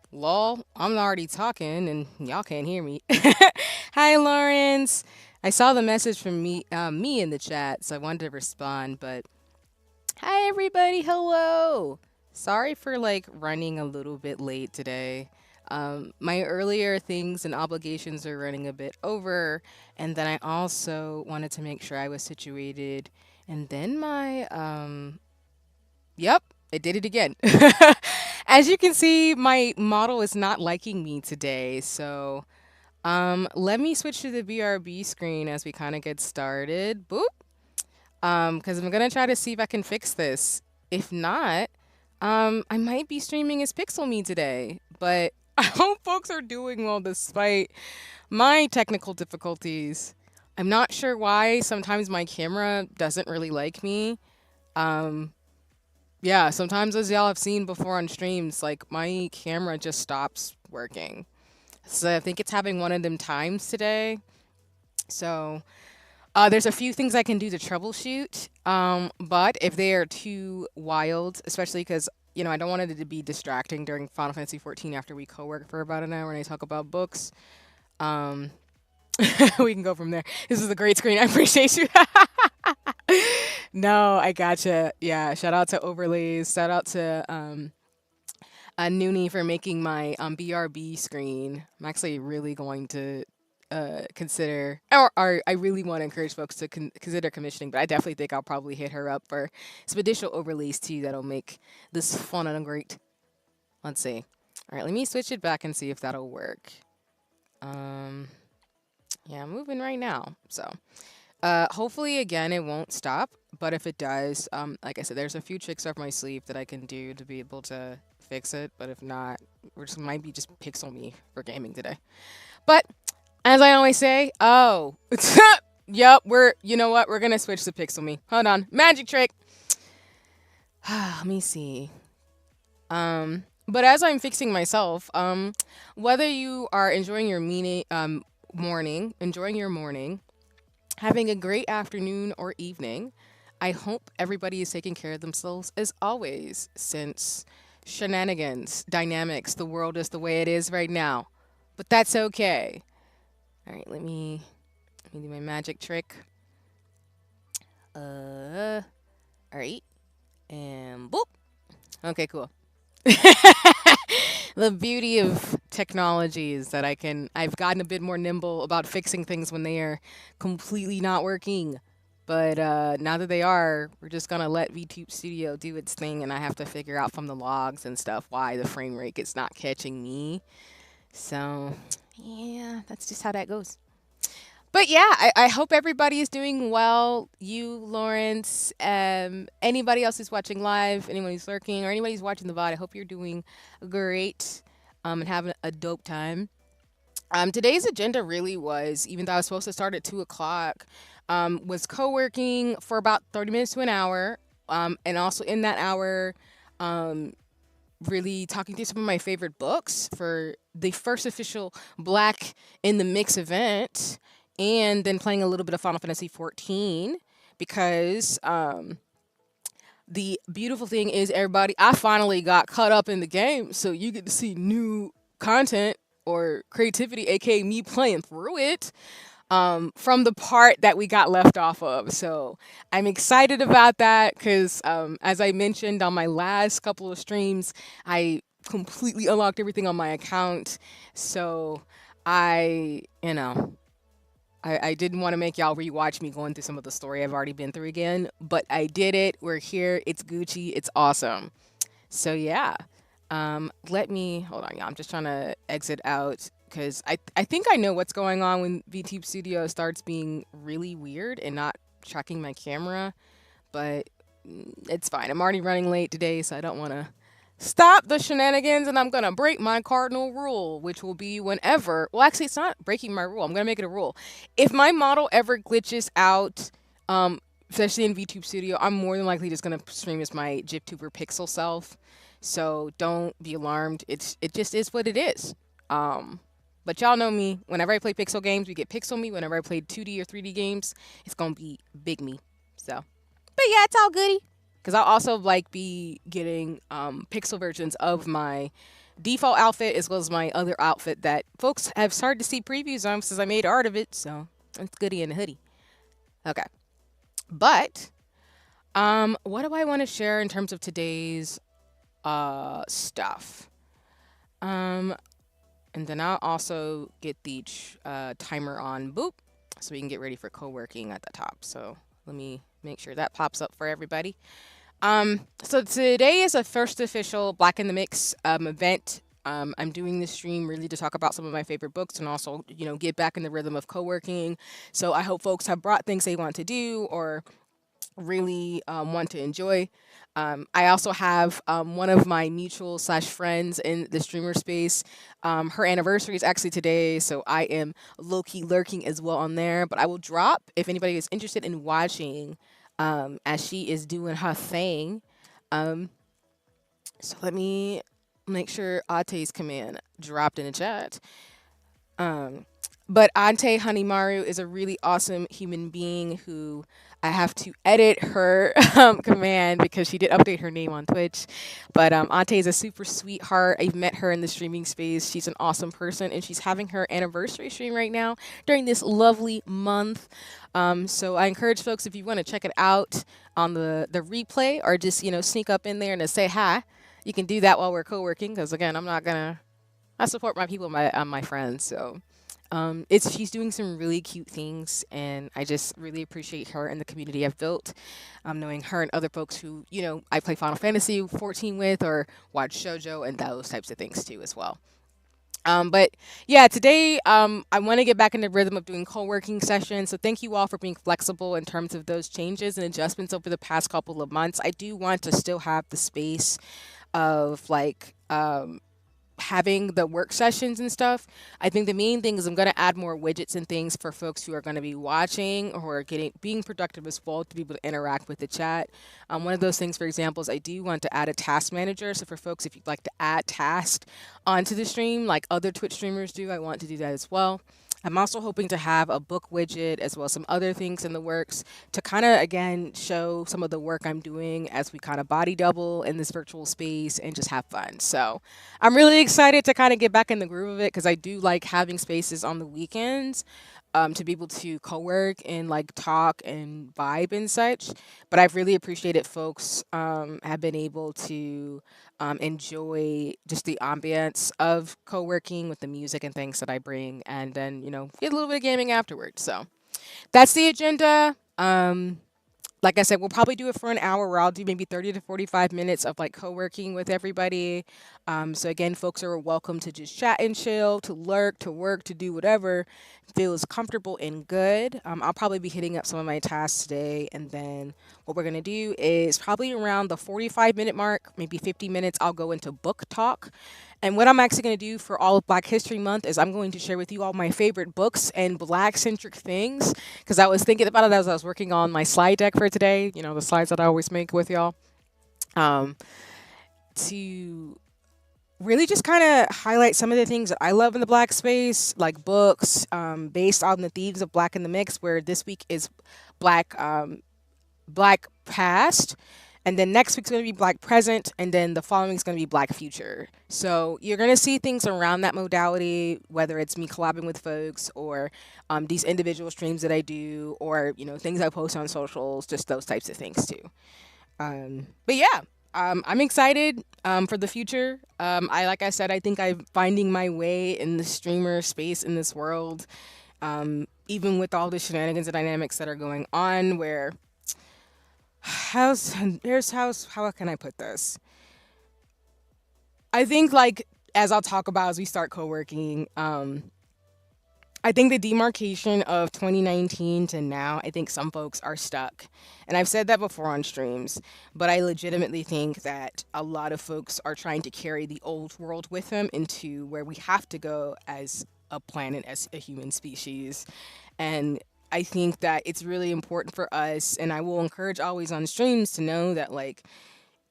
Lol, I'm already talking and y'all can't hear me. Hi, Lawrence. I saw the message from me in the chat, so I wanted to respond. But hi, everybody. Hello. Sorry for like running a little bit late today. My earlier things and obligations are running a bit over, and then I also wanted to make sure I was situated. And then yep, it did it again. As you can see, my model is not liking me today. So let me switch to the BRB screen as we kind of get started. Boop. Because I'm gonna try to see if I can fix this. If not, I might be streaming as Pixel Me today. But I hope folks are doing well despite my technical difficulties. I'm not sure why sometimes my camera doesn't really like me. Um, yeah, sometimes as y'all have seen before on streams, like my camera just stops working. So I think it's having one of them times today. So there's a few things I can do to troubleshoot. But if they are too wild, especially because I don't want it to be distracting during Final Fantasy 14 after we co-work for about an hour and I talk about books. Um, we can go from there. This is a great screen. I appreciate you. No, I gotcha. Yeah, shout out to Overlays. Shout out to Noonie for making my BRB screen. I'm actually really going to consider, or I really want to encourage folks to consider commissioning, but I definitely think I'll probably hit her up for some additional overlays too that'll make this fun and great. Let's see. All right, let me switch it back and see if that'll work. Um, yeah, I'm moving right now. So, hopefully, again, it won't stop. But if it does, like I said, there's a few tricks up my sleeve that I can do to be able to fix it. But if not, we're just might be just pixel me for gaming today. But as I always say, oh, yep, you know what? We're gonna switch to pixel me. Hold on, magic trick. Let me see. But as I'm fixing myself, whether you are enjoying your enjoying your morning, having a great afternoon or evening, I hope everybody is taking care of themselves as always, since shenanigans, dynamics, the world is the way it is right now. But that's okay. All right, let me do my magic trick. All right, and boop. Okay, cool. The beauty of technology is that I've gotten a bit more nimble about fixing things when they are completely not working. But now that they are, we're just gonna let VTube Studio do its thing, and I have to figure out from the logs and stuff why the frame rate is not catching me. So, yeah, that's just how that goes. But yeah, I hope everybody is doing well. You, Lawrence, anybody else who's watching live, anyone who's lurking, or anybody who's watching the VOD, I hope you're doing great and having a dope time. Today's agenda really was, even though I was supposed to start at 2 o'clock, was co-working for about 30 minutes to an hour. And also in that hour, um, really talking through some of my favorite books for the first official Black in the Mix event, and then playing a little bit of Final Fantasy 14 because the beautiful thing is, everybody, I finally got caught up in the game, so you get to see new content or creativity, aka me playing through it from the part that we got left off of. So I'm excited about that because, as I mentioned on my last couple of streams, I completely unlocked everything on my account. So I didn't want to make y'all rewatch me going through some of the story I've already been through again, but I did it. We're here. It's Gucci. It's awesome. So yeah. Let me hold on, y'all. I'm just trying to exit out because I think I know what's going on when VTube Studio starts being really weird and not tracking my camera, but it's fine. I'm already running late today, so I don't want to stop the shenanigans, and I'm gonna break my cardinal rule, which will be whenever. Well, actually, it's not breaking my rule. I'm gonna make it a rule. If my model ever glitches out, especially in VTube Studio, I'm more than likely just gonna stream as my GipTuber Pixel self. So don't be alarmed. It just is what it is. But y'all know me. Whenever I play pixel games, we get pixel me. Whenever I play 2D or 3D games, it's gonna be big me. So, but yeah, it's all goody. Because I'll also like be getting pixel versions of my default outfit as well as my other outfit that folks have started to see previews on since I made art of it. So it's goody in the hoodie. Okay, but what do I want to share in terms of today's stuff? And then I'll also get the timer on boop so we can get ready for co-working at the top. So let me make sure that pops up for everybody. So today is a first official Black in the Mix event. I'm doing this stream really to talk about some of my favorite books and also, get back in the rhythm of co-working. So I hope folks have brought things they want to do or really want to enjoy. I also have one of my mutual slash friends in the streamer space. Her anniversary is actually today, so I am low key lurking as well on there. But I will drop if anybody is interested in watching as she is doing her thing. Um, so let me make sure Ate's command dropped in the chat. Um, but Ante Hanimaru is a really awesome human being who I have to edit her command because she did update her name on Twitch. But Ante is a super sweetheart. I've met her in the streaming space. She's an awesome person, and she's having her anniversary stream right now during this lovely month. So I encourage folks, if you want to check it out on the replay or just sneak up in there and to say hi, you can do that while we're co-working. Because again, I'm not gonna I support my people, my friends. So, it's she's doing some really cute things, and I just really appreciate her and the community I've built. Knowing her and other folks who I play Final Fantasy 14 with, or watch shojo and those types of things too as well. But yeah, today I want to get back in the rhythm of doing co-working sessions. So thank you all for being flexible in terms of those changes and adjustments over the past couple of months. I do want to still have the space of like having the work sessions and stuff. I think the main thing is I'm going to add more widgets and things for folks who are going to be watching or being productive as well to be able to interact with the chat. One of those things, for example, is I do want to add a task manager. So for folks, if you'd like to add tasks onto the stream like other Twitch streamers do, I want to do that as well. I'm also hoping to have a book widget as well as some other things in the works to kind of again show some of the work I'm doing as we kind of body double in this virtual space and just have fun. So I'm really excited to kind of get back in the groove of it because I do like having spaces on the weekends to be able to co-work and like talk and vibe and such. But I've really appreciated folks have been able to enjoy just the ambience of co-working with the music and things that I bring, and then get a little bit of gaming afterwards. So that's the agenda. Like I said, we'll probably do it for an hour where I'll do maybe 30 to 45 minutes of like co-working with everybody. So again, folks are welcome to just chat and chill, to lurk, to work, to do whatever feels comfortable and good. I'll probably be hitting up some of my tasks today. And then what we're going to do is probably around the 45-minute mark, maybe 50 minutes, I'll go into book talk. And what I'm actually going to do for all of Black History Month is I'm going to share with you all my favorite books and Black-centric things. Because I was thinking about it as I was working on my slide deck for today, the slides that I always make with y'all, to really just kind of highlight some of the things that I love in the Black space, like books based on the themes of Black in the Mix, where this week is Black, Black Past. And then next week's going to be Black Present, and then the following is going to be Black Future. So you're going to see things around that modality, whether it's me collabing with folks or these individual streams that I do, or things I post on socials, just those types of things too. But yeah, I'm excited for the future. Like I said, I think I'm finding my way in the streamer space in this world, even with all the shenanigans and dynamics that are going on, where how can I put this? I think like as I'll talk about as we start co-working, I think the demarcation of 2019 to now, I think some folks are stuck. And I've said that before on streams, but I legitimately think that a lot of folks are trying to carry the old world with them into where we have to go as a planet, as a human species. And I think that it's really important for us, and I will encourage always on streams to know that like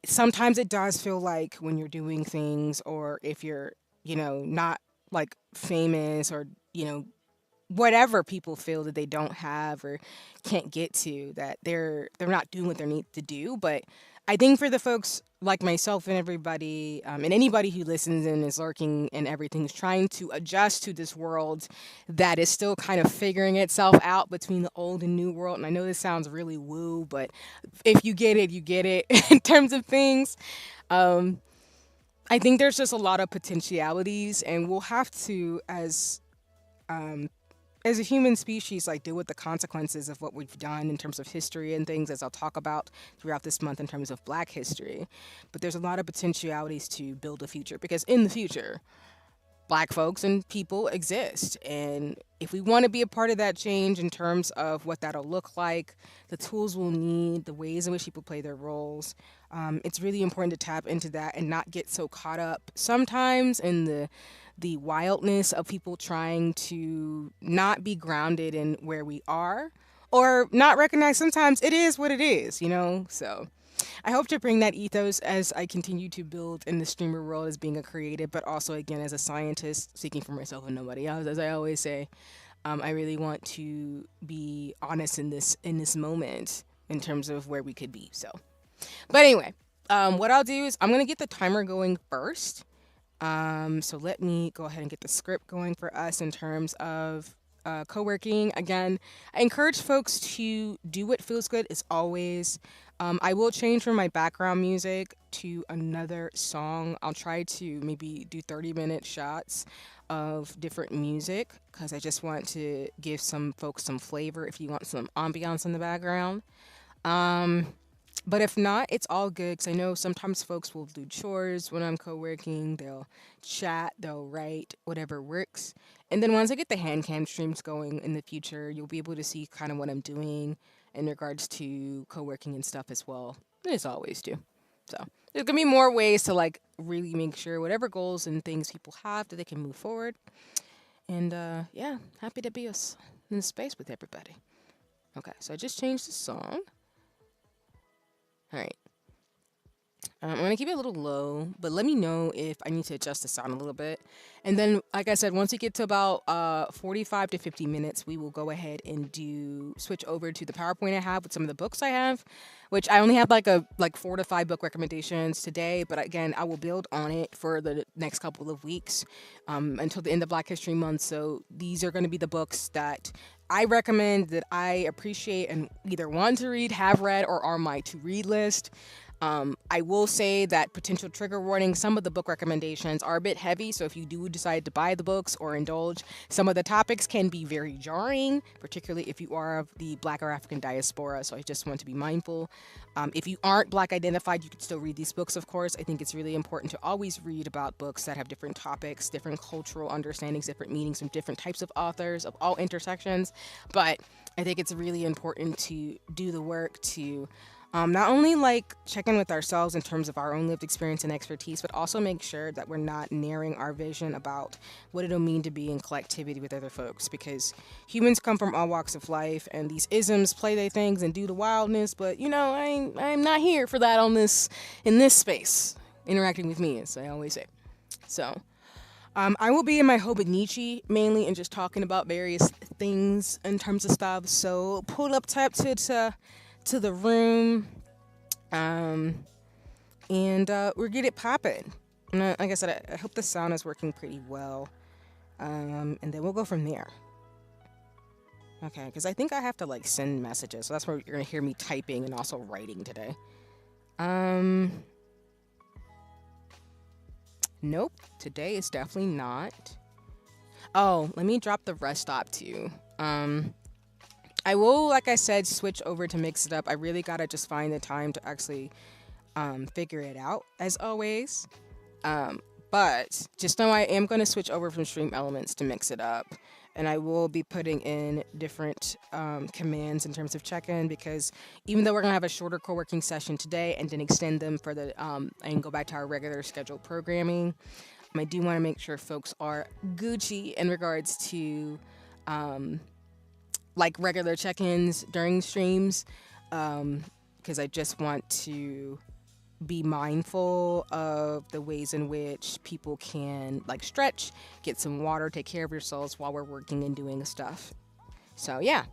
sometimes it does feel like when you're doing things, or if you're, not like famous, or, whatever people feel that they don't have or can't get to, that they're not doing what they need to do. But I think for the folks like myself and everybody, and anybody who listens and is lurking and everything, is trying to adjust to this world that is still kind of figuring itself out between the old and new world. And I know this sounds really woo, but if you get it, you get it in terms of things. I think there's just a lot of potentialities, and we'll have to, um, as a human species, like deal with the consequences of what we've done in terms of history and things, as I'll talk about throughout this month in terms of Black history. But there's a lot of potentialities to build a future, because in the future, Black folks and people exist. And if we want to be a part of that change in terms of what that'll look like, the tools we'll need, the ways in which people play their roles, it's really important to tap into that and not get so caught up sometimes in the wildness of people trying to not be grounded in where we are or not recognize sometimes it is what it is, you know? So I hope to bring that ethos as I continue to build in the streamer world as being a creative, but also again as a scientist seeking for myself and nobody else. As I always say, I really want to be honest in this moment in terms of where we could be. So, but anyway, what I'll do is I'm gonna get the timer going first. So let me go ahead and get the script going for us in terms of co-working. Again, I encourage folks to do what feels good as always. I will change from my background music to another song. I'll try to maybe do 30-minute shots of different music because I just want to give some folks some flavor if you want some ambiance in the background. Um, but if not, it's all good because I know sometimes folks will do chores when I'm co-working. They'll chat, they'll write, whatever works. And then once I get the hand cam streams going in the future, you'll be able to see kind of what I'm doing in regards to co-working and stuff as well. As always do. So there's gonna be more ways to like really make sure whatever goals and things people have that they can move forward. And yeah, happy to be in space with everybody. Okay, so I just changed the song. All right. I'm gonna keep it a little low, but let me know if I need to adjust the sound a little bit. And then, like I said, once we get to about 45 to 50 minutes, we will go ahead and do switch over to the PowerPoint I have with some of the books I have, which I only have like 4 to 5 book recommendations today. But again, I will build on it for the next couple of weeks until the end of Black History Month. So these are going to be the books that I recommend that I appreciate and either want to read, have read, or are my to read list. I will say that potential trigger warning, some of the book recommendations are a bit heavy, so if you do decide to buy the books or indulge, some of the topics can be very jarring, particularly if you are of the Black or African diaspora, so I just want to be mindful. If you aren't Black identified, you can still read these books, of course. I think it's really important to always read about books that have different topics, different cultural understandings, different meanings from different types of authors of all intersections, but I think it's really important to do the work to not only like check in with ourselves in terms of our own lived experience and expertise, but also make sure that we're not narrowing our vision about what it'll mean to be in collectivity with other folks. Because humans come from all walks of life, and these isms play their things and do the wildness. But you know, I'm not here for that on this in this space. Interacting with me, as I always say. So. I will be in my Hobonichi mainly and just talking about various things in terms of stuff. So pull up, tap to the room, and we'll get it popping. Like I said, I hope the sound is working pretty well, and then we'll go from there. Okay, because I think I have to like send messages, so that's where you're gonna hear me typing and also writing today. Nope, today is definitely not. Oh, let me drop the rest stop too. I will, like I said, switch over to mix it up. I really gotta just find the time to actually figure it out, as always. But just know I am going to switch over from Stream Elements to mix it up. And I will be putting in different commands in terms of check-in because even though we're going to have a shorter co-working session today and then extend them for the and go back to our regular scheduled programming, I do want to make sure folks are Gucci in regards to like regular check-ins during streams because I just want to be mindful of the ways in which people can like stretch, get some water, take care of yourselves while we're working and doing stuff. So yeah.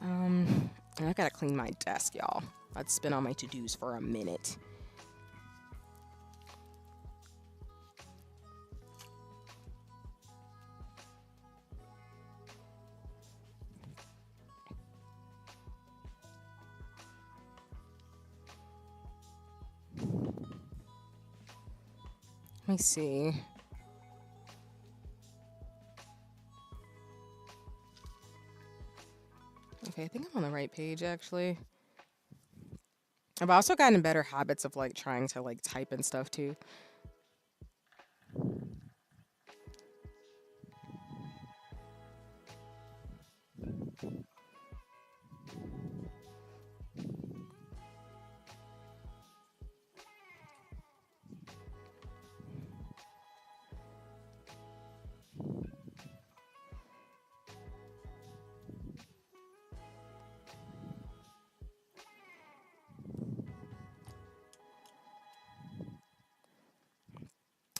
And I gotta clean my desk, y'all. That's been on my to-dos for a minute. Let me see. Okay, I think I'm on the right page actually. I've also gotten better habits of like trying to like type and stuff too.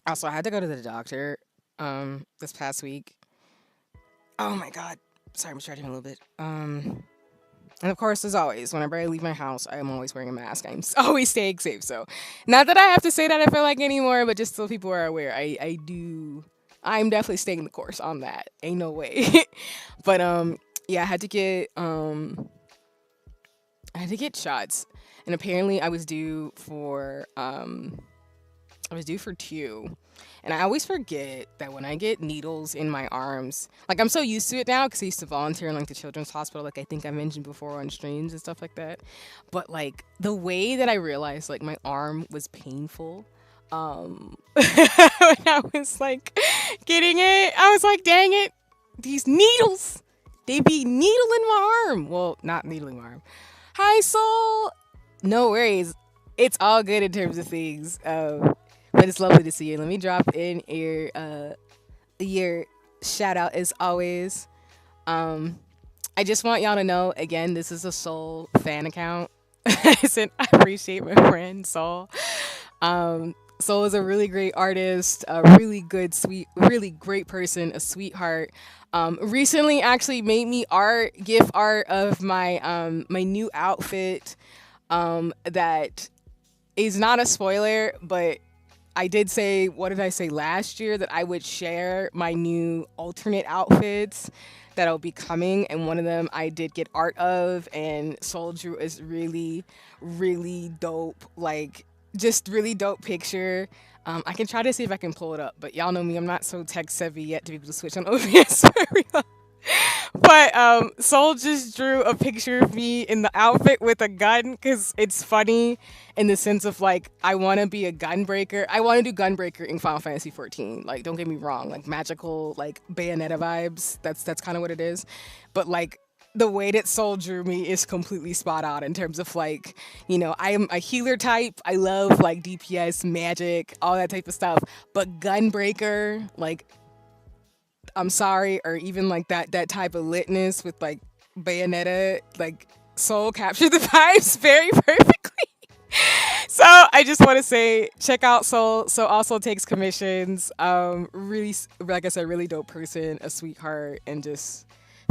Also, I had to go to the doctor this past week. Oh my god. Sorry, I'm stretching a little bit. And of course, as always, whenever I leave my house, I am always wearing a mask. Always staying safe. So, not that I have to say that I feel like anymore, but just so people are aware, I do. I'm definitely staying the course on that. Ain't no way. But yeah, I had to get shots, and apparently I was due for two. And I always forget that when I get needles in my arms, like I'm so used to it now because I used to volunteer in like the children's hospital, like I think I mentioned before on streams and stuff like that. But like the way that I realized like my arm was painful, when I was like getting it, I was like, dang it, these needles, they be needling my arm. Well, not needling my arm. Hi, soul. No worries. It's all good in terms of things. But it's lovely to see you. Let me drop in your shout out as always. Um, I just want y'all to know again, this is a Soul fan account. I appreciate my friend Soul. Soul is a really great artist, a really good, sweet, really great person, a sweetheart. Recently actually made me gift art of my new outfit. That is not a spoiler, but I did say, what did I say last year? That I would share my new alternate outfits that'll be coming. And one of them I did get art of. And Soul Drew is really, really dope. Like, just really dope picture. I can try to see if I can pull it up. But y'all know me, I'm not so tech savvy yet to be able to switch on OBS very well. But Soul just drew a picture of me in the outfit with a gun because it's funny in the sense of like I want to be a gunbreaker. I want to do gunbreaker in Final Fantasy 14. Like, don't get me wrong, like magical, like Bayonetta vibes. That's kind of what it is. But like the way that Soul drew me is completely spot on in terms of like, I am a healer type. I love like DPS, magic, all that type of stuff. But gunbreaker, like I'm sorry, or even like that type of litness with like Bayonetta, like Soul captured the vibes very perfectly. So I just want to say, check out Soul. So also takes commissions. Really, like I said, really dope person, a sweetheart, and just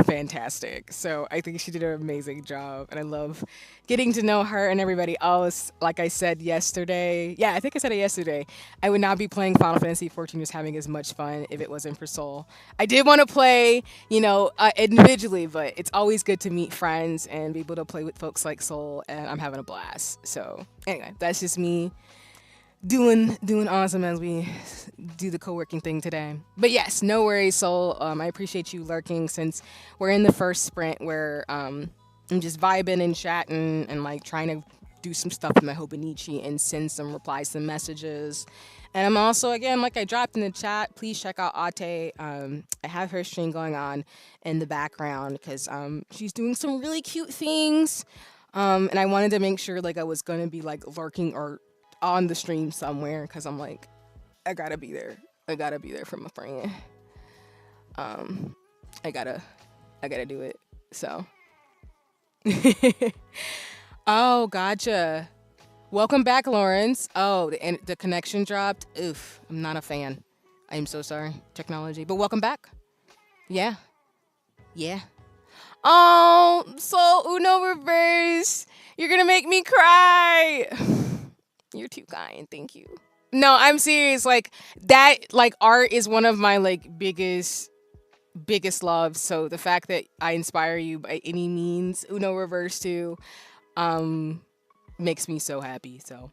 fantastic. So I think she did an amazing job, and I love getting to know her and everybody else. Like I said yesterday, yeah, I think I said it yesterday. I would not be playing Final Fantasy 14 just having as much fun if it wasn't for Soul. I did want to play, individually, but it's always good to meet friends and be able to play with folks like Soul, and I'm having a blast. So anyway, that's just me doing awesome as we do the co-working thing today. But yes, no worries, Soul. I appreciate you lurking since we're in the first sprint where I'm just vibing and chatting and like trying to do some stuff with my Hobonichi and send some replies to messages. And I'm also, again, like I dropped in the chat, please check out Ate. I have her stream going on in the background because she's doing some really cute things. And I wanted to make sure like I was going to be like lurking or on the stream somewhere because I'm like, I gotta be there. I gotta be there for my friend. I gotta do it. So. Oh, gotcha. Welcome back, Lawrence. Oh, the connection dropped. Oof, I'm not a fan. I am so sorry, technology. But welcome back. Yeah, yeah. Oh, so Uno reverse. You're gonna make me cry. You're too kind. Thank you. No, I'm serious. Like that, like art is one of my like biggest loves. So the fact that I inspire you by any means, Uno reverse too, um, makes me so happy. So,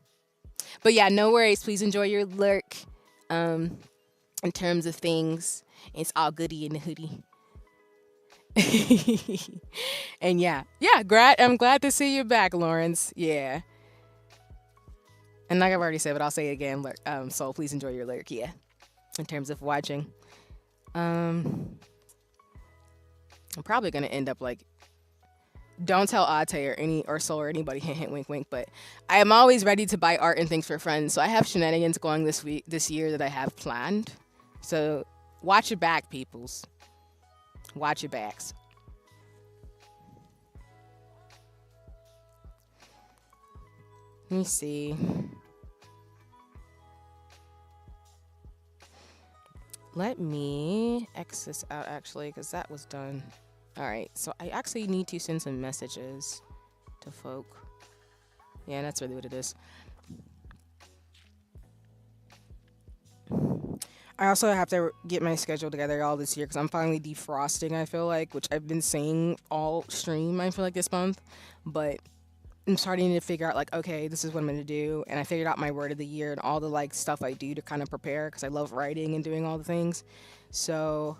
but yeah, no worries. Please enjoy your lurk. Um, in terms of things, it's all goody in the hoodie. And yeah, I'm glad to see you back, Lawrence. Yeah. And like I've already said, but I'll say it again. So please enjoy your lyric, yeah. In terms of watching, I'm probably gonna end up like, don't tell Ate or any or Soul or anybody, hint hint wink wink, but I am always ready to buy art and things for friends. So I have shenanigans going this year that I have planned. So watch your back, peoples. Watch your backs. Let me see. Let me X this out actually, because that was done. All right, so I actually need to send some messages to folk. Yeah, that's really what it is. I also have to get my schedule together all this year because I'm finally defrosting, I feel like, which I've been saying all stream, I feel like, this month. But I'm starting to figure out, like, okay, this is what I'm going to do. And I figured out my word of the year and all the, like, stuff I do to kind of prepare because I love writing and doing all the things. So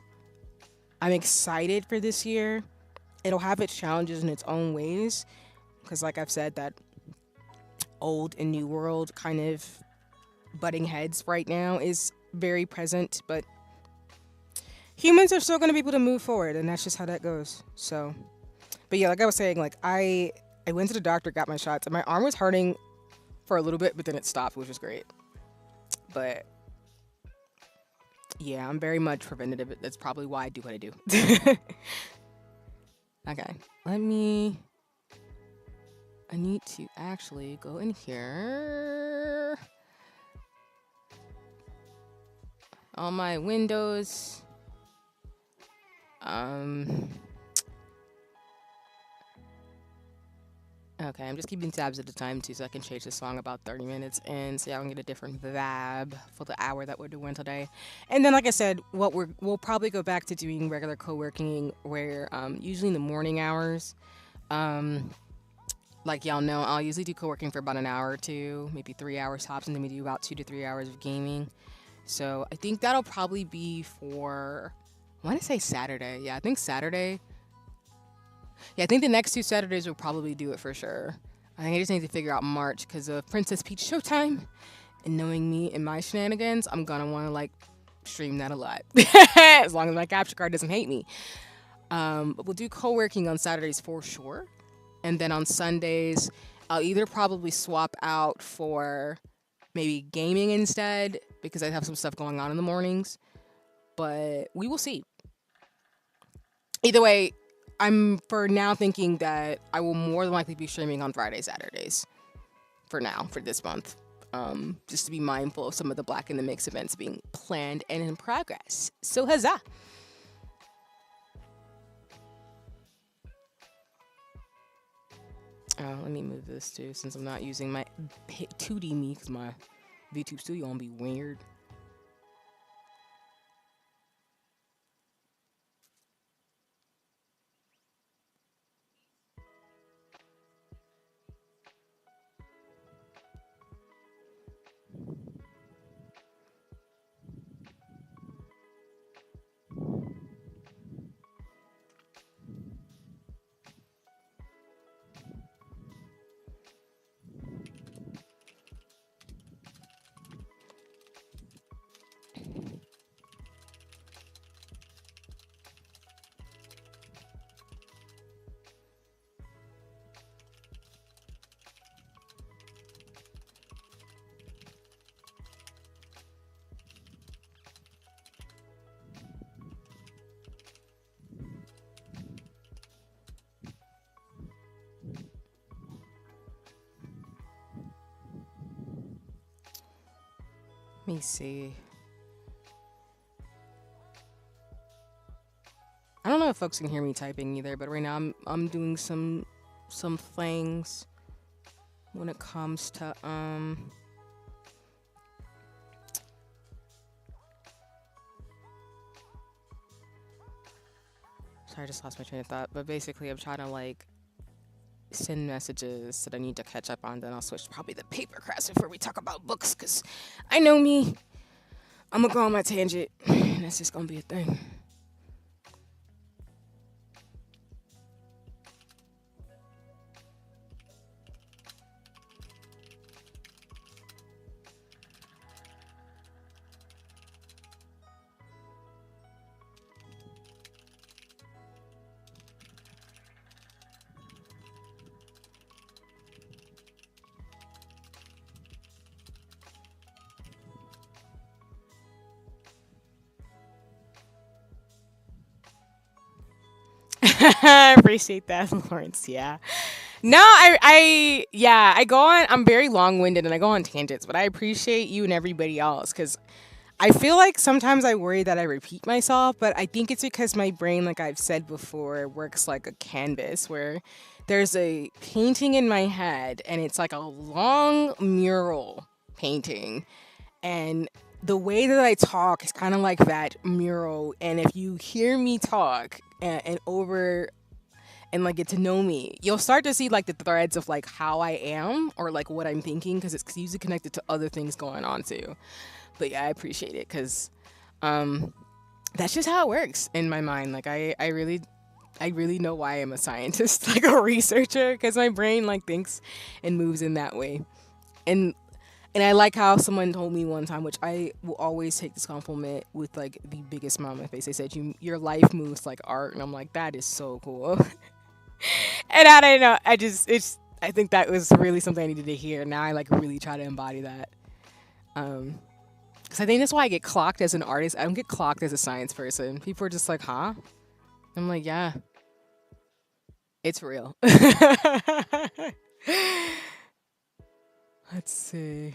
I'm excited for this year. It'll have its challenges in its own ways because, like I've said, that old and new world kind of butting heads right now is very present, but humans are still going to be able to move forward, and that's just how that goes. So, but yeah, like I was saying, like I went to the doctor, got my shots, and my arm was hurting for a little bit, but then it stopped, which was great. But yeah, I'm very much preventative. That's probably why I do what I do. Okay, I need to actually go in here. All my windows. Okay, I'm just keeping tabs at the time too, so I can change the song about 30 minutes and so y'all can get a different vibe for the hour that we're doing today. And then, like I said, we'll probably go back to doing regular co-working, where usually in the morning hours. Like y'all know, I'll usually do co-working for about an hour or two, maybe 3 hours tops, and then we do about 2 to 3 hours of gaming. So I think that'll probably be for, I want to say Saturday. Yeah, I think Saturday. Yeah, I think the next 2 Saturdays will probably do it for sure. I think I just need to figure out March because of Princess Peach Showtime. And knowing me and my shenanigans, I'm going to want to like stream that a lot. As long as my capture card doesn't hate me. But we'll do co-working on Saturdays for sure. And then on Sundays, I'll either probably swap out for maybe gaming instead because I have some stuff going on in the mornings. But we will see. Either way, I'm for now thinking that I will more than likely be streaming on Friday, Saturdays. For now, for this month. Just to be mindful of some of the Black in the Mix events being planned and in progress. So huzzah! Let me move this too, since I'm not using my 2D me, because my VTube Studio won't be weird. Let me see. I don't know if folks can hear me typing either, but right now I'm doing some things when it comes to sorry, I just lost my train of thought. But basically, I'm trying to like send messages that I need to catch up on. Then I'll switch to probably the paper crafts before we talk about books, because I know me. I'm gonna go on my tangent, and that's just gonna be a thing. I appreciate that, Lawrence. Yeah. No, yeah, I go on, I'm very long winded and I go on tangents, but I appreciate you and everybody else because I feel like sometimes I worry that I repeat myself, but I think it's because my brain, like I've said before, works like a canvas where there's a painting in my head and it's like a long mural painting. And the way that I talk is kind of like that mural. And if you hear me talk and over and like get to know me, you'll start to see like the threads of like how I am or like what I'm thinking because it's usually connected to other things going on too. But yeah, I appreciate it because um, that's just how it works in my mind. Like I really know why I'm a scientist, like a researcher, because my brain like thinks and moves in that way. And and I like how someone told me one time, which I will always take this compliment with like the biggest smile on my face. They said, your life moves like art," and I'm like, that is so cool. And I don't know, I think that was really something I needed to hear. Now I like really try to embody that. Um, because I think that's why I get clocked as an artist. I don't get clocked as a science person. People are just like, huh? I'm like, yeah, it's real. Let's see.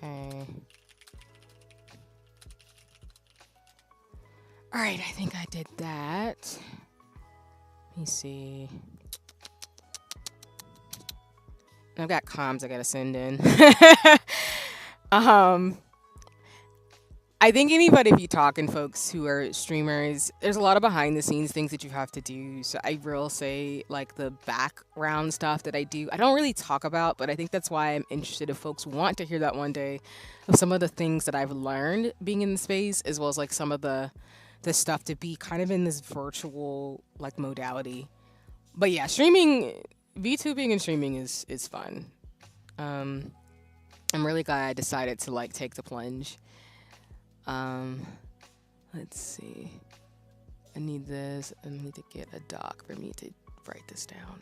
Okay. All right, I think I did that. Let me see. I've got comms I gotta send in. um, I think anybody be talking folks who are streamers, there's a lot of behind the scenes things that you have to do. So I will say like the background stuff that I do, I don't really talk about, but I think that's why I'm interested if folks want to hear that one day of some of the things that I've learned being in the space, as well as like some of the stuff to be kind of in this virtual like modality. But yeah, streaming, VTubing and streaming is fun. Um, I'm really glad I decided to like take the plunge. Um, let's see. I need this. I need to get a doc for me to write this down.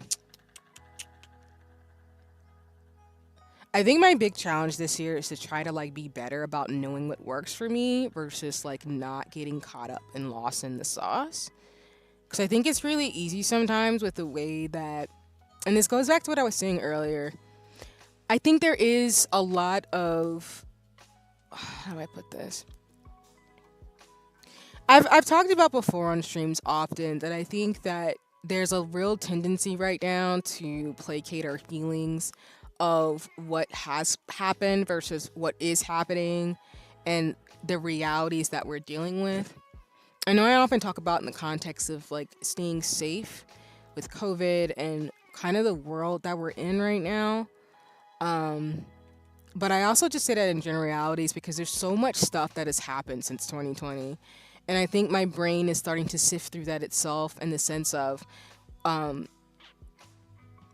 I think my big challenge this year is to try to like be better about knowing what works for me versus like not getting caught up and lost in the sauce. Because I think it's really easy sometimes with the way that, and this goes back to what I was saying earlier. I think there is a lot of, how do I put this? I've talked about before on streams often that I think that there's a real tendency right now to placate our feelings of what has happened versus what is happening and the realities that we're dealing with. I know I often talk about in the context of like staying safe with COVID and kind of the world that we're in right now. Um, but I also just say that in generalities because there's so much stuff that has happened since 2020. And I think my brain is starting to sift through that itself in the sense of um,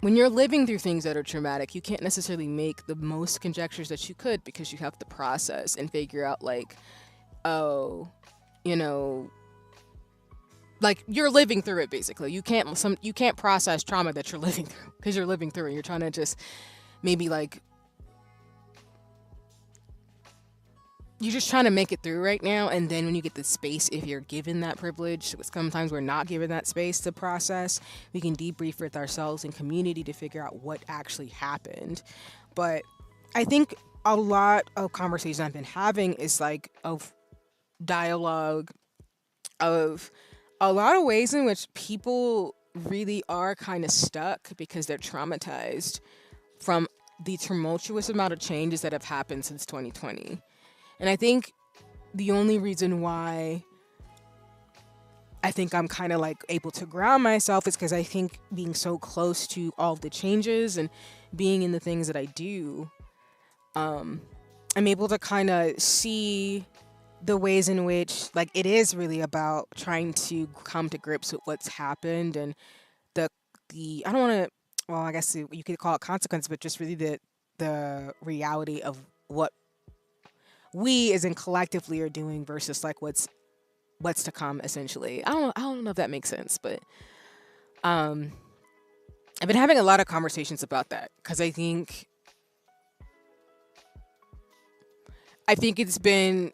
when you're living through things that are traumatic, you can't necessarily make the most conjectures that you could because you have to process and figure out, like, oh, you know, like you're living through it basically. You can't process trauma that you're living through because you're living through it. You're trying to just maybe like you're just trying to make it through right now, and then when you get the space, if you're given that privilege, sometimes we're not given that space to process, we can debrief with ourselves and community to figure out what actually happened. But I think a lot of conversations I've been having is like of dialogue, of a lot of ways in which people really are kind of stuck because they're traumatized from the tumultuous amount of changes that have happened since 2020. And I think the only reason why I think I'm kind of like able to ground myself is because I think being so close to all of the changes and being in the things that I do, I'm able to kind of see the ways in which like it is really about trying to come to grips with what's happened and the I don't want to, well, I guess you could call it consequence, but just really the reality of what we as in collectively are doing versus like what's to come essentially. I don't know if that makes sense, but um I've been having a lot of conversations about that because I think it's been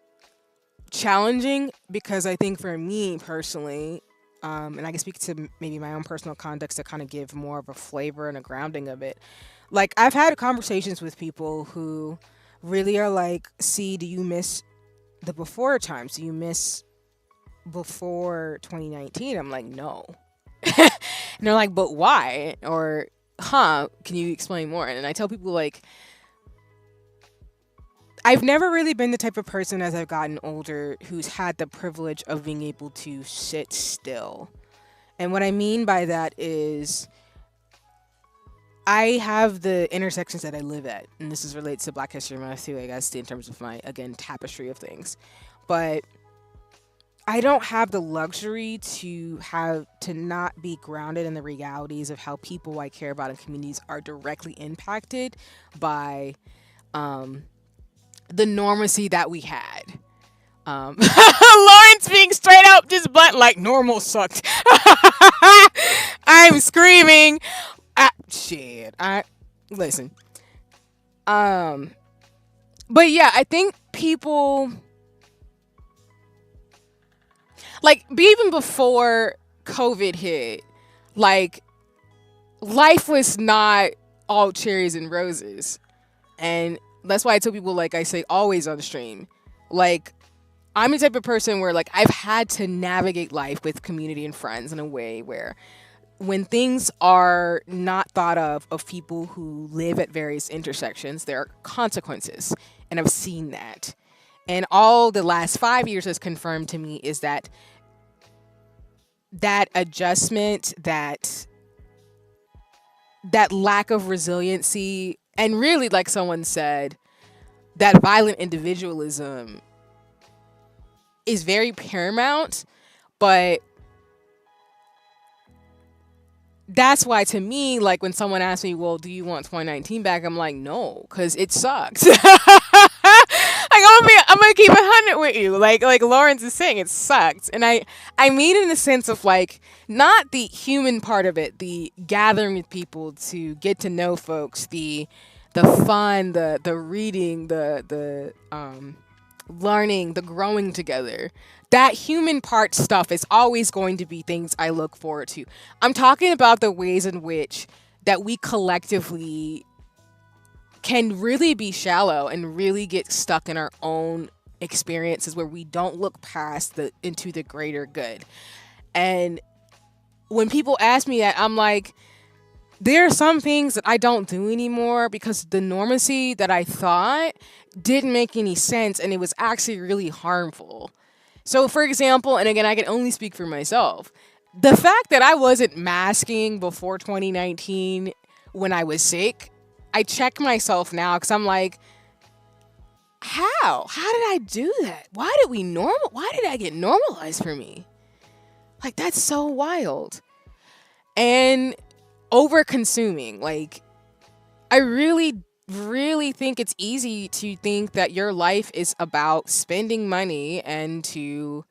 challenging because I think for me personally, and I can speak to maybe my own personal context to kind of give more of a flavor and a grounding of it. Like I've had conversations with people who really are like, "See, do you miss the before times? Do you miss before 2019?" I'm like, "No." And they're like, "But why?" Or, "Huh, can you explain more?" And I tell people like I've never really been the type of person as I've gotten older who's had the privilege of being able to sit still. And what I mean by that is I have the intersections that I live at, and this is related to Black History Month too, I guess, in terms of my, again, tapestry of things. But I don't have the luxury to not be grounded in the realities of how people I care about in communities are directly impacted by the normacy that we had. Lawrence being straight up just blunt like normal sucked. I'm screaming. Shit. I listen. But yeah, I think people like even before COVID hit, like life was not all cherries and roses. And that's why I tell people, like I say always on the stream, like I'm the type of person where like I've had to navigate life with community and friends in a way where when things are not thought of people who live at various intersections, there are consequences. And I've seen that. And all the last 5 years has confirmed to me is that adjustment, that lack of resiliency, and really, like someone said, that violent individualism is very paramount. But that's why, to me, like when someone asks me, well, do you want 2019 back? I'm like, no, because it sucks. Like I'm gonna keep 100 with you. Like Lawrence is saying, it sucks. And I mean in the sense of like not the human part of it, the gathering with people to get to know folks, the fun, the reading, the learning, the growing together. That human part stuff is always going to be things I look forward to. I'm talking about the ways in which that we collectively can really be shallow and really get stuck in our own experiences where we don't look past into the greater good. And when people ask me that, I'm like, there are some things that I don't do anymore because the normacy that I thought didn't make any sense and it was actually really harmful. So, for example, and again, I can only speak for myself, the fact that I wasn't masking before 2019 when I was sick, I check myself now because I'm like, how? How did I do that? Why did I get normalized for me? Like, that's so wild. And over consuming, like, I really think it's easy to think that your life is about spending money and to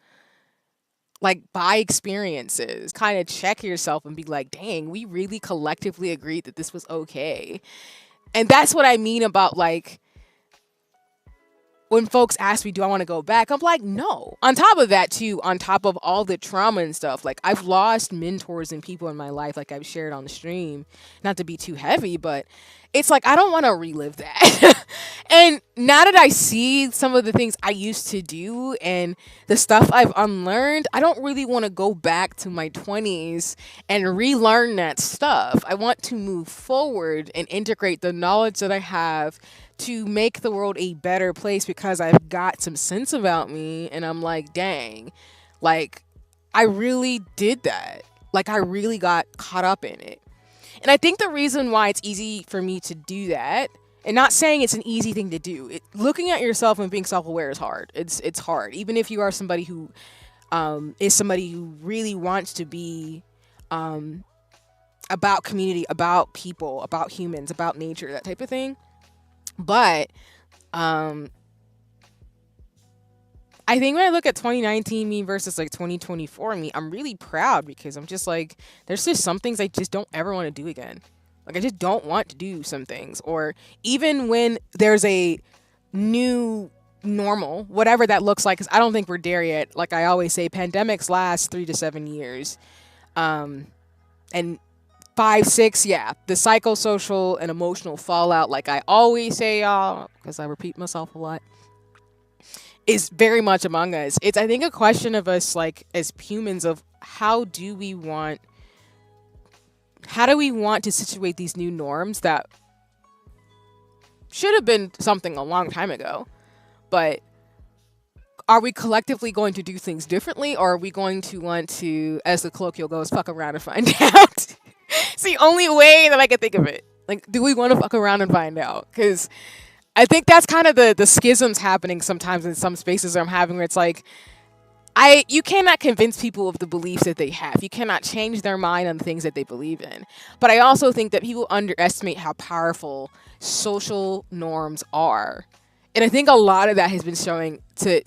like buy experiences. Kind of check yourself and be like, dang, we really collectively agreed that this was okay. And that's what I mean about like when folks ask me, do I want to go back? I'm like, no. On top of that, too, on top of all the trauma and stuff, like I've lost mentors and people in my life, like I've shared on the stream, not to be too heavy, but it's like I don't want to relive that. And now that I see some of the things I used to do and the stuff I've unlearned, I don't really want to go back to my 20s and relearn that stuff. I want to move forward and integrate the knowledge that I have to make the world a better place because I've got some sense about me and I'm like, dang, like I really did that. Like I really got caught up in it. And I think the reason why it's easy for me to do that, and not saying it's an easy thing to do, looking at yourself and being self-aware is hard. It's hard. Even if you are somebody who is somebody who really wants to be about community, about people, about humans, about nature, that type of thing. But I think when I look at 2019 me versus like 2024 me, I'm really proud because I'm just like, there's just some things I just don't ever want to do again. Like I just don't want to do some things. Or even when there's a new normal, whatever that looks like, because I don't think we're there yet. Like I always say, pandemics last 3 to 7 years. And 5, 6, yeah, the psychosocial and emotional fallout, like I always say, y'all, because I repeat myself a lot, is very much among us. It's, I think, a question of us, like, as humans, of how do we want to situate these new norms that should have been something a long time ago, but are we collectively going to do things differently, or are we going to want to, as the colloquial goes, fuck around and find out? It's the only way that I can think of it. Like, do we want to fuck around and find out? Because I think that's kind of the schisms happening sometimes in some spaces I'm having, where it's like, you cannot convince people of the beliefs that they have. You cannot change their mind on the things that they believe in. But I also think that people underestimate how powerful social norms are. And I think a lot of that has been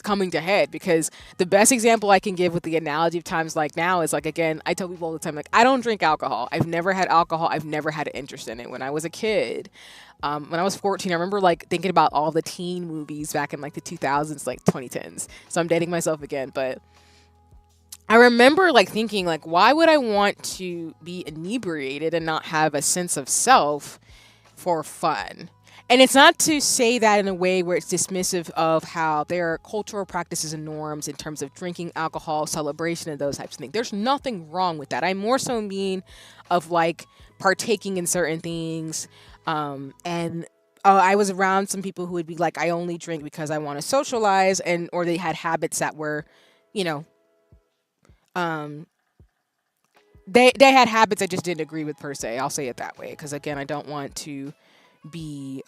coming to head, because the best example I can give with the analogy of times like now is, like, again, I tell people all the time, like, I don't drink alcohol. I've never had alcohol. I've never had an interest in it. When I was a kid, when I was 14, I remember like thinking about all the teen movies back in like the 2000s, like 2010s. So I'm dating myself again, but I remember like thinking, like, why would I want to be inebriated and not have a sense of self for fun? And it's not to say that in a way where it's dismissive of how there are cultural practices and norms in terms of drinking alcohol, celebration, and those types of things. There's nothing wrong with that. I more so mean of like partaking in certain things. And I was around some people who would be like, I only drink because I want to socialize, or they had habits that were, you know, they had habits I just didn't agree with per se. I'll say it that way, because again, I don't want to be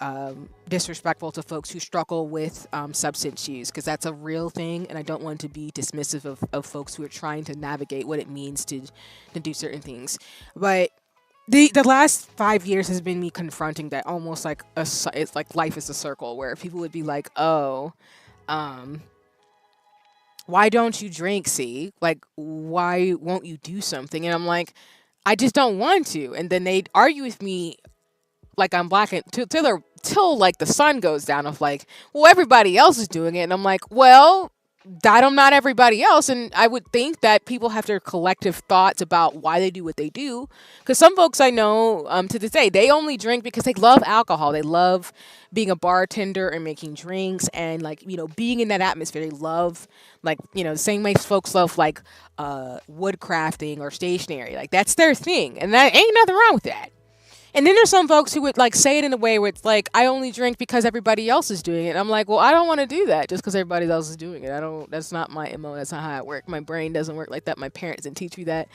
disrespectful to folks who struggle with substance use, because that's a real thing, and I don't want to be dismissive of folks who are trying to navigate what it means to do certain things. But the last 5 years has been me confronting that, almost like it's like life is a circle, where people would be like, oh, why don't you drink? See, like, why won't you do something? And I'm like, I just don't want to. And then they'd argue with me like I'm black, and till like the sun goes down, of like, well, everybody else is doing it. And I'm like, well, I'm not everybody else. And I would think that people have their collective thoughts about why they do what they do. Because some folks I know, to this day, they only drink because they love alcohol. They love being a bartender and making drinks, and like, you know, being in that atmosphere. They love, like, you know, the same way folks love like wood crafting or stationery. Like, that's their thing, and that ain't nothing wrong with that. And then there's some folks who would like say it in a way where it's like, I only drink because everybody else is doing it. And I'm like, well, I don't want to do that just because everybody else is doing it. That's not my MO. That's not how I work. My brain doesn't work like that. My parents didn't teach me that,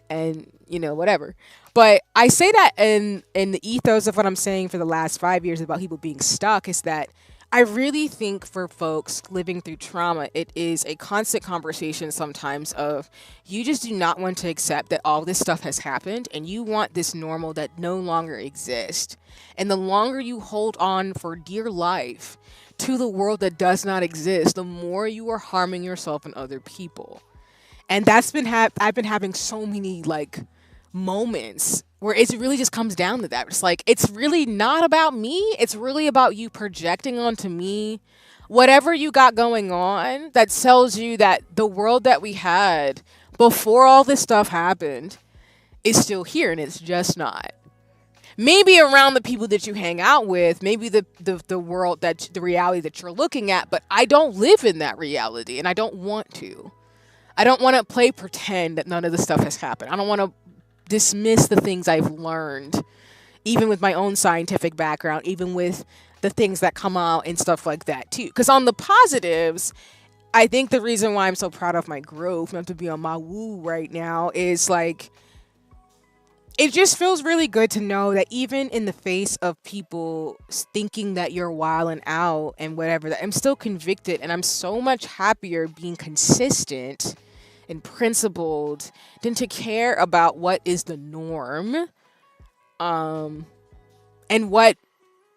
and, you know, whatever. But I say that in the ethos of what I'm saying for the last 5 years about people being stuck, is that I really think for folks living through trauma, it is a constant conversation sometimes of, you just do not want to accept that all this stuff has happened, and you want this normal that no longer exists. And the longer you hold on for dear life to the world that does not exist, the more you are harming yourself and other people. And that's been I've been having so many like moments where it really just comes down to that. It's like, it's really not about me. It's really about you projecting onto me whatever you got going on that tells you that the world that we had before all this stuff happened is still here and it's just not. Maybe around the people that you hang out with, maybe the world that the reality that you're looking at, but I don't live in that reality and I don't want to. I don't want to play pretend that none of this stuff has happened. I don't want to dismiss the things I've learned, even with my own scientific background, even with the things that come out and stuff like that too. Because on the positives, I think the reason why I'm so proud of my growth, not to be on my woo right now, is like it just feels really good to know that even in the face of people thinking that you're wilding out and whatever, that I'm still convicted and I'm so much happier being consistent and principled than to care about what is the norm, and what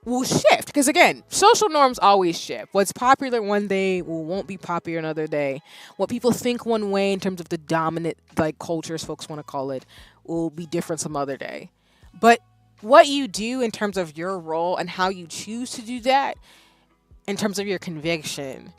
will shift. Because again, social norms always shift. What's popular one day won't be popular another day. What people think one way in terms of the dominant like cultures folks want to call it will be different some other day. But what you do in terms of your role and how you choose to do that in terms of your conviction,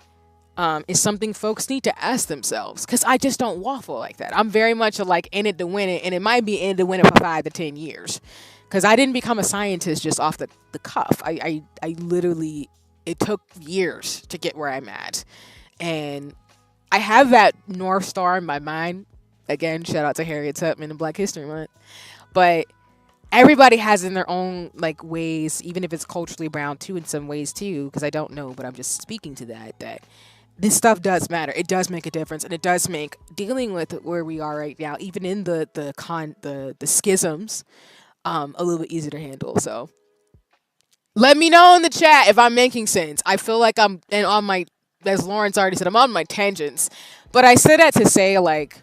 is something folks need to ask themselves. Because I just don't waffle like that. I'm very much like in it to win it, and it might be in it to win it for 5 to 10 years. Because I didn't become a scientist just off the cuff. I literally, it took years to get where I'm at. And I have that North Star in my mind. Again, shout out to Harriet Tubman and Black History Month. But everybody has in their own like ways, even if it's culturally bound too in some ways too, because I don't know, but I'm just speaking to that this stuff does matter. It does make a difference, and it does make dealing with where we are right now, even in the schisms, a little bit easier to handle. So let me know in the chat if I'm making sense. I feel like I'm and on my, as Lawrence already said, I'm on my tangents. But I said that to say like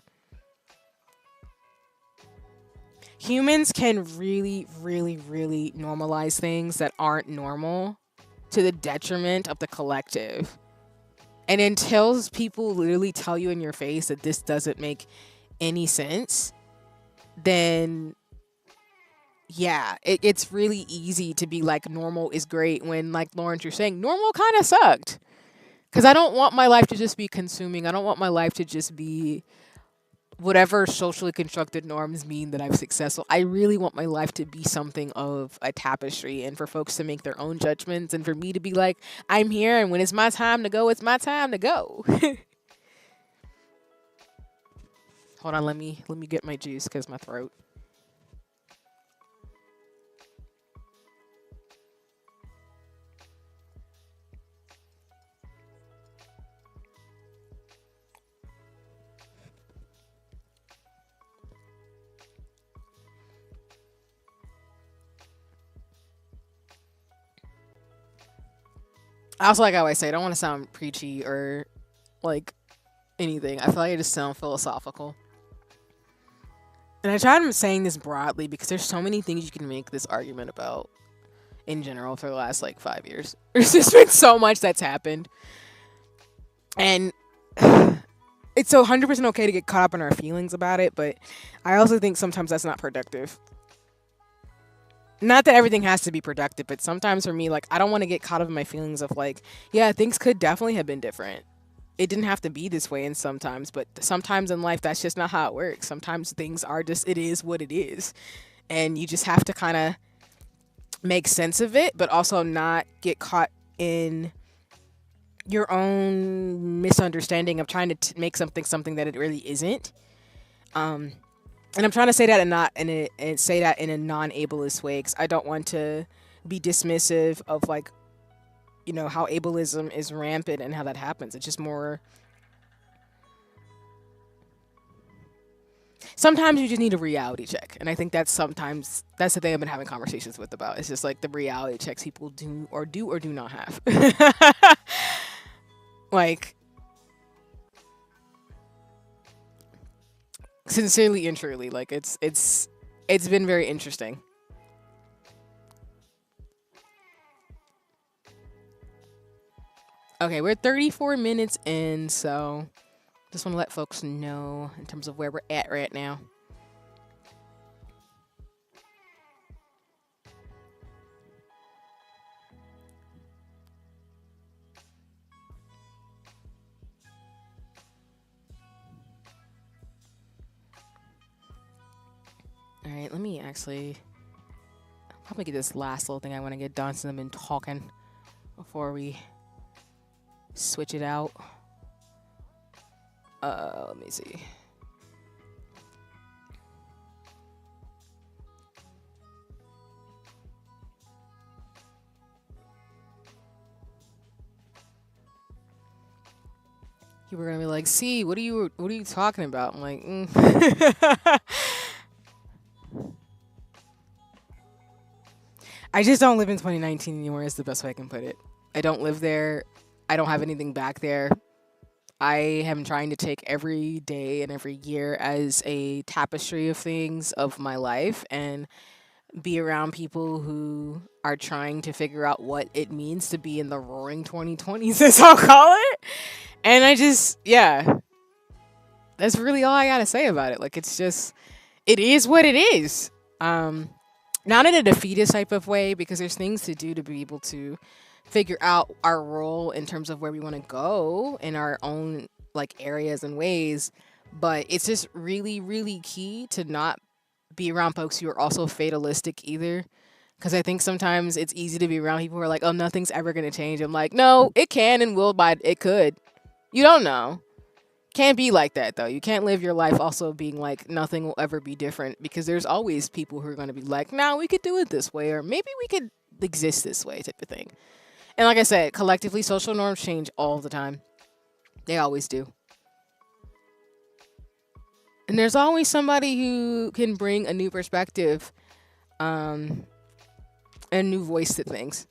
humans can really, really, really normalize things that aren't normal to the detriment of the collective. And until people literally tell you in your face that this doesn't make any sense, then yeah, it's really easy to be like normal is great when, like Lawrence, you're saying normal kind of sucked. Because I don't want my life to just be consuming. I don't want my life to just be whatever socially constructed norms mean that I'm successful. I really want my life to be something of a tapestry and for folks to make their own judgments and for me to be like, I'm here and when it's my time to go, it's my time to go. Hold on, let me get my juice because my throat. I also, like I always say, I don't want to sound preachy or like anything. I feel like I just sound philosophical. And I tried saying this broadly because there's so many things you can make this argument about in general for the last like 5 years. There's just been so much that's happened. And it's so 100% okay to get caught up in our feelings about it, but I also think sometimes that's not productive. Not that everything has to be productive, but sometimes for me, like, I don't want to get caught up in my feelings of like, yeah, things could definitely have been different. It didn't have to be this way, and but sometimes in life, that's just not how it works. Sometimes things are just, it is what it is. And you just have to kind of make sense of it, but also not get caught in your own misunderstanding of trying to make something that it really isn't. And I'm trying to say that and say that in a non-ableist way, because I don't want to be dismissive of like, you know, how ableism is rampant and how that happens. It's just more. Sometimes you just need a reality check, and I think that's the thing I've been having conversations with about. It's just like the reality checks people do or do not have. Like, sincerely and truly, like it's been very interesting. Okay, we're 34 minutes in, so just want to let folks know in terms of where we're at right now. All right, let me actually probably get this last little thing I want to get done since I've been talking before we switch it out. Let me see. You were gonna be like, "See, what are you talking about?" I'm like, I just don't live in 2019 anymore. Is the best way I can put it. I don't live there. I don't have anything back there. I am trying to take every day and every year as a tapestry of things of my life and be around people who are trying to figure out what it means to be in the roaring 2020s, as I'll call it. And I just, yeah, that's really all I gotta say about it. Like, it's just, it is what it is. Um, Not in a defeatist type of way, because there's things to do to be able to figure out our role in terms of where we want to go in our own like areas and ways. But it's just really, really key to not be around folks who are also fatalistic either. Because I think sometimes it's easy to be around people who are like, oh, nothing's ever going to change. I'm like, no, it can and will, but it could. You don't know. Can't be like that though. You can't live your life also being like nothing will ever be different, because there's always people who are going to be like, "Now we could do it this way, or maybe we could exist this way," type of thing. And like I said, collectively, social norms change all the time. They always do. And there's always somebody who can bring a new perspective, um, and new voice to things.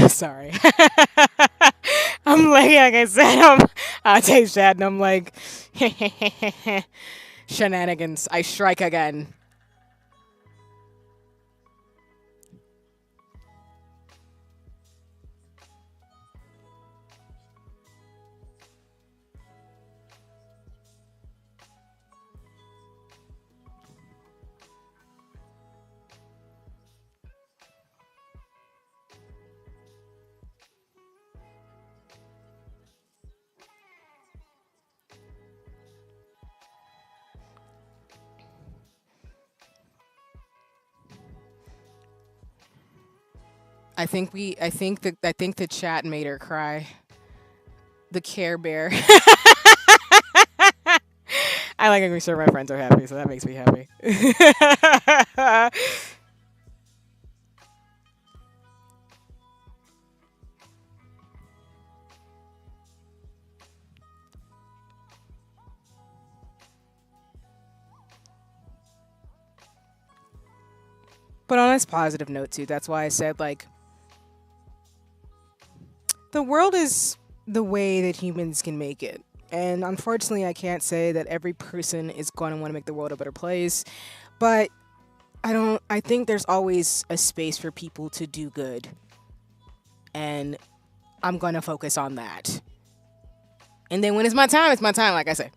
Sorry. I'm like I said, I taste that and I'm like, shenanigans. I strike again. I think the chat made her cry. The Care Bear. I like making sure my friends are happy, so that makes me happy. But on this positive note too, that's why I said like the world is the way that humans can make it. And unfortunately, I can't say that every person is going to want to make the world a better place, but I think there's always a space for people to do good, and I'm going to focus on that. And then when it's my time, like I say.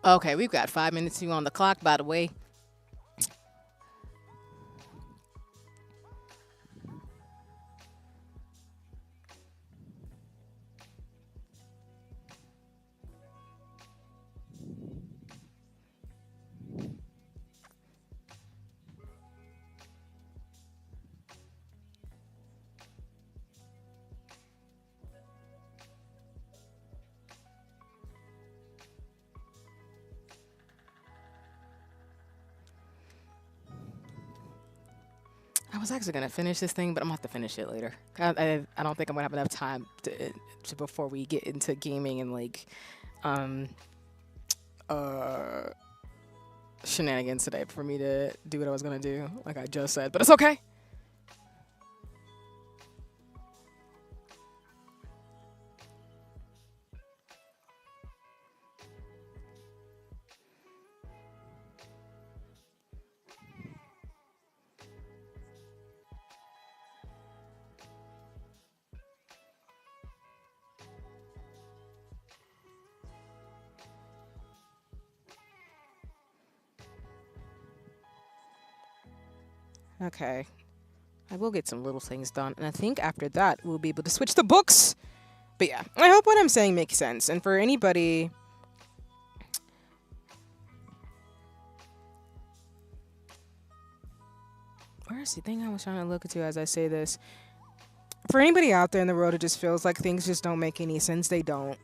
Okay, we've got 5 minutes to on the clock, by the way. I was actually gonna finish this thing, but I'm gonna have to finish it later. I don't think I'm gonna have enough time to before we get into gaming and like um uh shenanigans today for me to do what I was gonna do, like I just said. But it's okay. Okay. I will get some little things done, and I think after that we'll be able to switch to books. But yeah, I hope what I'm saying makes sense. And for anybody, where's the thing I was trying to look into as I say this? For anybody out there in the world who just feels like things just don't make any sense, they don't.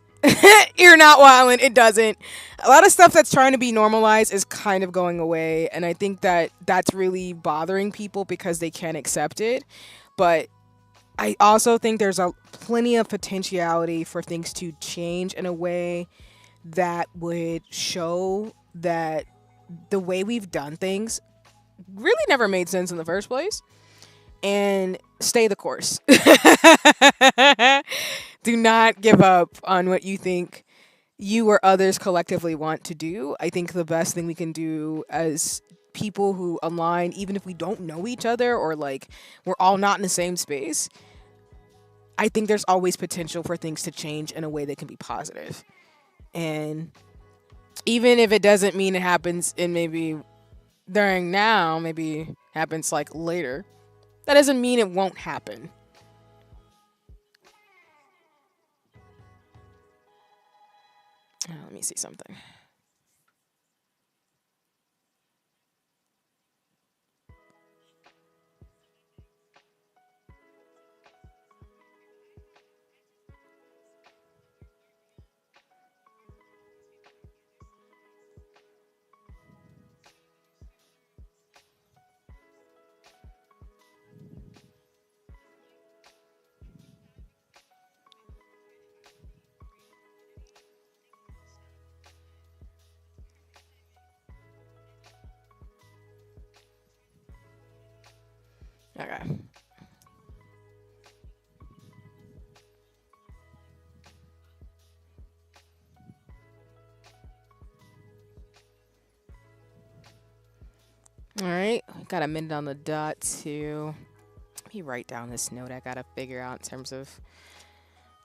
You're not wildin'. It doesn't. A lot of stuff that's trying to be normalized is kind of going away, and I think that that's really bothering people because they can't accept it. But I also think there's a plenty of potentiality for things to change in a way that would show that the way we've done things really never made sense in the first place, and stay the course. Do not give up on what you think you or others collectively want to do. I think the best thing we can do as people who align, even if we don't know each other or like we're all not in the same space, I think there's always potential for things to change in a way that can be positive. And even if it doesn't mean it happens in maybe during now, maybe happens like later, that doesn't mean it won't happen. Let me see something. Okay. All right. Got a minute on the dot to let me write down this note I gotta figure out in terms of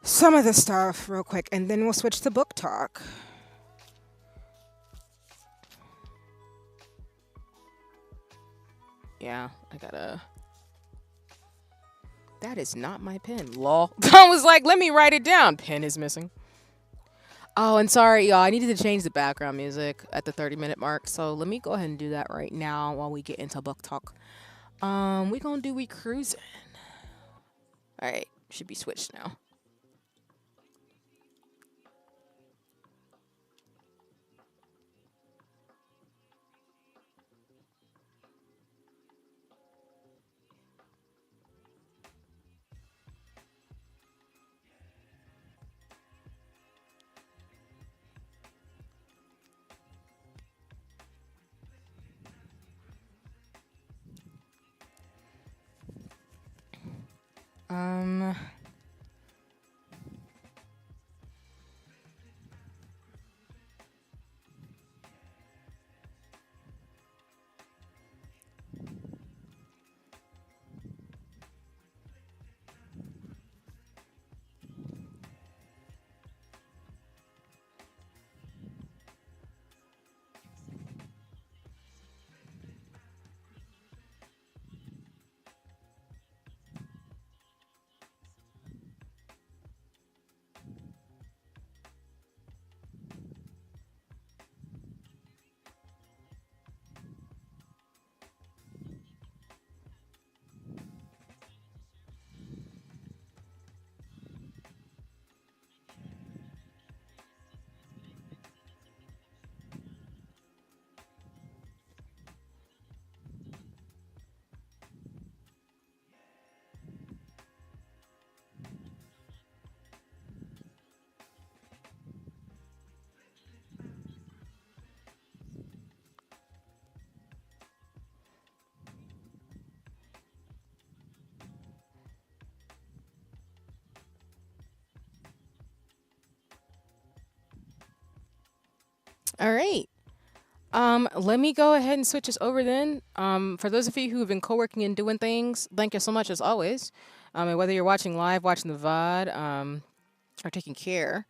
some of the stuff real quick, and then we'll switch to book talk. Yeah, I gotta. That is not my pen. Lol. I was like, let me write it down. Pen is missing. Oh, and sorry, y'all. I needed to change the background music at the 30-minute mark. So let me go ahead and do that right now while we get into book talk. We gonna do We Cruising. All right, should be switched now. Um, All right. Let me go ahead and switch this over then. For those of you who have been co-working and doing things, thank you so much as always. And whether you're watching live, watching the VOD, or taking care,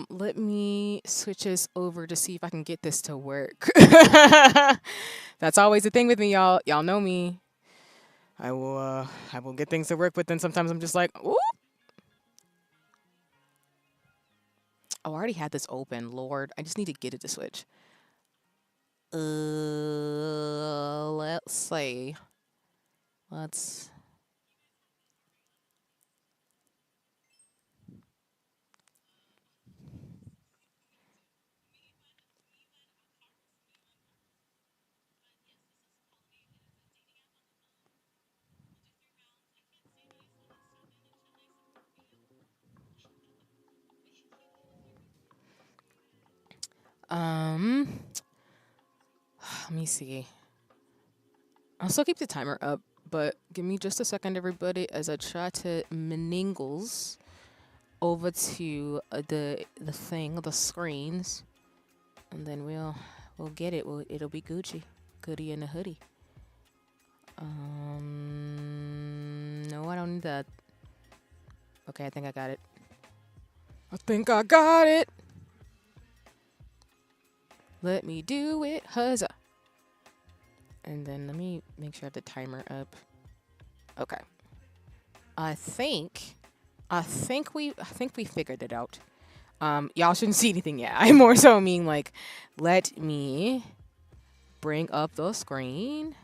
let me switch this over to see if I can get this to work. That's always the thing with me, y'all. Y'all know me. I will get things to work, but then sometimes I'm just like, ooh. Oh, I already had this open. Lord, I just need to get it to switch. Let's see. Let's. Um. Let me see. I'll still keep the timer up, but give me just a second, everybody, as I try to meningles over to the screens, and then we'll get it. It'll be Gucci, goody in the hoodie. No, I don't need that. Okay, I think I got it. I think I got it. Let me do it, huzzah. And then let me make sure I have the timer up. Okay. I think we figured it out. Y'all shouldn't see anything yet. I more so mean like, let me bring up the screen.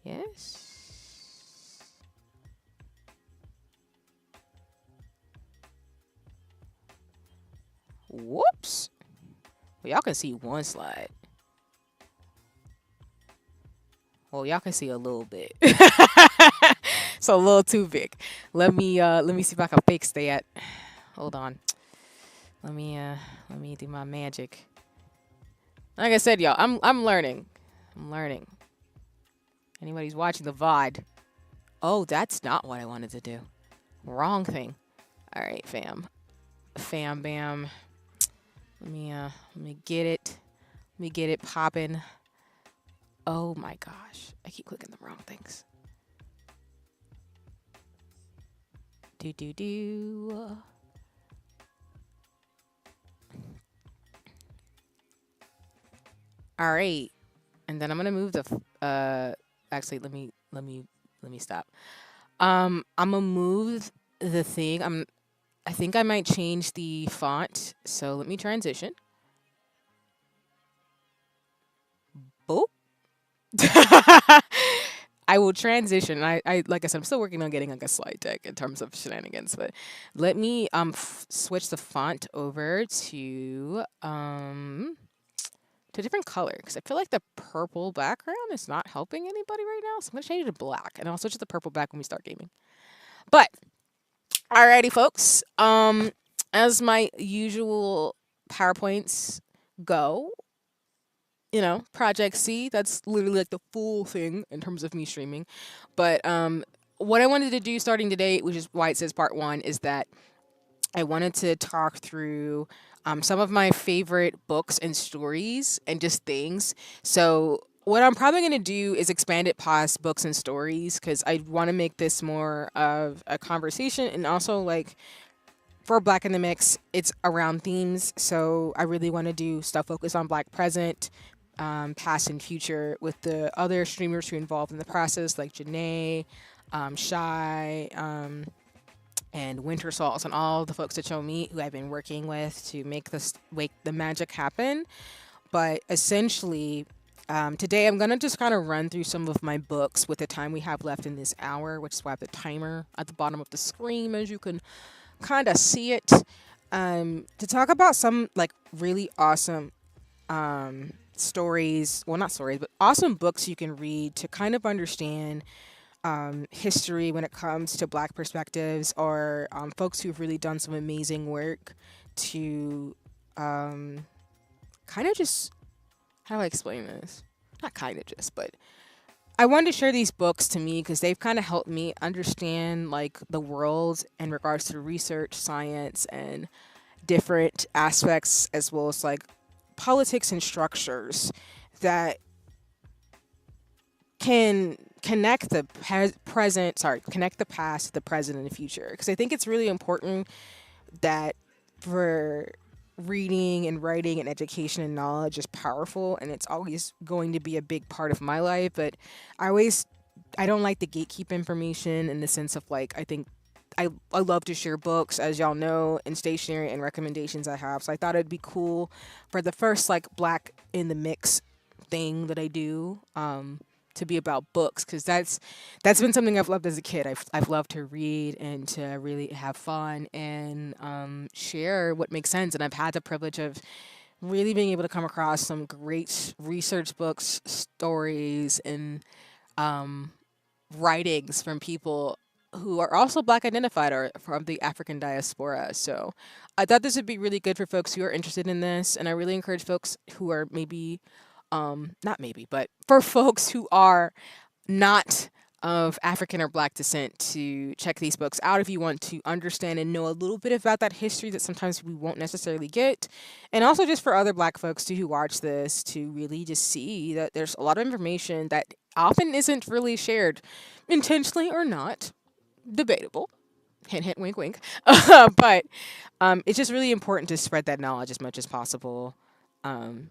Yes. Whoops. Well, y'all can see one slide. Well, y'all can see a little bit. It's a little too big. Let me see if I can fix that. Hold on. Let me do my magic. Like I said, y'all, I'm learning. I'm learning. Anybody's watching the VOD. Oh, that's not what I wanted to do. Wrong thing. All right, fam. Fam bam. Let me get it. Let me get it popping. Oh my gosh. I keep clicking the wrong things. Do. All right. And then I'm gonna move the actually let me stop. I'm gonna move the thing. I think I might change the font. So let me transition. Boop. I will transition. I like I said, I'm still working on getting like a slide deck in terms of shenanigans, but let me switch the font over to a different color because I feel like the purple background is not helping anybody right now. So I'm gonna change it to black, and I'll switch it to purple back when we start gaming. But alrighty, folks. As my usual PowerPoints go, Project C, that's literally like the full thing in terms of me streaming. But what I wanted to do starting today, which is why it says part one, is that I wanted to talk through some of my favorite books and stories and just things. So what I'm probably going to do is expand it past books and stories because I want to make this more of a conversation, and also like for Black in the Mix, it's around themes. So I really want to do stuff focused on Black present, past and future with the other streamers who are involved in the process, like Janae, Shy, and Winter Salts, and all the folks at Show Me who I've been working with to make the magic happen. But essentially, today I'm gonna just kind of run through some of my books with the time we have left in this hour, which is why I have the timer at the bottom of the screen, as you can kind of see it. To talk about some like really awesome stories, well, not stories, but awesome books you can read to kind of understand history when it comes to Black perspectives, or folks who've really done some amazing work to kind of just, how do I explain this? Not kind of just, but I wanted to share these books to me because they've kind of helped me understand like the world in regards to research, science, and different aspects as well as like politics and structures that can connect the connect the past, the present, and the future. Because I think it's really important that for reading and writing and education and knowledge is powerful, and it's always going to be a big part of my life. But I always I don't like to gatekeep information in the sense of like I think I love to share books, as y'all know, and stationery and recommendations I have. So I thought it'd be cool for the first like Black in the Mix thing that I do, to be about books, because that's been something I've loved as a kid. I've loved to read and to really have fun and share what makes sense. And I've had the privilege of really being able to come across some great research books, stories, and writings from people who are also Black identified or from the African diaspora. So I thought this would be really good for folks who are interested in this. And I really encourage folks who are maybe, not maybe, but for folks who are not of African or Black descent to check these books out if you want to understand and know a little bit about that history that sometimes we won't necessarily get. And also just for other Black folks too who watch this to really just see that there's a lot of information that often isn't really shared, intentionally or not, debatable. Hint, hint, wink, wink. But it's just really important to spread that knowledge as much as possible, and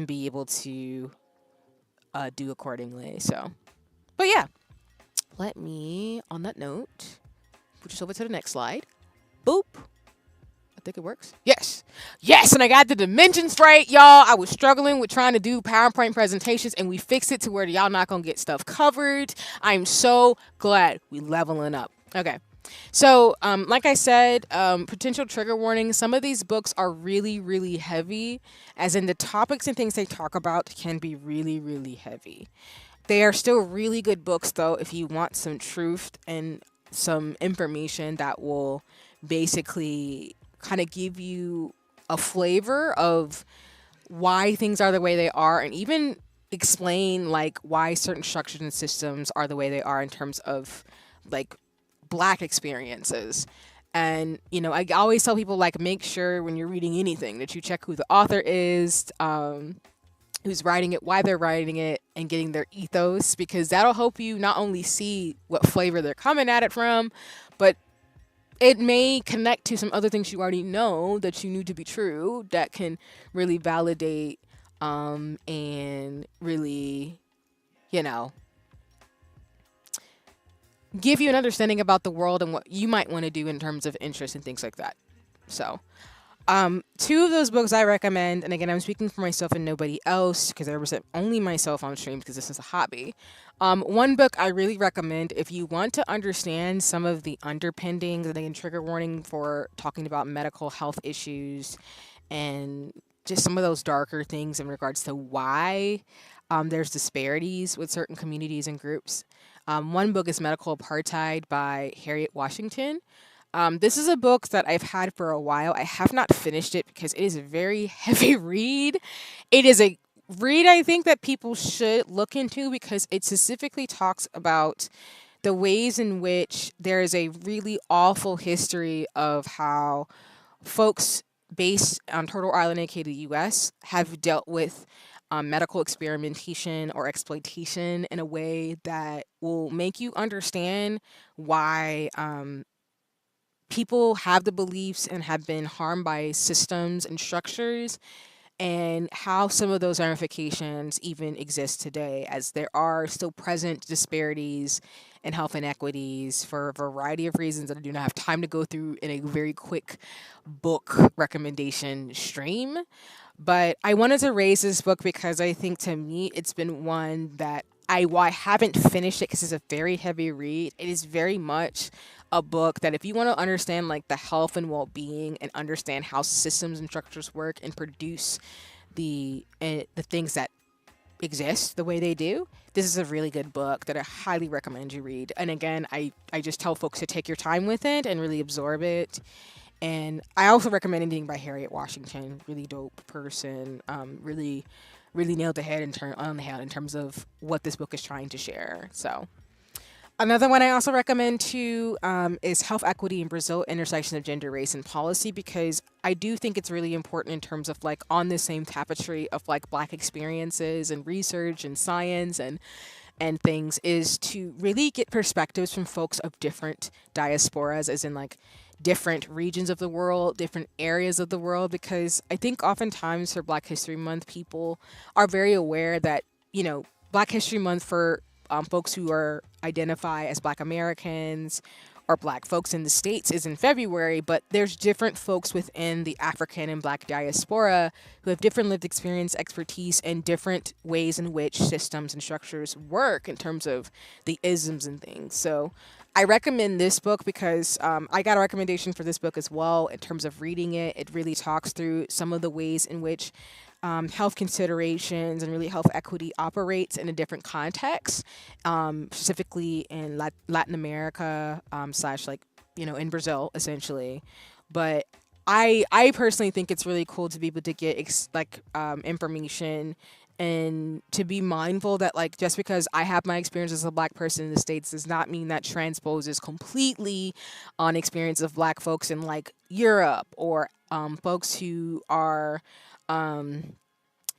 be able to do accordingly. So, but yeah, let me, on that note, put us over to the next slide. Boop. I think it works. Yes. Yes, and I got the dimensions right, y'all. I was struggling with trying to do PowerPoint presentations, and we fixed it to where y'all not going to get stuff covered. I'm so glad we leveling up. Okay. So, like I said, potential trigger warnings. Some of these books are really, really heavy, as in the topics and things they talk about can be really, really heavy. They are still really good books, though, if you want some truth and some information that will basically kind of give you a flavor of why things are the way they are, and even explain like why certain structures and systems are the way they are in terms of like Black experiences. And I always tell people, like, make sure when you're reading anything that you check who the author is, who's writing it, why they're writing it, and getting their ethos, because that'll help you not only see what flavor they're coming at it from, but it may connect to some other things you already know that you knew to be true that can really validate, and really, you know, give you an understanding about the world and what you might want to do in terms of interest and things like that. So, two of those books I recommend, and again, I'm speaking for myself and nobody else because I represent only myself on streams because this is a hobby. One book I really recommend if you want to understand some of the underpinnings, and again, trigger warning for talking about medical health issues and just some of those darker things in regards to why there's disparities with certain communities and groups. One book is Medical Apartheid by Harriet Washington. This is a book that I've had for a while. I have not finished it because it is a very heavy read. It is a read I think that people should look into because it specifically talks about the ways in which there is a really awful history of how folks based on Turtle Island, aka the US, have dealt with medical experimentation or exploitation in a way that will make you understand why people have the beliefs and have been harmed by systems and structures, and how some of those ramifications even exist today, as there are still present disparities and health inequities for a variety of reasons that I do not have time to go through in a very quick book recommendation stream. But I wanted to raise this book because I think to me it's been one that while I haven't finished it because it's a very heavy read, it is very much a book that if you want to understand like the health and well-being and understand how systems and structures work and produce the things that exist the way they do, this is a really good book that I highly recommend you read. And again, I just tell folks to take your time with it and really absorb it. And I also recommend Ending by Harriet Washington. Really dope person. Really nailed the head on the head in terms of what this book is trying to share. So, Another one I also recommend too is Health Equity in Brazil: Intersection of Gender, Race, and Policy, because I do think it's really important in terms of like on the same tapestry of like Black experiences and research and science and things, is to really get perspectives from folks of different diasporas, as in like different regions of the world, different areas of the world, because I think oftentimes for Black History Month, people are very aware that, Black History Month for folks who are identify as Black Americans or Black folks in the States is in February, but there's different folks within the African and Black diaspora who have different lived experience, expertise, and different ways in which systems and structures work in terms of the isms and things. So I recommend this book because I got a recommendation for this book as well in terms of reading it. It really talks through some of the ways in which health considerations and really health equity operates in a different context, specifically in Latin America, slash like, in Brazil essentially. But I personally think it's really cool to be able to get information and to be mindful that like just because I have my experience as a Black person in the States does not mean that transposes completely on experience of Black folks in like Europe or folks who are um,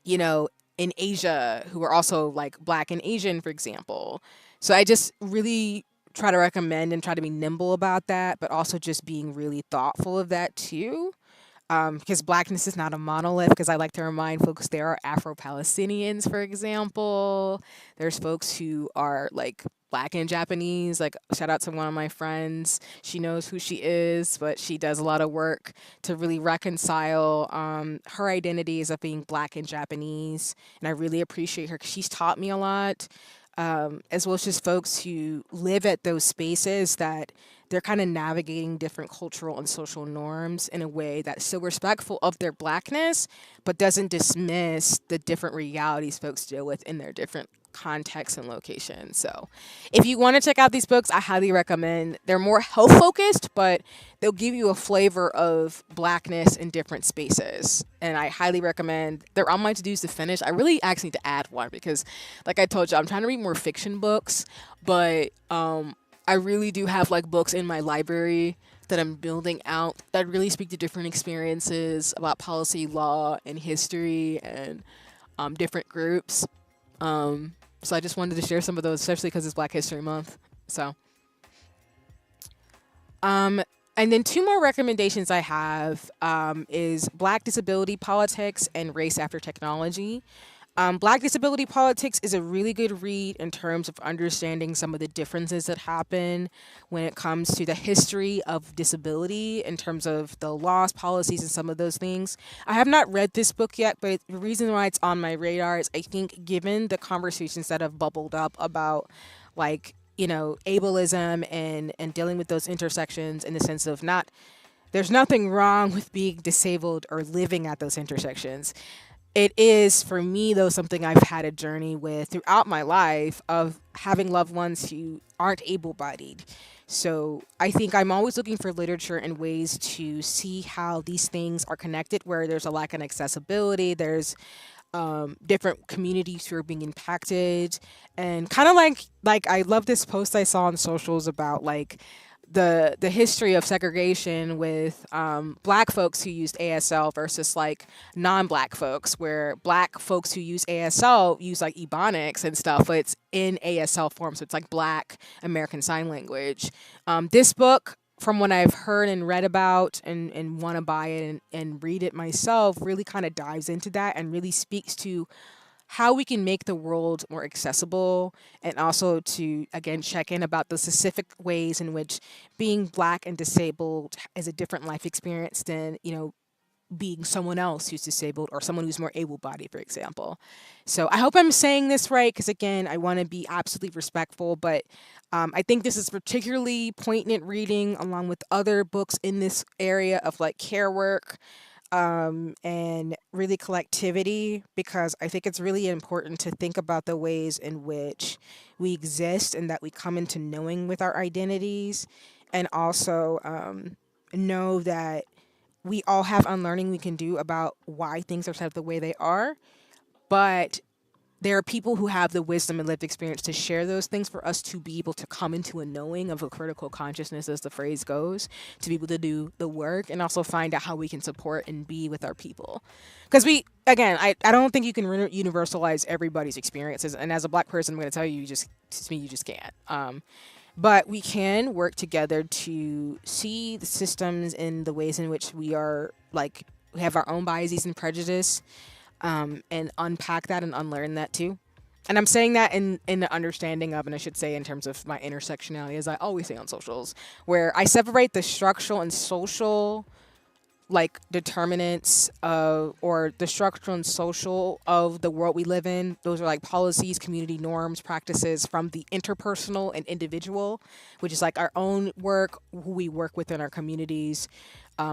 you know, in Asia who are also like Black and Asian, for example. So I just really try to recommend and try to be nimble about that, but also just being really thoughtful of that too. Because Blackness is not a monolith, because I like to remind folks there are Afro-Palestinians, for example. There's folks who are like Black and Japanese. Like, shout out to one of my friends. She knows who she is, but she does a lot of work to really reconcile her identities of being Black and Japanese. And I really appreciate her because she's taught me a lot, as well as just folks who live at those spaces that they're kind of navigating different cultural and social norms in a way that's still respectful of their Blackness, but doesn't dismiss the different realities folks deal with in their different contexts and locations. So if you want to check out these books, I highly recommend. They're more health focused, but they'll give you a flavor of Blackness in different spaces. And I highly recommend. They're on my to-dos to finish. I really actually need to add one because, like I told you, I'm trying to read more fiction books, but I really do have like books in my library that I'm building out that really speak to different experiences about policy, law, and history, and different groups. So I just wanted to share some of those, especially because it's Black History Month. So, um, and then two more recommendations I have is Black Disability Politics and Race After Technology. Black Disability Politics is a really good read in terms of understanding some of the differences that happen when it comes to the history of disability in terms of the laws, policies, and some of those things. I have not read this book yet, but the reason why it's on my radar is I think given the conversations that have bubbled up about like, ableism and dealing with those intersections in the sense of not there's nothing wrong with being disabled or living at those intersections. It is for me though something I've had a journey with throughout my life of having loved ones who aren't able-bodied. So I think I'm always looking for literature and ways to see how these things are connected, where there's a lack of accessibility, there's different communities who are being impacted, and kind of like I love this post I saw on socials about like the history of segregation with Black folks who used ASL versus like non-Black folks, where Black folks who use ASL use like Ebonics and stuff, but it's in ASL form, so it's like Black American Sign Language. This book, from what I've heard and read about and want to buy it and read it myself, really kind of dives into that and really speaks to how we can make the world more accessible, and also to again check in about the specific ways in which being Black and disabled is a different life experience than being someone else who's disabled or someone who's more able-bodied, for example. So I hope I'm saying this right, because again, I want to be absolutely respectful, but I think this is particularly poignant reading along with other books in this area of like care work, and really collectivity, because I think it's really important to think about the ways in which we exist and that we come into knowing with our identities, and also know that we all have unlearning we can do about why things are set up the way they are, but there are people who have the wisdom and lived experience to share those things for us to be able to come into a knowing of a critical consciousness, as the phrase goes, to be able to do the work and also find out how we can support and be with our people. Because again, I don't think you can universalize everybody's experiences. And as a black person, I'm going to tell you, you just can't. But we can work together to see the systems and the ways in which we are like, we have our own biases and prejudice, and unpack that and unlearn that too. And I'm saying that in the understanding of, and I should say in terms of my intersectionality, as I always say on socials, where I separate the structural and social like determinants of, or the structural and social of the world we live in. Those are like policies, community norms, practices, from the interpersonal and individual, which is like our own work, who we work with in our communities,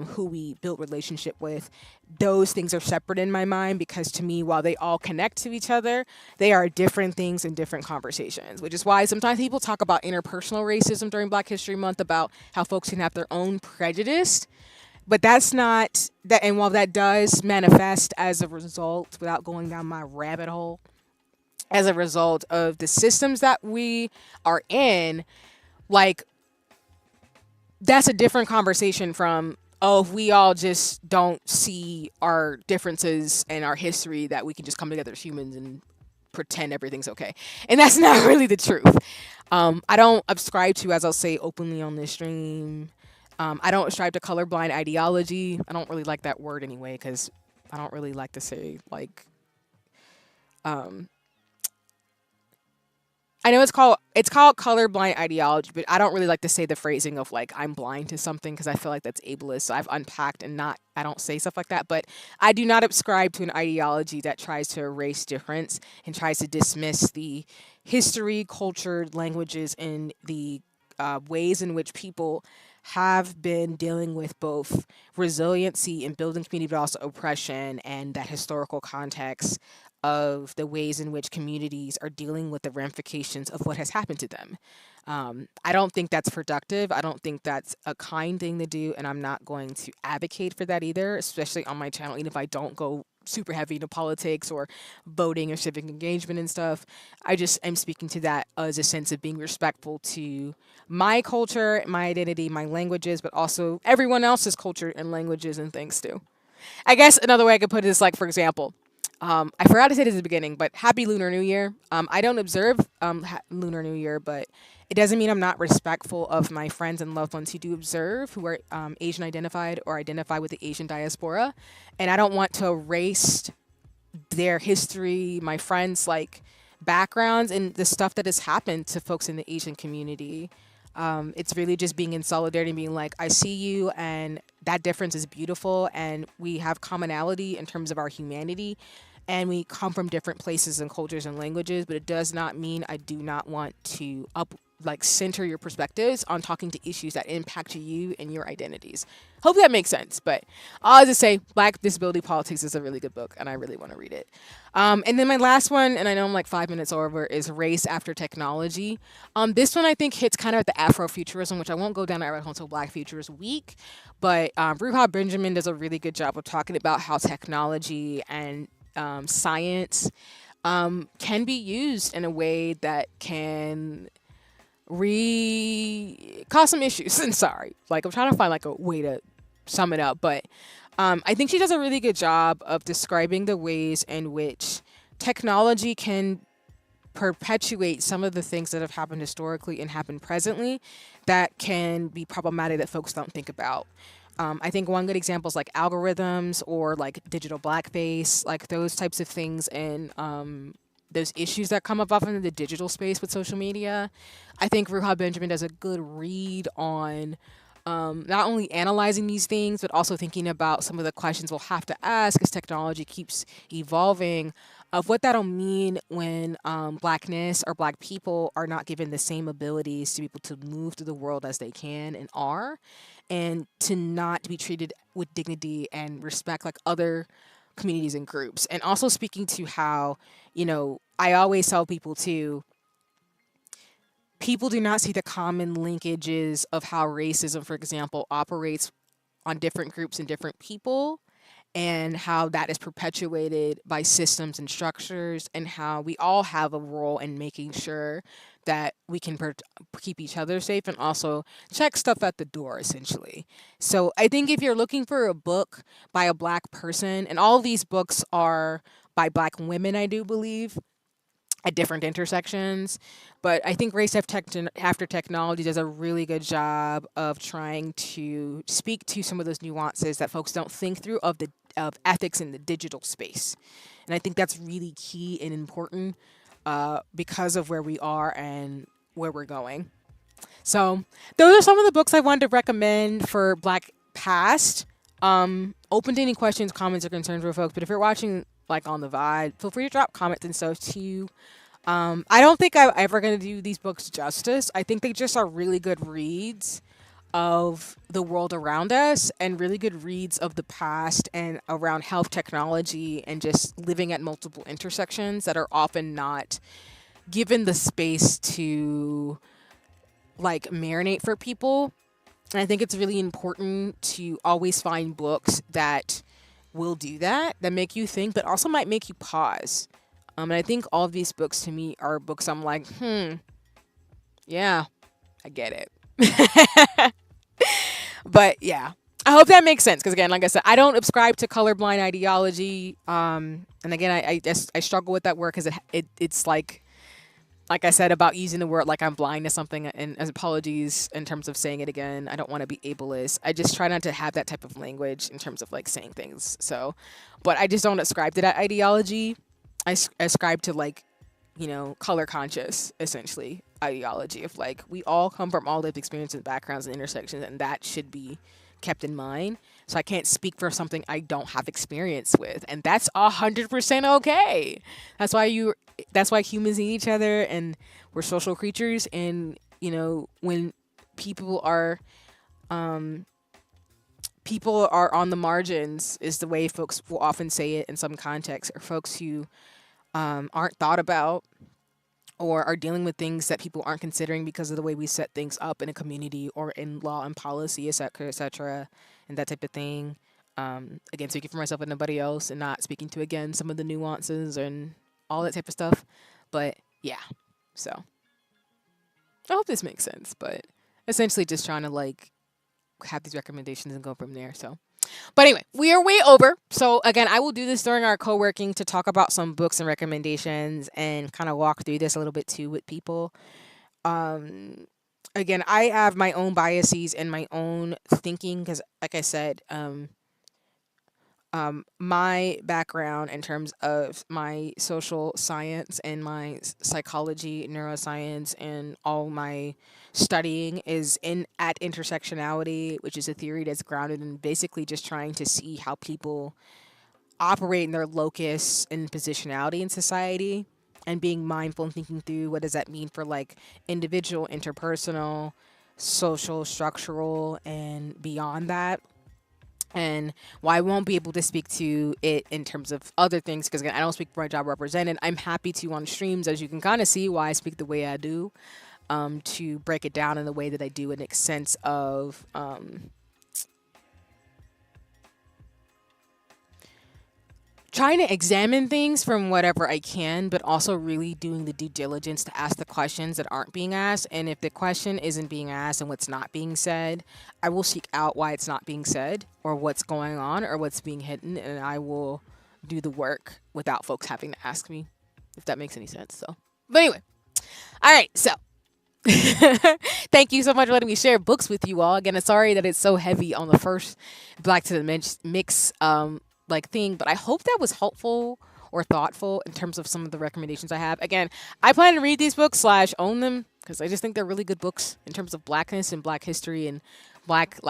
who we build relationship with. Those things are separate in my mind, because to me, while they all connect to each other, they are different things in different conversations, which is why sometimes people talk about interpersonal racism during Black History Month, about how folks can have their own prejudice. But that's not that, and while that does manifest as a result, without going down my rabbit hole, as a result of the systems that we are in, like, that's a different conversation from, oh, if we all just don't see our differences and our history, that we can just come together as humans and pretend everything's okay. And that's not really the truth. I don't subscribe to, as I'll say openly on this stream, I don't ascribe to colorblind ideology. I don't really like that word anyway, because I don't really like to say, like, I know it's called colorblind ideology, but I don't really like to say the phrasing of like I'm blind to something, because I feel like that's ableist. So I've unpacked and not I don't say stuff like that. But I do not subscribe to an ideology that tries to erase difference and tries to dismiss the history, culture, languages, and the ways in which people have been dealing with both resiliency and building community, but also oppression, and that historical context of the ways in which communities are dealing with the ramifications of what has happened to them. I don't think that's productive. I don't think that's a kind thing to do, and I'm not going to advocate for that either, especially on my channel, even if I don't go super heavy into politics or voting or civic engagement and stuff. I just am speaking to that as a sense of being respectful to my culture, my identity, my languages, but also everyone else's culture and languages and things too. I guess another way I could put it is like, for example, I forgot to say this at the beginning, but Happy Lunar New Year. I don't observe Lunar New Year, but it doesn't mean I'm not respectful of my friends and loved ones who do observe, who are Asian identified or identify with the Asian diaspora. And I don't want to erase their history, my friends' like backgrounds, and the stuff that has happened to folks in the Asian community. It's really just being in solidarity and being like, I see you, and that difference is beautiful, and we have commonality in terms of our humanity, and we come from different places and cultures and languages, but it does not mean I do not want to center your perspectives on talking to issues that impact you and your identities. Hope that makes sense. But I'll just say Black Disability Politics is a really good book, and I really want to read it. And then my last one, and I know I'm like 5 minutes over, is Race After Technology. This one I think hits kind of at the Afrofuturism, which I won't go down that rabbit hole until Black Futures Week. But Ruha Benjamin does a really good job of talking about how technology and science can be used in a way that can cause some issues. And sorry, like I'm trying to find like a way to sum it up, but I think she does a really good job of describing the ways in which technology can perpetuate some of the things that have happened historically and happen presently that can be problematic that folks don't think about. I think one good example is like algorithms or like digital blackface, like those types of things, and those issues that come up often in the digital space with social media. I think Ruha Benjamin does a good read on not only analyzing these things, but also thinking about some of the questions we'll have to ask as technology keeps evolving, of what that'll mean when Blackness or Black people are not given the same abilities to be able to move through the world as they can and are, and to not be treated with dignity and respect like other communities and groups. And also speaking to how, I always tell people too, people do not see the common linkages of how racism, for example, operates on different groups and different people. and how that is perpetuated by systems and structures, and how we all have a role in making sure that we can keep each other safe and also check stuff at the door, essentially. So I think if you're looking for a book by a black person, and all of these books are by black women, I do believe, at different intersections. But I think Race After Technology does a really good job of trying to speak to some of those nuances that folks don't think through of ethics in the digital space. And I think that's really key and important because of where we are and where we're going. So those are some of the books I wanted to recommend for Black Past. Open to any questions, comments, or concerns with folks. But if you're watching like on the Vibe, feel free to drop comments and stuff too. I don't think I'm ever gonna do these books justice. I think they just are really good reads of the world around us and really good reads of the past and around health technology and just living at multiple intersections that are often not given the space to like marinate for people. And I think it's really important to always find books that will do that, that make you think, but also might make you pause. And I think all of these books to me are books I'm like, yeah, I get it. But yeah, I hope that makes sense. Because again, like I said, I don't subscribe to colorblind ideology. And again, I struggle with that word because it's like I said about using the word like I'm blind to something, and as apologies in terms of saying it again, I don't want to be ableist. I just try not to have that type of language in terms of like saying things. So, but I just don't ascribe to that ideology. I ascribe to like, color conscious, essentially, ideology of like, we all come from all lived experiences, backgrounds, and intersections, and that should be kept in mind. So I can't speak for something I don't have experience with, and that's 100% okay. That's why humans need each other, and we're social creatures. And when people are on the margins, is the way folks will often say it in some contexts, or folks who aren't thought about or are dealing with things that people aren't considering because of the way we set things up in a community or in law and policy, et cetera, and that type of thing. Again, speaking for myself and nobody else, and not speaking to, again, some of the nuances and all that type of stuff. But yeah, so I hope this makes sense. But essentially just trying to like have these recommendations and go from there. So, but anyway, we are way over. So again, I will do this during our co-working to talk about some books and recommendations and kind of walk through this a little bit too with people. Again, I have my own biases and my own thinking because, like I said, my background in terms of my social science and my psychology, neuroscience, and all my studying is in at intersectionality, which is a theory that's grounded in basically just trying to see how people operate in their locus and positionality in society, and being mindful and thinking through what does that mean for like individual, interpersonal, social, structural, and beyond that. And why I won't be able to speak to it in terms of other things, because again, I don't speak for my job represented. I'm happy to on streams, as you can kind of see why I speak the way I do, to break it down in the way that I do and make sense of trying to examine things from whatever I can, but also really doing the due diligence to ask the questions that aren't being asked. And if the question isn't being asked and what's not being said, I will seek out why it's not being said or what's going on or what's being hidden. And I will do the work without folks having to ask me, if that makes any sense. So, but anyway, all right. So thank you so much for letting me share books with you all. Again, I'm sorry that it's so heavy on the first Black to the Mix like thing, but I hope that was helpful or thoughtful in terms of some of the recommendations I have. Again, I plan to read these books / own them because I just think they're really good books in terms of blackness and black history and blackness,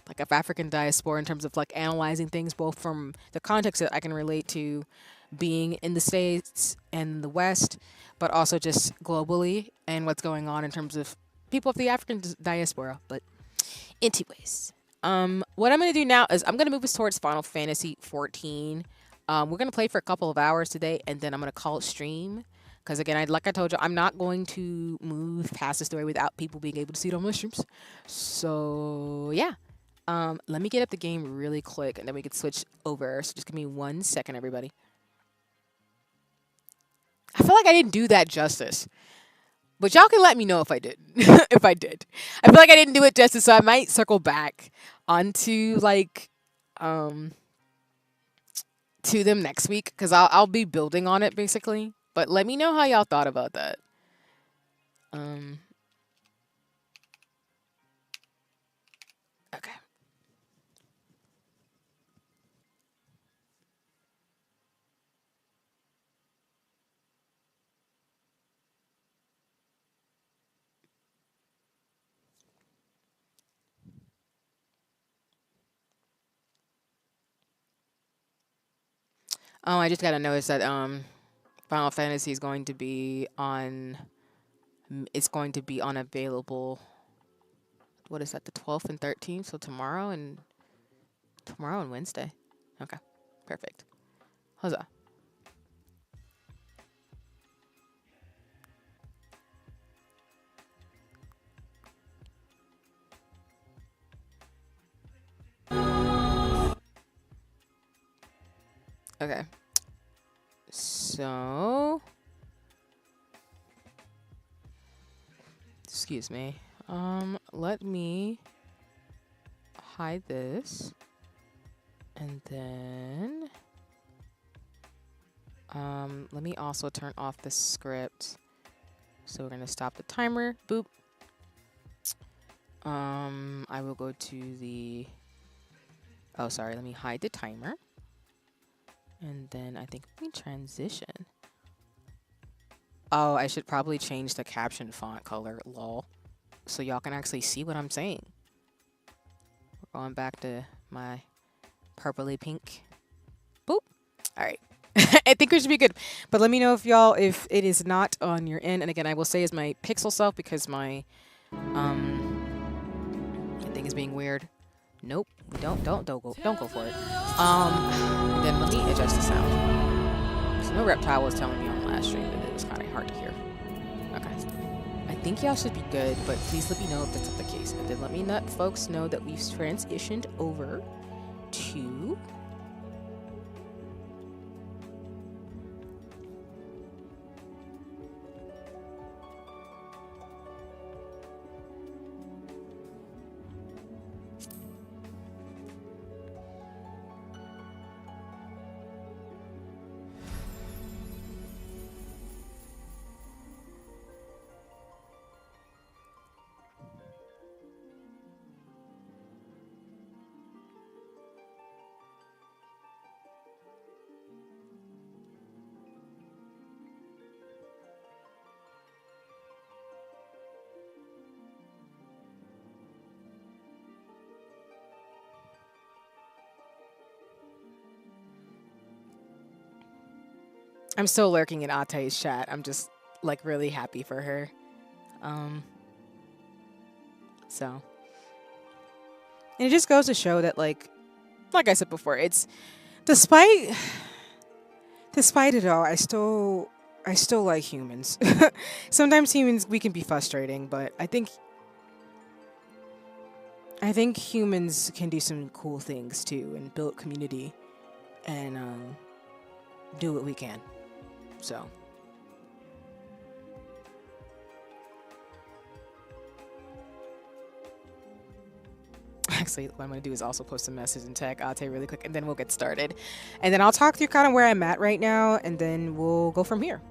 like of African diaspora, in terms of like analyzing things both from the context that I can relate to being in the States and the West, but also just globally and what's going on in terms of people of the African diaspora. But anyways, what I'm going to do now is I'm going to move us towards Final Fantasy 14. We're going to play for a couple of hours today, and then I'm going to call it stream. Because again, like I told you, I'm not going to move past the story without people being able to see it on my streams. So yeah, Let me get up the game really quick and then we can switch over. So just give me 1 second, everybody. I feel like I didn't do that justice. But y'all can let me know if I did. If I did. I feel like I didn't do it justice, so I might circle back onto like um to them next week because I'll be building on it basically. But let me know how y'all thought about that. Um okay. Oh, I just got to notice that Final Fantasy is going to be on it's going to be unavailable. What is that? The 12th and 13th, so tomorrow and Wednesday. Okay. Perfect. Huzzah. Okay. So, excuse me. Let me hide this. And then let me also turn off the script. So we're going to stop the timer. Boop. I will go to the Oh, sorry. Let me hide the timer. And then I think we transition. Oh, I should probably change the caption font color, lol. So y'all can actually see what I'm saying. We're going back to my purpley pink. Boop. All right. I think we should be good. But let me know if it is not on your end. And again, I will say is my pixel self because my thing is being weird. Nope. Don't go for it. And then let me adjust the sound. So no reptile was telling me on the last stream that it was kind of hard to hear. Okay. I think y'all should be good, but please let me know if that's not the case. And then let me let folks know that we've transitioned over to I'm still lurking in Ate's chat. I'm just like really happy for her. Um so and it just goes to show that like I said before, it's despite it all, I still like humans. Sometimes humans we can be frustrating, but I think humans can do some cool things too and build community and do what we can. So actually, what I'm going to do is also post a message and tag Ate really quick, and then we'll get started. And then I'll talk through kind of where I'm at right now, and then we'll go from here.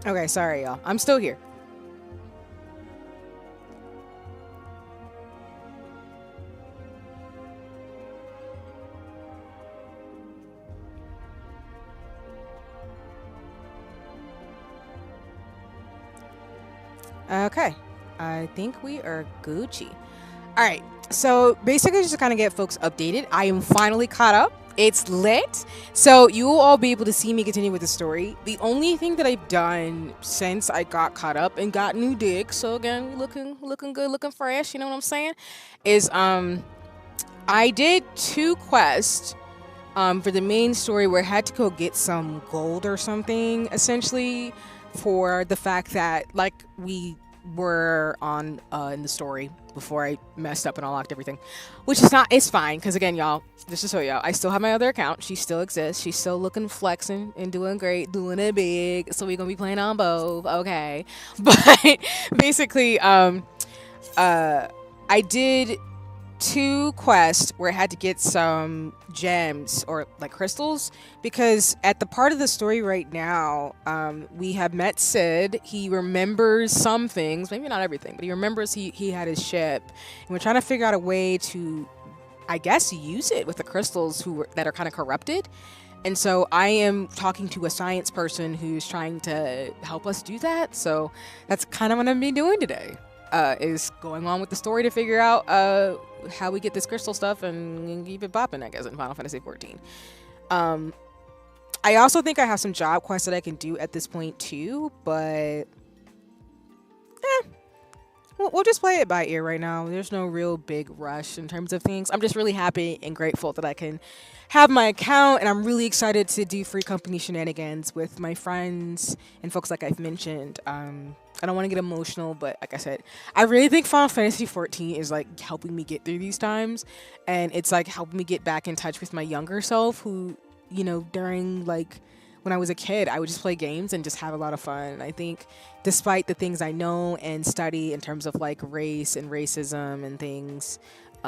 Okay, sorry, y'all. I'm still here. Okay, I think we are Gucci. All right, so basically, just to kind of get folks updated, I am finally caught up. It's lit. So you will all be able to see me continue with the story. The only thing that I've done since I got caught up and got new dick, so again, looking good, looking fresh, you know what I'm saying? Is I did 2 quests for the main story where I had to go get some gold or something, essentially, for the fact that, like, we were on in the story before I messed up and unlocked everything, which is not, it's fine, because again, y'all, just to show y'all, I still have my other account. She still exists. She's still looking, flexing, and doing great, doing it big, so we're gonna be playing on both, okay? But basically, I did 2 quests where I had to get some gems or like crystals, because at the part of the story right now, we have met Sid. He remembers some things, maybe not everything, but he remembers he had his ship, and we're trying to figure out a way to, I guess, use it with the crystals that are kind of corrupted. And so I am talking to a science person who's trying to help us do that. So that's kind of what I'm going to be doing today. Is going on with the story to figure out how we get this crystal stuff and keep it popping, I guess, in Final Fantasy XIV. I also think I have some job quests that I can do at this point too, but we'll just play it by ear right now. There's no real big rush in terms of things. I'm just really happy and grateful that I can have my account, and I'm really excited to do free company shenanigans with my friends and folks like I've mentioned. I don't want to get emotional, but like I said, I really think Final Fantasy XIV is like helping me get through these times, and it's like helping me get back in touch with my younger self who, you know, during like when I was a kid, I would just play games and just have a lot of fun. And I think despite the things I know and study in terms of like race and racism and things,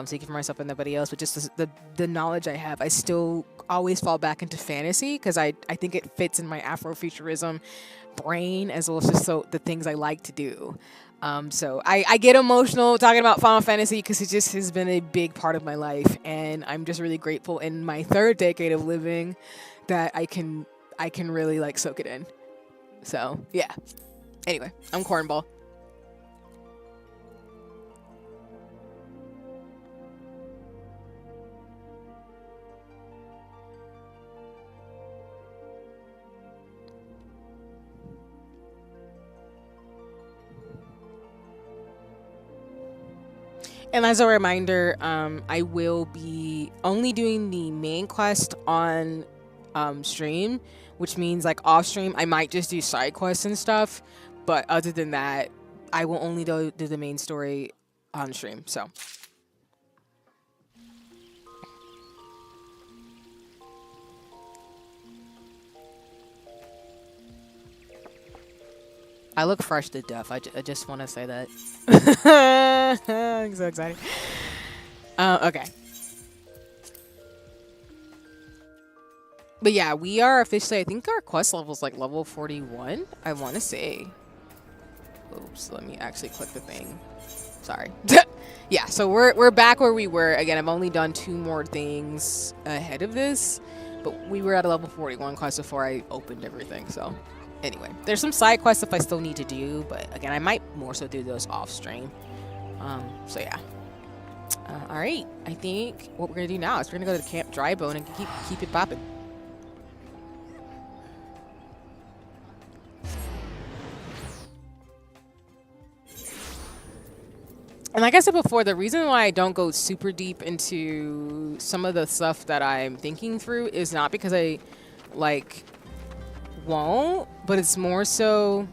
speaking for myself and nobody else, but just the knowledge I have, I still always fall back into fantasy because I think it fits in my Afrofuturism brain, as well as just so the things I like to do. So I get emotional talking about Final Fantasy because it just has been a big part of my life, and I'm just really grateful in my 3rd decade of living that I can really like soak it in. So yeah. Anyway, I'm Cornball. And as a reminder, I will be only doing the main quest on stream, which means like off stream, I might just do side quests and stuff. But other than that, I will only do the main story on stream. So. I look fresh to death. I just want to say that. I'm so excited. Okay. But yeah, we are officially, I think our quest level is like level 41. I want to say. Oops, let me actually click the thing. Sorry. Yeah, so we're back where we were. Again, I've only done 2 more things ahead of this. But we were at a level 41 quest before I opened everything, so. Anyway, there's some side quests if I still need to do, but again, I might more so do those off stream. So yeah. All right, I think what we're gonna do now is we're gonna go to Camp Drybone and keep it popping. And like I said before, the reason why I don't go super deep into some of the stuff that I'm thinking through is not because I like won't, but it's more so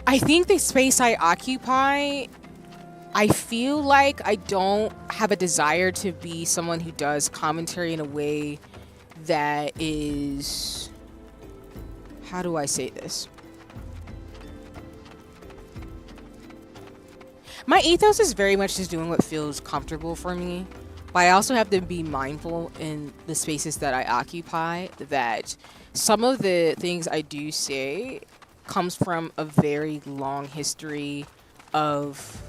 I think the space I occupy, I feel like I don't have a desire to be someone who does commentary in a way that is, how do I say this? My ethos is very much just doing what feels comfortable for me. But I also have to be mindful in the spaces that I occupy that some of the things I do say comes from a very long history of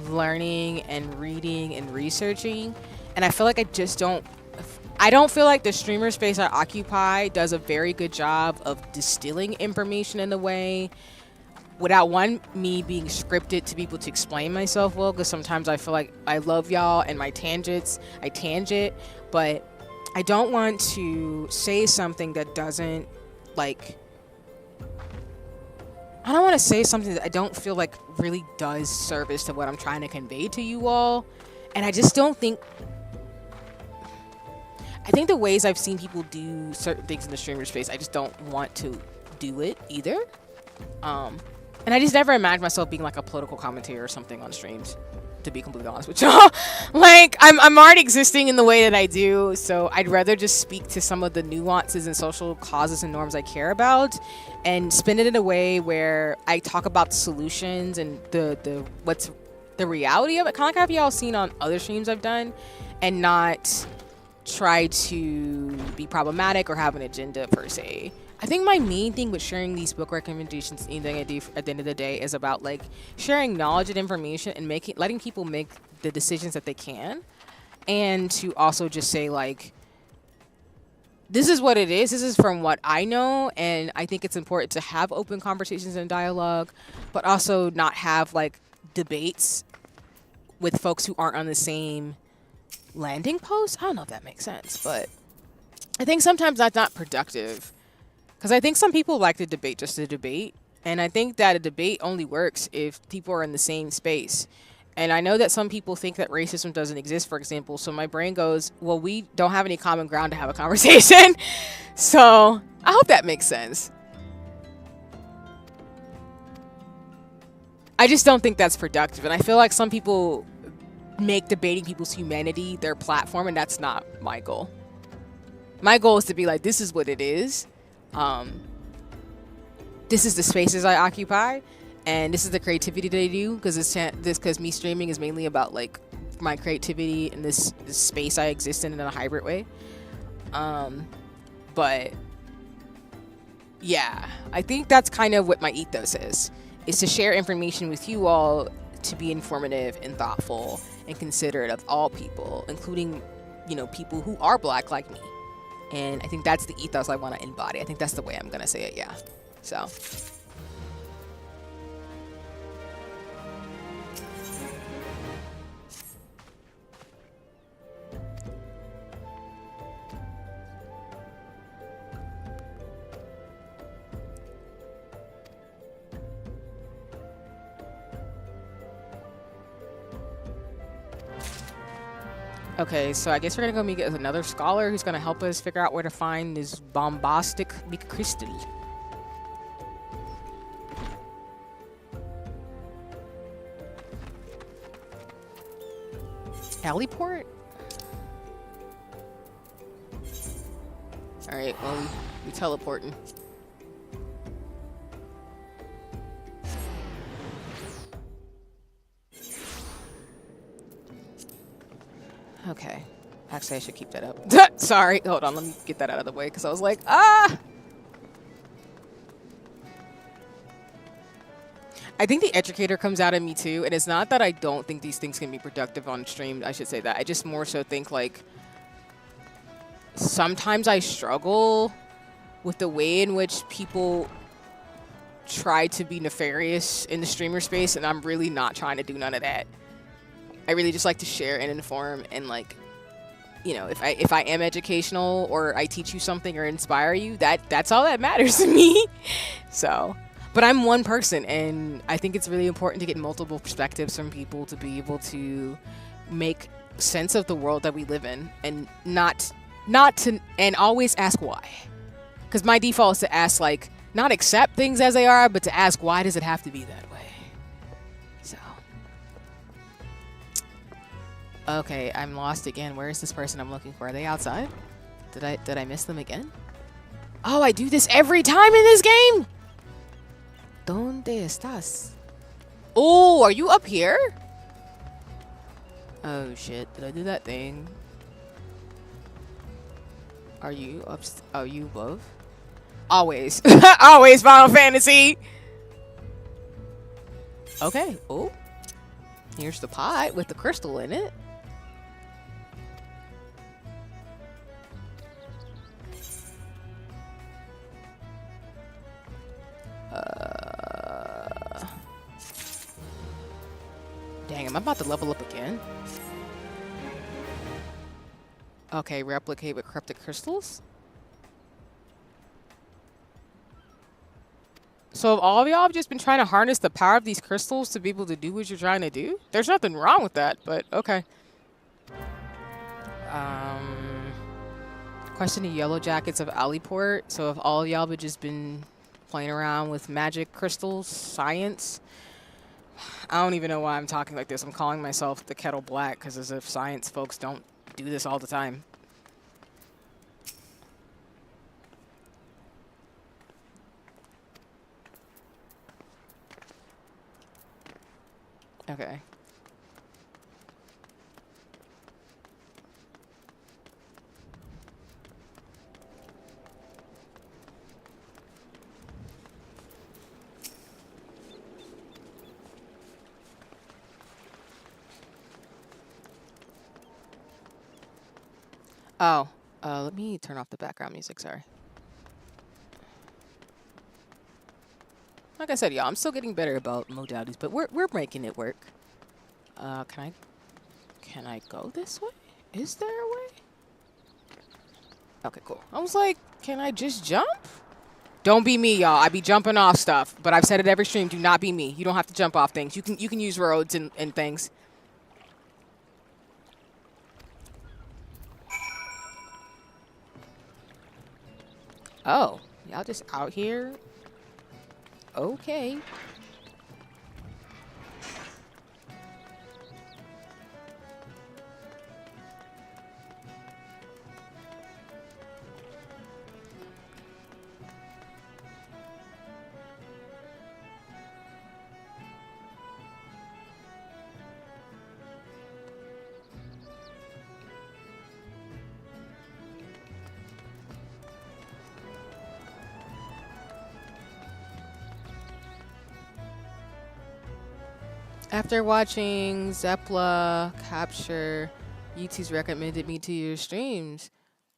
learning and reading and researching. And I feel like I don't feel like the streamer space I occupy does a very good job of distilling information in a way without me being scripted to be able to explain myself well, because sometimes I feel like I love y'all and my tangents, I tangent, but I don't want to say something that doesn't like, I don't want to say something that I don't feel like really does service to what I'm trying to convey to you all. And I just don't think, I think the ways I've seen people do certain things in the streamer space, I just don't want to do it either. And I just never imagined myself being like a political commentator or something on streams, to be completely honest with y'all. Like, I'm already existing in the way that I do, so I'd rather just speak to some of the nuances and social causes and norms I care about and spin it in a way where I talk about the solutions and what's the reality of it, kind of like how y'all seen on other streams I've done, and not try to be problematic or have an agenda per se. I think my main thing with sharing these book recommendations, anything I do at the end of the day, is about like sharing knowledge and information and letting people make the decisions that they can, and to also just say like, this is what it is. This is from what I know, and I think it's important to have open conversations and dialogue, but also not have like debates with folks who aren't on the same landing post. I don't know if that makes sense, but I think sometimes that's not productive. Because I think some people like to debate just to debate. And I think that a debate only works if people are in the same space. And I know that some people think that racism doesn't exist, for example. So my brain goes, well, we don't have any common ground to have a conversation. So I hope that makes sense. I just don't think that's productive. And I feel like some people make debating people's humanity their platform. And that's not my goal. My goal is to be like, this is what it is. This is the spaces I occupy, and this is the creativity that I do, because me streaming is mainly about like my creativity and this space I exist in a hybrid way. But yeah, I think that's kind of what my ethos is to share information with you all, to be informative and thoughtful and considerate of all people, including, you know, people who are Black like me. And I think that's the ethos I want to embody. I think that's the way I'm going to say it, yeah. So. Okay, so I guess we're gonna go meet another scholar who's gonna help us figure out where to find this bombastic big crystal. Heliport? Alright, well, we teleporting. Okay. Actually, I should keep that up. Sorry. Hold on. Let me get that out of the way, because I was like, ah! I think the educator comes out of me, too. And it's not that I don't think these things can be productive on stream. I should say that. I just more so think, like, sometimes I struggle with the way in which people try to be nefarious in the streamer space, and I'm really not trying to do none of that. I really just like to share and inform, and like, you know, if I am educational or I teach you something or inspire you, that's all that matters to me. So, but I'm one person, and I think it's really important to get multiple perspectives from people to be able to make sense of the world that we live in, and not to, and always ask why. Because my default is to ask, like, not accept things as they are, but to ask, why does it have to be that way? So. Okay, I'm lost again. Where is this person I'm looking for? Are they outside? Did I miss them again? Oh, I do this every time in this game? ¿Dónde estás? Oh, are you up here? Oh shit, did I do that thing? Are you up? Oh, you above? Always. Always Final Fantasy! Okay, oh. Here's the pot with the crystal in it. Dang, am I about to level up again? Okay, replicate with cryptic crystals. So have all of y'all just been trying to harness the power of these crystals to be able to do what you're trying to do? There's nothing wrong with that, but okay. Question the Yellow Jackets of Aliport. So have all y'all just been playing around with magic crystals, science? I don't even know why I'm talking like this. I'm calling myself the Kettle Black because as if science folks don't do this all the time. Okay. Oh, let me turn off the background music, sorry. Like I said, y'all, I'm still getting better about modalities, but we're making it work. Can I go this way? Is there a way? Okay, cool. I was like, can I just jump? Don't be me, y'all. I be jumping off stuff, but I've said it every stream. Do not be me. You don't have to jump off things. You can use roads and things. Oh, y'all just out here? Okay. After watching Zepla capture, YouTube's recommended me to your streams.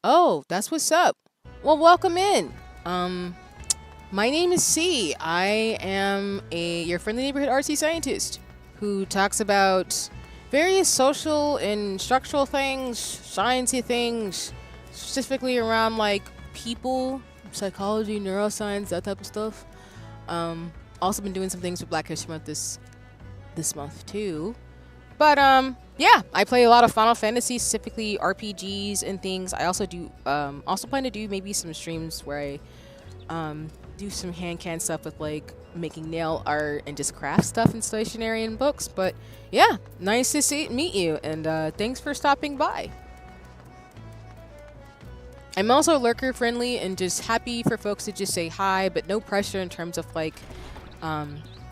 Oh, that's what's up. Well, welcome in. My name is C. I am your friendly neighborhood artsy scientist who talks about various social and structural things, sciencey things, specifically around like people, psychology, neuroscience, that type of stuff. Also been doing some things with Black History Month this month too. But yeah, I play a lot of Final Fantasy, specifically RPGs and things. I also do also plan to do maybe some streams where I do some hand can stuff with like making nail art and just craft stuff in stationery and books. But yeah, nice to meet you, and thanks for stopping by. I'm also lurker friendly and just happy for folks to just say hi, but no pressure in terms of like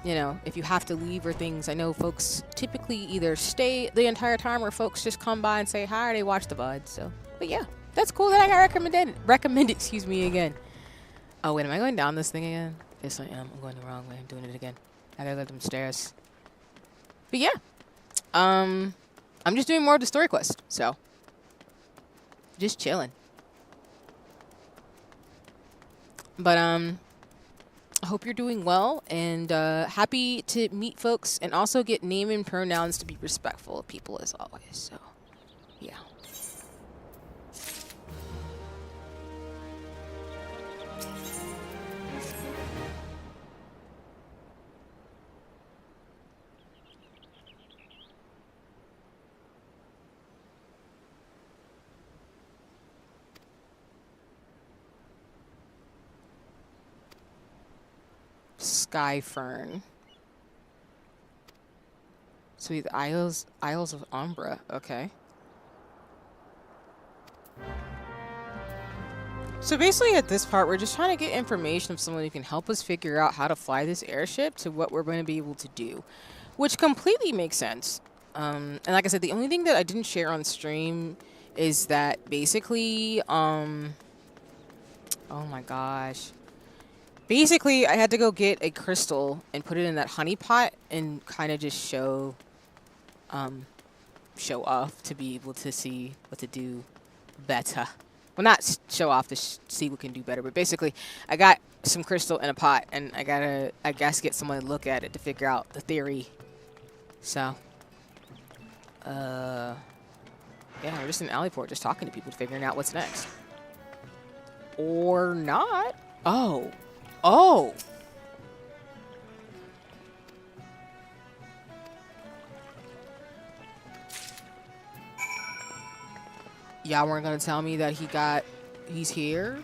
you know, if you have to leave or things. I know folks typically either stay the entire time or folks just come by and say hi or they watch the VOD. So, but yeah, that's cool that I got recommended, excuse me, again. Oh, wait, am I going down this thing again? Yes, I am. I'm going the wrong way. I'm doing it again. I gotta go them stairs. But yeah, I'm just doing more of the story quest, so just chilling. But I hope you're doing well, and happy to meet folks and also get name and pronouns to be respectful of people as always. So, yeah. Sky Fern. Sweet Isles of Umbra. Okay. So basically at this part, we're just trying to get information of someone who can help us figure out how to fly this airship to what we're going to be able to do, which completely makes sense. And like I said, the only thing that I didn't share on stream is that basically, oh my gosh. Basically, I had to go get a crystal and put it in that honey pot and kind of just show off to be able to see what to do better. Well, not show off to see what can do better, but basically, I got some crystal in a pot, and I gotta, I guess, get someone to look at it to figure out the theory. So, yeah, we're just in Alleyport, just talking to people, figuring out what's next. Or not. Oh. Oh. Y'all weren't gonna tell me that he's here?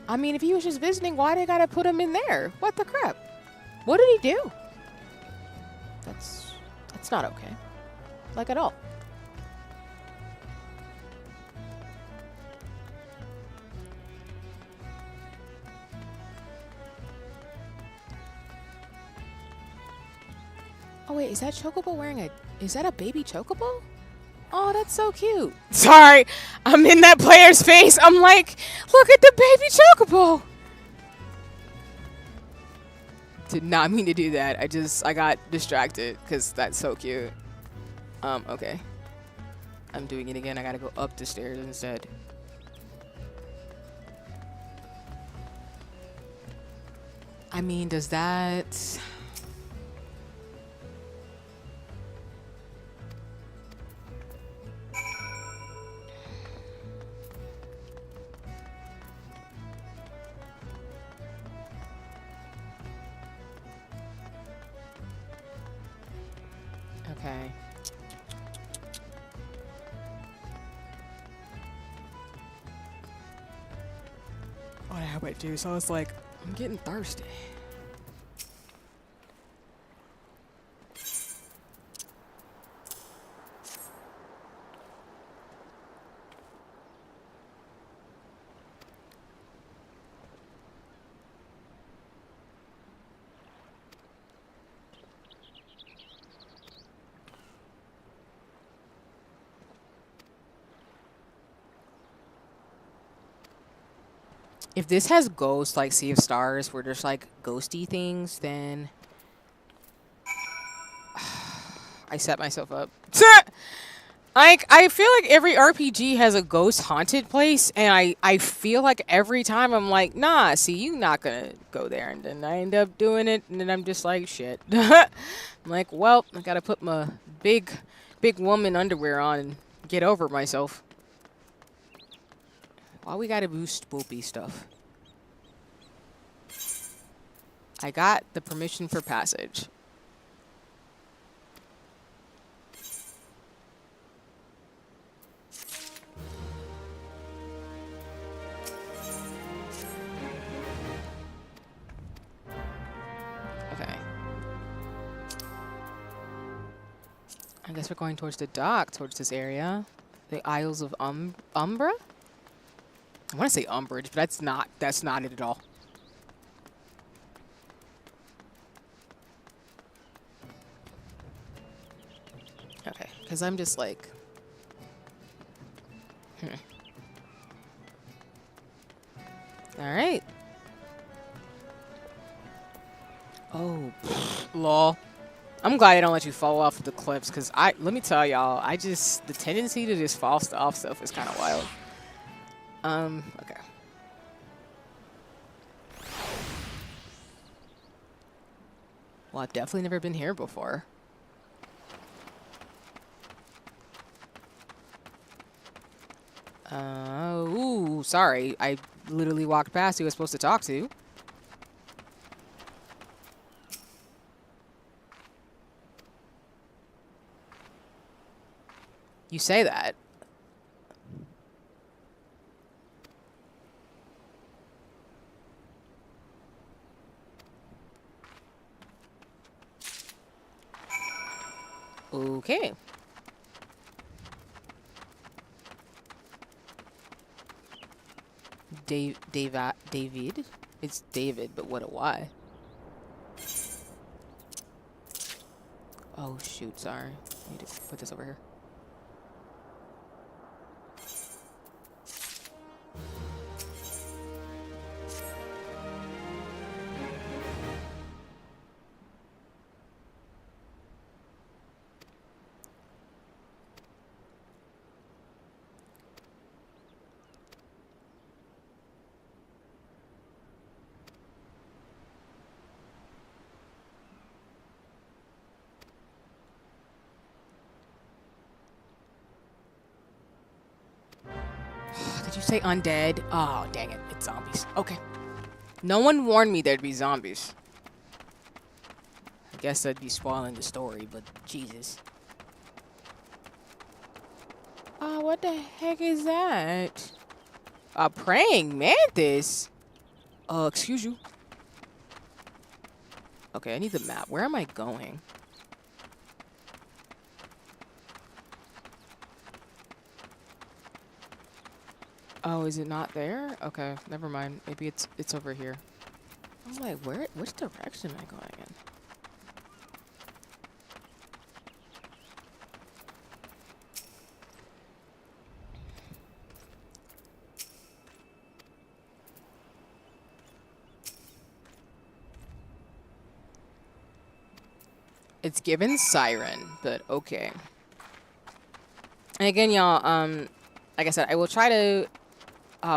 I mean, if he was just visiting, why they gotta put him in there? What the crap? What did he do? That's not okay. Like, at all. Oh wait, is that Chocobo wearing a... Is that a baby Chocobo? Oh, that's so cute. Sorry, I'm in that player's face. I'm like, look at the baby Chocobo. Did not mean to do that. I got distracted because that's so cute. Okay. I'm doing it again. I gotta go up the stairs instead. I mean, does that... Okay. Oh, I have my juice. I was like, I'm getting thirsty. If this has ghosts like Sea of Stars, where there's like ghosty things, then I set myself up. Like, I feel like every RPG has a ghost haunted place, and I feel like every time I'm like, nah, see, you not gonna go there, and then I end up doing it, and then I'm just like, shit. I'm like, well, I gotta put my big woman underwear on and get over myself. Why we gotta boost spoopy stuff? I got the permission for passage. Okay. I guess we're going towards the dock, towards this area. The Isles of Umbra? I want to say Umbrage, but that's not it at all. Okay, because I'm just like... Alright. Oh, lol. I'm glad I don't let you fall off the cliffs, because let me tell y'all, the tendency to just fall off stuff is kind of wild. Okay. Well, I've definitely never been here before. Ooh, sorry. I literally walked past who I was supposed to talk to. You say that. Okay. David? It's David, but what a Y. Oh, shoot, sorry. I need to put this over here. Did you say undead? Oh, dang it. It's zombies. Okay. No one warned me there'd be zombies. I guess that'd be spoiling the story, but Jesus. Oh, what the heck is that? A praying mantis? Excuse you. Okay, I need the map. Where am I going? Oh, is it not there? Okay, never mind. Maybe it's over here. I'm like, which direction am I going in? It's given siren, but okay. And again, y'all, like I said, I will try to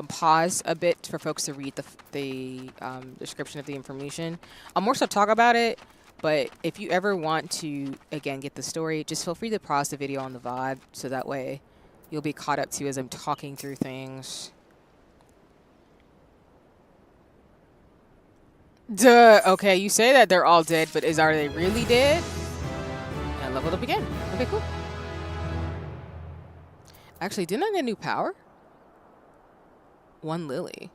pause a bit for folks to read the description of the information. I'll more so talk about it, but if you ever want to, again, get the story, just feel free to pause the video on the VOD, so that way you'll be caught up to as I'm talking through things. Duh. Okay, you say that they're all dead, but are they really dead? I leveled up again. Okay, cool. Actually, didn't I get new power? 1 lily.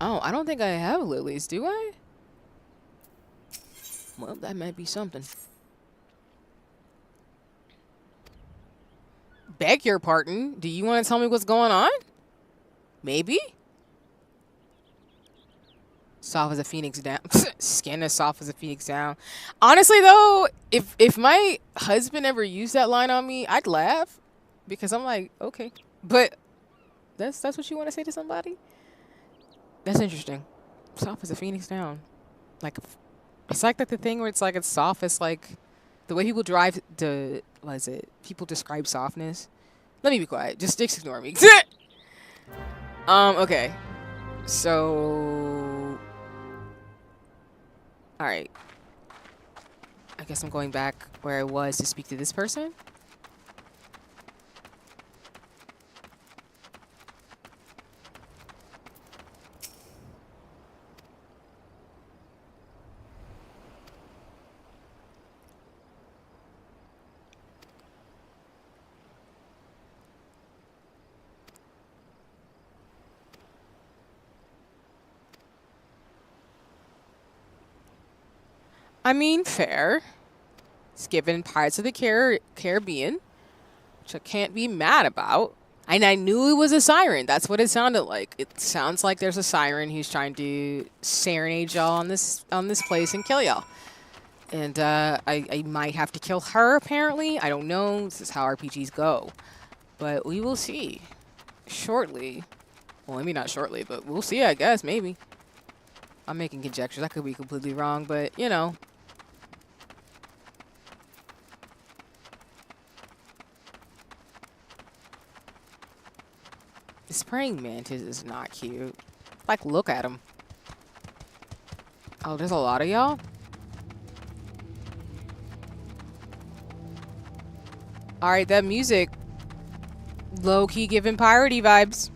Oh, I don't think I have lilies, do I? Well, that might be something. Beg your pardon. Do you want to tell me what's going on? Maybe? Soft as a phoenix down. Skin as soft as a phoenix down. Honestly, though, if my husband ever used that line on me, I'd laugh. Because I'm like, okay. But that's what you want to say to somebody? That's interesting. Soft as a phoenix down. Like, it's like the thing where it's like it's soft. It's like the way people drive the, what is it? People describe softness. Let me be quiet. Just ignore me. Okay. So, all right. I guess I'm going back where I was to speak to this person. I mean, fair. It's given Pirates of the Caribbean, which I can't be mad about. And I knew it was a siren. That's what it sounded like. It sounds like there's a siren who's trying to serenade y'all on this place and kill y'all. And I might have to kill her, apparently. I don't know. This is how RPGs go. But we will see shortly. Well, maybe not shortly, but we'll see, I guess, maybe. I'm making conjectures. I could be completely wrong, but, you know. This praying mantis is not cute. Like, look at him. Oh, there's a lot of y'all? Alright, that music. Low-key giving piratey vibes.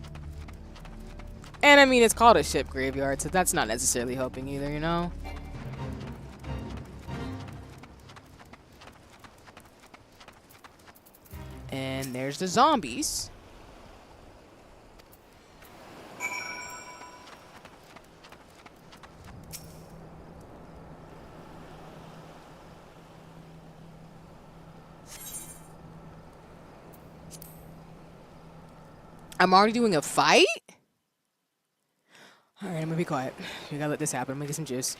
And, I mean, it's called a ship graveyard, so that's not necessarily helping either, you know? And there's the zombies. I'm already doing a fight? Alright, I'm gonna be quiet. We gotta let this happen. I'm gonna get some juice.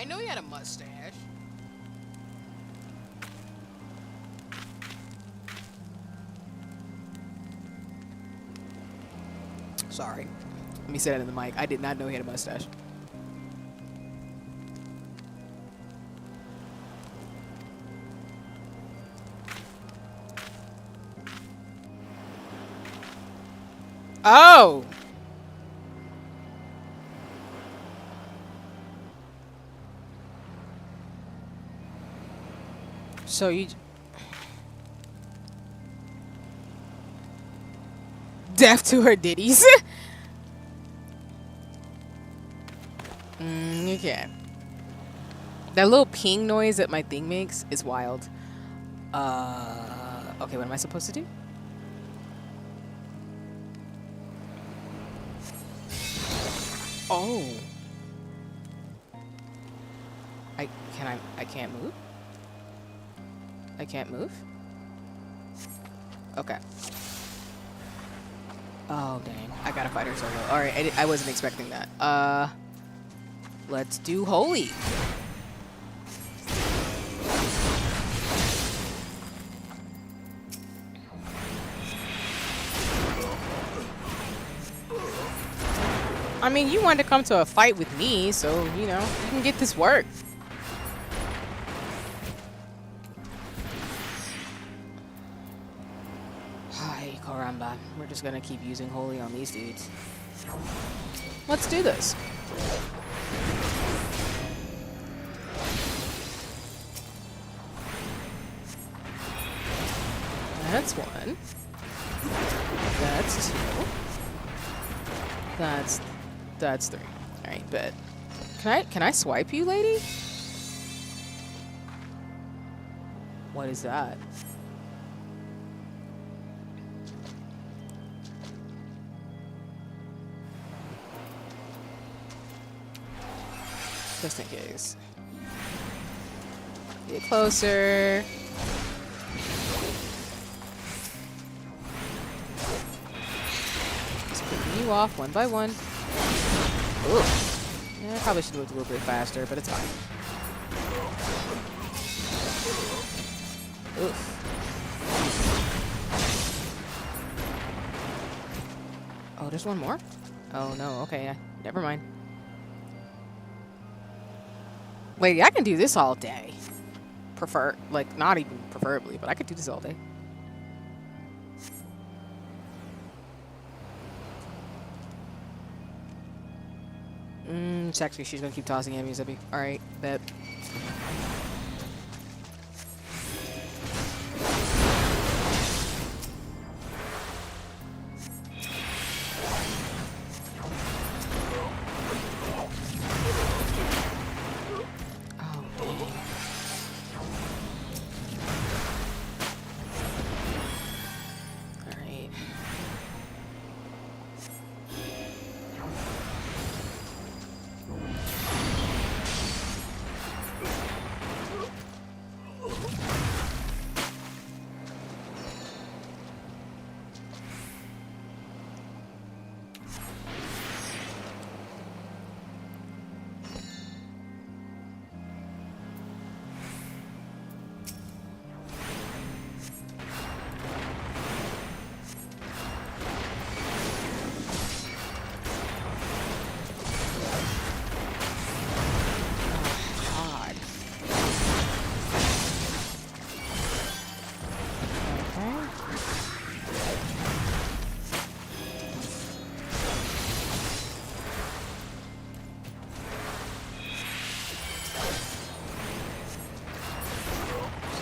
I know he had a mustache. Sorry. Let me say that in the mic. I did not know he had a mustache. Oh! So you... Deaf to her ditties? Okay. That little ping noise that my thing makes is wild. Okay, what am I supposed to do? Oh. I can't move? I can't move? Okay. Oh, dang. I gotta fight her solo. Alright, I wasn't expecting that. Let's do holy. I mean, you wanted to come to a fight with me, so, you know, you can get this work. Hi, caramba. We're just gonna keep using holy on these dudes. Let's do this. That's one. That's two. That's three. Alright, bet. Can I swipe you, lady? What is that? Just in case. Get closer. Just picking you off one by one. Ooh. Yeah, I probably should have moved a little bit faster, but it's fine. Oof. Oh, there's one more? Oh, no. Okay, yeah. Never mind. Wait, I can do this all day. Like, not even preferably, but I could do this all day. Actually, she's gonna keep tossing at me, Zippy. Alright, bet.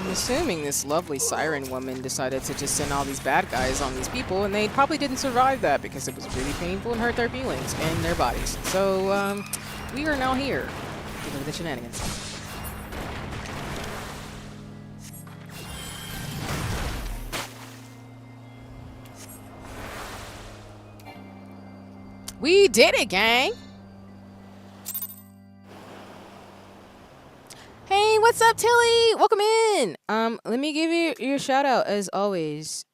I'm assuming this lovely siren woman decided to just send all these bad guys on these people, and they probably didn't survive that because it was really painful and hurt their feelings and their bodies. So, we are now here dealing with the shenanigans. We did it, gang! Hey, what's up, Tilly? Welcome in. Let me give you your shout out as always.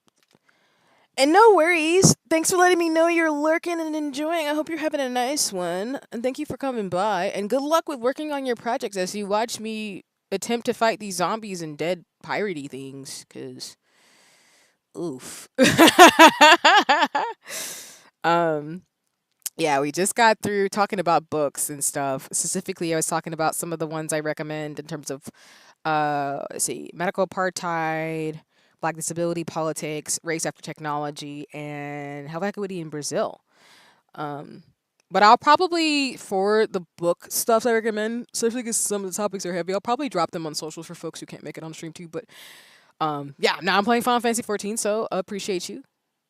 And no worries, Thanks for letting me know you're lurking and enjoying. I hope you're having a nice one. And thank you for coming by. And good luck with working on your projects as you watch me attempt to fight these zombies and dead piratey things. Because, oof. um, yeah, we just got through talking about books and stuff. Specifically, I was talking about some of the ones I recommend in terms of, let's see, medical apartheid, black disability politics, race after technology, and health equity in Brazil. Um, but I'll probably, for the book stuff I recommend, especially because some of the topics are heavy, I'll probably drop them on socials for folks who can't make it on stream too. But yeah, now I'm playing Final Fantasy 14, so appreciate you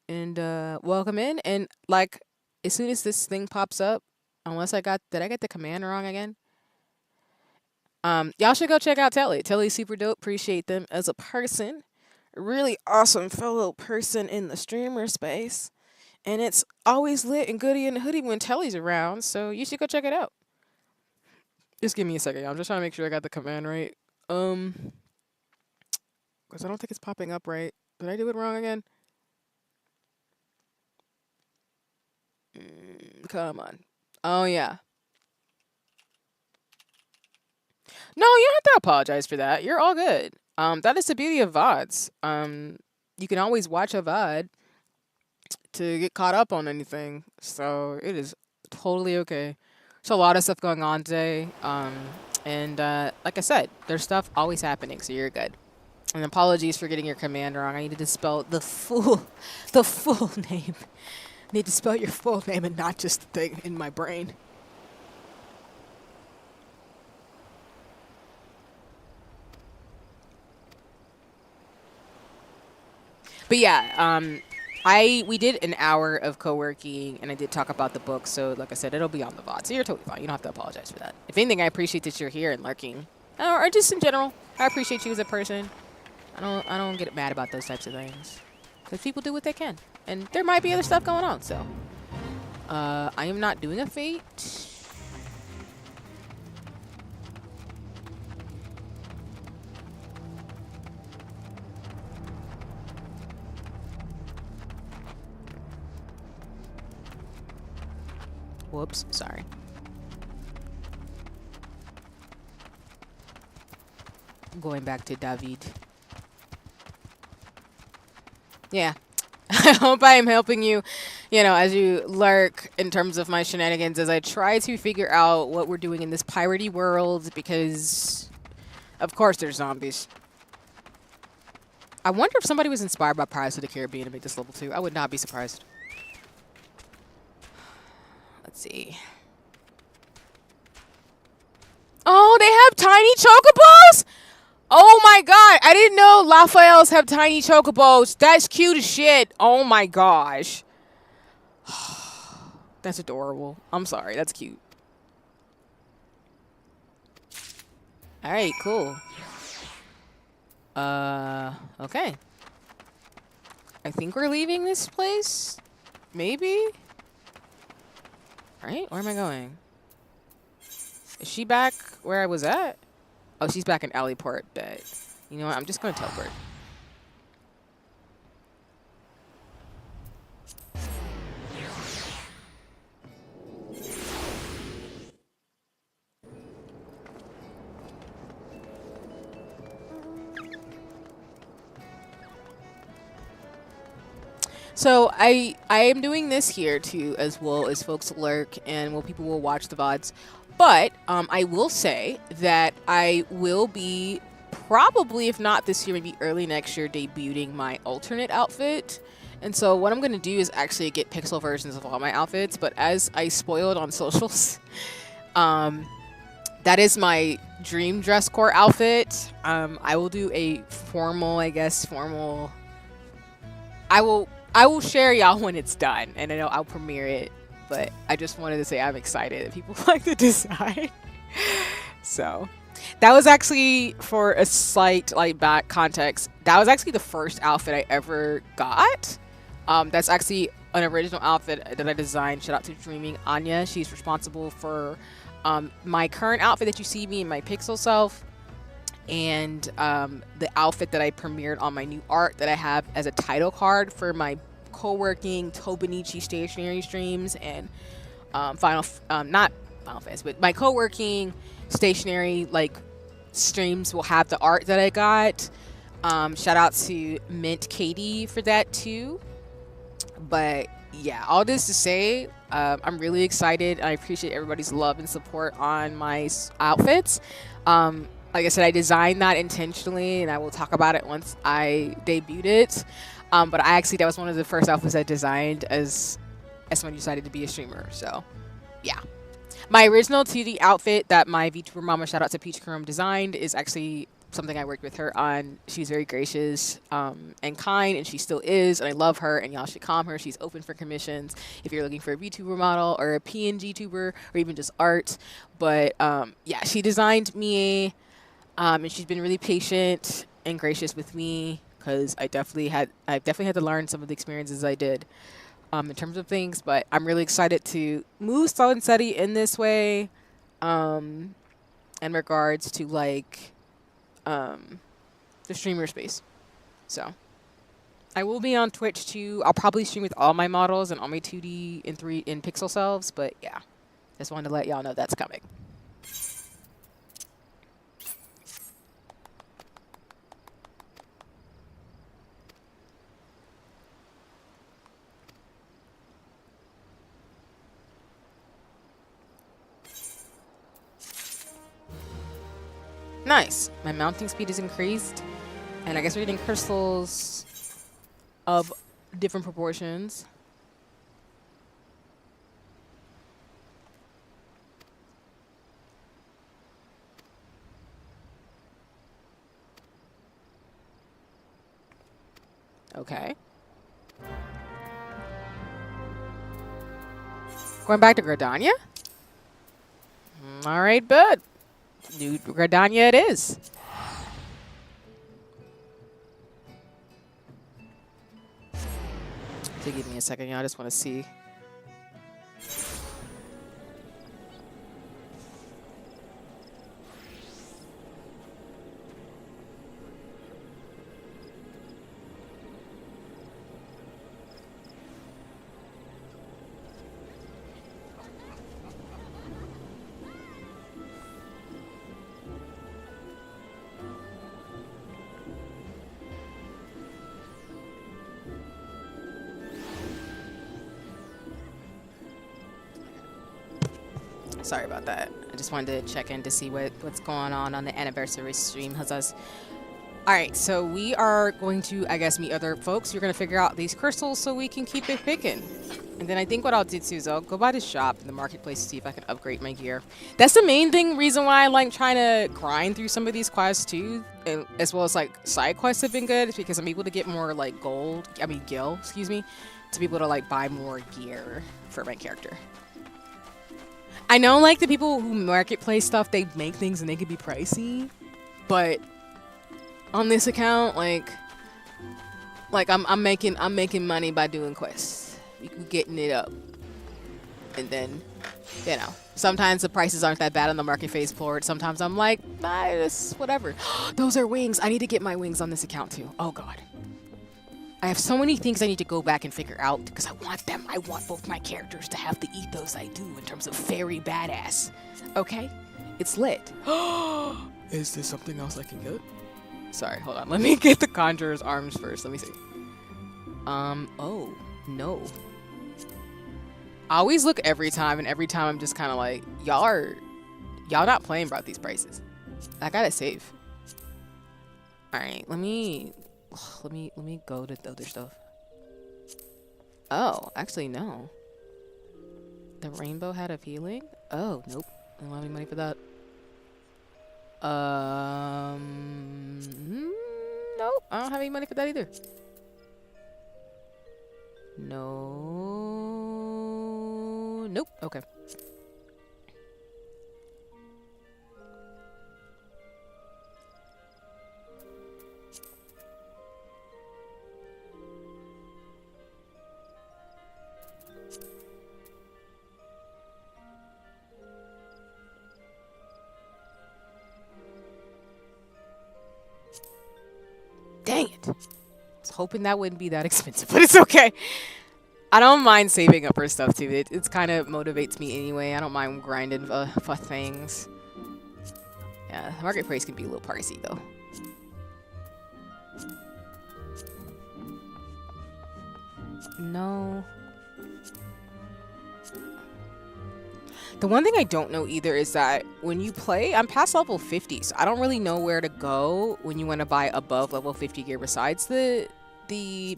and welcome in. And like, as soon as this thing pops up, unless did I get the command wrong again? Y'all should go check out Telly. Telly's super dope. Appreciate them as a person. A really awesome fellow person in the streamer space. And it's always lit and goody in the hoodie when Telly's around, so you should go check it out. Just give me a second, y'all. I'm just trying to make sure I got the command right. Because I don't think it's popping up right. Did I do it wrong again? Come on. Oh, yeah. No, you don't have to apologize for that. You're all good. That is the beauty of VODs. You can always watch a VOD to get caught up on anything. So it is totally okay. There's a lot of stuff going on today. And like I said, there's stuff always happening, so you're good. And apologies for getting your command wrong. I needed to spell the full name. I need to spell your full name and not just the thing in my brain. But yeah, we did an hour of co-working, and I did talk about the book. So, like I said, it'll be on the VOD. So you're totally fine. You don't have to apologize for that. If anything, I appreciate that you're here and lurking, or just in general. I appreciate you as a person. I don't get mad about those types of things, because people do what they can, and there might be other stuff going on. So, I am not doing a fate. Whoops, sorry. Going back to David. Yeah. I hope I am helping you, as you lurk in terms of my shenanigans as I try to figure out what we're doing in this piratey world, because, of course, there's zombies. I wonder if somebody was inspired by Pirates of the Caribbean to make this level 2. I would not be surprised. Let's see. Oh, they have tiny chocobos? Oh my god, I didn't know Raphael's have tiny chocobos. That's cute as shit. Oh my gosh. That's adorable. I'm sorry, that's cute. Alright, cool. Okay. I think we're leaving this place? Maybe? Right? Where am I going? Is she back where I was at? Oh, she's back in Alleyport, but you know what? I'm just going to teleport. So I am doing this here too, as well as folks lurk and people will watch the VODs. But I will say that I will be probably, if not this year, maybe early next year, debuting my alternate outfit. And so what I'm going to do is actually get pixel versions of all my outfits. But as I spoiled on socials, that is my dream dress core outfit. I will do a formal, I will share y'all when it's done, and I know I'll premiere it. But I just wanted to say I'm excited that people like the design. So that was actually, for a slight back context, that was actually the first outfit I ever got. That's actually an original outfit that I designed. Shout out to Dreaming Anya. She's responsible for my current outfit that you see me in my pixel self, and the outfit that I premiered on my new art that I have as a title card for my co-working Tobanichi stationery streams and not Final Fantasy, but my co-working stationery like streams will have the art that I got. Shout out to Mint Katie for that too. But yeah, all this to say, I'm really excited. I appreciate everybody's love and support on my outfits. Like I said, I designed that intentionally, and I will talk about it once I debuted it. But that was one of the first outfits I designed as someone who decided to be a streamer. So yeah. My original 2D outfit that my VTuber mama, shout out to Peach Kurum, designed is actually something I worked with her on. She's very gracious and kind, and she still is, and I love her, and y'all should calm her. She's open for commissions if you're looking for a VTuber model or a PNG tuber or even just art. But yeah, she designed me, and she's been really patient and gracious with me because I definitely had to learn some of the experiences I did. In terms of things, but I'm really excited to move slow and steady in this way, in regards to like the streamer space. So I will be on Twitch too. I'll probably stream with all my models and all my 2D and 3 in pixel selves, but yeah, just wanted to let y'all know that's coming. Nice. My mounting speed is increased, and I guess we're getting crystals of different proportions. Okay. Going back to Gridania? All right, bud. New Gridania it is. So give me a second, y'all. I just want to see. Sorry about that. I just wanted to check in to see what's going on the anniversary stream. Huzzas. All right, so we are going to, I guess, meet other folks. We're going to figure out these crystals so we can keep it picking. And then I think what I'll do too is I'll go by the shop in the marketplace to see if I can upgrade my gear. That's the main reason why I like trying to grind through some of these quests too, and as well as like side quests have been good, is because I'm able to get more like gil, excuse me, to be able to like buy more gear for my character. I know like the people who marketplace stuff, they make things and they can be pricey, but on this account, like I'm making money by doing quests. We getting it up, and then, you know, sometimes the prices aren't that bad on the marketplace for it. Sometimes I'm like, nah, it's whatever. Those are wings. I need to get my wings on this account too. Oh god, I have so many things I need to go back and figure out because I want them. I want both my characters to have the ethos I do in terms of fairy badass. Okay, it's lit. Is there something else I can get? Sorry, hold on. Let me get the Conjurer's arms first. Let me see. Oh, no. I always look every time, and every time I'm just kind of like, y'all not playing about these prices. I gotta save. All right, let me go to the other stuff. Oh, actually, no. The rainbow hat of healing? Oh, nope. I don't have any money for that. Nope. I don't have any money for that either. No. Nope. Okay. Dang it. was hoping that wouldn't be that expensive, but it's okay. I don't mind saving up for stuff too. It's kind of motivates me anyway. I don't mind grinding for things. Yeah, marketplace can be a little pricey though. No. The one thing I don't know either is that when you play, I'm past level 50, so I don't really know where to go when you want to buy above level 50 gear besides the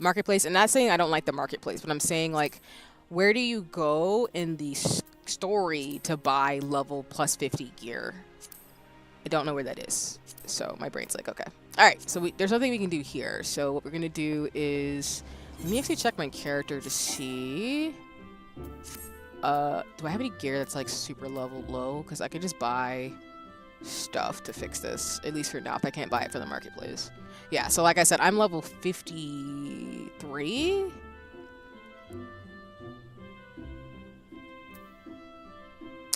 marketplace. And not saying I don't like the marketplace, but I'm saying like, where do you go in the story to buy level plus 50 gear? I don't know where that is. So my brain's like, okay. All right, so there's nothing we can do here. So what we're going to do is, let me actually check my character to see. Do I have any gear that's like super level low? Because I could just buy stuff to fix this, at least for now, if I can't buy it for the marketplace. Yeah, so like I said, I'm level 53.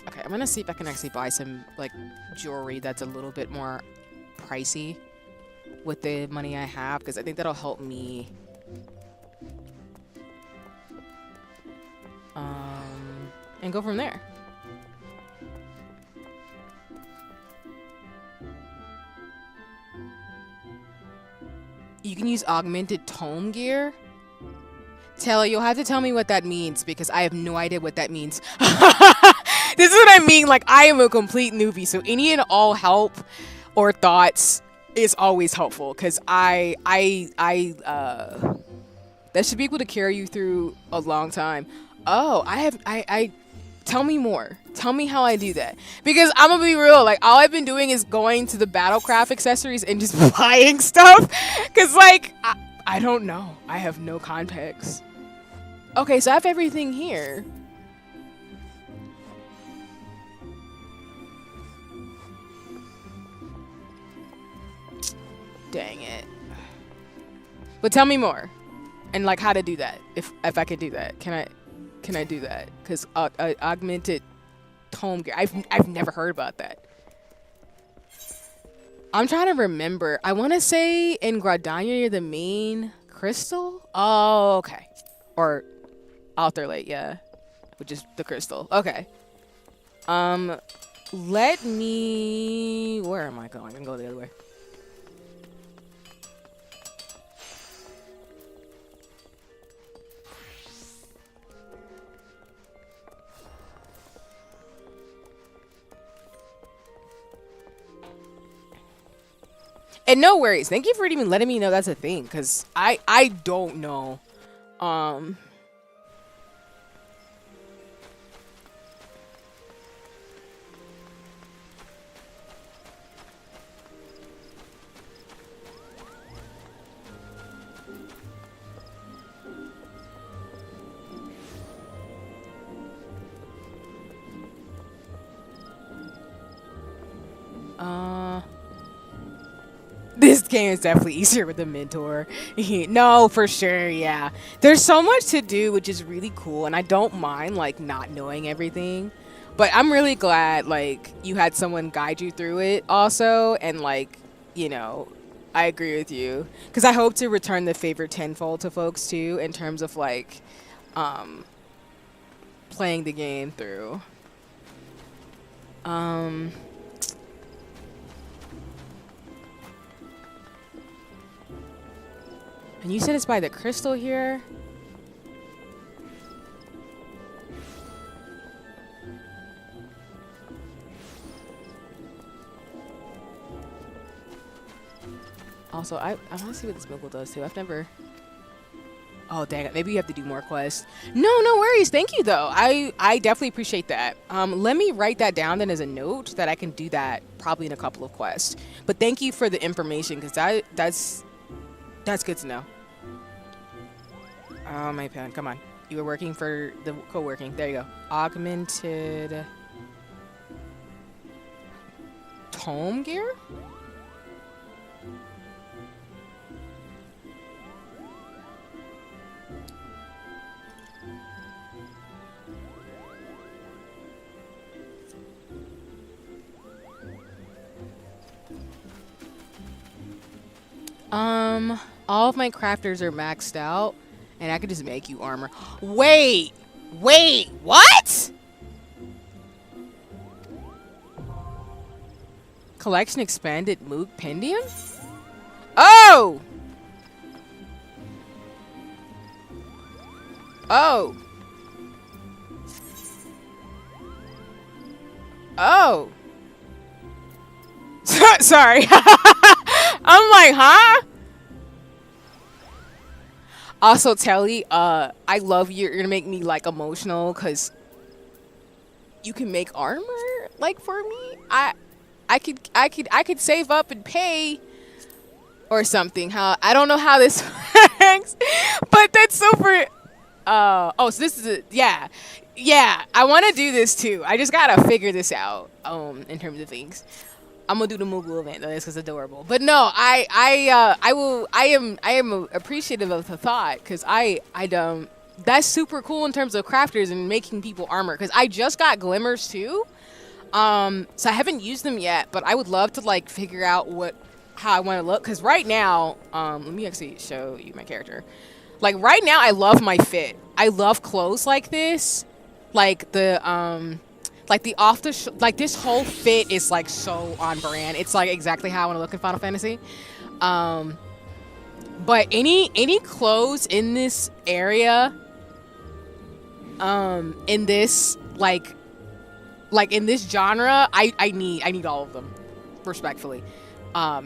Okay, I'm gonna see if I can actually buy some like jewelry that's a little bit more pricey with the money I have, because I think that'll help me and go from there. You can use augmented tome gear. Taylor, you'll have to tell me what that means because I have no idea what that means. This is what I mean. Like, I am a complete newbie, so any and all help or thoughts is always helpful because that should be able to carry you through a long time. Oh, I tell me more. Tell me how I do that. Because I'm gonna be real, like, all I've been doing is going to the Battlecraft accessories and just buying stuff. Because, like, I don't know. I have no context. Okay, so I have everything here. Dang it. But tell me more. And, like, how to do that. If I could do that. Can I do that? Because augmented tome gear. I've never heard about that. I'm trying to remember. I want to say in Gradania you're the main crystal. Oh, okay. Or Altar Lake, yeah. Which is the crystal. Okay. Let me... Where am I going? I'm going to go the other way. And no worries. Thank you for even letting me know that's a thing, because I don't know. This game is definitely easier with a mentor. No, for sure, yeah. There's so much to do, which is really cool, and I don't mind, like, not knowing everything. But I'm really glad, like, you had someone guide you through it also, and, like, you know, I agree with you. Because I hope to return the favor tenfold to folks, too, in terms of, like, playing the game through. And you said it's by the crystal here? Also, I want to see what this Moogle does too. I've never... Oh, dang it. Maybe you have to do more quests. No worries. Thank you, though. I definitely appreciate that. Let me write that down then as a note that I can do that probably in a couple of quests. But thank you for the information, because that's good to know. Oh, my pen. Come on. You were working for the co-working. There you go. Augmented tome gear? All of my crafters are maxed out, and I could just make you armor. Wait, wait, what? Collection expanded Moog Pendium? Oh! Oh! Oh! Sorry. I'm like, huh? Also, Telly, I love you're gonna make me like emotional because you can make armor like for me. I could save up and pay or something. How I don't know how this works, but that's super. Oh, so this is yeah, yeah. I want to do this too. I just gotta figure this out. In terms of things, I'm gonna do the Moogle event though. This is adorable. But no, I will. I am appreciative of the thought because I don't. That's super cool in terms of crafters and making people armor. Because I just got glimmers too. So I haven't used them yet, but I would love to like figure out how I want to look. Because right now, let me actually show you my character. Like right now, I love my fit. I love clothes like this, like the like this whole fit is like so on brand. It's like exactly how I want to look in Final Fantasy. But any clothes in this area, in this like in this genre, I need all of them, respectfully.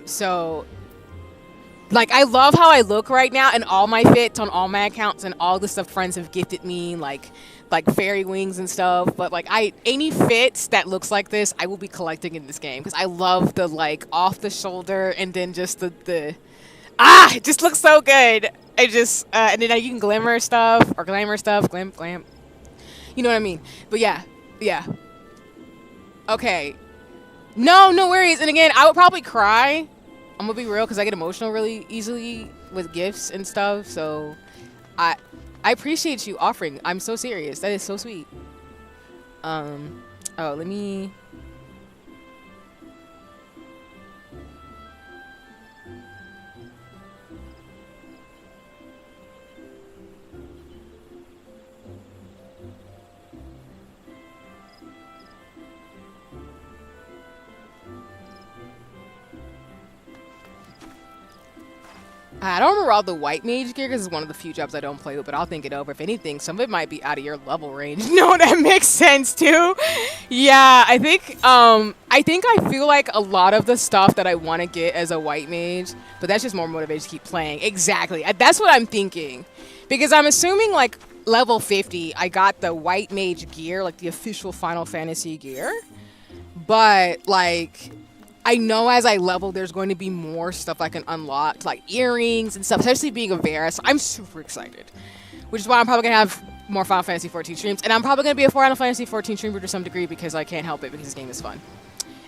So like I love how I look right now and all my fits on all my accounts and all the stuff friends have gifted me, like fairy wings and stuff. But like any fits that looks like this, I will be collecting in this game because I love the like off the shoulder and then just the it just looks so good. It just and then you can glamour stuff or glamour stuff, glam. You know what I mean? But yeah, yeah. Okay. No worries. And again, I would probably cry. I'm gonna be real because I get emotional really easily with gifts and stuff. So I appreciate you offering. I'm so serious. That is so sweet. Oh, let me. I don't remember all the white mage gear because it's one of the few jobs I don't play with, but I'll think it over. If anything, some of it might be out of your level range. No, that makes sense too. Yeah, I feel like a lot of the stuff that I want to get as a white mage, but that's just more motivated to keep playing. Exactly. That's what I'm thinking. Because I'm assuming like level 50, I got the white mage gear, like the official Final Fantasy gear. But like I know as I level, there's going to be more stuff I can unlock, like earrings and stuff, especially being a Vera. So I'm super excited, which is why I'm probably going to have more Final Fantasy 14 streams. And I'm probably going to be a Final Fantasy 14 streamer to some degree because I can't help it because this game is fun.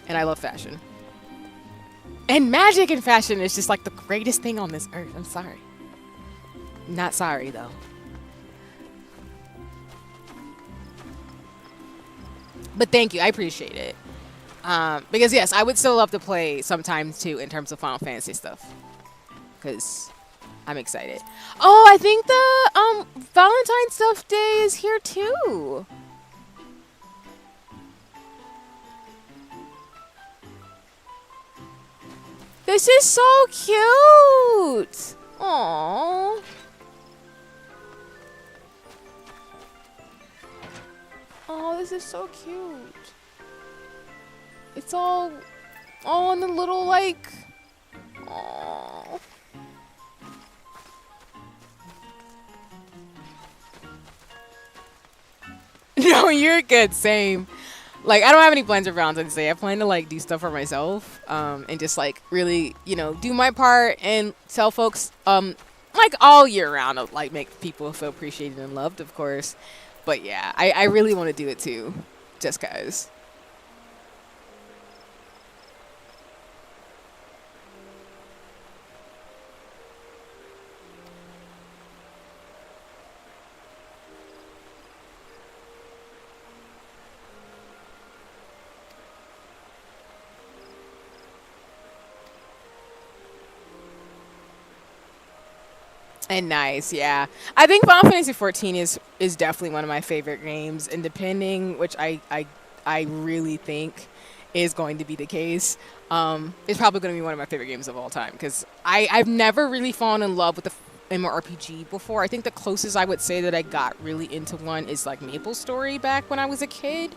And I love fashion. And magic and fashion is just like the greatest thing on this earth. I'm sorry. Not sorry, though. But thank you. I appreciate it. Because yes, I would still love to play sometimes too in terms of Final Fantasy stuff. Because I'm excited. Oh, I think the Valentine's Stuff Day is here too. This is so cute. Aww. Oh, this is so cute. It's all in the little, like, aww. No, you're good, same. Like, I don't have any plans for Valentine's Day. I plan to, like, do stuff for myself, and just, like, really, you know, do my part and tell folks, like, all year round, like, make people feel appreciated and loved, of course. But, yeah, I really want to do it, too, just 'cause. And nice, yeah. I think Final Fantasy 14 is definitely one of my favorite games, and depending, which I really think is going to be the case, it's probably going to be one of my favorite games of all time because I've never really fallen in love with the MMORPG before. I think the closest I would say that I got really into one is like Maple Story back when I was a kid.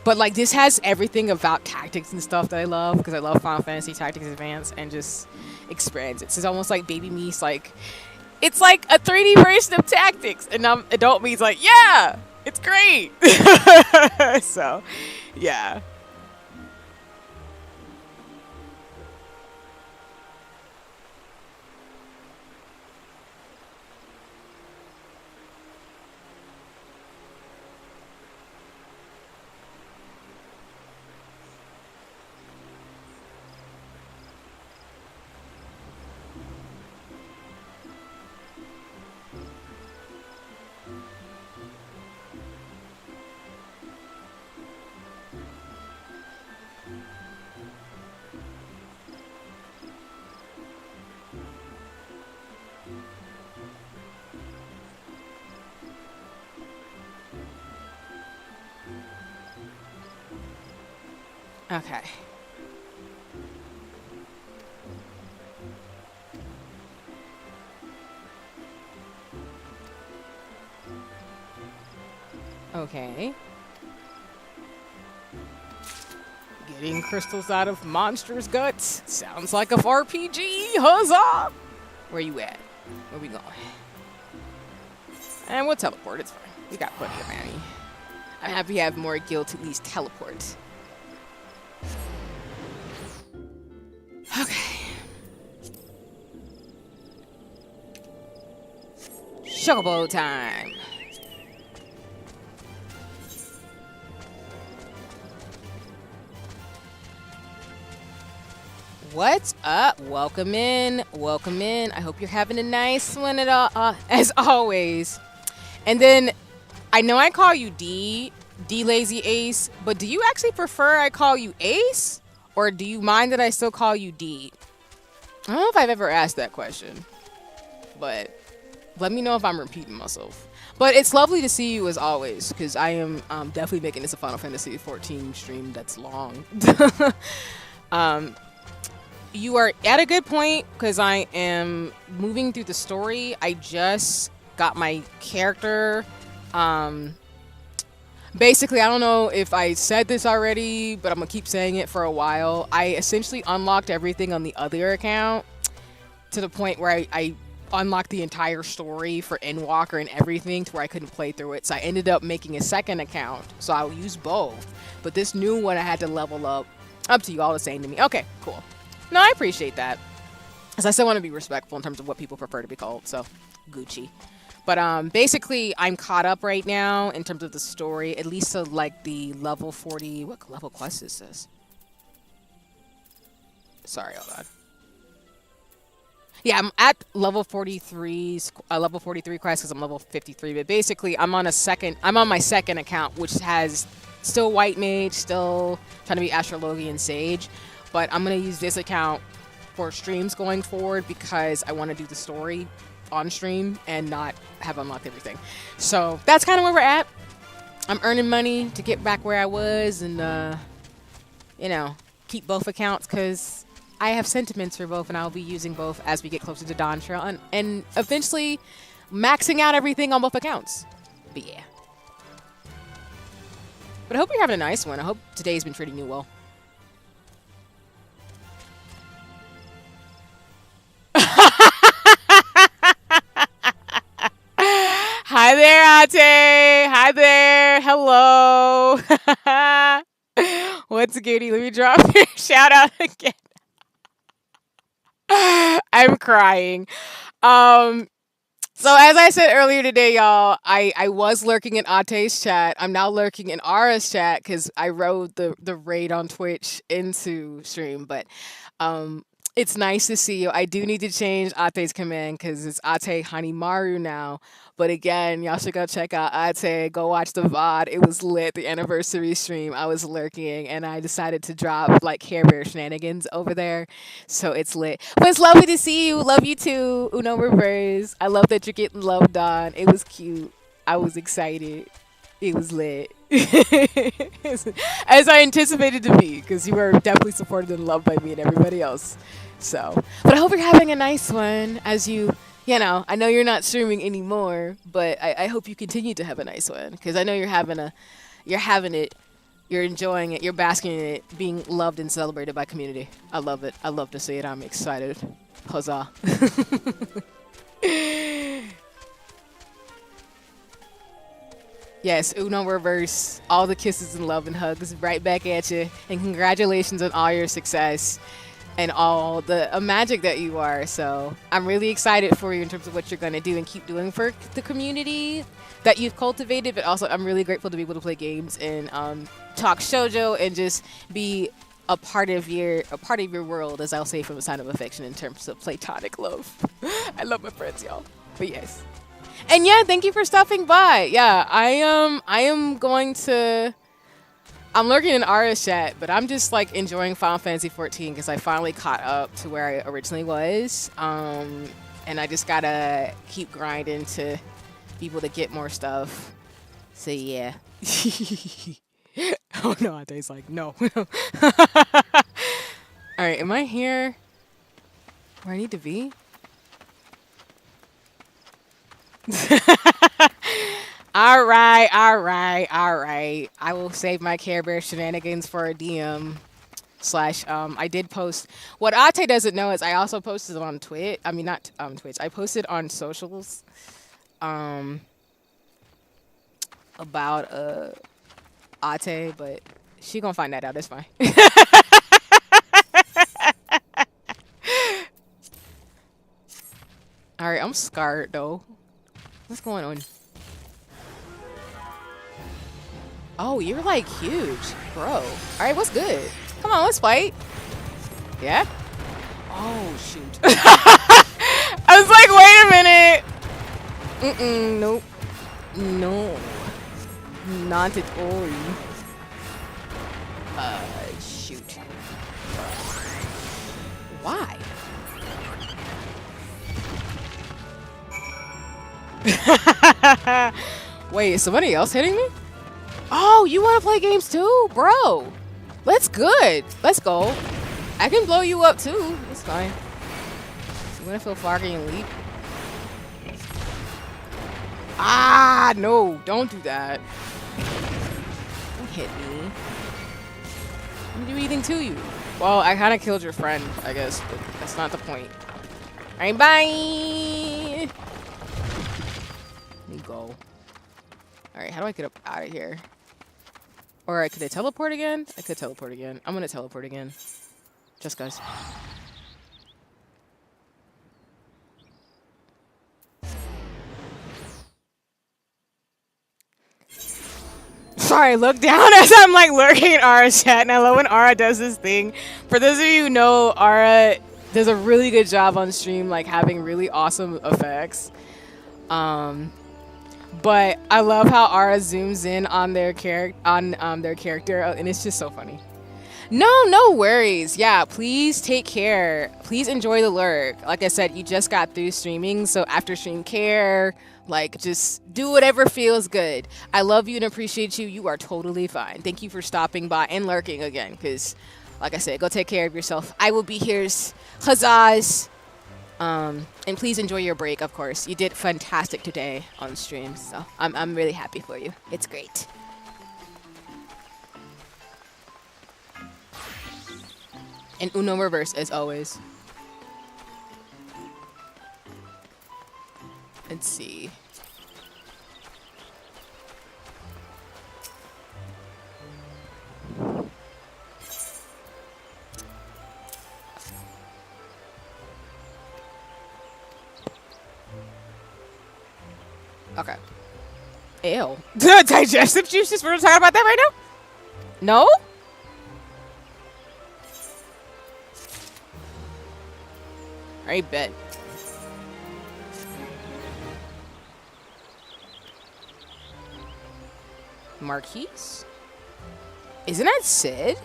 But like this has everything about tactics and stuff that I love because I love Final Fantasy Tactics Advance and just expands it. It's almost like Baby Me's like it's like a 3D version of Tactics, and adult me's like, yeah, it's great. So, yeah. Okay. Okay. Getting crystals out of monsters' guts sounds like a RPG. Huzzah! Where you at? Where we going? And we'll teleport. It's fine. We got plenty of money. I'm happy to have more guild to at least teleport. Okay. Chocobo time. What's up? Welcome in. Welcome in. I hope you're having a nice one as always. And then I know I call you D Lazy Ace, but do you actually prefer I call you Ace? Or do you mind that I still call you D? I don't know if I've ever asked that question, but let me know if I'm repeating myself. But it's lovely to see you as always, because I am definitely making this a Final Fantasy 14 stream that's long. um, you are at a good point, because I am moving through the story. I just got my character. Basically, I don't know if I said this already, but I'm going to keep saying it for a while. I essentially unlocked everything on the other account to the point where I unlocked the entire story for Endwalker and everything to where I couldn't play through it. So I ended up making a second account. So I'll use both. But this new one I had to level up. Up to you, all the same to me. Okay, cool. No, I appreciate that. Because I still want to be respectful in terms of what people prefer to be called. So, Gucci. But basically, I'm caught up right now in terms of the story. At least to like the level 40. What level quest is this? Sorry, hold on. Yeah, I'm at level 43, level 43 quest because I'm level 53. But basically, I'm on my second account, which has still White Mage, still trying to be Astrologian Sage. But I'm going to use this account for streams going forward because I want to do the story on stream and not have unlocked everything. So that's kind of where we're at. I'm earning money to get back where I was and, you know, keep both accounts because I have sentiments for both and I'll be using both as we get closer to Dawn Trail and eventually maxing out everything on both accounts. But yeah. But I hope you're having a nice one. I hope today's been treating you well. Hi there, Ate. Hi there. Hello. What's goody? Let me drop your shout out again. I'm crying. Um, so as I said earlier today, y'all, I was lurking in Ate's chat. I'm now lurking in Ara's chat because I rode the raid on Twitch into stream. But It's nice to see you. I do need to change Ate's command because it's Ate Hanimaru now. But again, y'all should go check out Ate. Go watch the VOD. It was lit. The anniversary stream. I was lurking and I decided to drop like Care Bear shenanigans over there. So it's lit. But it's lovely to see you. Love you too. Uno Reverse. I love that you're getting loved on. It was cute. I was excited. It was lit. As I anticipated to be, because you were definitely supported and loved by me and everybody else. So, but I hope you're having a nice one as you know, I know you're not streaming anymore, but I hope you continue to have a nice one because I know you're having it, you're enjoying it, you're basking in it, being loved and celebrated by community. I love it. I love to see it. I'm excited. Huzzah. Yes, Uno Reverse, all the kisses and love and hugs right back at you. And congratulations on all your success and all the magic that you are. So I'm really excited for you in terms of what you're going to do and keep doing for the community that you've cultivated. But also I'm really grateful to be able to play games and talk shoujo and just be a part of your world, as I'll say from a sign of affection in terms of platonic love. I love my friends, y'all. But yes. And yeah, thank you for stopping by. Yeah, I am going to. I'm lurking in Ara's chat, but I'm just like enjoying Final Fantasy 14 because I finally caught up to where I originally was. And I just gotta keep grinding to be able to get more stuff. So yeah. Oh no, Ate's like no. All right, am I here where I need to be? all right. I will save my Care Bear shenanigans for a DM / I did post. What Ate doesn't know is I also posted on Twitch. I mean, not Twitch. I posted on socials about Ate, but she gonna find that out. It's fine. All right, I'm scared though. What's going on? Oh, you're like huge, bro. All right, what's good? Come on, let's fight. Yeah? Oh, shoot. I was like, wait a minute. Nope. No. Not at all. Shoot. Why? Wait, is somebody else hitting me? Oh, you want to play games too? Bro, let's good. Let's go. I can blow you up too. It's fine. You want to feel foggy and leap? Ah, no. Don't do that. Don't hit me. I'm doing to you. Well, I kind of killed your friend, I guess, but that's not the point. All right, bye. Let me go. Alright, how do I get up out of here? Or could I teleport again? I could teleport again. I'm gonna teleport again. Just guys. Sorry, look down as I'm like lurking in Ara's chat, and I love when Ara does this thing. For those of you who know, Ara does a really good job on stream, like having really awesome effects. But I love how Ara zooms in on their character, and it's just so funny. No worries. Yeah, please take care. Please enjoy the lurk. Like I said, you just got through streaming, so after stream care, like just do whatever feels good. I love you and appreciate you. You are totally fine. Thank you for stopping by and lurking again, because like I said, go take care of yourself. I will be here. Huzzahs. And please enjoy your break, of course. You did fantastic today on stream, so I'm really happy for you. It's great. And Uno Reverse, as always. Let's see. Okay. Ew. Digestive juices? We're talking about that right now? No? I bet. Marquise? Isn't that Sid?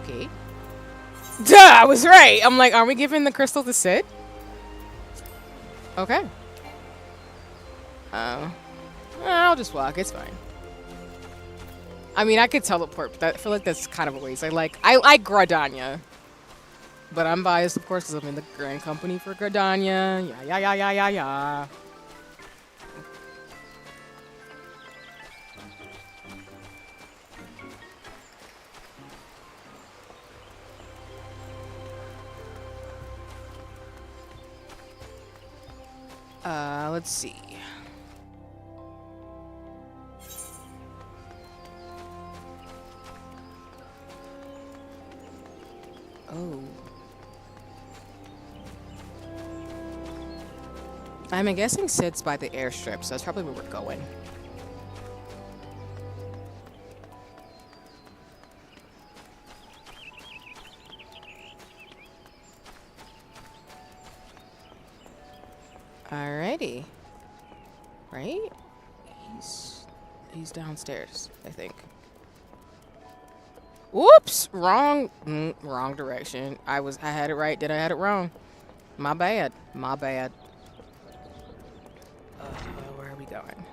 Okay. Duh, I was right. I'm like, are we giving the crystal to Sid? Okay. I'll just walk. It's fine. I mean, I could teleport, but I feel like that's kind of a waste. I like Gradania. But I'm biased, of course, because I'm in the grand company for Gradania. Yeah. Let's see. Oh. I'm guessing Sid's by the airstrip, so that's probably where we're going. Alrighty. Right? He's downstairs, I think. Whoops! Wrong direction. I had it right, then I had it wrong. My bad. Where are we going?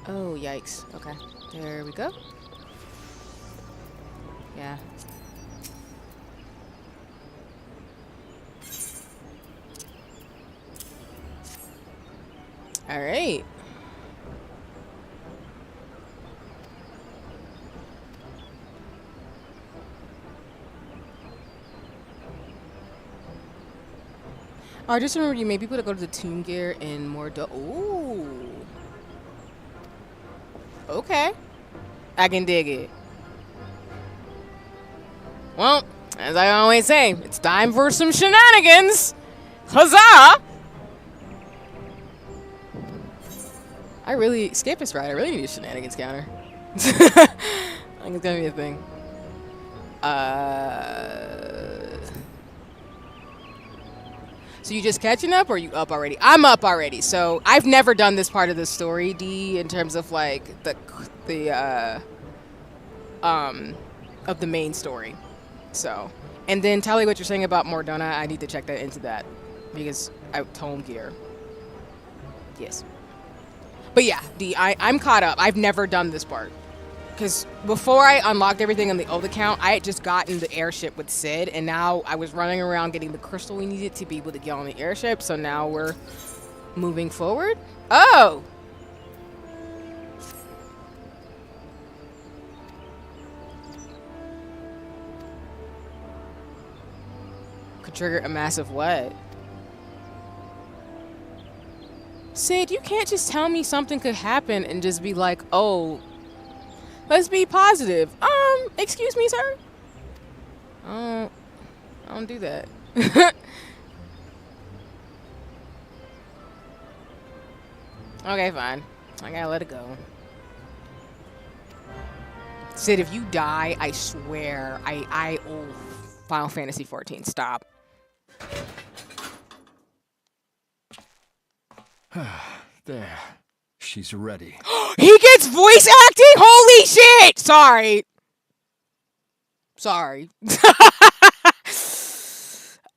Oh, yikes. Okay. There we go. Yeah. All right. Oh, I just remembered you may be able to go to the Tomb Gear in more. Ooh. Okay. I can dig it. Well, as I always say, it's time for some shenanigans. Huzzah! Skip is right. I really need a shenanigans counter. I think it's gonna be a thing. So you just catching up, or are you up already? I'm up already. So I've never done this part of the story, D, in terms of like the of the main story. So, and then tell me what you're saying about Mordona. I need to check that into that because Tome Gear. Yes. But yeah, D, I'm caught up. I've never done this part. Because before I unlocked everything on the old account, I had just gotten the airship with Sid, and now I was running around getting the crystal we needed to be able to get on the airship, so now we're moving forward. Oh! Could trigger a massive what? Sid, you can't just tell me something could happen and just be like, oh, let's be positive. Excuse me, sir? I don't do that. Okay, fine. I gotta let it go. Sid, if you die, I swear, oh, Final Fantasy 14, stop. There. She's ready. He gets voice acting? Holy shit! Sorry.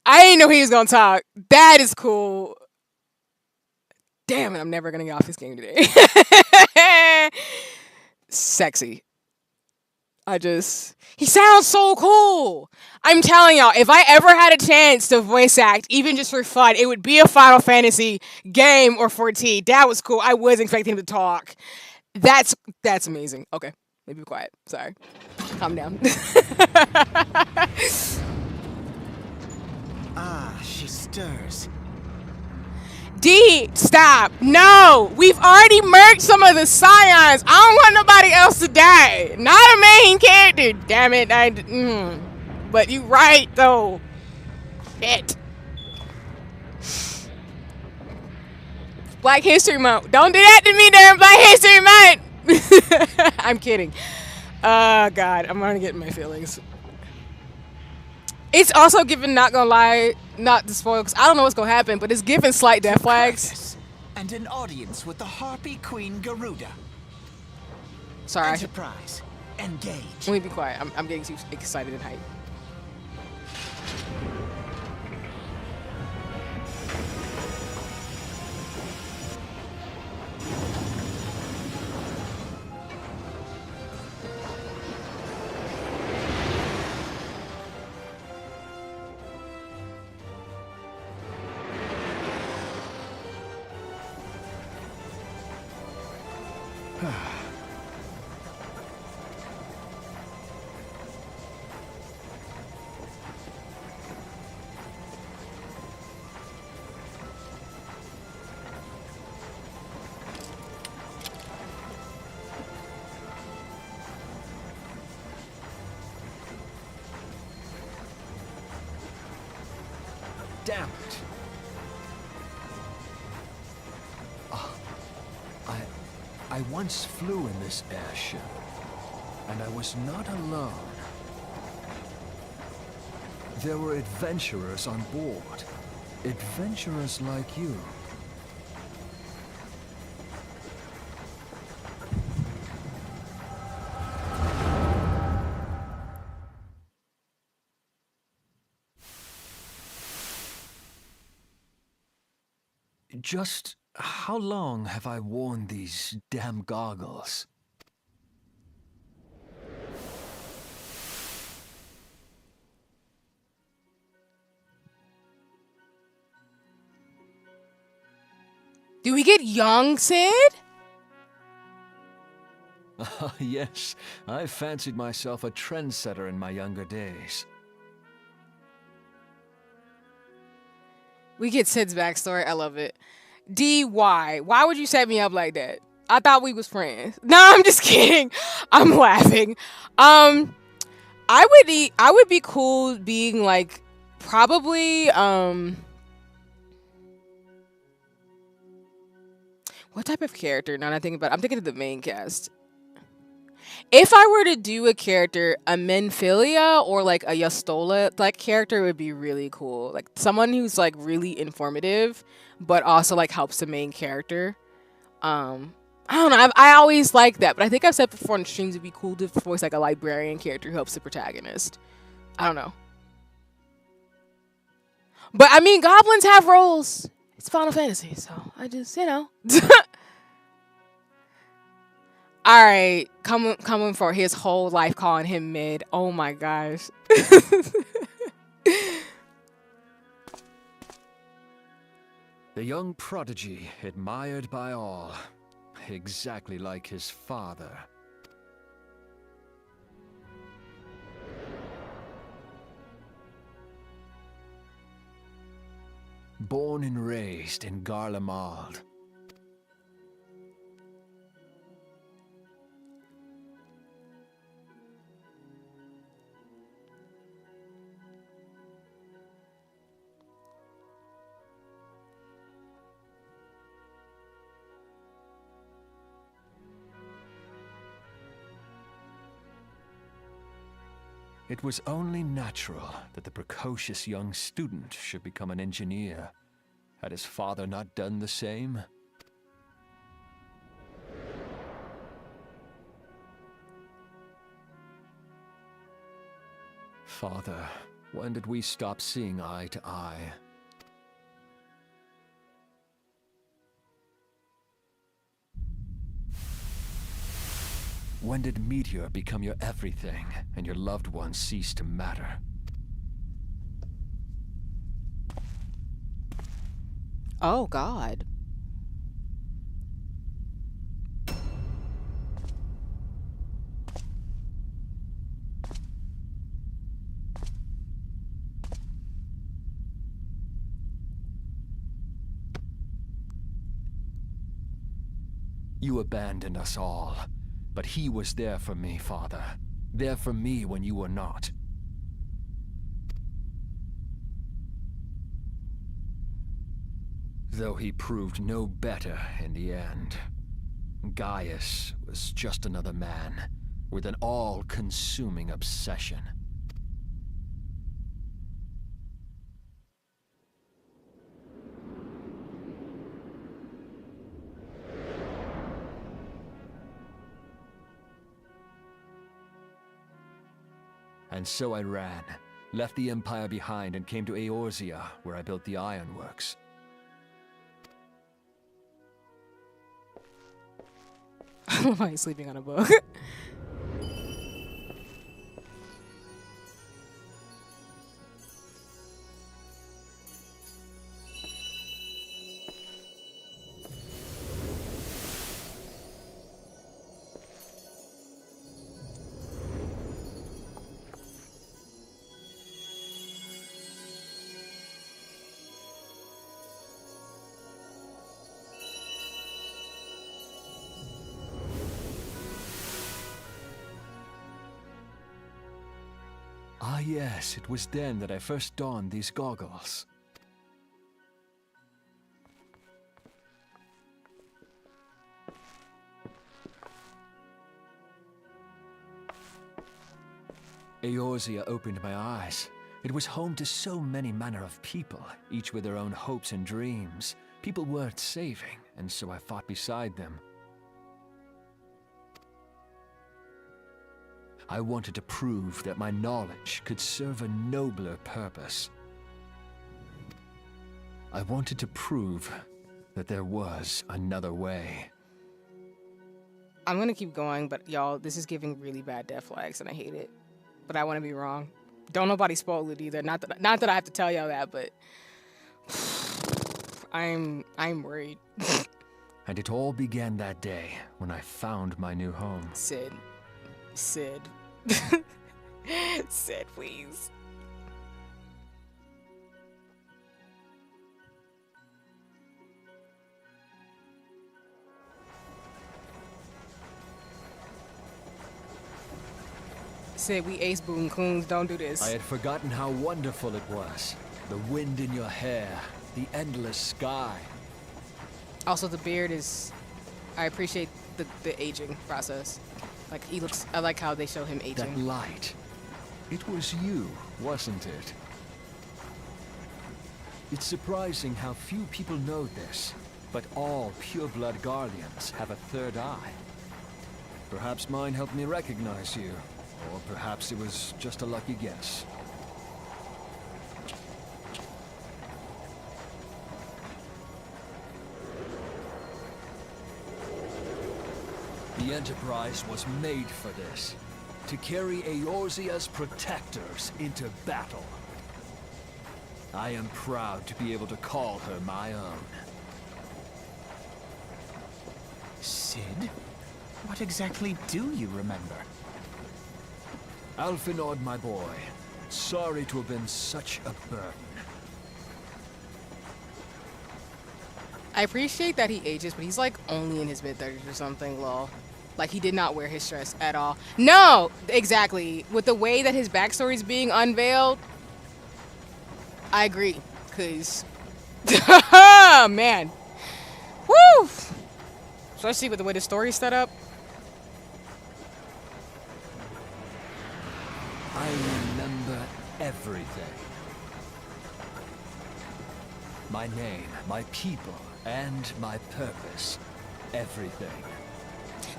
I didn't know he was gonna talk. That is cool. Damn it, I'm never gonna get off this game today. Sexy. He sounds so cool. I'm telling y'all, if I ever had a chance to voice act, even just for fun, it would be a Final Fantasy game or 14. That was cool. I was expecting him to talk. That's amazing. Okay, let me be quiet. Sorry. Calm down. She stirs. D, stop. No, we've already murked some of the scions. I don't want nobody else to die. Not a main character. Damn it. But you right, though. Shit. Black History Month. Don't do that to me during Black History Month. I'm kidding. God, I'm gonna get in my feelings. It's also given, not gonna lie, not to spoil, because I don't know what's gonna happen, but it's given slight death flags. And an audience with the Harpy Queen Garuda. Sorry. Enterprise, engage. Let me be quiet. I'm getting too excited and hyped. Damn it. I once flew in this airship, and I was not alone. There were adventurers on board. Adventurers like you. Just how long have I worn these damn goggles? Do we get young Sid? Yes, I fancied myself a trendsetter in my younger days. We get Sid's backstory. I love it. D, why? Why would you set me up like that? I thought we was friends. No, I'm just kidding. I'm laughing. I would be cool being like probably what type of character? Now that I think about it, I'm thinking of the main cast. If I were to do a character, a Menphilia or like a Yastola, like character would be really cool. Like someone who's like really informative, but also like helps the main character. I don't know. I always like that, but I think I've said before on streams it'd be cool to voice like a librarian character who helps the protagonist. I don't know. But I mean, goblins have roles. It's Final Fantasy, so I just, you know. All right, coming for his whole life calling him mid. Oh my gosh. The young prodigy, admired by all, exactly like his father. Born and raised in Garlemald. It was only natural that the precocious young student should become an engineer. Had his father not done the same? Father, when did we stop seeing eye to eye? When did Meteor become your everything and your loved ones cease to matter? Oh, God. You abandoned us all, but he was there for me, Father. There for me when you were not. Though he proved no better in the end. Gaius was just another man, with an all-consuming obsession. And so I ran, left the Empire behind and came to Eorzea, where I built the ironworks. Why he's sleeping on a book? Ah yes, it was then that I first donned these goggles. Eorzea opened my eyes. It was home to so many manner of people, each with their own hopes and dreams. People worth saving, and so I fought beside them. I wanted to prove that my knowledge could serve a nobler purpose. I wanted to prove that there was another way. I'm gonna keep going, but y'all, this is giving really bad death flags, and I hate it. But I want to be wrong. Don't nobody spoil it either. Not that I have to tell y'all that, but I'm worried. And it all began that day when I found my new home. Sid. Sid, please. Sid, we ace boom coons, don't do this. I had forgotten how wonderful it was. The wind in your hair, the endless sky. Also, the beard is... I appreciate the aging process. Like, he looks... I like how they show him aging. That light. It was you, wasn't it? It's surprising how few people know this, but all pure-blood Guardians have a third eye. Perhaps mine helped me recognize you, or perhaps it was just a lucky guess. The Enterprise was made for this. To carry Eorzea's protectors into battle. I am proud to be able to call her my own. Sid? What exactly do you remember? Alphinaud, my boy. Sorry to have been such a burden. I appreciate that he ages, but he's like only in his mid-30s or something, lol. Like, he did not wear his dress at all. No! Exactly. With the way that his backstory is being unveiled, I agree. Because, man. Woo! Especially with the way the story's set up. I remember everything. My name, my people, and my purpose. Everything.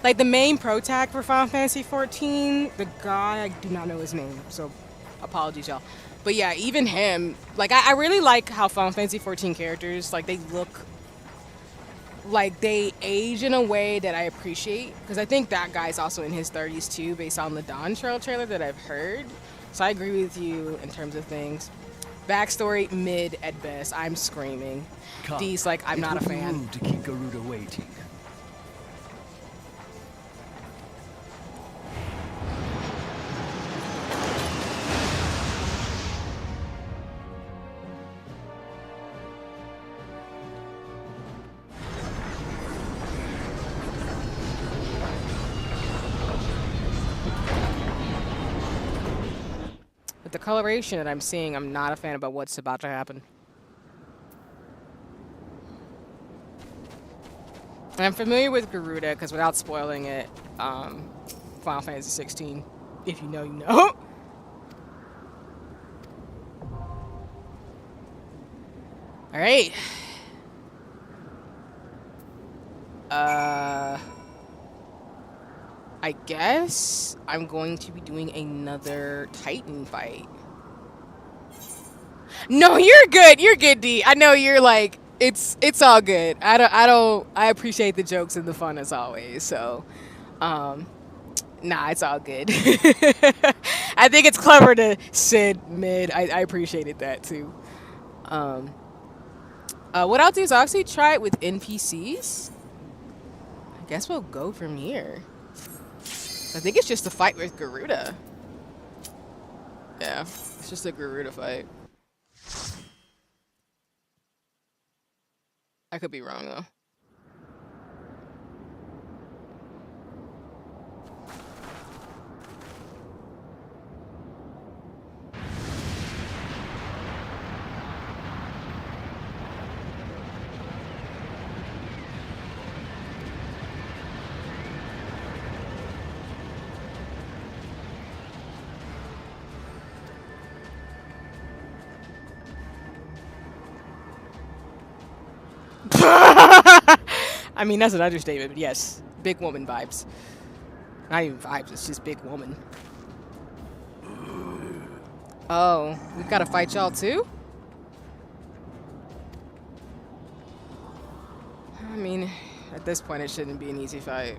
Like, the main protag for Final Fantasy XIV, the guy, I do not know his name, so apologies, y'all. But yeah, even him, like, I really like how Final Fantasy XIV characters, like, they look like they age in a way that I appreciate, because I think that guy's also in his 30s too, based on the Dawn Trail trailer that I've heard. So I agree with you in terms of things. Backstory mid at best. I'm screaming. Come. D's like, I'm not a It would be fan. rude to keep Garuda waiting. But the coloration that I'm seeing, I'm not a fan about what's about to happen. And I'm familiar with Garuda because without spoiling it, Final Fantasy 16, if you know, you know. All right. I guess I'm going to be doing another Titan fight. No, you're good. You're good, D. I know you're like, it's all good. I appreciate the jokes and the fun as always. So, nah, it's all good. I think it's clever to Sid mid. I appreciated that too. What I'll do is I'll actually try it with NPCs. I guess we'll go from here. I think it's just a fight with Garuda. Yeah, it's just a Garuda fight. I could be wrong though. I mean, that's an understatement, but yes, big woman vibes. Not even vibes, it's just big woman. Oh, we've got to fight y'all too? I mean, at this point, it shouldn't be an easy fight.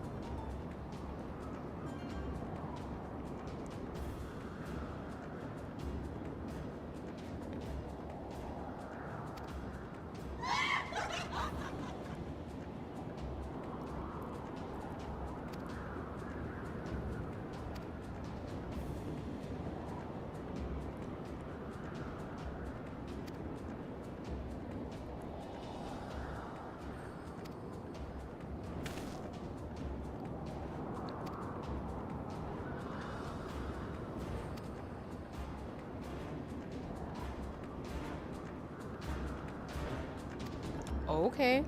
Okay.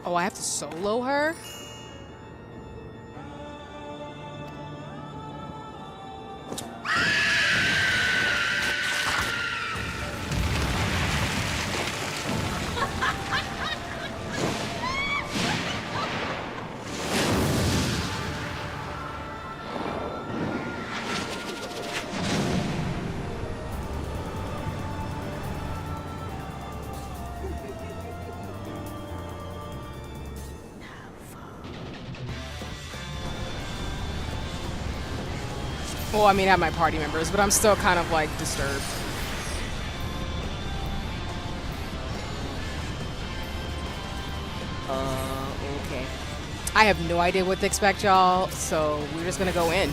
Oh, I have to solo her? Well, I mean, I have my party members, but I'm still kind of like disturbed. Okay. I have no idea what to expect, y'all, so we're just gonna go in.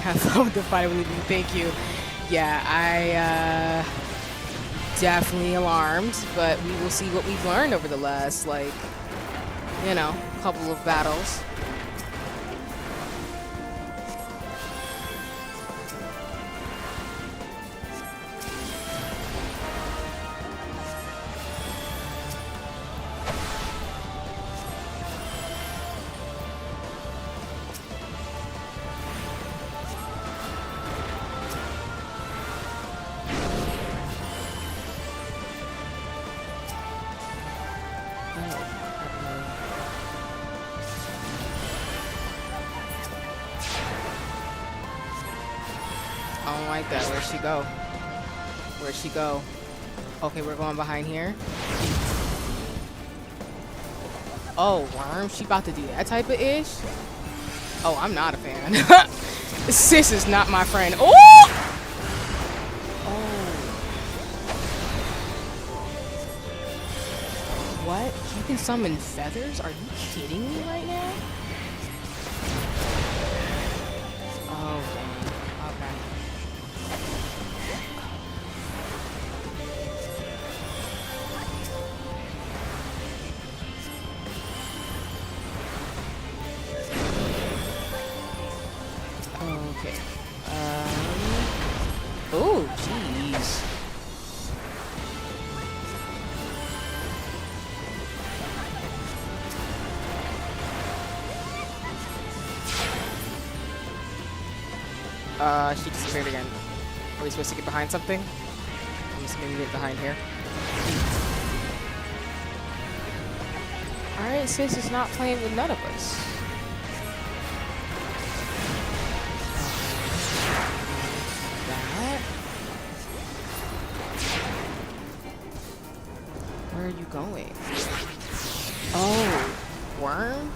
Have fun with the fight with you. Thank you. Yeah, I definitely alarmed, but we will see what we've learned over the last, like, you know, couple of battles. don't like that. Where'd she go? Where'd she go? Okay, we're going behind here. Oh, worm. She about to do that type of ish? Oh, I'm not a fan. Sis is not my friend. Oh! What? You can summon feathers? Are you kidding me right now? Oh, dang. Okay. Okay. Oh, jeez. She disappeared again. Are we supposed to get behind something? I'm just gonna get behind here. Alright, sis is not playing with none of us. That? Where are you going? Oh, worm?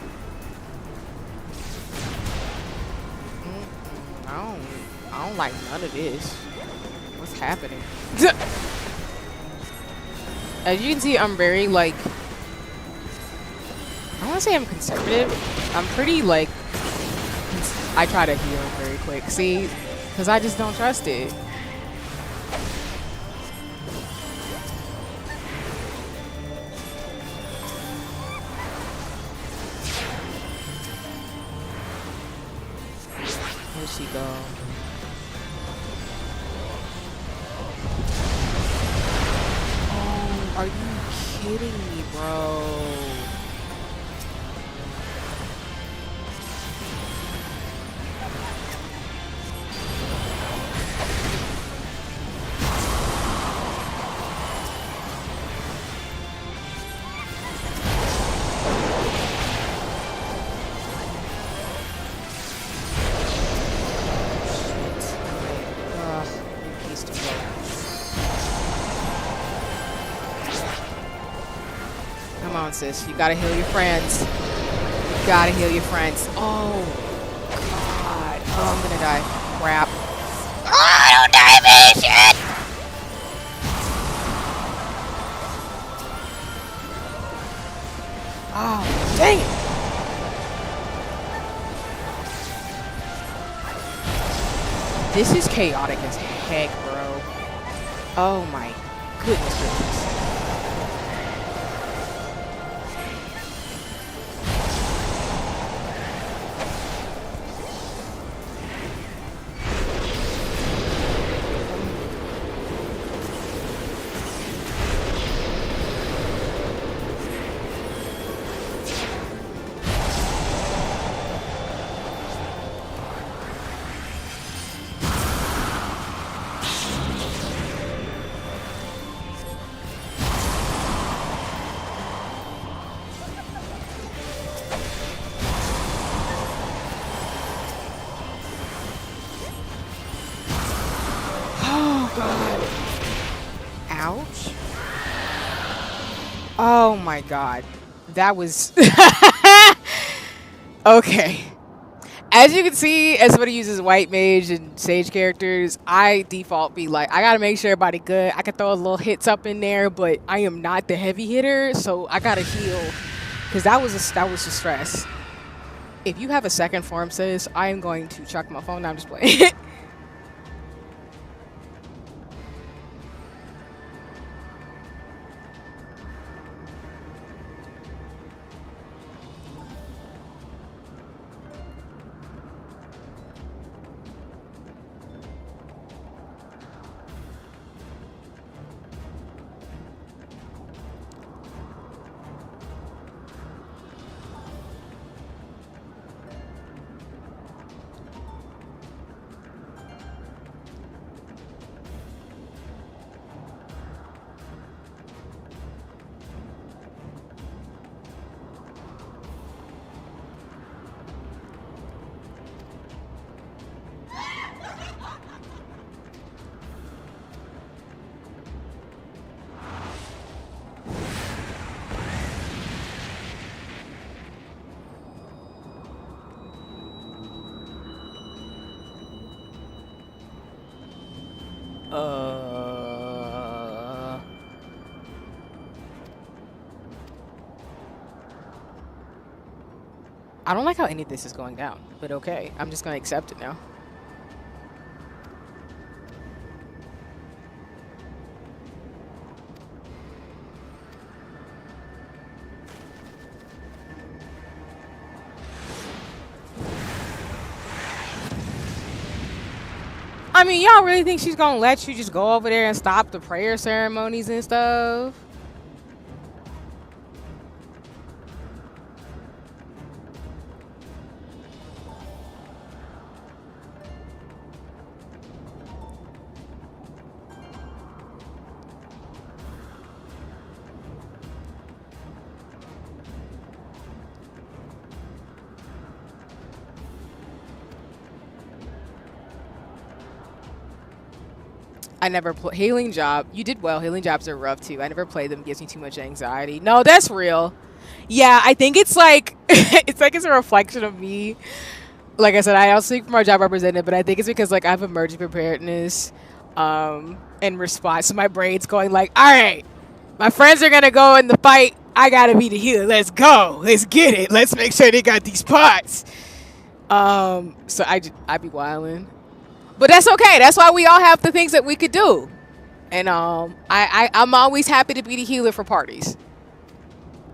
I don't like none of this. What's happening? As you can see, I'm very, like, I want to say I'm conservative. I'm pretty, like, I try to heal very quick. See? Because I just don't trust it. Where'd she go? Are you kidding me, bro? Come on, sis. You gotta heal your friends. You gotta heal your friends. Oh, God. Oh, I'm gonna die. Crap. Oh, don't die, me! Shit! Oh, dang it. This is chaotic as heck, bro. Oh, my goodness gracious. Ouch. Oh my god. That was... Okay. As you can see, as somebody uses white mage and sage characters, I default be like, I gotta make sure everybody good. I can throw a little hits up in there, but I am not the heavy hitter, so I gotta heal. Because that was a stress. If you have a second form, sis, I am going to chuck my phone. I'm just playing. Uh, I don't like how any of this is going down, but okay. I'm just gonna accept it now. I mean, y'all really think she's gonna let you just go over there and stop the prayer ceremonies and stuff? I never play healing job. You did well. Healing jobs are rough too. I never play them. Gives me too much anxiety. No, that's real. Yeah, I think it's like it's a reflection of me. Like I said, I also speak from our job representative, but I think it's because like I have emergency preparedness, in response. So my brain's going like, all right, my friends are gonna go in the fight. I gotta be the healer. Let's go. Let's get it. Let's make sure they got these pots. So I be wilding. But that's okay. That's why we all have the things that we could do. And I'm always happy to be the healer for parties.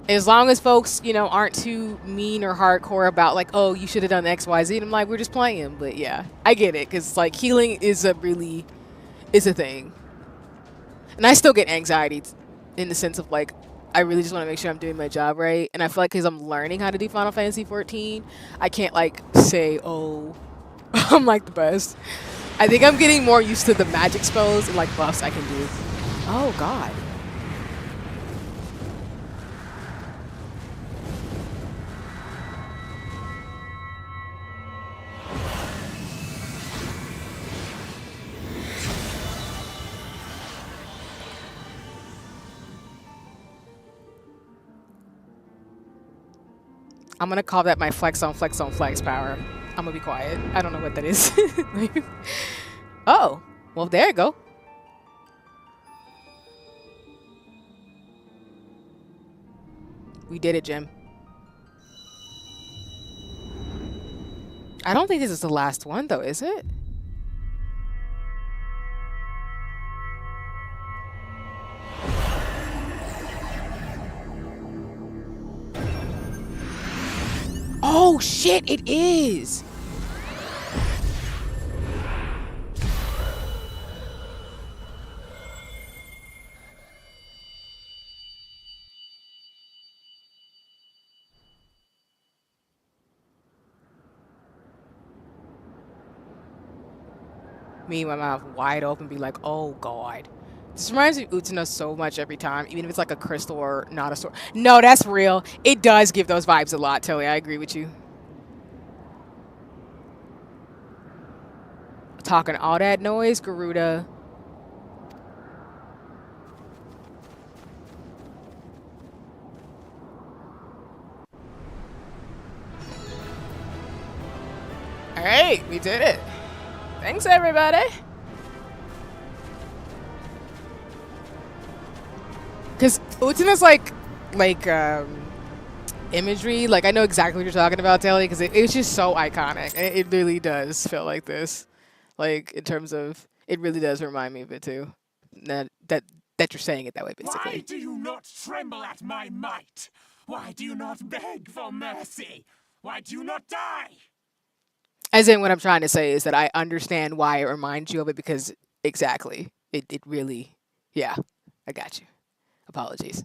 As long as folks, you know, aren't too mean or hardcore about like, oh, you should have done X, Y, Z. And I'm like, we're just playing. But yeah, I get it. Because like healing is a thing. And I still get anxiety in the sense of like, I really just want to make sure I'm doing my job right. And I feel like because I'm learning how to do Final Fantasy 14, I can't like say, oh, I'm like the best. I think I'm getting more used to the magic spells and like buffs I can do. Oh god. I'm gonna call that my flex on flex on flex power. I'm gonna be quiet. I don't know what that is. Oh, well, there you go. We did it, Jim. I don't think this is the last one, though, is it? Oh, shit, it is. Me, my mouth wide open, be like, oh, God. This reminds me of Utena so much every time, even if it's like a crystal or not a sword. No, that's real. It does give those vibes a lot, Tilly. I agree with you. Talking all that noise, Garuda. All right, we did it. Thanks, everybody. Because Utena's like imagery. Like, I know exactly what you're talking about, Telly, because it's just so iconic. It really does feel like this. Like, in terms of, it really does remind me of it, too. That you're saying it that way, basically. Why do you not tremble at my might? Why do you not beg for mercy? Why do you not die? As in, what I'm trying to say is that I understand why it reminds you of it, because exactly. It really, yeah, I got you. Apologies.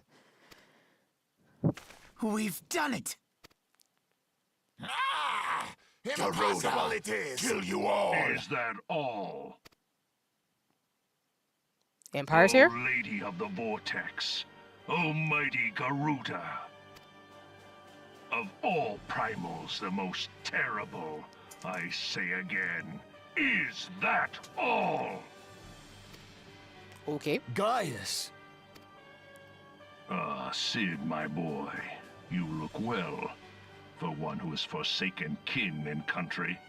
We've done it! Ah! Impossible it is! Kill you all! Is that all? Empire's here? O Lady of the Vortex, Almighty Garuda. Of all primals, the most terrible, I say again, is that all? Okay. Gaius! Ah, Sid, my boy, you look well. For one who has forsaken kin and country.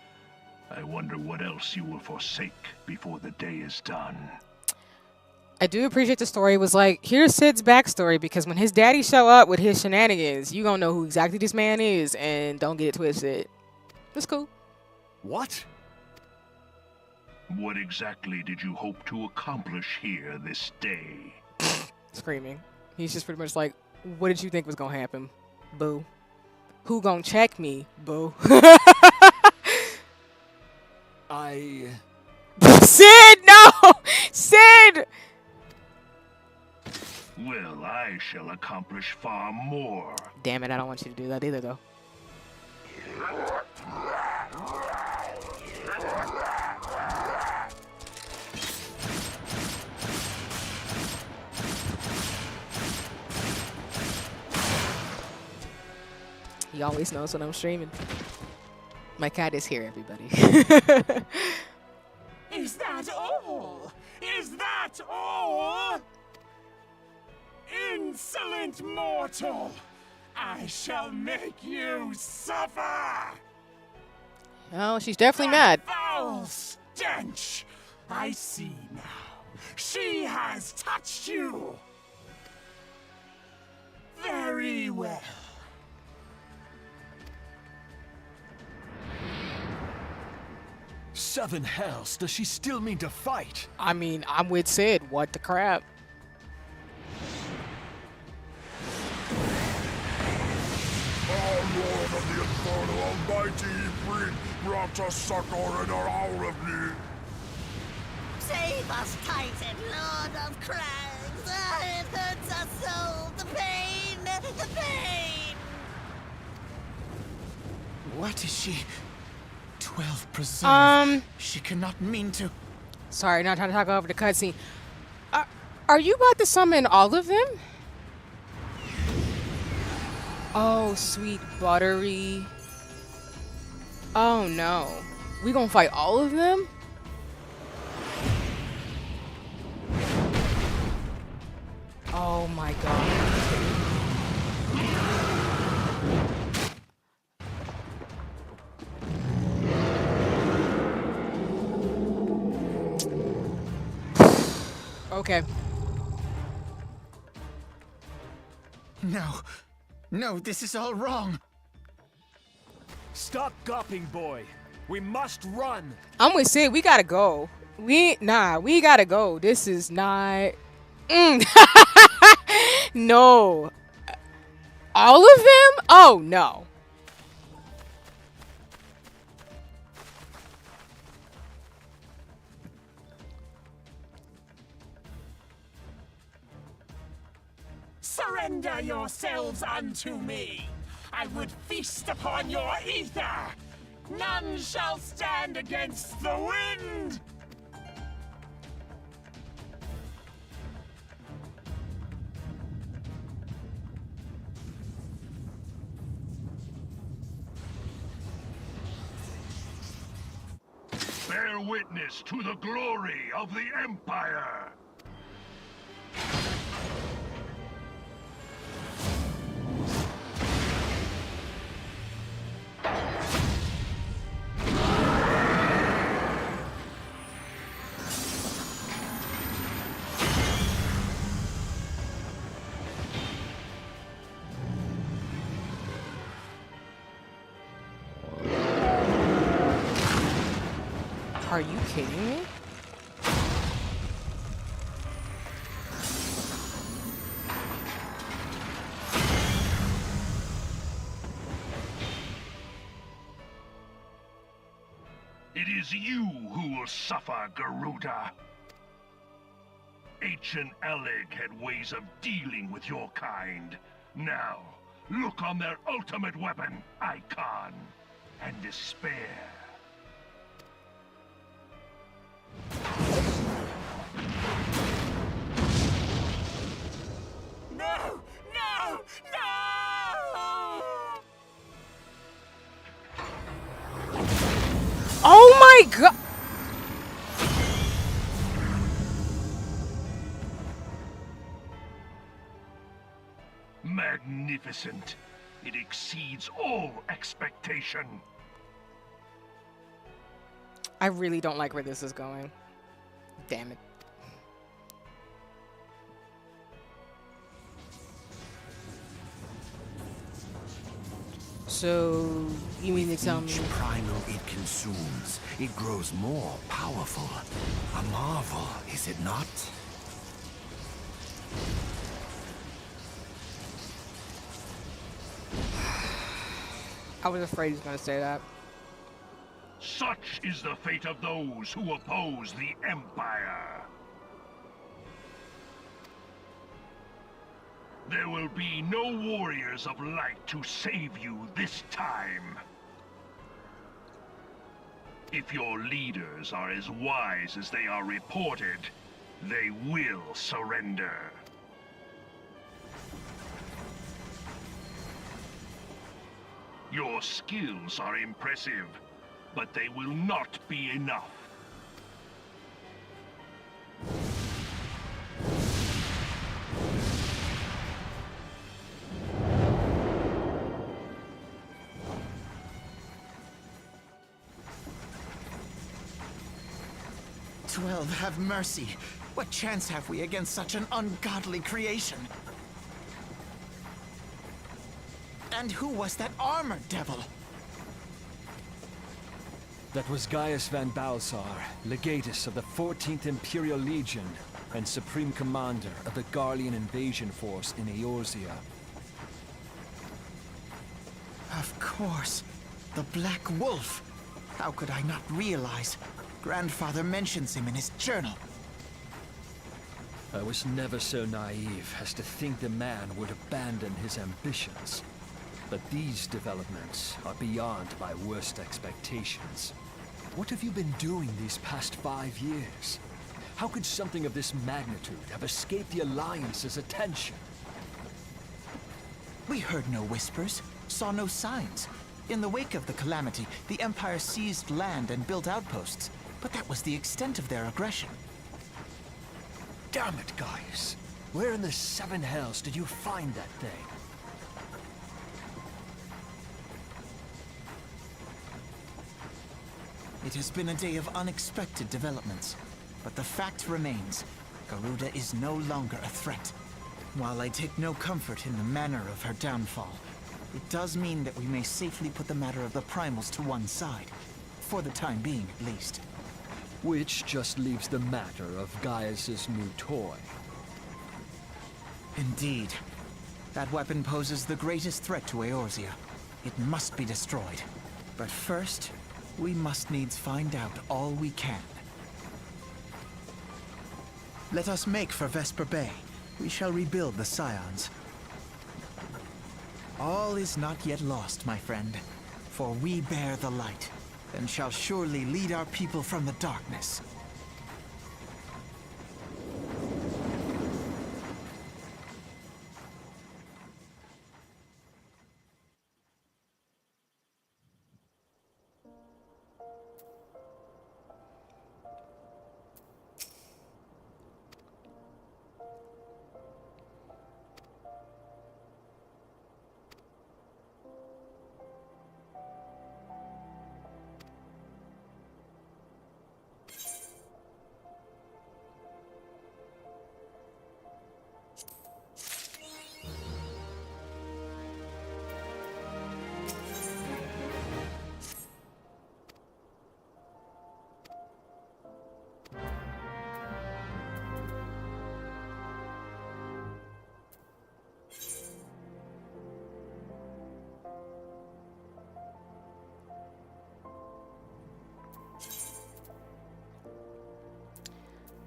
I wonder what else you will forsake before the day is done. I do appreciate the story. It was like, here's Sid's backstory, because when his daddy show up with his shenanigans, you gonna know who exactly this man is, and don't get it twisted. That's cool. What? What exactly did you hope to accomplish here this day? Screaming. He's just pretty much like, what did you think was gonna happen? Boo. Who gonna check me? Boo. Sid, no! Sid! Well, I shall accomplish far more. Damn it, I don't want you to do that either, though. He always knows when I'm streaming. My cat is here, everybody. Is that all? Is that all? Insolent mortal! I shall make you suffer! Oh, she's definitely That mad. foul stench! I see now. She has touched you! Very well. Seven hells, does she still mean to fight? I mean, I'm with Sid. What the crap? Lord of the Infernal Almighty, bring Rata succor in our hour of need. Save us, Titan, Lord of Crags! It hurts us so! The pain! The pain! What is she? 12 preserve. She cannot mean to. Sorry, not trying to talk over the cutscene. Are you about to summon all of them? Oh, sweet buttery. Oh no. We gonna fight all of them? Oh my god. Okay. No. No, this is all wrong. Stop gawping, boy. We must run. I'm with Sid. We gotta go. We gotta go. This is not. No. All of them? Oh no. Surrender yourselves unto me. I would feast upon your ether. None shall stand against the wind. Bear witness to the glory of the Empire. Are you kidding me? It is you who will suffer, Garuda. Ancient Alec had ways of dealing with your kind. Now, look on their ultimate weapon, Icon, and despair. No! No! No! Oh my god! Magnificent. It exceeds all expectation. I really don't like where this is going. Damn it. So, you mean to tell me? Each primal it consumes, it grows more powerful. A marvel, is it not? I was afraid he was going to say that. Such is the fate of those who oppose the Empire. There will be no warriors of light to save you this time. If your leaders are as wise as they are reported, they will surrender. Your skills are impressive, but they will not be enough. Twelve, have mercy. What chance have we against such an ungodly creation? And who was that armored devil? That was Gaius van Balsar, legatus of the 14th Imperial Legion and Supreme Commander of the Garlean invasion force in Eorzea. Of course. The Black Wolf. How could I not realize? Grandfather mentions him in his journal. I was never so naive as to think the man would abandon his ambitions. But these developments are beyond my worst expectations. What have you been doing these past 5 years? How could something of this magnitude have escaped the Alliance's attention? We heard no whispers, saw no signs. In the wake of the calamity, the Empire seized land and built outposts, but that was the extent of their aggression. Damn it, Gaius! Where in the seven hells did you find that thing? It has been a day of unexpected developments, but the fact remains, Garuda is no longer a threat. While I take no comfort in the manner of her downfall, it does mean that we may safely put the matter of the primals to one side, for the time being at least. Which just leaves the matter of Gaius's new toy. Indeed. That weapon poses the greatest threat to Eorzea. It must be destroyed. But first, we must needs find out all we can. Let us make for Vesper Bay. We shall rebuild the Scions. All is not yet lost, my friend, for we bear the light, and shall surely lead our people from the darkness.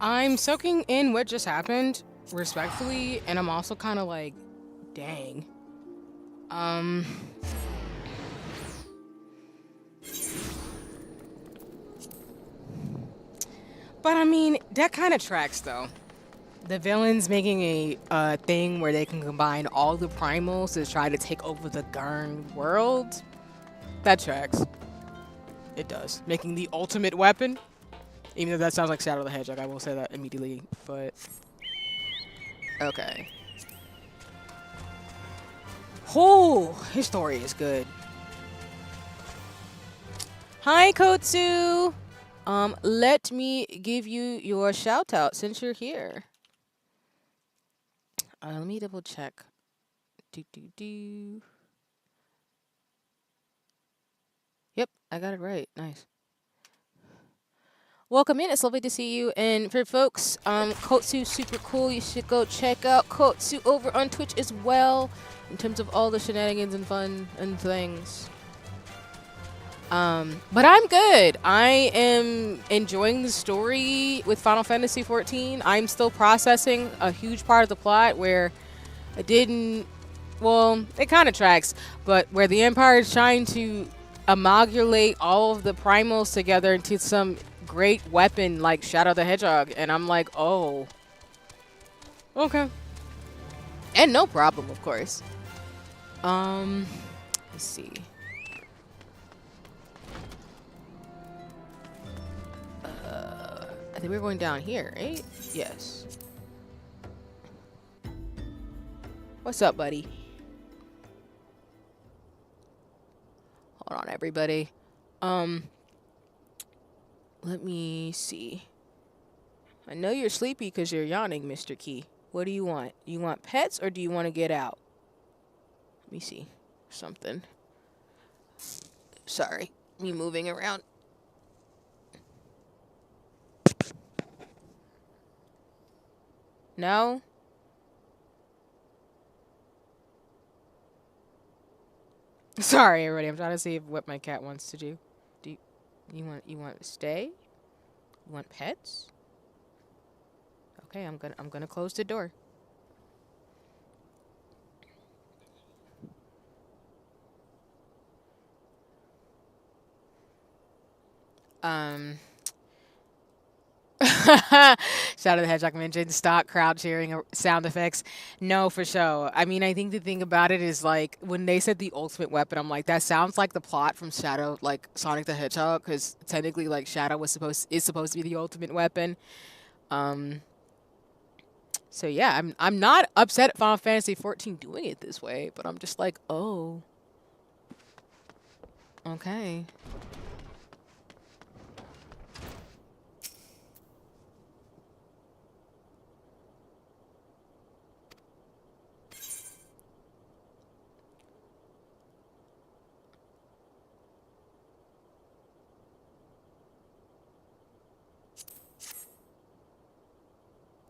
I'm soaking in what just happened, respectfully, and I'm also kind of like, dang. But I mean, that kind of tracks though. The villains making a thing where they can combine all the primals to try to take over the Garn world. That tracks. It does. Making the ultimate weapon. Even though that sounds like Shadow the Hedgehog, I will say that immediately, but... Okay. Oh, his story is good. Hi, Kotsu! Let me give you your shout out since you're here. Let me double check. Yep, I got it right. Nice. Welcome in. It's lovely to see you. And for folks, Kotsu's super cool. You should go check out Kotsu over on Twitch as well, in terms of all the shenanigans and fun and things. But I'm good. I am enjoying the story with Final Fantasy XIV. I'm still processing a huge part of the plot where I didn't. Well, it kind of tracks, but where the Empire is trying to amalgamate all of the primals together into some great weapon like Shadow the Hedgehog, and I'm like, oh, okay, and no problem, of course. Let's see. I think we're going down here, right? Yes. What's up, buddy? Hold on, everybody. Let me see. I know you're sleepy because you're yawning, Mr. Key. What do you want? You want pets or do you want to get out? Let me see. Something. Sorry. Me moving around. No? Sorry, everybody. I'm trying to see what my cat wants to do. Do you want to stay? You want pets? Okay, I'm gonna close the door. Shadow the Hedgehog mentioned stock crowd cheering sound effects. No, for sure. I mean, I think the thing about it is like when they said the ultimate weapon, I'm like, that sounds like the plot from Shadow, like Sonic the Hedgehog, because technically, like Shadow is supposed to be the ultimate weapon. So yeah, I'm not upset at Final Fantasy XIV doing it this way, but I'm just like, oh, okay.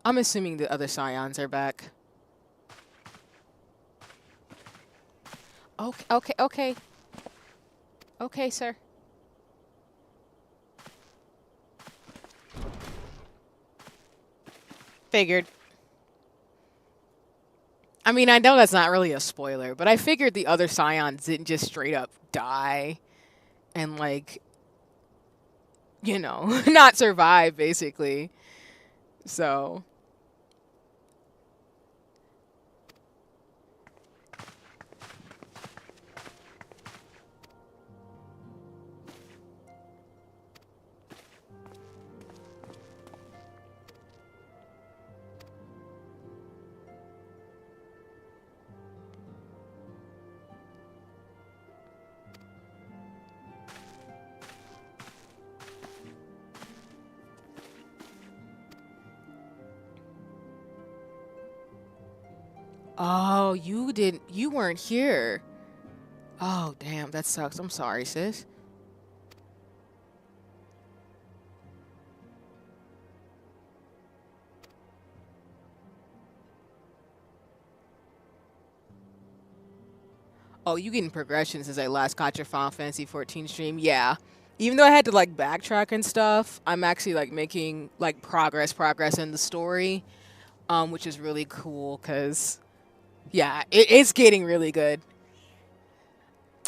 I'm assuming the other Scions are back. Okay. Okay, sir. Figured. I mean, I know that's not really a spoiler, but I figured the other Scions didn't just straight up die and, like, you know, not survive, basically. So... Oh, you weren't here. Oh, damn, that sucks. I'm sorry, sis. Oh, you getting progression since I last caught your Final Fantasy 14 stream? Yeah. Even though I had to like backtrack and stuff, I'm actually like making like progress in the story, which is really cool because, yeah, it's getting really good.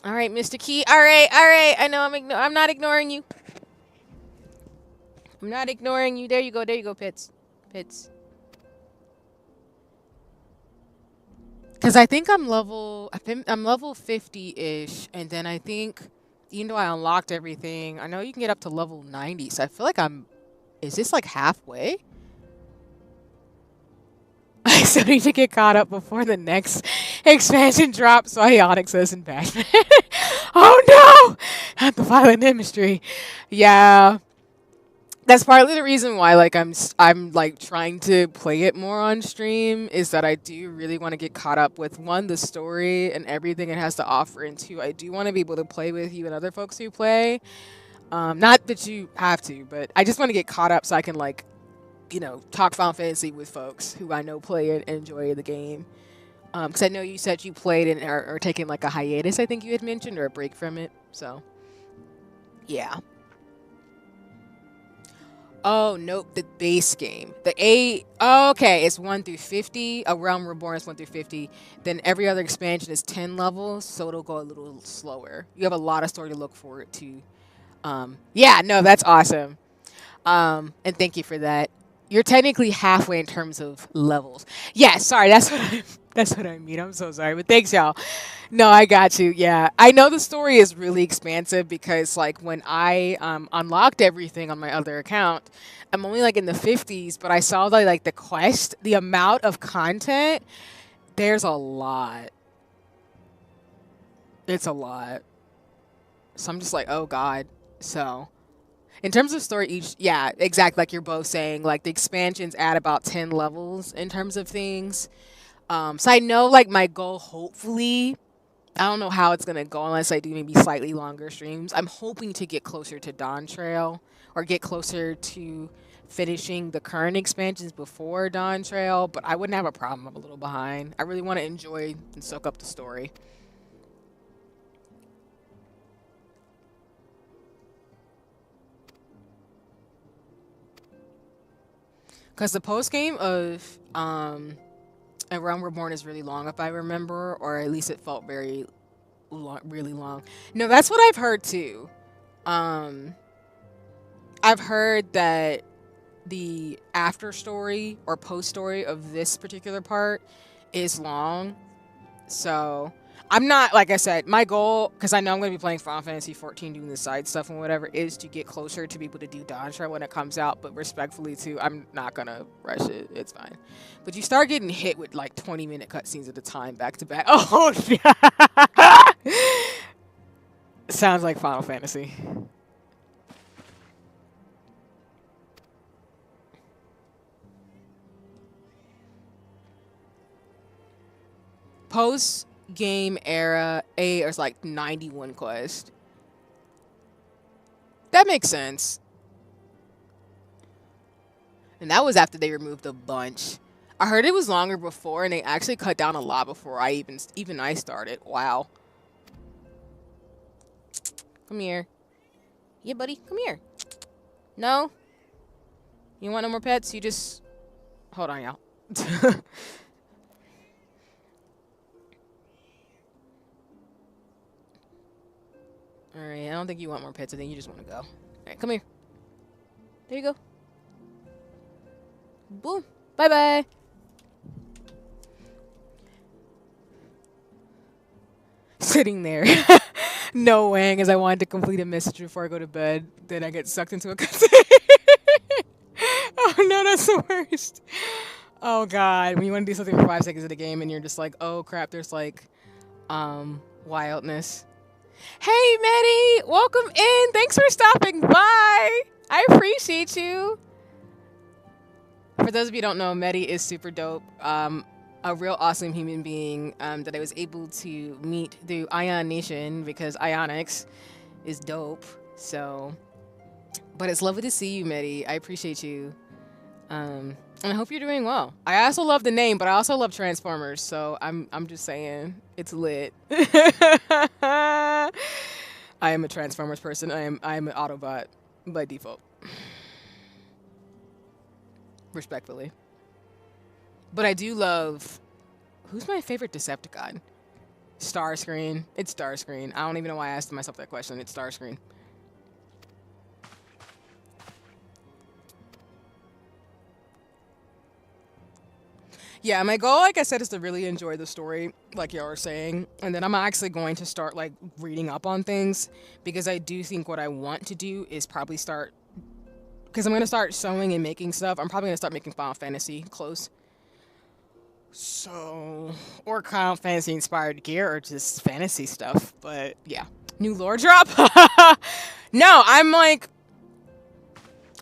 All right, Mr. Key. All right. I know I'm not ignoring you. I'm not ignoring you. There you go, Pits. Because I think I'm level 50-ish, and then I think, even though I unlocked everything, I know you can get up to level 90, so I feel like is this like halfway? I still need to get caught up before the next expansion drops, so Ionic says in Batman. Oh no! Not the violent industry. Yeah. That's partly the reason why like I'm like trying to play it more on stream, is that I do really want to get caught up with, one, the story and everything it has to offer, and two, I do want to be able to play with you and other folks who play. Not that you have to, but I just want to get caught up so I can like, you know, talk Final Fantasy with folks who I know play and enjoy the game. Because I know you said you played and are taking like a hiatus, I think you had mentioned, or a break from it. So, yeah. Oh, nope, the base game. Oh, okay, it's 1 through 50. A Realm Reborn is 1 through 50. Then every other expansion is 10 levels, so it'll go a little slower. You have a lot of story to look forward to. Yeah, no, that's awesome. And thank you for that. You're technically halfway in terms of levels. Yeah, sorry, that's what I mean. I'm so sorry, but thanks, y'all. No, I got you. Yeah, I know the story is really expansive because, like, when I unlocked everything on my other account, I'm only like in the 50s, but I saw that like the quest, the amount of content, there's a lot. It's a lot. So I'm just like, oh God. So. In terms of story, yeah, exactly, like you're both saying, like the expansions add about 10 levels in terms of things. So I know like my goal, hopefully, I don't know how it's going to go unless I do maybe slightly longer streams. I'm hoping to get closer to Dawn Trail, or get closer to finishing the current expansions before Dawn Trail, but I wouldn't have a problem. I'm a little behind. I really want to enjoy and soak up the story. Because the post game of A Realm Reborn is really long, if I remember, or at least it felt very long, really long. No, that's what I've heard too. I've heard that the after story or post story of this particular part is long. So I'm not, like I said, my goal, because I know I'm going to be playing Final Fantasy 14, doing the side stuff and whatever, is to get closer to be able to do Dawn Trail when it comes out. But respectfully, too, I'm not going to rush it. It's fine. But you start getting hit with like 20-minute cutscenes at a time, back to back. Oh, yeah. Sounds like Final Fantasy. Post game era A is like 91 quest. That makes sense. And that was after they removed a bunch. I heard it was longer before, and they actually cut down a lot before I even I started. Wow. Come here. Yeah, buddy, come here. No? You want no more pets? You just hold on, y'all. Alright, I don't think you want more pets. I think you just want to go. Alright, come here. There you go. Boom. Bye-bye. Sitting there. No wang, as I wanted to complete a message before I go to bed. Then I get sucked into a cutscene. Oh no, that's the worst. Oh God, when you want to do something for 5 seconds of the game and you're just like, oh crap, there's like, wildness. Hey, Medi! Welcome in! Thanks for stopping by! I appreciate you! For those of you who don't know, Medi is super dope. A real awesome human being that I was able to meet through Ion Nation, because Ionix is dope. So, but it's lovely to see you, Medi. I appreciate you. And I hope you're doing well. I also love the name, but I also love Transformers, so I'm just saying, it's lit. I am a Transformers person. I am an Autobot by default. Respectfully. But I do love, who's my favorite Decepticon? Starscream. It's Starscream. I don't even know why I asked myself that question. It's Starscream. Yeah, my goal, like I said, is to really enjoy the story, like y'all are saying. And then I'm actually going to start, like, reading up on things. Because I do think what I want to do is probably start... Because I'm going to start sewing and making stuff. I'm probably going to start making Final Fantasy clothes. So... Or Final Fantasy inspired gear, or just fantasy stuff. But, yeah. New lore drop? No, I'm like...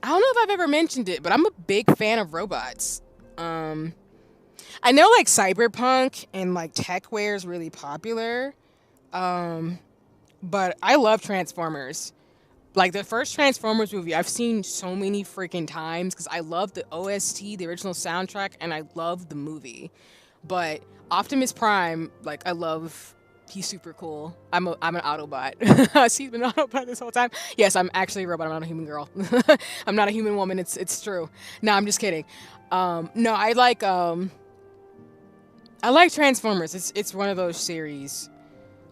I don't know if I've ever mentioned it, but I'm a big fan of robots. I know like cyberpunk and like techwear is really popular, but I love Transformers. Like the first Transformers movie, I've seen so many freaking times because I love the OST, the original soundtrack, and I love the movie. But Optimus Prime, like I love. He's super cool. I'm an Autobot. So he's been an Autobot this whole time. Yes, I'm actually a robot. I'm not a human girl. I'm not a human woman. It's true. No, I'm just kidding. No, I like Transformers. It's one of those series.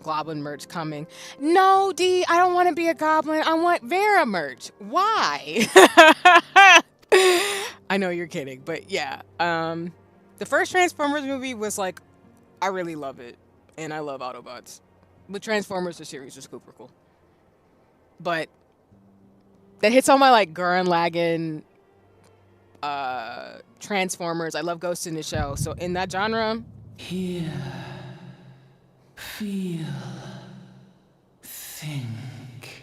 Goblin merch coming. No, D, I don't want to be a goblin. I want Vera merch. Why? I know you're kidding, but yeah. The first Transformers movie was like, I really love it, and I love Autobots. But Transformers the series is super cool. But that hits all my like Gurren Lagann Transformers. I love Ghost in the Shell. So in that genre, Hear, feel, think.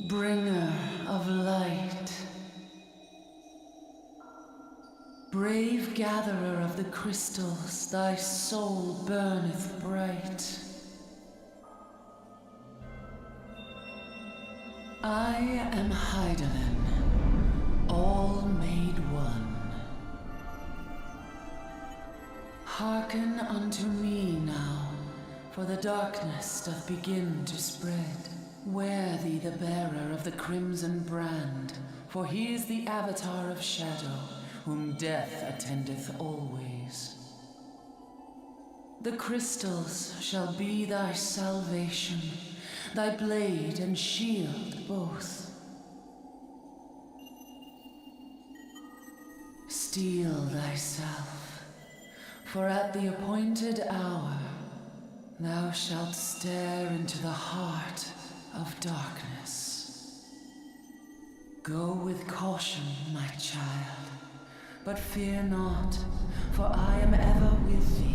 Bringer of light, brave gatherer of the crystals, thy soul burneth bright. I am Hydaelyn, all made one. Hearken unto me now, for the darkness doth begin to spread. Wear thee the bearer of the crimson brand, for he is the avatar of shadow, whom death attendeth always. The crystals shall be thy salvation, thy blade and shield both. Steel thyself, for at the appointed hour thou shalt stare into the heart of darkness. Go with caution, my child, but fear not, for I am ever with thee.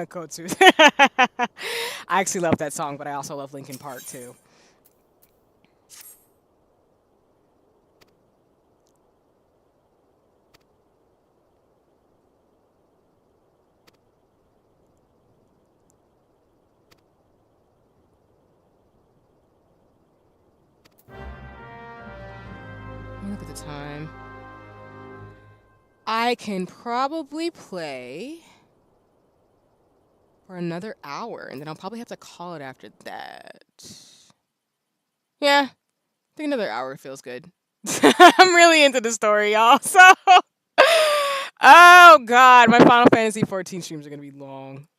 Kotsu. I actually love that song, but I also love Linkin Park too. Let me look at the time. I can probably play for another hour, and then I'll probably have to call it after that. Yeah, I think another hour feels good. I'm really into the story, y'all. So, oh god, my Final Fantasy 14 streams are gonna be long.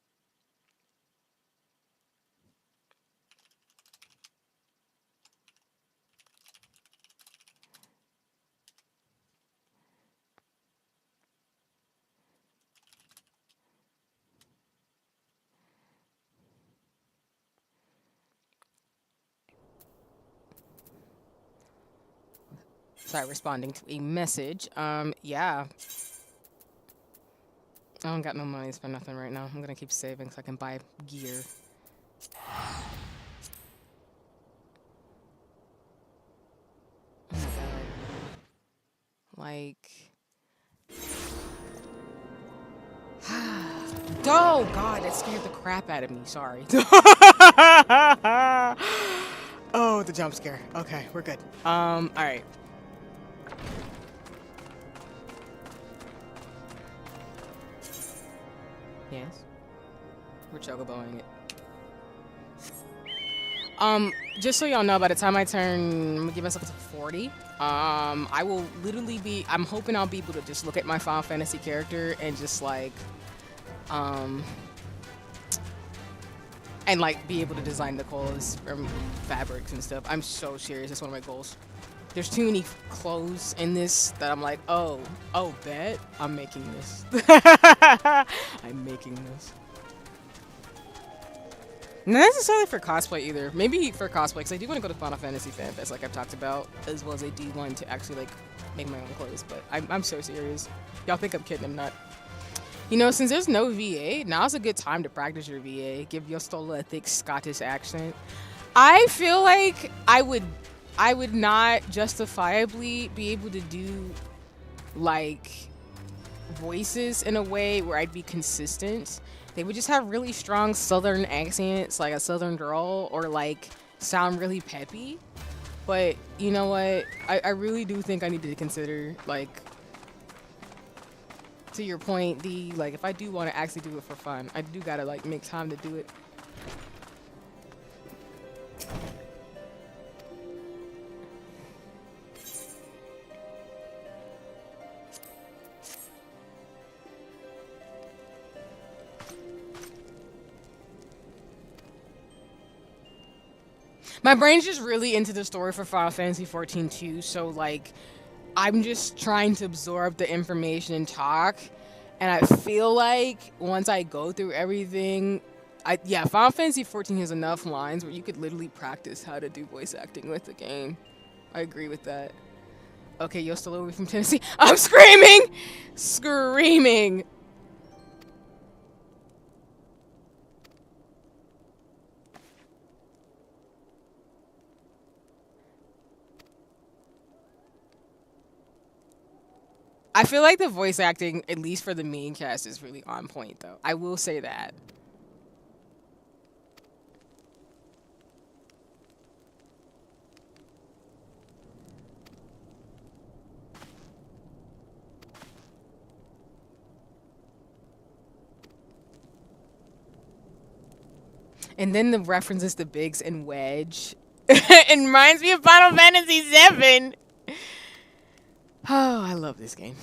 Start responding to a message. Yeah. I don't got no money to spend nothing right now. I'm gonna keep saving so I can buy gear. Oh my god. Like... Oh god, that scared the crap out of me. Sorry. Oh, the jump scare. Okay, we're good. Alright. Yes. We're chocoboing it. Just so y'all know, by the time I turn, I'm gonna give myself to 40. I will literally be, I'm hoping I'll be able to just look at my Final Fantasy character and just like, and like be able to design the clothes from fabrics and stuff. I'm so serious. That's one of my goals. There's too many clothes in this that I'm like, oh, bet I'm making this. I'm making this. Not necessarily for cosplay either. Maybe for cosplay, because I do want to go to Final Fantasy Fan Fest, like I've talked about, as well as I do want to actually like make my own clothes. But I'm so serious. Y'all think I'm kidding? I'm not. You know, since there's no VA, now's a good time to practice your VA. Give your Stola a thick Scottish accent. I feel like I would not justifiably be able to do like voices in a way where I'd be consistent. They would just have really strong southern accents, like a southern drawl, or like sound really peppy. But you know what? I really do think I need to consider, like, to your point, D, like if I do want to actually do it for fun, I do gotta like make time to do it. My brain's just really into the story for Final Fantasy 14 too, so like I'm just trying to absorb the information and talk, and I feel like once I go through everything, Final Fantasy 14 has enough lines where you could literally practice how to do voice acting with the game. I agree with that. Okay, you're still over from Tennessee. I'm screaming! Screaming! I feel like the voice acting, at least for the main cast, is really on point, though. I will say that. And then the references to Biggs and Wedge. It reminds me of Final Fantasy VII. Oh, I love this game.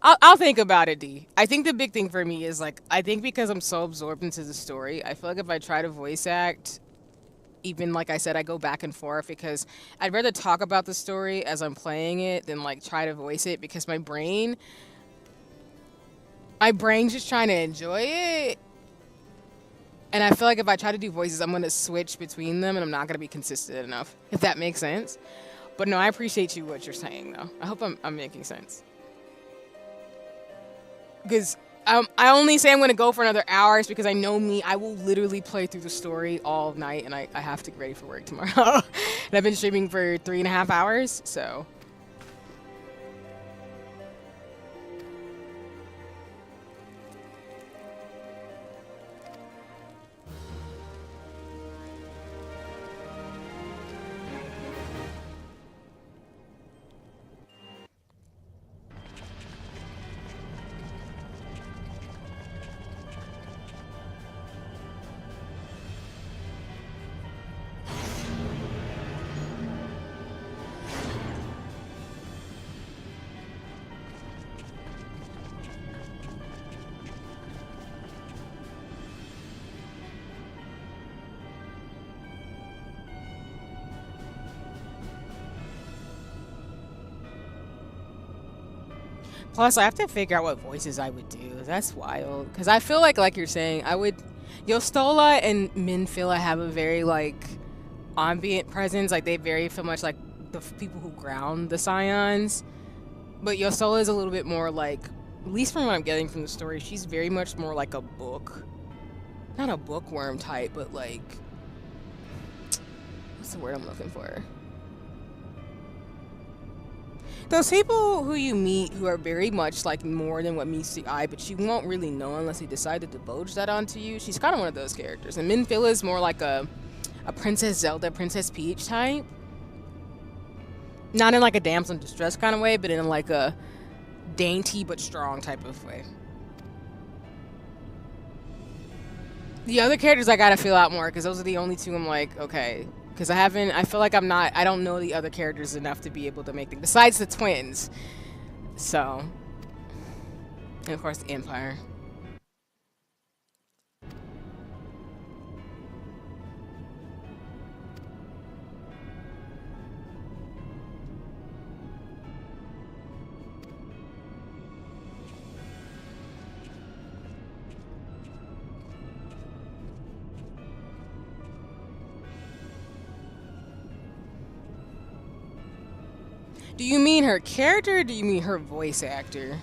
I'll think about it, D. I think the big thing for me is, like, I think because I'm so absorbed into the story, I feel like if I try to voice act, even like I said, I go back and forth because I'd rather talk about the story as I'm playing it than, like, try to voice it because my brain's just trying to enjoy it. And I feel like if I try to do voices, I'm going to switch between them and I'm not going to be consistent enough, if that makes sense. But no, I appreciate what you're saying, though. I hope I'm making sense. Because I only say I'm going to go for another hour because I know me. I will literally play through the story all night, and I have to get ready for work tomorrow. And I've been streaming for 3.5 hours, so... Plus, I have to figure out what voices I would do. That's wild. Because I feel like you're saying, I would... Yostola and Minfilla have a very like ambient presence. Like they very feel much like the people who ground the Scions. But Yostola is a little bit more like, at least from what I'm getting from the story, she's very much more like a book. Not a bookworm type, but like, what's the word I'm looking for? Those people who you meet who are very much like more than what meets the eye, but you won't really know unless they decide to divulge that onto you. She's kind of one of those characters. And Minfilla is more like a Princess Zelda, Princess Peach type. Not in like a damsel in distress kind of way, but in like a dainty but strong type of way. The other characters I gotta feel out more, because those are the only two I'm like, okay. Because I feel like I don't know the other characters enough to be able to make them, besides the twins. So, and of course the Empire. Do you mean her character or do you mean her voice actor?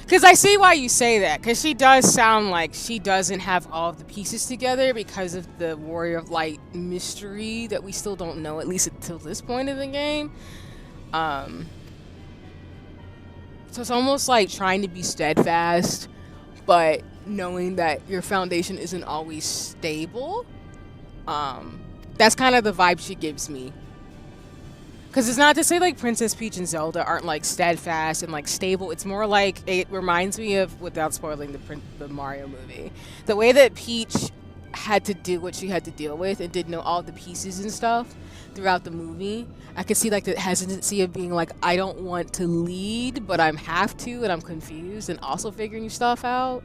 Because I see why you say that, because she does sound like she doesn't have all of the pieces together because of the Warrior of Light mystery that we still don't know, at least until this point of the game. So it's almost like trying to be steadfast, but knowing that your foundation isn't always stable. That's kind of the vibe she gives me. Because it's not to say like Princess Peach and Zelda aren't like steadfast and like stable. It's more like, it reminds me of, without spoiling the Mario movie, the way that Peach had to do what she had to deal with and didn't know all the pieces and stuff throughout the movie. I could see like the hesitancy of being like, I don't want to lead, but I'm have to, and I'm confused and also figuring stuff out.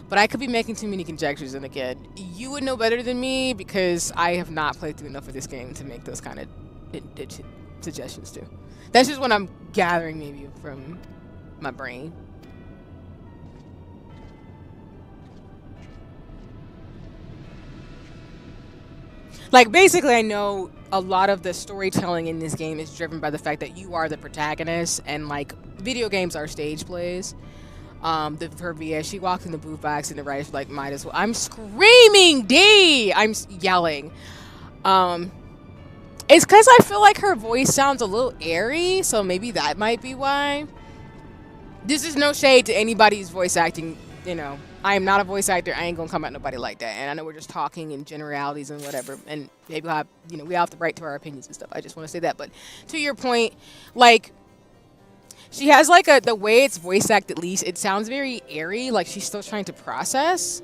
But I could be making too many conjectures, and again, you would know better than me because I have not played through enough of this game to make those kind of suggestions too. That's just what I'm gathering maybe from my brain. Like basically I know a lot of the storytelling in this game is driven by the fact that you are the protagonist, and like video games are stage plays. For VS, she walked in the booth box and the writer's like, might as well. I'm screaming D! I'm yelling. It's because I feel like her voice sounds a little airy, so maybe that might be why. This is no shade to anybody's voice acting, you know. I am not a voice actor. I ain't gonna come at nobody like that. And I know we're just talking in generalities and whatever. And maybe we'll have, you know, we have the right to our opinions and stuff. I just want to say that. But to your point, like, she has like the way it's voice acted, at least, it sounds very airy, like she's still trying to process,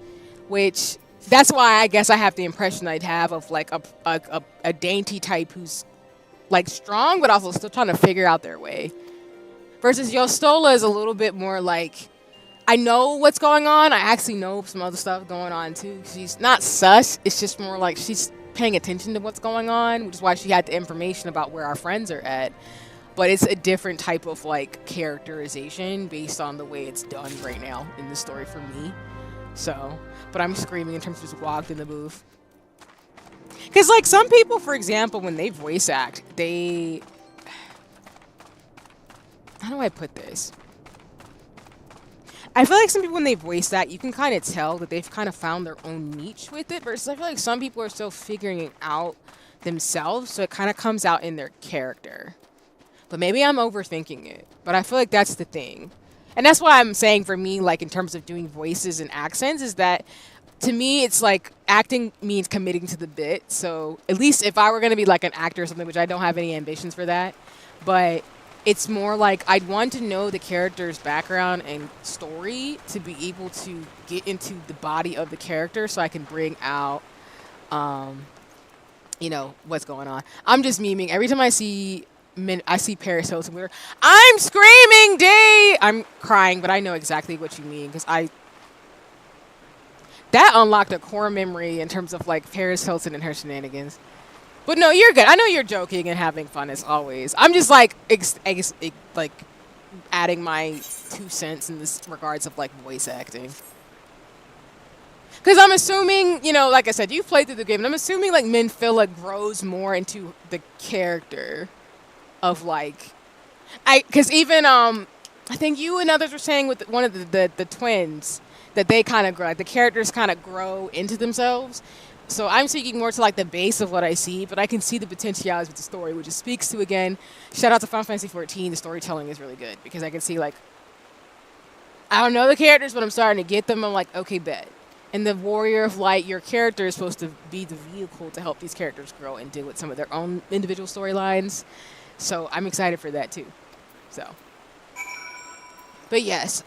which that's why I guess I have the impression I'd have of like a dainty type who's like strong, but also still trying to figure out their way. Versus Yostola is a little bit more like, I know what's going on. I actually know some other stuff going on too. She's not sus. It's just more like she's paying attention to what's going on, which is why she had the information about where our friends are at. But it's a different type of like characterization based on the way it's done right now in the story for me. So, but I'm screaming in terms of just walked in the booth. Because like some people, for example, when they voice act, they... How do I put this? I feel like some people, when they voice act, you can kind of tell that they've kind of found their own niche with it. Versus I feel like some people are still figuring it out themselves. So it kind of comes out in their character. But maybe I'm overthinking it. But I feel like that's the thing. And that's why I'm saying for me, like in terms of doing voices and accents, is that to me, it's like acting means committing to the bit. So at least if I were going to be like an actor or something, which I don't have any ambitions for that, but it's more like I'd want to know the character's background and story to be able to get into the body of the character so I can bring out, you know, what's going on. I'm just memeing. Every time I see Paris Hilton with her, I'm screaming D! I'm crying, but I know exactly what you mean because that unlocked a core memory in terms of like Paris Hilton and her shenanigans. But no, you're good. I know you're joking and having fun as always. I'm just like like adding my 2 cents in this regards of like voice acting. Because I'm assuming, you know, like I said, you've played through the game, and I'm assuming like Minfilla grows more into the character of like, because even I think you and others were saying with one of the twins that they kind of grow, like the characters kind of grow into themselves. So I'm speaking more to like the base of what I see, but I can see the potentialities with the story, which it speaks to again. Shout out to Final Fantasy 14. The storytelling is really good because I can see like, I don't know the characters, but I'm starting to get them. I'm like, okay, bet. And the Warrior of Light, your character is supposed to be the vehicle to help these characters grow and deal with some of their own individual storylines. So I'm excited for that too. So, but yes,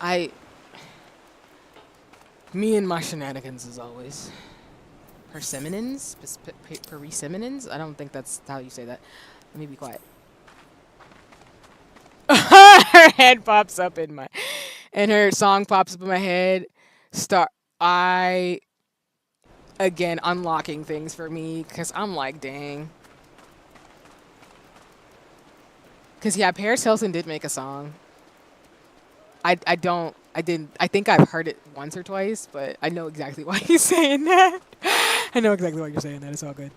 me and my shenanigans as always. Persimmons? Persimmons? I don't think that's how you say that. Let me be quiet. Her head pops up in my, and her song pops up in my head. Again, unlocking things for me, because I'm like, dang. Because, yeah, Paris Hilton did make a song. I think I've heard it once or twice, but I know exactly why he's saying that. I know exactly why you're saying that. It's all good.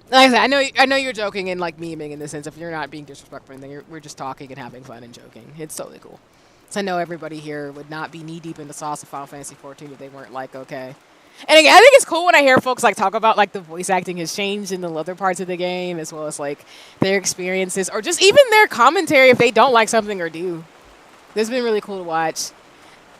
Like I said, I know you're joking and like memeing in the sense if you're not being disrespectful, then we're just talking and having fun and joking. It's totally cool. So I know everybody here would not be knee deep in the sauce of Final Fantasy 14 if they weren't like, okay. And again, I think it's cool when I hear folks like talk about like the voice acting has changed in the other parts of the game, as well as like their experiences or just even their commentary if they don't like something or do. This has been really cool to watch.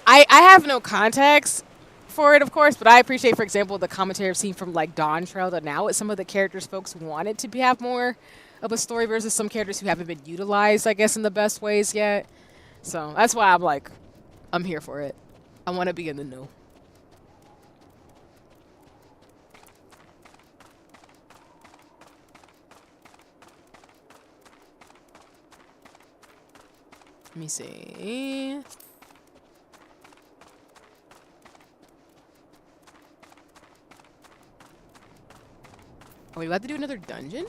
I have no context for it, of course, but I appreciate, for example, the commentary I've seen from like Dawn Trail to now with some of the characters folks wanted to have more of a story versus some characters who haven't been utilized, I guess, in the best ways yet. So that's why I'm like, I'm here for it. I want to be in the know. Let me see. Are we about to do another dungeon?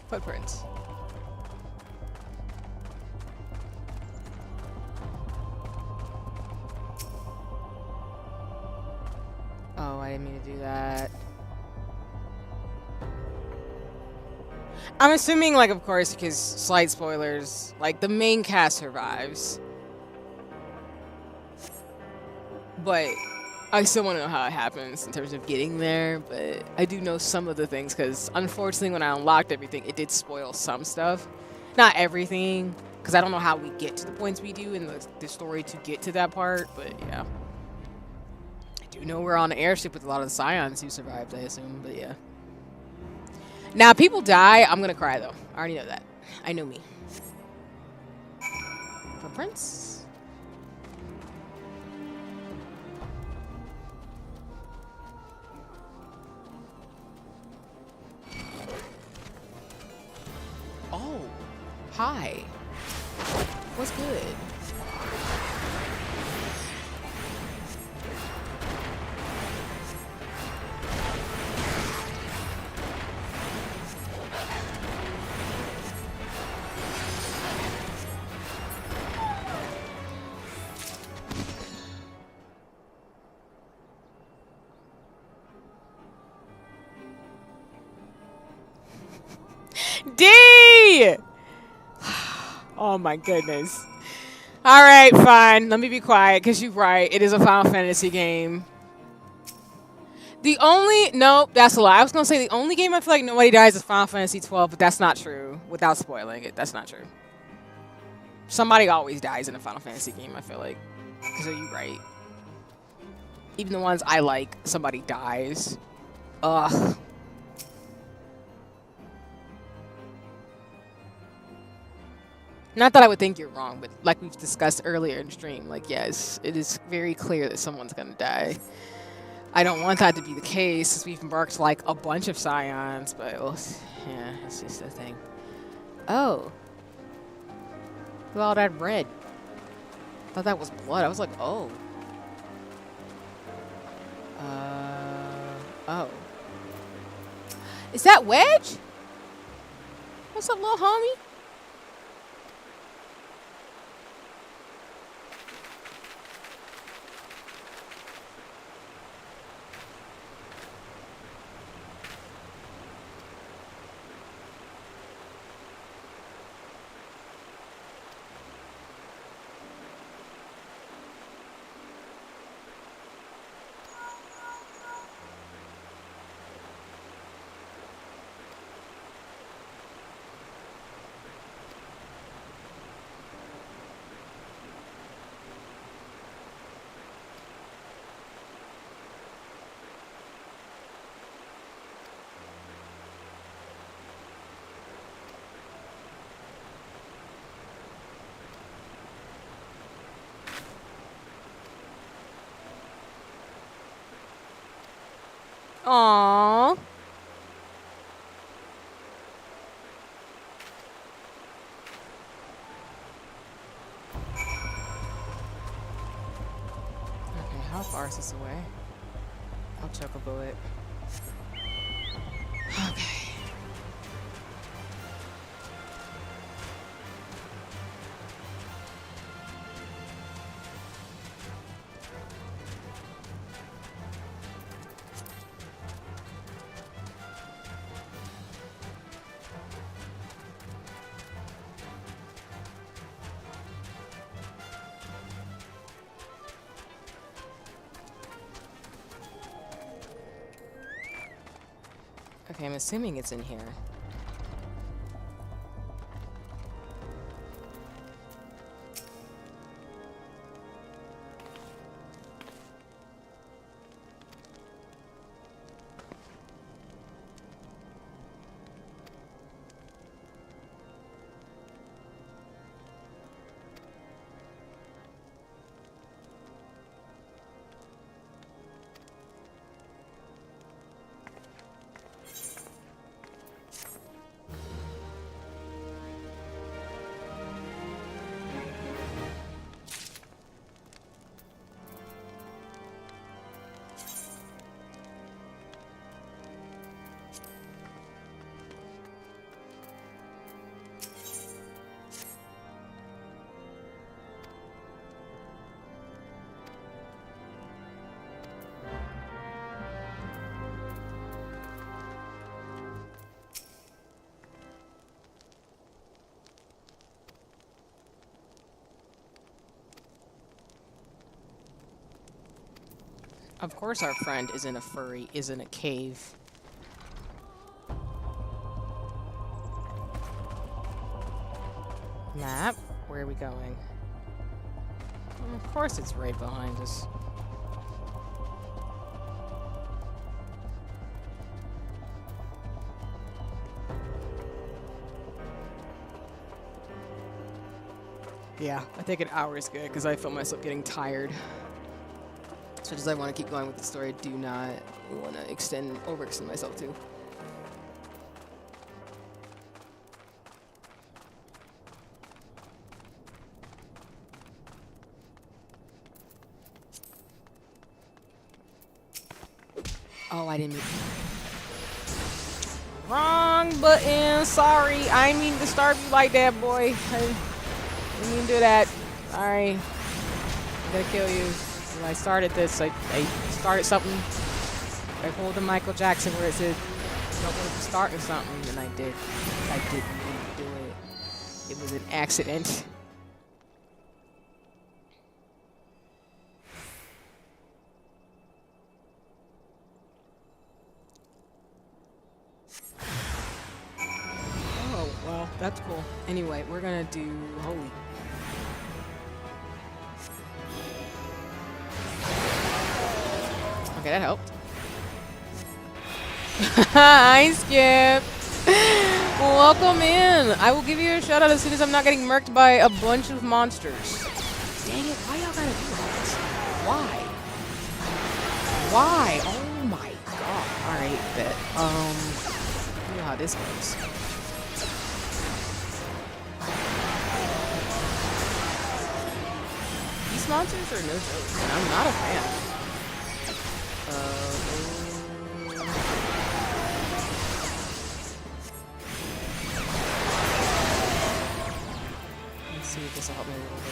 Footprints. Oh, I didn't mean to do that. I'm assuming, like, of course, because slight spoilers, like, the main cast survives. But I still want to know how it happens in terms of getting there, but I do know some of the things because unfortunately when I unlocked everything, it did spoil some stuff. Not everything, because I don't know how we get to the points we do in the story to get to that part, but yeah. I do know we're on an airship with a lot of the Scions who survived, I assume, but yeah. Now, people die, I'm going to cry though. I already know that. I know me. Footprints? Oh, hi. What's good? D! Oh my goodness. Alright, fine. Let me be quiet, because you're right. It is a Final Fantasy game. Nope, that's a lie. I was going to say the only game I feel like nobody dies is Final Fantasy 12, but that's not true. Without spoiling it, that's not true. Somebody always dies in a Final Fantasy game, I feel like. So you're right. Even the ones I like, somebody dies. Ugh. Not that I would think you're wrong, but like we've discussed earlier in stream, like yes, it is very clear that someone's gonna die. I don't want that to be the case, since we've marked like a bunch of scions, but well, yeah, it's just a thing. Oh. Look at all that red. I thought that was blood. I was like, oh. Oh. Is that Wedge? What's up, little homie? Aww. Okay, how far is this away? I'll chuck a bullet. Okay. Okay, I'm assuming it's in here. Of course our friend isn't a furry, is in a cave. Map? Where are we going? Of course it's right behind us. Yeah, I think an hour is good because I feel myself getting tired. As much as I want to keep going with the story, I do not want to overextend myself too. Oh, I didn't mean... Wrong button. Sorry. I didn't mean to disturb you like that, boy. I didn't mean to do that. Sorry. I'm gonna kill you. When I started this, I started something. I pulled the Michael Jackson where it said, "I don't want to start with something," and I did. I didn't mean to do it. It was an accident. Oh, well, that's cool. Anyway, we're gonna do holy. Okay, that helped. Hi, Skip. Welcome in. I will give you a shout out as soon as I'm not getting murked by a bunch of monsters. Dang it, why y'all gotta do that? Why? Why? Oh my god. Alright, bet. You know how this goes. These monsters are no joke, and I'm not a fan. Let's see if this will help me a little bit.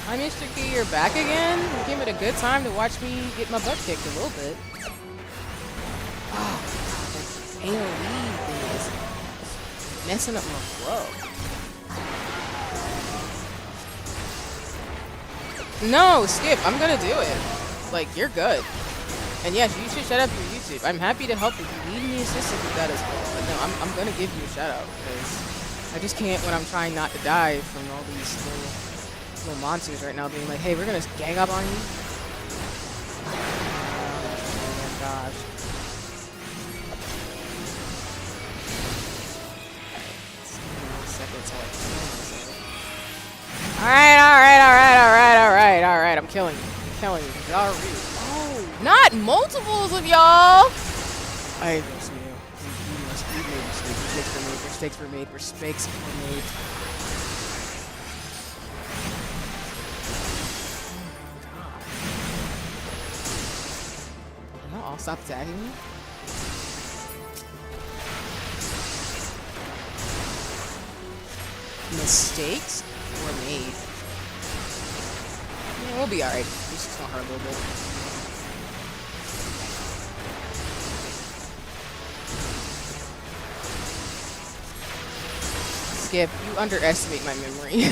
Hi, Mr. Key, you're back again? You gave it a good time to watch me get my butt kicked a little bit. Oh, God, that AoE thing is messing up my flow. No, Skip, I'm gonna do it. Like, you're good. And yes, you should shut up your YouTube. I'm happy to help if you need any assistance with that as well. But no, I'm gonna give you a shout out because I just can't when I'm trying not to die from all these little monsters right now being like, hey, we're gonna gang up on you. Oh my gosh. Alright, I'm killing you. Oh, not multiples of y'all! I just knew. You must be made mistakes were made. Mistakes were made. No, I'll stop tagging me. Mistakes were made. Yeah, we'll be alright. We just gonna hurt a little bit. Skip, you underestimate my memory.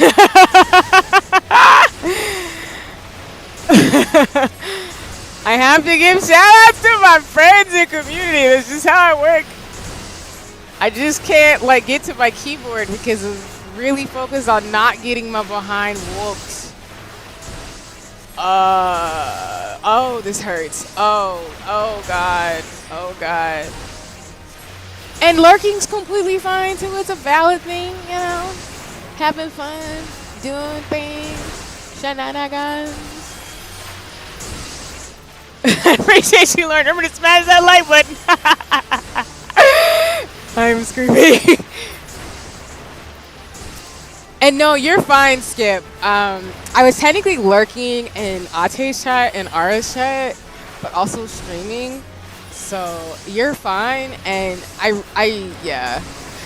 I have to give shout-outs to my friends and community. That's just how I work. I just can't like get to my keyboard because I'm really focused on not getting my behind whooped. Oh, this hurts. Oh god. Oh god. And lurking's completely fine too. It's a valid thing, you know. Having fun, doing things, shenanigans. I appreciate you, Lauren. Remember to smash that like button. I'm screaming. And no, you're fine, Skip. I was technically lurking in Ate's chat and Ara's chat, but also streaming. So you're fine. And yeah.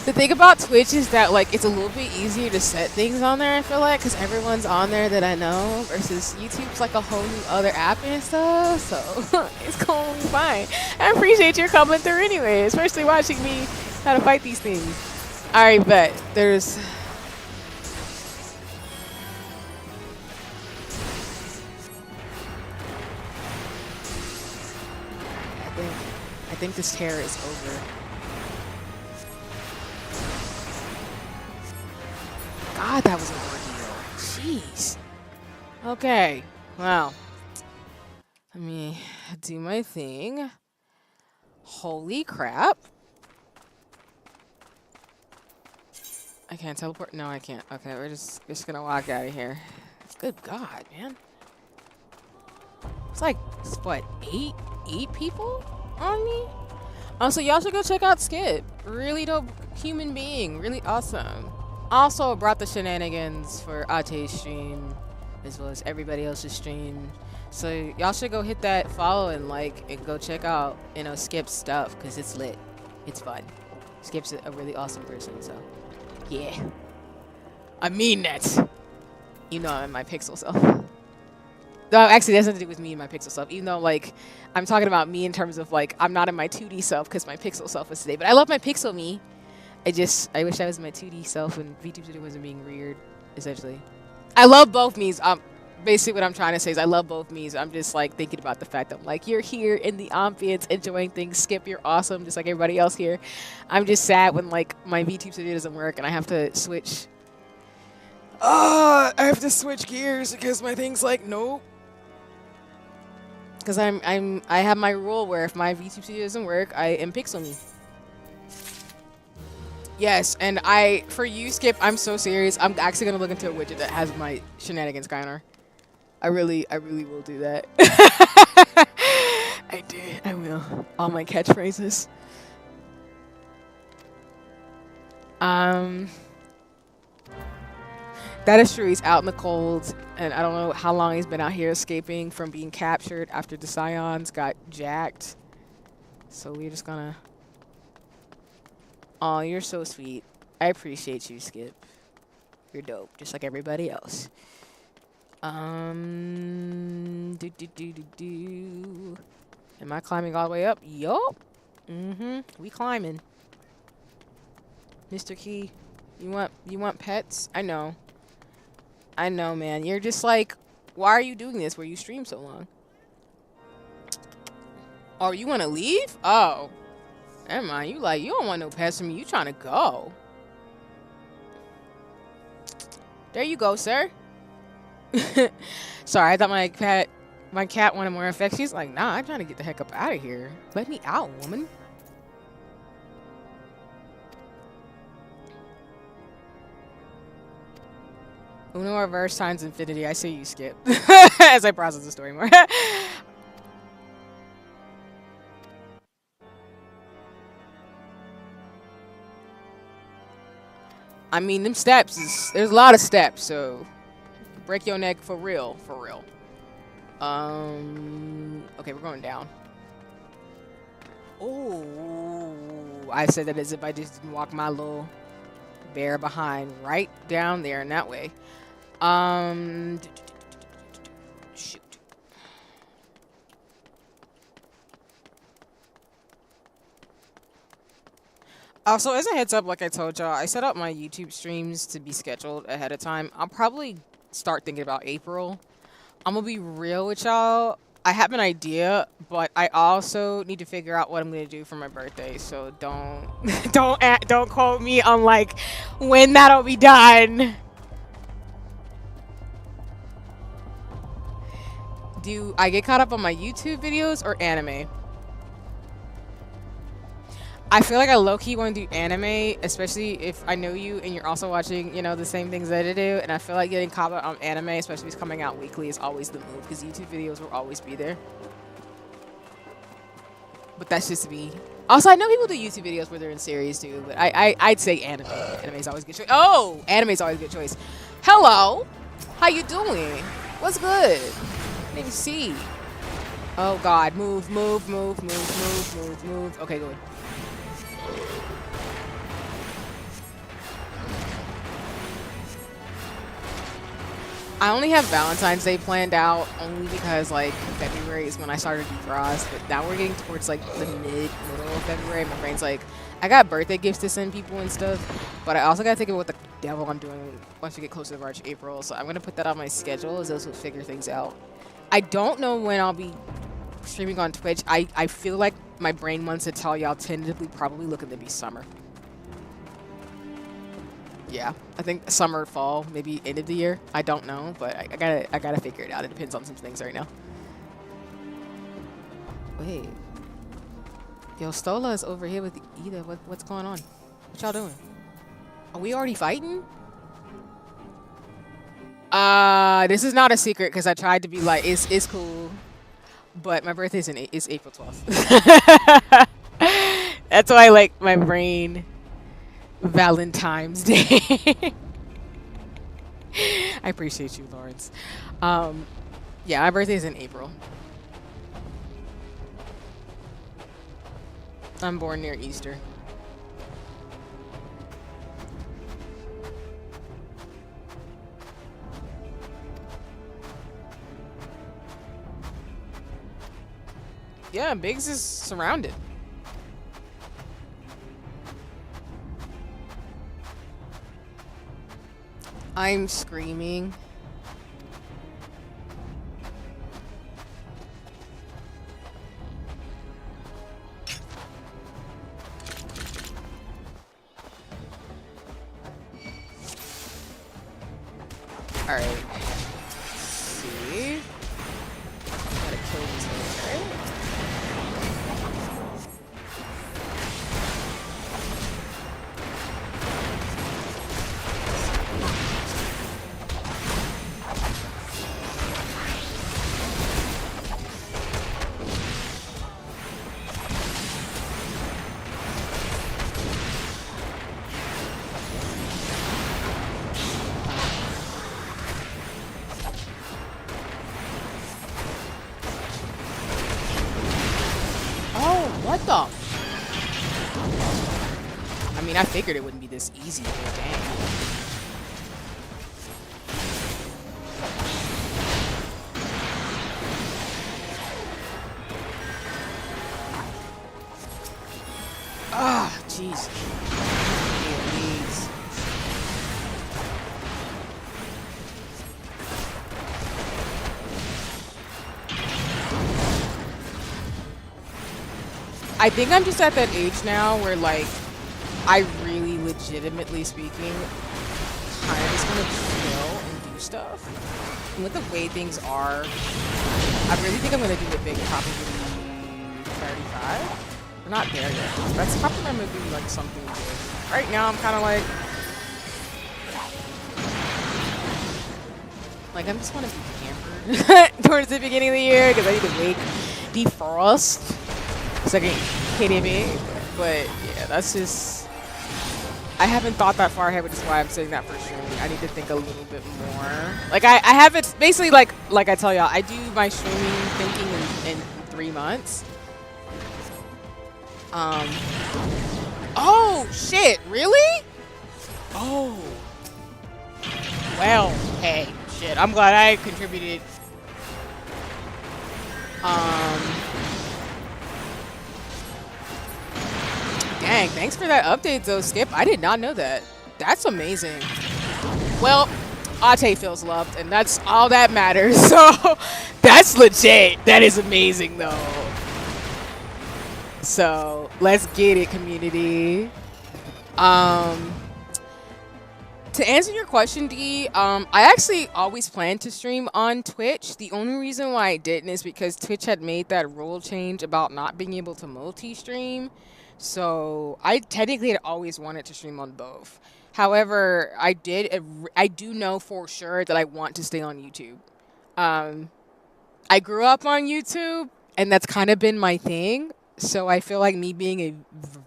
The thing about Twitch is that like it's a little bit easier to set things on there, I feel like, because everyone's on there that I know, versus YouTube's like a whole new other app and stuff. So it's going to be fine. I appreciate your coming through anyway, especially watching me how to fight these things. Alright, but there's... I think this terror is over. God, that was an ordeal. Jeez. Okay. Wow. Let me do my thing. Holy crap. I can't teleport? No, I can't. Okay, we're just gonna walk out of here. Good God, man. It's like, what, eight people on me? Also, y'all should go check out Skip. Really dope human being. Really awesome. Also brought the shenanigans for Ate's stream, as well as everybody else's stream. So y'all should go hit that follow and like, and go check out, you know, Skip's stuff, because it's lit. It's fun. Skip's a really awesome person, so yeah. I mean that. You know I'm in my pixel self. No, actually, that's nothing to do with me and my pixel self. Even though, like, I'm talking about me in terms of, like, I'm not in my 2D self because my pixel self was today. But I love my pixel me. I wish I was my 2D self and VTuber wasn't being weird, essentially. I love both me's. Basically what I'm trying to say is I love both me's. I'm just, like, thinking about the fact that I'm like, you're here in the ambience, enjoying things. Skip, you're awesome, just like everybody else here. I'm just sad when, like, my VTuber doesn't work and I have to switch. I have to switch gears because my thing's like, nope. Because I have my rule where if my VTube studio doesn't work, I am pixel me. Yes, and for you, Skip, I'm so serious. I'm actually gonna look into a widget that has my shenanigans counter. I really will do that. I will. All my catchphrases. That is true. He's out in the cold, and I don't know how long he's been out here escaping from being captured after the Scions got jacked. So we're just gonna... Aw, you're so sweet. I appreciate you, Skip. You're dope, just like everybody else. Am I climbing all the way up? Yup. We climbing. Mr. Key, you want pets? I know, man. You're just like, why are you doing this where you stream so long? Oh, you want to leave? Oh, never mind. You don't want no pets from me. You trying to go? There you go, sir. Sorry, I thought my cat wanted more affection. She's like, nah, I'm trying to get the heck up out of here. Let me out, woman. Uno reverse times infinity. I see you, Skip. As I process the story more. I mean, them steps there's a lot of steps, so break your neck for real, for real. Okay, we're going down. Oh, I said that as if I just didn't walk my little bear behind right down there in that way. Shoot. Also, as a heads up, like I told y'all, I set up my YouTube streams to be scheduled ahead of time. I'll probably start thinking about April. I'm gonna be real with y'all. I have an idea, but I also need to figure out what I'm gonna do for my birthday. So don't quote me on like when that'll be done. Do I get caught up on my YouTube videos or anime? I feel like I low-key want to do anime, especially if I know you and you're also watching, you know, the same things that I do. And I feel like getting caught up on anime, especially if it's coming out weekly, is always the move because YouTube videos will always be there. But that's just me. Also, I know people do YouTube videos where they're in series too, but I'd say anime. Anime's always a good choice. Oh, anime's always a good choice. Hello, how you doing? What's good? Didn't even see. Oh God, move. Okay, good. I only have Valentine's Day planned out only because like February is when I started defrost, but now we're getting towards like the middle of February. My brain's like, I got birthday gifts to send people and stuff, but I also gotta think of what the devil I'm doing once we get closer to March, April. So I'm gonna put that on my schedule as those will figure things out. I don't know when I'll be streaming on Twitch. I feel like my brain wants to tell y'all tentatively probably looking to be summer. Yeah, I think summer, fall, maybe end of the year. I don't know, but I gotta figure it out. It depends on some things right now. Wait, yo, Stola is over here with Ida. What's going on? What y'all doing? Are we already fighting? This is not a secret because I tried to be like, it's cool, but my birthday is April 12th. That's why I like my brain. Valentine's Day. I appreciate you, Lawrence. Yeah, my birthday is in April. I'm born near Easter. Yeah, Biggs is surrounded. I'm screaming. All right. Let's see. Gotta kill these things What the? I mean, I figured it wouldn't be this easy, but dang. Ah, jeez. Please. I think I'm just at that age now where, like, I really, legitimately speaking, kind of just want to chill and do stuff. And with the way things are, I really think I'm going to do the big probably 35. We're not there yet. That's probably when I'm going to do, like, something big. Right now, I'm kind of like, I just want to be pampered towards the beginning of the year because I need to make defrost so I can KeiraVT. But, yeah, that's just... I haven't thought that far ahead, which is why I'm saying that for streaming. I need to think a little bit more. Like, I have it basically like I tell y'all, I do my streaming thinking in 3 months. Oh, shit, really? Oh. Well, hey, shit, I'm glad I contributed. Dang, thanks for that update though, Skip. I did not know that. That's amazing. Well, Ate feels loved, and that's all that matters. So, that's legit. That is amazing though. So, let's get it, community. To answer your question, D, I actually always planned to stream on Twitch. The only reason why I didn't is because Twitch had made that rule change about not being able to multi-stream. So I technically had always wanted to stream on both. However, I do know for sure that I want to stay on YouTube. I grew up on YouTube, and that's kind of been my thing. So I feel like me being a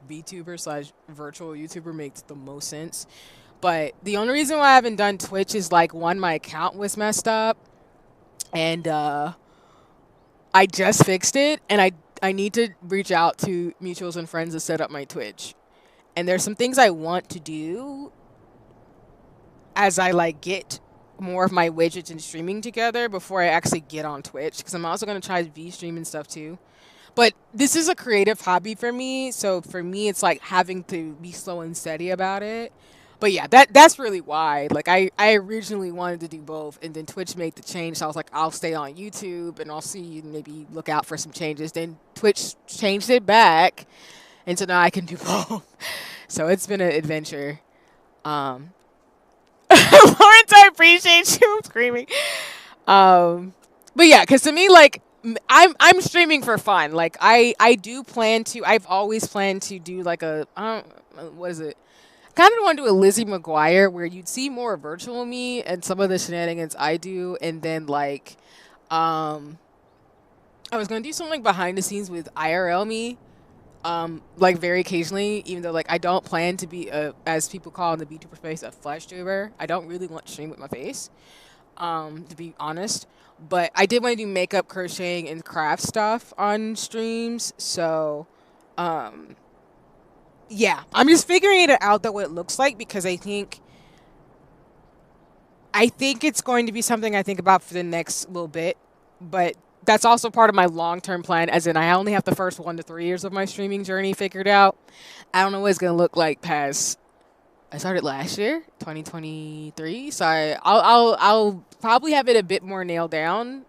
VTuber / virtual YouTuber makes the most sense. But the only reason why I haven't done Twitch is, like, one, my account was messed up. And I just fixed it. And I need to reach out to mutuals and friends to set up my Twitch. And there's some things I want to do as I, like, get more of my widgets and streaming together before I actually get on Twitch. Because I'm also going to try V-stream and stuff, too. But this is a creative hobby for me. So for me, it's, like, having to be slow and steady about it. But yeah, that's really why. Like, I originally wanted to do both, and then Twitch made the change. So I was like, I'll stay on YouTube, and I'll see you, maybe look out for some changes. Then Twitch changed it back, and so now I can do both. So it's been an adventure. Lawrence, I appreciate you screaming. But yeah, because to me, like, I'm streaming for fun. Like, I do plan to. I've always planned to do like a what is it? Kind of want to do a Lizzie McGuire where you'd see more virtual me and some of the shenanigans I do, and then like I was gonna do something behind the scenes with IRL me, like very occasionally, even though like I don't plan to be as people call in the VTuber space, a flash tuber. I don't really want to stream with my face, to be honest. But I did want to do makeup, crocheting, and craft stuff on streams, so yeah, I'm just figuring it out what it looks like, because I think it's going to be something I think about for the next little bit, but that's also part of my long-term plan, as in I only have the first 1 to 3 years of my streaming journey figured out. I don't know what it's going to look like past, I started last year, 2023, so I'll probably have it a bit more nailed down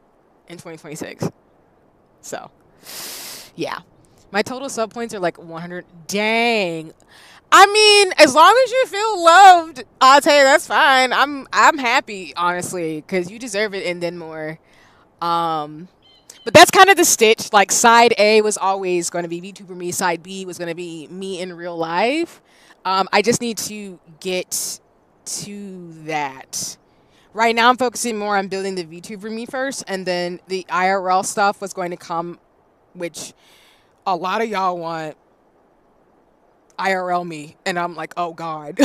in 2026. So, yeah. My total sub points are like 100. Dang. I mean, as long as you feel loved, I'll tell you that's fine. I'm happy, honestly, because you deserve it and then more. But that's kind of the stitch. Like, side A was always going to be VTuber me. Side B was going to be me in real life. I just need to get to that. Right now, I'm focusing more on building the VTuber me first, and then the IRL stuff was going to come, which a lot of y'all want IRL me, and I'm like, oh god.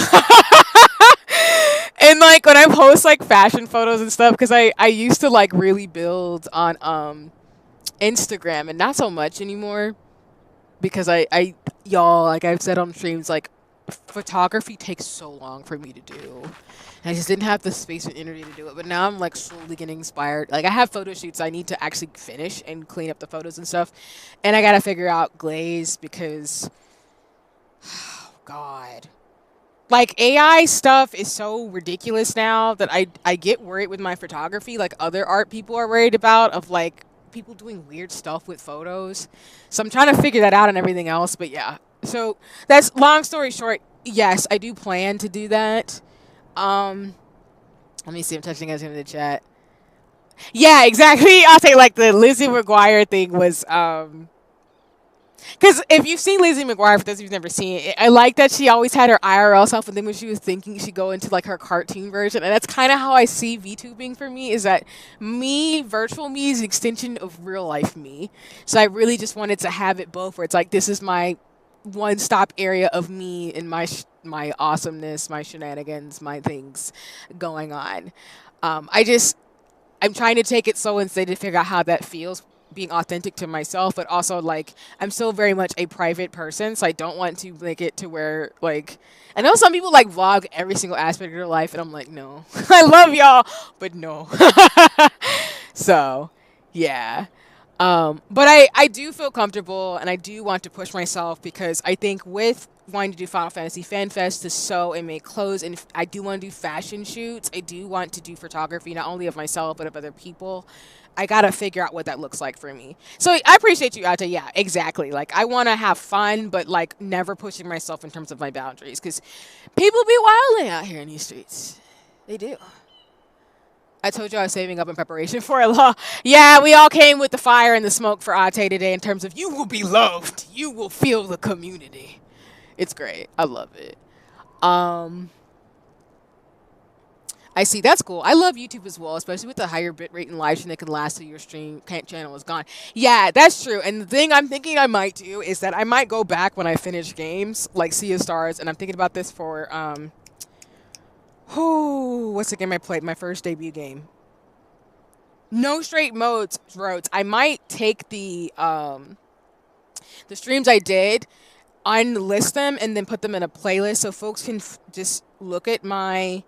And like when I post like fashion photos and stuff, because I used to like really build on Instagram, and not so much anymore, because y'all, like I've said on streams, like photography takes so long for me to do. And I just didn't have the space and energy to do it. But now I'm like slowly getting inspired. Like I have photo shoots I need to actually finish and clean up the photos and stuff. And I gotta figure out glaze because, oh God. Like AI stuff is so ridiculous now that I get worried with my photography, like other art people are worried about, of like people doing weird stuff with photos. So I'm trying to figure that out and everything else. But yeah, so that's long story short. Yes, I do plan to do that. Let me see. I'm touching guys in the chat. Yeah, exactly. I'll say like the Lizzie McGuire thing was because if you've seen Lizzie McGuire, for those of you who've never seen it, I like that she always had her IRL self, and then when she was thinking, she'd go into like her cartoon version, and that's kind of how I see VTubing for me. Is that me, virtual me, is an extension of real life me. So I really just wanted to have it both, where it's like this is my one-stop area of me and my awesomeness, my shenanigans, my things going on. I'm trying to take it so instead to figure out how that feels being authentic to myself, but also like I'm still very much a private person, so I don't want to make it to where like I know some people like vlog every single aspect of their life, and I'm like, no. I love y'all, but no. So yeah. But I do feel comfortable, and I do want to push myself because I think with wanting to do Final Fantasy Fan Fest to sew and make clothes, and I do want to do fashion shoots. I do want to do photography, not only of myself, but of other people. I gotta figure out what that looks like for me. So I appreciate you, Ata. Yeah, exactly. Like I want to have fun, but like never pushing myself in terms of my boundaries, because people be wilding out here in these streets. They do. I told you I was saving up in preparation for a law. Yeah, we all came with the fire and the smoke for Ate today in terms of you will be loved. You will feel the community. It's great. I love it. I see. That's cool. I love YouTube as well, especially with the higher bitrate and live stream that can last till your stream channel is gone. Yeah, that's true. And the thing I'm thinking I might do is that I might go back when I finish games like Sea of Stars, and I'm thinking about this for what's the game I played? My first debut game. No Straight Roads. I might take the streams I did, unlist them, and then put them in a playlist so folks can just look at my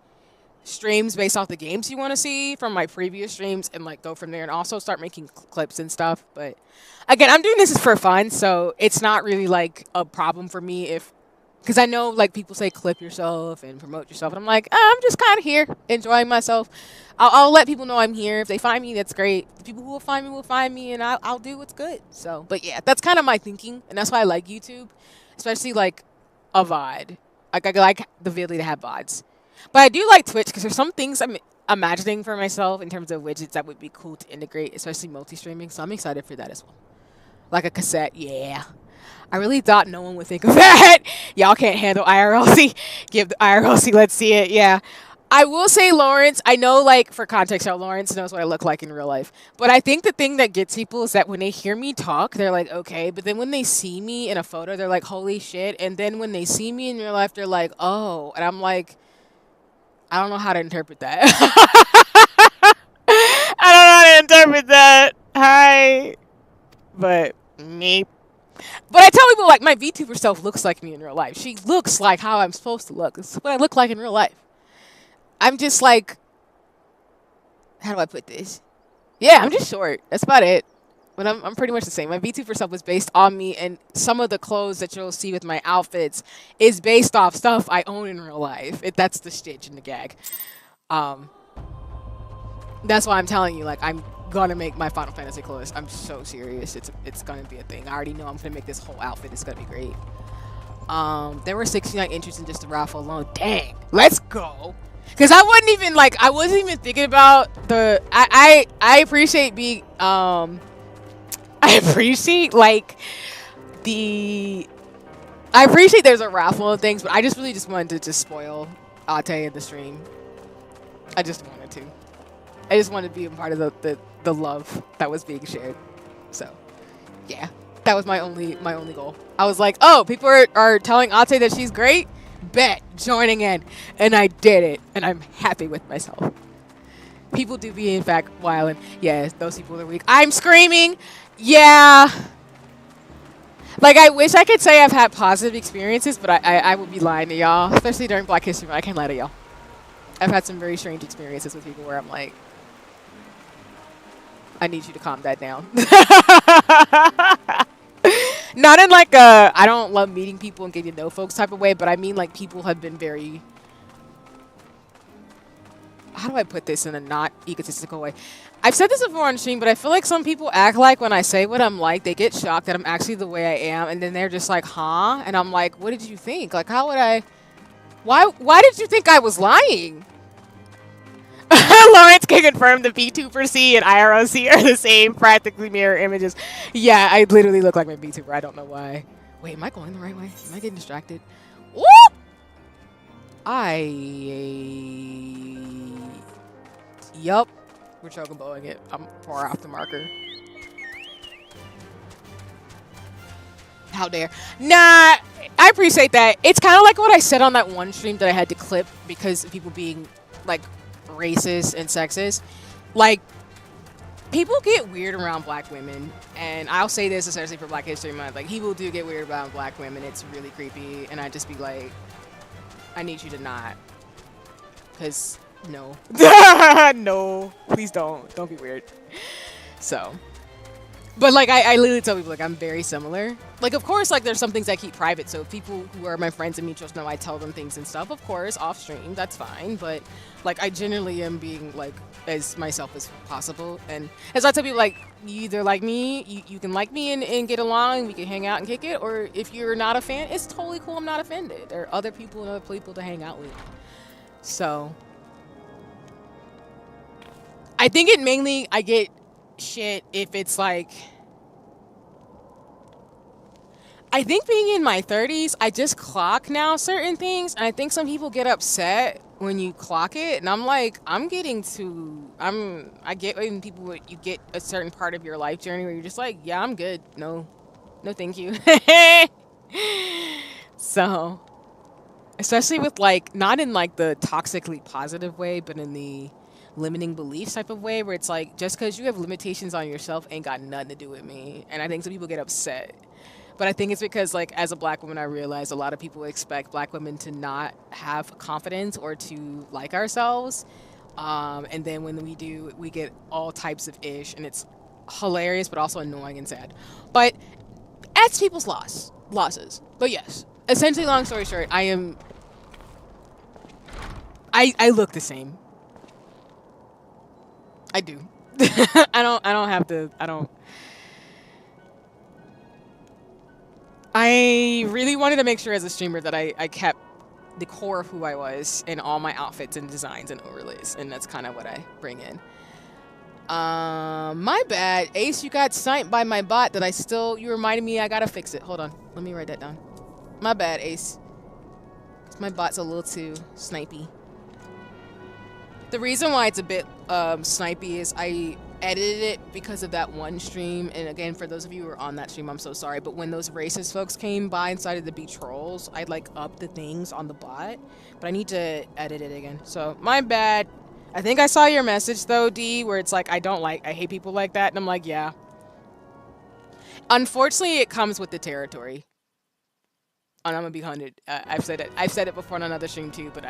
streams based off the games you want to see from my previous streams and like go from there, and also start making clips and stuff. But again, I'm doing this for fun, so it's not really like a problem for me if, because I know like people say clip yourself and promote yourself, and I'm like, I'm just kind of here enjoying myself. I'll let people know I'm here. If they find me, that's great. The people who will find me, and I'll do what's good. So, but yeah, that's kind of my thinking, and that's why I like YouTube, especially like a VOD. Like I like the ability to have VODs. But I do like Twitch because there's some things I'm imagining for myself in terms of widgets that would be cool to integrate, especially multi-streaming. So I'm excited for that as well. Like a cassette, yeah. I really thought no one would think of that. Y'all can't handle IRLC. Give the IRLC, let's see it, yeah. I will say, Lawrence, I know, like, for context, how Lawrence knows what I look like in real life. But I think the thing that gets people is that when they hear me talk, they're like, okay. But then when they see me in a photo, they're like, holy shit. And then when they see me in real life, they're like, oh. And I'm like, I don't know how to interpret that. I don't know how to interpret that. Hi. But me. But I tell people, like, my VTuber self looks like me in real life. She looks like how I'm supposed to look. This is what I look like in real life. I'm just like, how do I put this? Yeah, I'm just short. That's about it. But I'm pretty much the same. My VTuber stuff was based on me, and some of the clothes that you'll see with my outfits is based off stuff I own in real life. That's the stitch and the gag. That's why I'm telling you, like, I'm gonna make my Final Fantasy clothes. I'm so serious. It's gonna be a thing. I already know I'm gonna make this whole outfit. It's gonna be great. There were 69 entries in just the raffle alone. Dang, let's go. Cause I wasn't even thinking about the. I appreciate being I appreciate there's a raffle and things, but I just really just wanted to just spoil Ate in the stream. I just wanted to. I just wanted to be a part of the love that was being shared. So, yeah, that was my only goal. I was like, oh, people are telling Ate that she's great. Bet, joining in, and I did it, and I'm happy with myself. People do be in fact wild, and yes, those people are weak. I'm screaming, yeah. Like, I wish I could say I've had positive experiences, but I would be lying to y'all, especially during Black History Month. I can't lie to y'all. I've had some very strange experiences with people where I'm like, I need you to calm that down. Not in like a I don't love meeting people and getting to know folks type of way, but I mean like people have been very, how do I put this in a not egotistical way? I've said this before on stream, but I feel like some people act like when I say what I'm like, they get shocked that I'm actually the way I am, and then they're just like, huh? And I'm like, what did you think? Like, how would I, why did you think I was lying? Lawrence can confirm the VTuber-C and IRL-C are the same, practically mirror images. Yeah, I literally look like my VTuber. I don't know why. Wait, am I going the right way? Am I getting distracted? Whoop! Yup. We're chocoboing it. I'm far off the marker. How dare. Nah, I appreciate that. It's kind of like what I said on that one stream that I had to clip because of people being, like, racist and sexist. Like, people get weird around black women, and I'll say this especially for Black History Month. Like, people do get weird around black women. It's really creepy, and I just be like, I need you to not, because no. No, please don't be weird. So, but like I literally tell people like I'm very similar. Like, of course, like there's some things I keep private, so people who are my friends and mutuals know I tell them things and stuff, of course, off stream, that's fine. But like I generally am being like as myself as possible. And as I tell people, like, you either like me, you can like me and get along, we can hang out and kick it, or if you're not a fan, it's totally cool, I'm not offended. There are other people and other people to hang out with. So I think it mainly, I get shit if it's like, I think being in my 30s, I just clock now certain things, and I think some people get upset when you clock it, and I'm like, I get when people, you get a certain part of your life journey where you're just like, yeah, I'm good. No thank you. So, especially with like, not in like the toxically positive way, but in the limiting beliefs type of way, where it's like, just because you have limitations on yourself ain't got nothing to do with me. And I think some people get upset. But I think it's because, like, as a black woman, I realize a lot of people expect black women to not have confidence or to like ourselves. And then when we do, we get all types of ish, and it's hilarious, but also annoying and sad. But that's people's losses. But yes, essentially, long story short, I look the same. I do. I really wanted to make sure as a streamer that I kept the core of who I was in all my outfits and designs and overlays, and that's kind of what I bring in. My bad. Ace, you got sniped by my bot that you reminded me I gotta fix it. Hold on. Let me write that down. My bad, Ace. My bot's a little too snipey. The reason why it's a bit snipey is I edited it because of that one stream, and again, for those of you who were on that stream, I'm so sorry, but when those racist folks came by and decided to be trolls, I like upped the things on the bot, but I need to edit it again, so my bad. I think I saw your message though, D, where it's like, I hate people like that, and I'm like, yeah. Unfortunately, it comes with the territory. And I'm gonna be 100. I've said it before on another stream too, but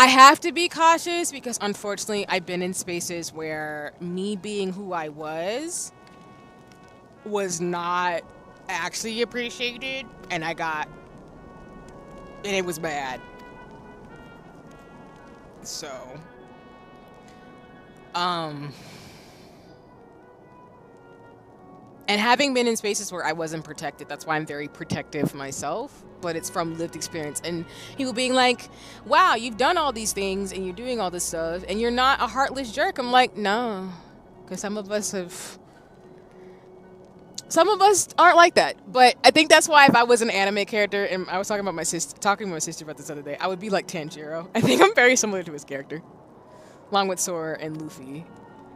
I have to be cautious because, unfortunately, I've been in spaces where me being who I was not actually appreciated, and it was bad. So, and having been in spaces where I wasn't protected, that's why I'm very protective myself, but it's from lived experience. And people being like, wow, you've done all these things and you're doing all this stuff and you're not a heartless jerk. I'm like, no, because some of us aren't like that. But I think that's why if I was an anime character, and I was talking to my sister about this other day, I would be like Tanjiro. I think I'm very similar to his character, along with Sora and Luffy.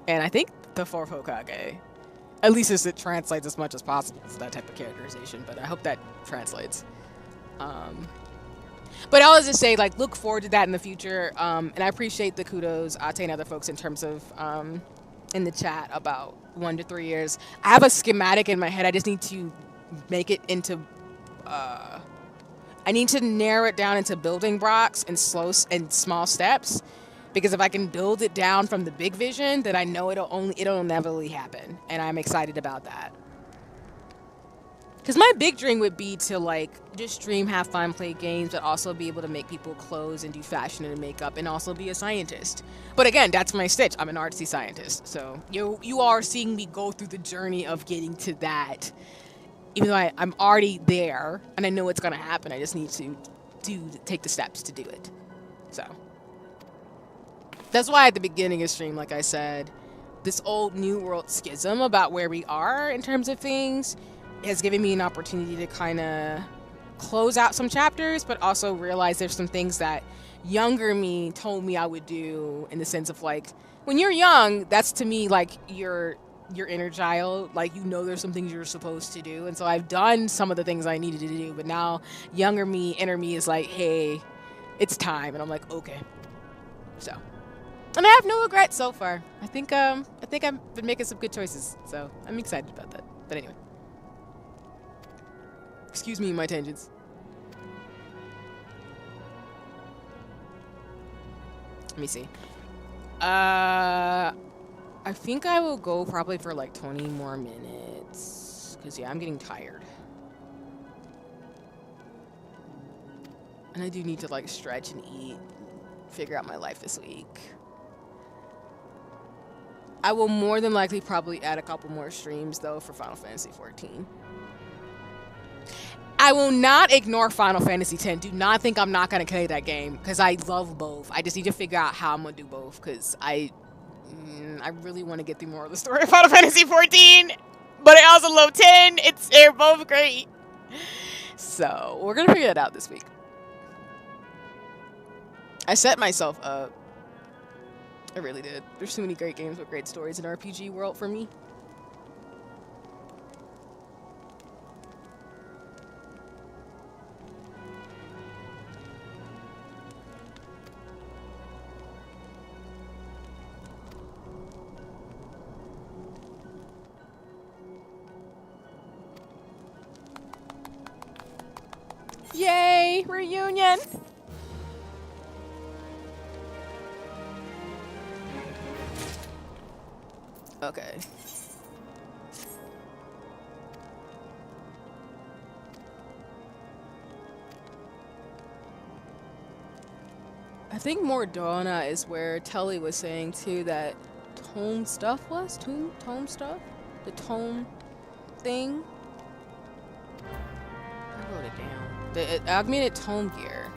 And I think the fourth Hokage. At least as it translates as much as possible to that type of characterization, but I hope that translates. But I'll just say, like, look forward to that in the future. And I appreciate the kudos, Ate and other folks, in terms of in the chat about 1 to 3 years. I have a schematic in my head. I just need to make it into. I need to narrow it down into building blocks and small steps, because if I can build it down from the big vision, then I know it'll inevitably happen, and I'm excited about that. Because my big dream would be to like just stream, have fun, play games, but also be able to make people clothes and do fashion and makeup, and also be a scientist. But again, that's my stitch. I'm an artsy scientist, so you are seeing me go through the journey of getting to that. Even though I'm already there and I know it's gonna happen, I just need to take the steps to do it. So that's why at the beginning of stream, like I said, this old new world schism about where we are in terms of things has given me an opportunity to kind of close out some chapters, but also realize there's some things that younger me told me I would do, in the sense of like, when you're young, that's to me like your inner child, like, you know, there's some things you're supposed to do, and so I've done some of the things I needed to do, but now younger me, inner me is like, hey, it's time, and I'm like, okay. So, and I have no regrets so far. I think I've been making some good choices, so I'm excited about that. But anyway, excuse me, my tangents. Let me see. I think I will go probably for like 20 more minutes, because yeah, I'm getting tired. And I do need to like stretch and eat, figure out my life this week. I will more than likely probably add a couple more streams though for Final Fantasy 14. I will not ignore Final Fantasy 10. Do not think I'm not going to play that game, because I love both. I just need to figure out how I'm going to do both, because I really want to get through more of the story of Final Fantasy 14, but I also love 10. They're both great. So we're going to figure that out this week. I set myself up. I really did. There's so many great games with great stories in RPG world for me. Yay! Reunion! Okay. I think Mordona is where Tully was saying too that tome stuff was? Tome stuff? The tome thing? I wrote it down. The augmented tome gear.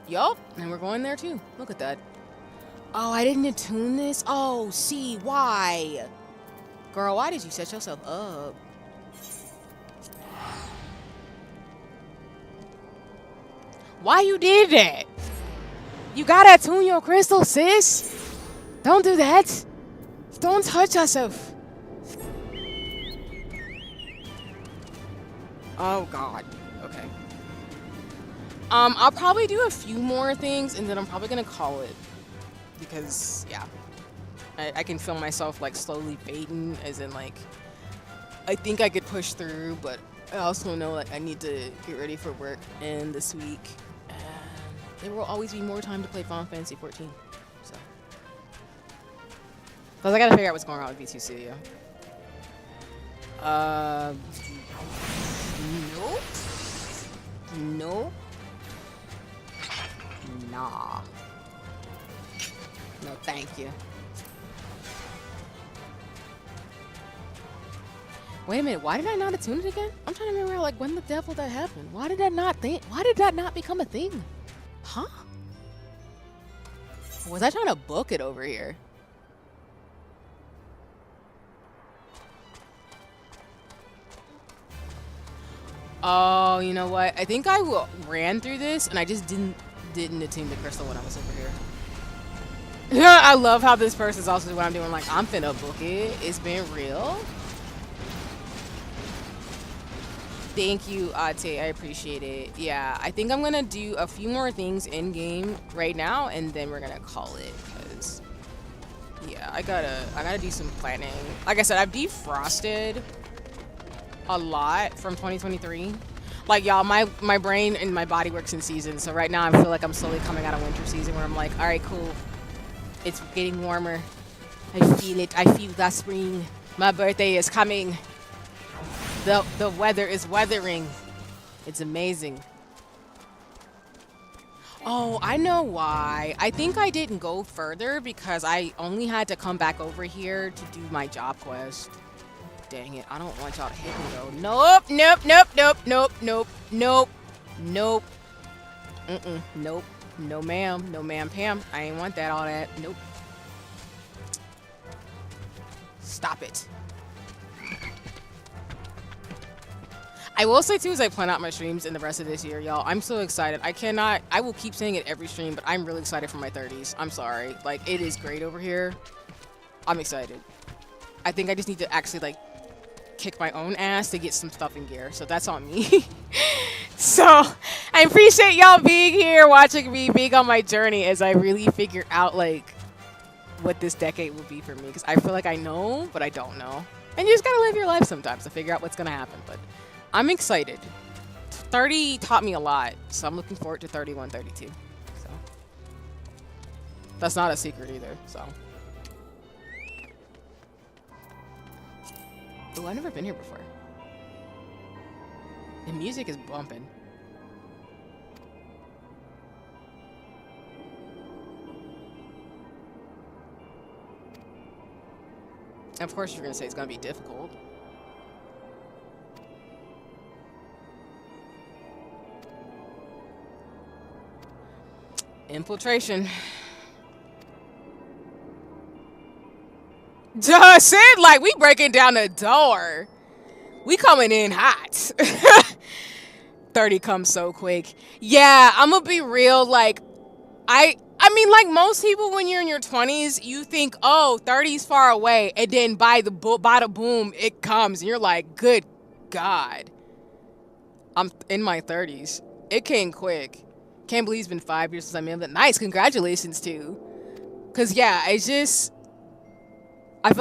Yup, and we're going there too. Look at that. Oh, I didn't attune this? Oh, see, why? Girl, why did you set yourself up? Why you did that? You gotta attune your crystal, sis. Don't do that. Don't touch yourself. Oh, God. Okay. I'll probably do a few more things, and then I'm probably gonna call it. Because, yeah. I can feel myself, like, slowly fading, as in, like, I think I could push through, but I also know, like, I need to get ready for work and this week. And there will always be more time to play Final Fantasy 14. So. Because I gotta figure out what's going on with V2 Studio. Nope. Nope. Nah. No, thank you. Wait a minute, why did I not attune it again? I'm trying to remember, like, when the devil that happened. Why did that not become a thing? Huh? Was I trying to book it over here? Oh, you know what? I think I ran through this and I just didn't attune the crystal when I was over here. I love how this person's also what I'm doing. Like, I'm finna book it. It's been real. Thank you, Ate. I appreciate it. Yeah, I think I'm gonna do a few more things in game right now, and then we're gonna call it. Cause yeah, I gotta do some planning. Like I said, I've defrosted a lot from 2023. Like y'all, my brain and my body works in seasons. So right now, I feel like I'm slowly coming out of winter season, where I'm like, all right, cool. It's getting warmer. I feel it. I feel the spring. My birthday is coming. The weather is weathering. It's amazing. Oh, I know why. I think I didn't go further because I only had to come back over here to do my job quest. Dang it. I don't want y'all to hit me though. Nope, nope, nope, nope, nope, nope, nope, nope. Nope. No ma'am. No ma'am, Pam. I ain't want that, all that. Nope. Stop it. I will say too, as I plan out my streams in the rest of this year, y'all, I'm so excited. I will keep saying it every stream, but I'm really excited for my 30s. I'm sorry. Like, it is great over here. I'm excited. I think I just need to actually, like, kick my own ass to get some stuff in gear. So that's on me. So, I appreciate y'all being here, watching me, being on my journey as I really figure out, like, what this decade will be for me. Because I feel like I know, but I don't know. And you just gotta live your life sometimes to figure out what's gonna happen. But I'm excited. 30 taught me a lot, so I'm looking forward to 31, 32. So that's not a secret either. So, oh, I've never been here before. The music is bumping. Of course, you're gonna say it's gonna be difficult. Infiltration. Just said like we breaking down the door. We coming in hot. 30 comes so quick. Yeah, I'm gonna be real. Like, I mean, like most people, when you're in your 20s, you think, oh, 30's far away, and then by the boom, it comes, and you're like, good God, I'm in my 30s. It came quick. Can't believe it's been 5 years since I made that. Nice, congratulations too. Cause yeah, I feel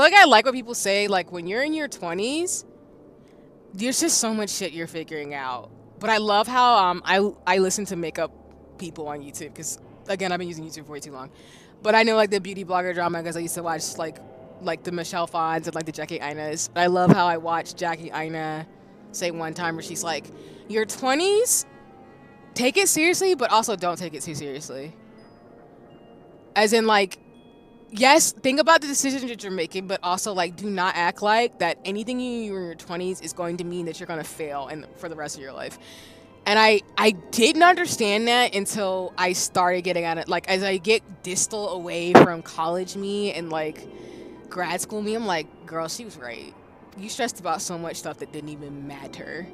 like I like what people say. Like when you're in your 20s, there's just so much shit you're figuring out. But I love how I listen to makeup people on YouTube because again I've been using YouTube for way too long. But I know like the beauty blogger drama because I used to watch like the Michelle Fonds and like the Jackie Inas. But I love how I watched Jackie Ina say one time where she's like, your 20s. Take it seriously, but also don't take it too seriously. As in, like, yes, think about the decisions that you're making, but also, like, do not act like that anything you do in your 20s is going to mean that you're going to fail for the rest of your life. And I didn't understand that until I started getting at it. Like, as I get distal away from college me and, like, grad school me, I'm like, girl, she was right. You stressed about so much stuff that didn't even matter.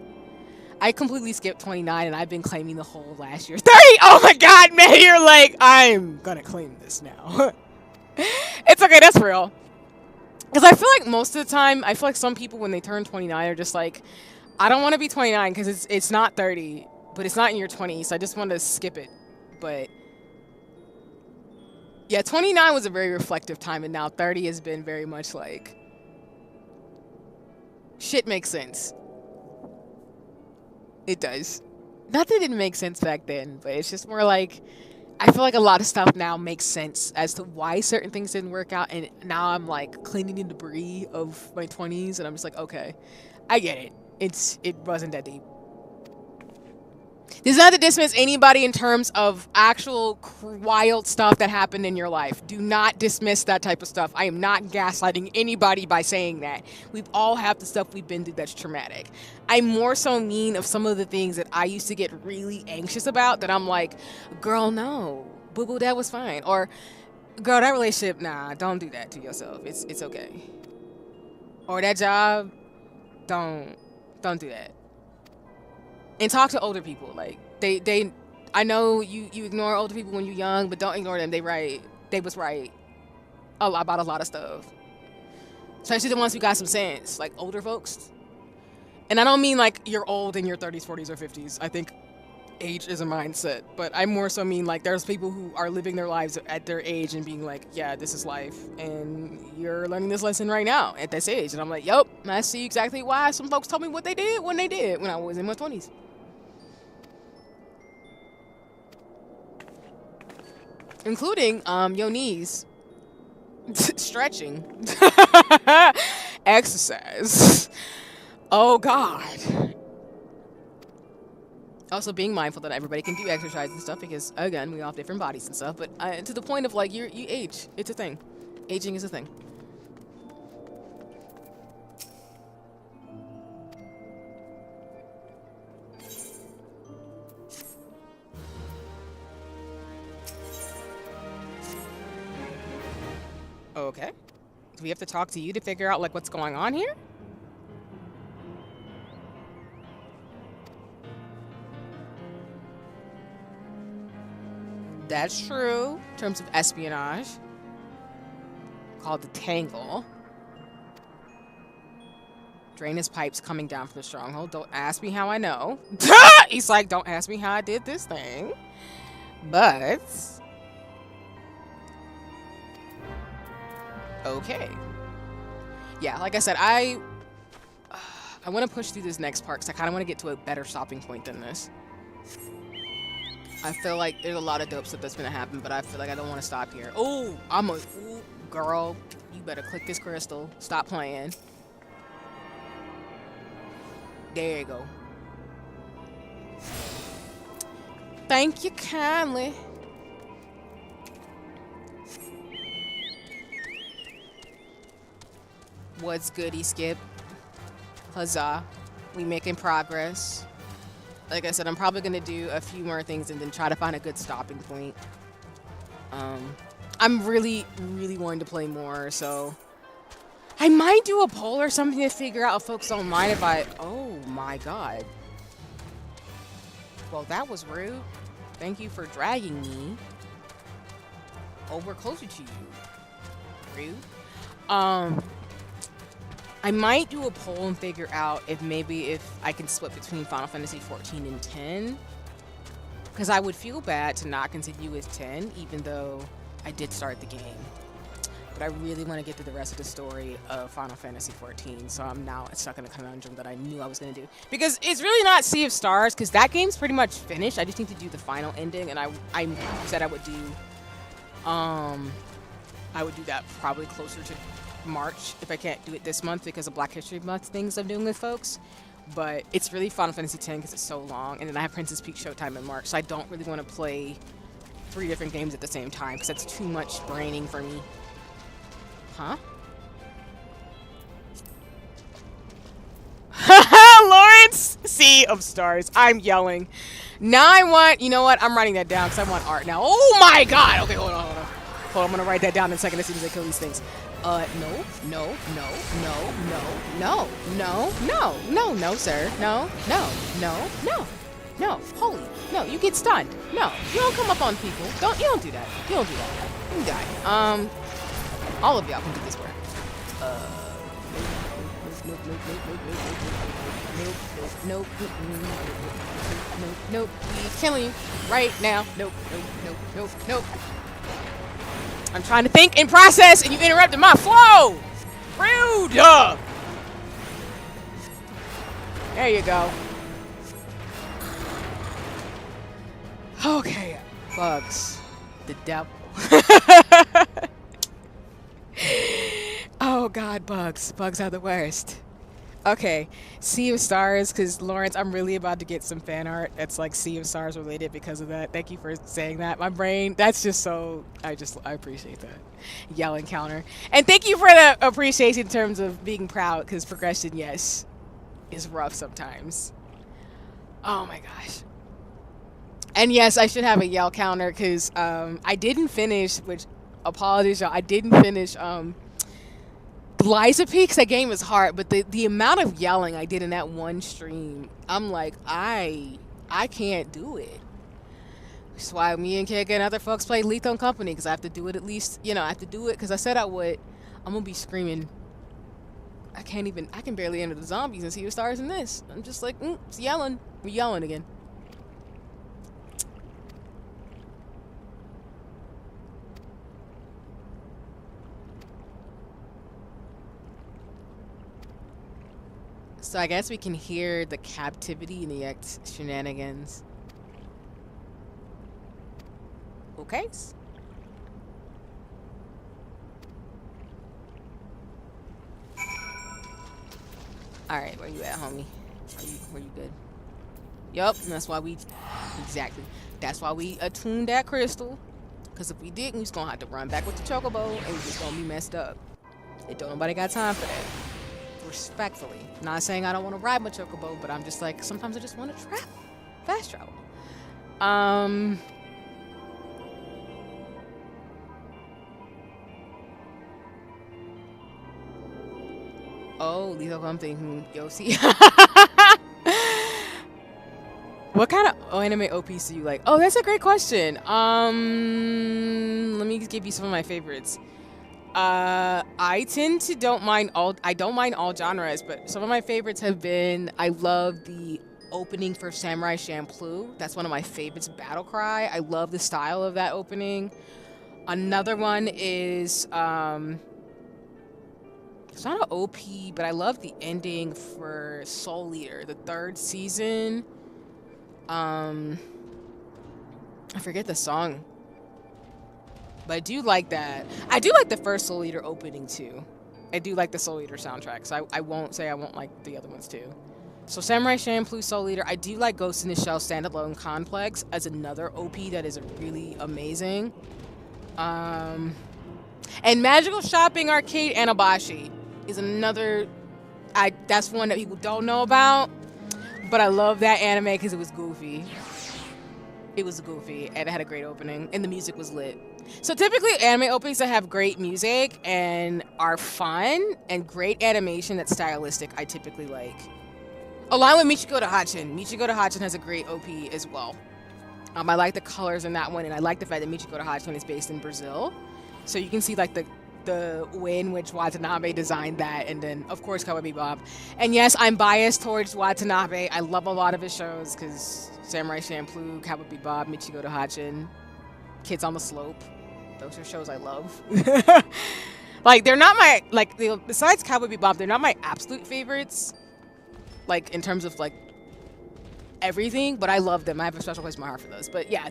I completely skipped 29 and I've been claiming the whole last year. 30! Oh my God, man, you're like, I'm gonna claim this now. It's okay, that's real. Because I feel like most of the time, I feel like some people when they turn 29 are just like, I don't want to be 29 because it's not 30, but it's not in your 20s, so I just want to skip it. But yeah, 29 was a very reflective time, and now 30 has been very much like, shit makes sense. It does. Not that it didn't make sense back then, but it's just more like, I feel like a lot of stuff now makes sense as to why certain things didn't work out, and now I'm like cleaning the debris of my 20s, and I'm just like, okay, I get it. It wasn't that deep. This is not to dismiss anybody in terms of actual wild stuff that happened in your life. Do not dismiss that type of stuff. I am not gaslighting anybody by saying that. We've all have the stuff we've been through that's traumatic. I more so mean of some of the things that I used to get really anxious about that I'm like, girl, no. Boo-boo, that was fine. Or, girl, that relationship, nah, don't do that to yourself. It's okay. Or that job, don't do that. And talk to older people. Like, I know you ignore older people when you're young, but don't ignore them. They right. They was right about a lot of stuff. Especially the ones who got some sense. Like, older folks. And I don't mean like you're old in your 30s, 40s, or 50s. I think age is a mindset, but I more so mean like there's people who are living their lives at their age and being like, yeah, this is life, and you're learning this lesson right now at this age. And I'm like, yep, I see exactly why some folks told me what they did when I was in my 20s. Including your knees. Stretching. Exercise. Oh God. Also being mindful that everybody can do exercise and stuff because, again, we all have different bodies and stuff. But to the point of, like, you age. It's a thing. Aging is a thing. Okay. Do we have to talk to you to figure out, like, what's going on here? That's true. In terms of espionage. Called the Tangle. Drain his pipes coming down from the stronghold. Don't ask me how I know. He's like, don't ask me how I did this thing. But... okay. Yeah, like I said, I want to push through this next part because I kind of want to get to a better stopping point than this. I feel like there's a lot of dope stuff that's going to happen, but I feel like I don't want to stop here. Oh, ooh, girl, you better click this crystal. Stop playing. There you go. Thank you kindly. What's goody, Skip? Huzzah. We making progress. Like I said, I'm probably going to do a few more things and then try to find a good stopping point. I'm really, really wanting to play more, so... I might do a poll or something to figure out if folks don't mind if I... Oh my god. Well, that was rude. Thank you for dragging me. Oh, we're closer to you. Rude. I might do a poll and figure out if I can split between Final Fantasy 14 and 10. Because I would feel bad to not continue with 10, even though I did start the game. But I really want to get through the rest of the story of Final Fantasy 14, so I'm now stuck in a conundrum that I knew I was going to do. Because it's really not Sea of Stars, because that game's pretty much finished. I just need to do the final ending, and I said I would do that probably closer to March if I can't do it this month because of Black History Month things I'm doing with folks. But it's really Final Fantasy X because it's so long, and then I have Princess Peak Showtime in March, so I don't really want to play 3 different games at the same time because that's too much braining for me. Huh? Lawrence! Sea of Stars. I'm yelling. Now I want, you know what? I'm writing that down because I want art now. Oh my god! Okay, hold on. Hold on, I'm gonna write that down in a second as soon as I kill these things. No, sir. No, holy. No, you get stunned. No, you don't come up on people. You don't do that. You can die. All of y'all can do this work. Nope. He's killing you right now. Nope. I'm trying to think and process, and you interrupted my flow. Rude. There you go. Okay, bugs. The devil. Oh god, bugs. Bugs are the worst. Okay, Sea of Stars, because Lawrence, I'm really about to get some fan art that's like Sea of Stars related because of that. Thank you for saying that. My brain, that's just so, I appreciate that. Yelling counter. And thank you for the appreciation in terms of being proud, because progression, yes, is rough sometimes. Oh my gosh. And yes, I should have a yell counter because I didn't finish, which, apologies y'all, I didn't finish Liza Peaks. That game is hard, but the amount of yelling I did in that one stream, I'm like, I can't do it. That's why me and Kika and other folks play Lethal Company, because I have to do it at least, I have to do it because I said I would. I'm going to be screaming I can barely enter the zombies and see the stars in this. I'm just like, it's yelling. We're yelling again. So I guess we can hear the captivity and the shenanigans. Okay. Alright, where you at, homie? Were you good? Yup, that's why we... Exactly. That's why we attuned that crystal. Because if we didn't, we was going to have to run back with the chocobo, and we just going to be messed up. And don't nobody got time for that. Respectfully. Not saying I don't want to ride my chocobo, but I'm just like, sometimes I just want to travel. Fast travel. Oh, Lethal, I'm thinking, yo, see. What kind of anime OPs do you like? Oh, that's a great question. Let me give you some of my favorites. I tend to don't mind all genres, but some of my favorites have been, I love the opening for Samurai Champloo. That's one of my favorites, Battle Cry. I love the style of that opening. Another one is, it's not an OP, but I love the ending for Soul Eater, the 3rd season. I forget the song, but I do like that. I do like the first Soul Eater opening too. I do like the Soul Eater soundtrack, so I won't say I won't like the other ones too. So Samurai Champloo, Soul Eater. I do like Ghost in the Shell Standalone Complex as another OP that is really amazing. And Magical Shopping Arcade Anabashi is another. That's one that people don't know about, but I love that anime because it was goofy. It was goofy and it had a great opening, and the music was lit. So typically, anime openings that have great music and are fun and great animation that's stylistic, I typically like. Along with Michiko to Hatchin. Michiko to Hatchin has a great OP as well. I like the colors in that one, and I like the fact that Michiko to Hatchin is based in Brazil. So you can see like the way in which Watanabe designed that, and then of course Cowboy Bebop. And yes, I'm biased towards Watanabe. I love a lot of his shows because Samurai Champloo, Cowboy Bebop, Michiko to Hatchin, Kids on the Slope. Those are shows I love. Like they're not my besides Cowboy Bebop, they're not my absolute favorites. Like in terms of like everything, but I love them. I have a special place in my heart for those. But yeah,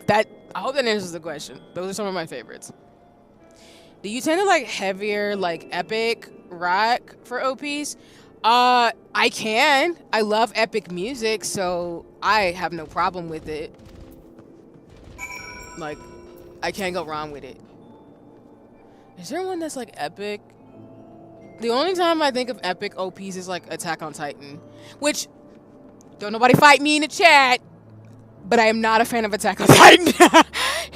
I hope that answers the question. Those are some of my favorites. Do you tend to like heavier, like epic rock for OPs? I can. I love epic music, so I have no problem with it. Like, I can't go wrong with it. Is there one that's like epic? The only time I think of epic OPs is like Attack on Titan, which don't nobody fight me in the chat, but I am not a fan of Attack on Titan.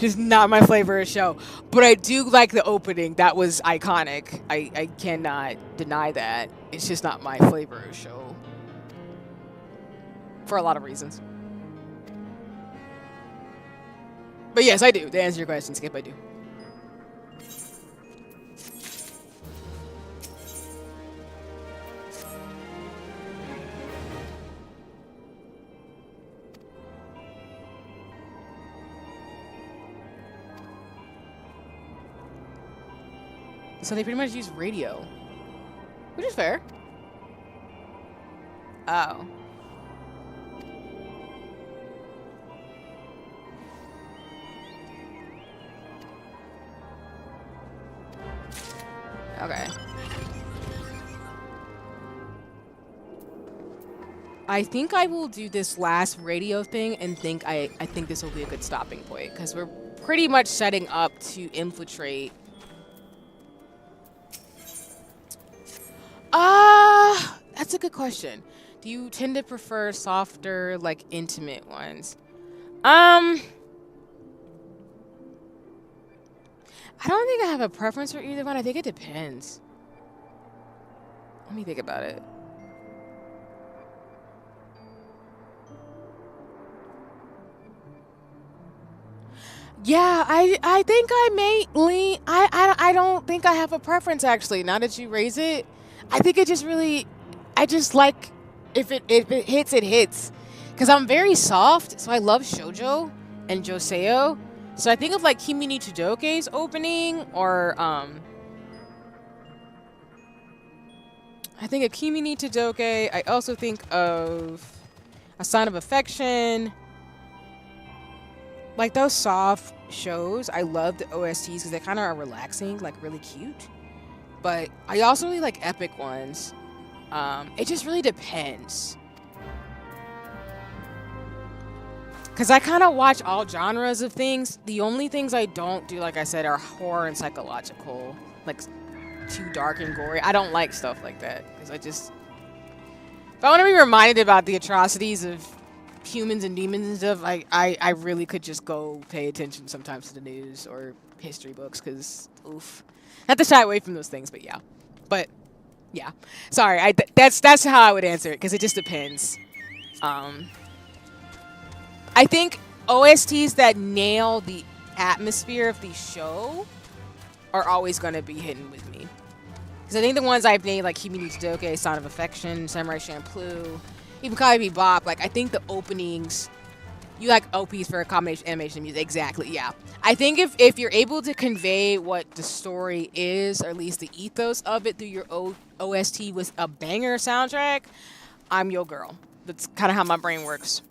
It's not my flavor of show, but I do like the opening. That was iconic. I cannot deny that. It's just not my flavor of show for a lot of reasons. But yes, I do. To answer your question, Skip, I do. So they pretty much use radio, which is fair. Oh. Okay. I think I will do this last radio thing and I think this will be a good stopping point because we're pretty much setting up to infiltrate. That's a good question. Do you tend to prefer softer, like intimate ones? I don't think I have a preference for either one. I think it depends. Let me think about it. Yeah, I think I may lean. I don't think I have a preference actually. Now that you raise it, I think it just really, I just like, if it hits, it hits. Because I'm very soft, so I love shoujo and joseo. So I think of like Kimi ni Chidoke's opening, or I think of Kimi ni Chidoke. I also think of A Sign of Affection. Like those soft shows, I love the OSTs because they kind of are relaxing, like really cute. But I also really like epic ones. It just really depends. Because I kind of watch all genres of things. The only things I don't do, like I said, are horror and psychological. Like, too dark and gory. I don't like stuff like that. Because I just... If I want to be reminded about the atrocities of humans and demons and stuff, I really could just go pay attention sometimes to the news or history books. Because, oof. Not to shy away from those things, but yeah. But, yeah. Sorry, that's how I would answer it. Because it just depends. I think OSTs that nail the atmosphere of the show are always going to be hitting with me. Because I think the ones I've named, like Kimi ni Chidoke, Sign of Affection, Samurai Champloo, even Cowboy Bebop, like I think the openings, you like OPs for a combination animation and music. Exactly, yeah. I think if you're able to convey what the story is, or at least the ethos of it through your OST with a banger soundtrack, I'm your girl. That's kind of how my brain works.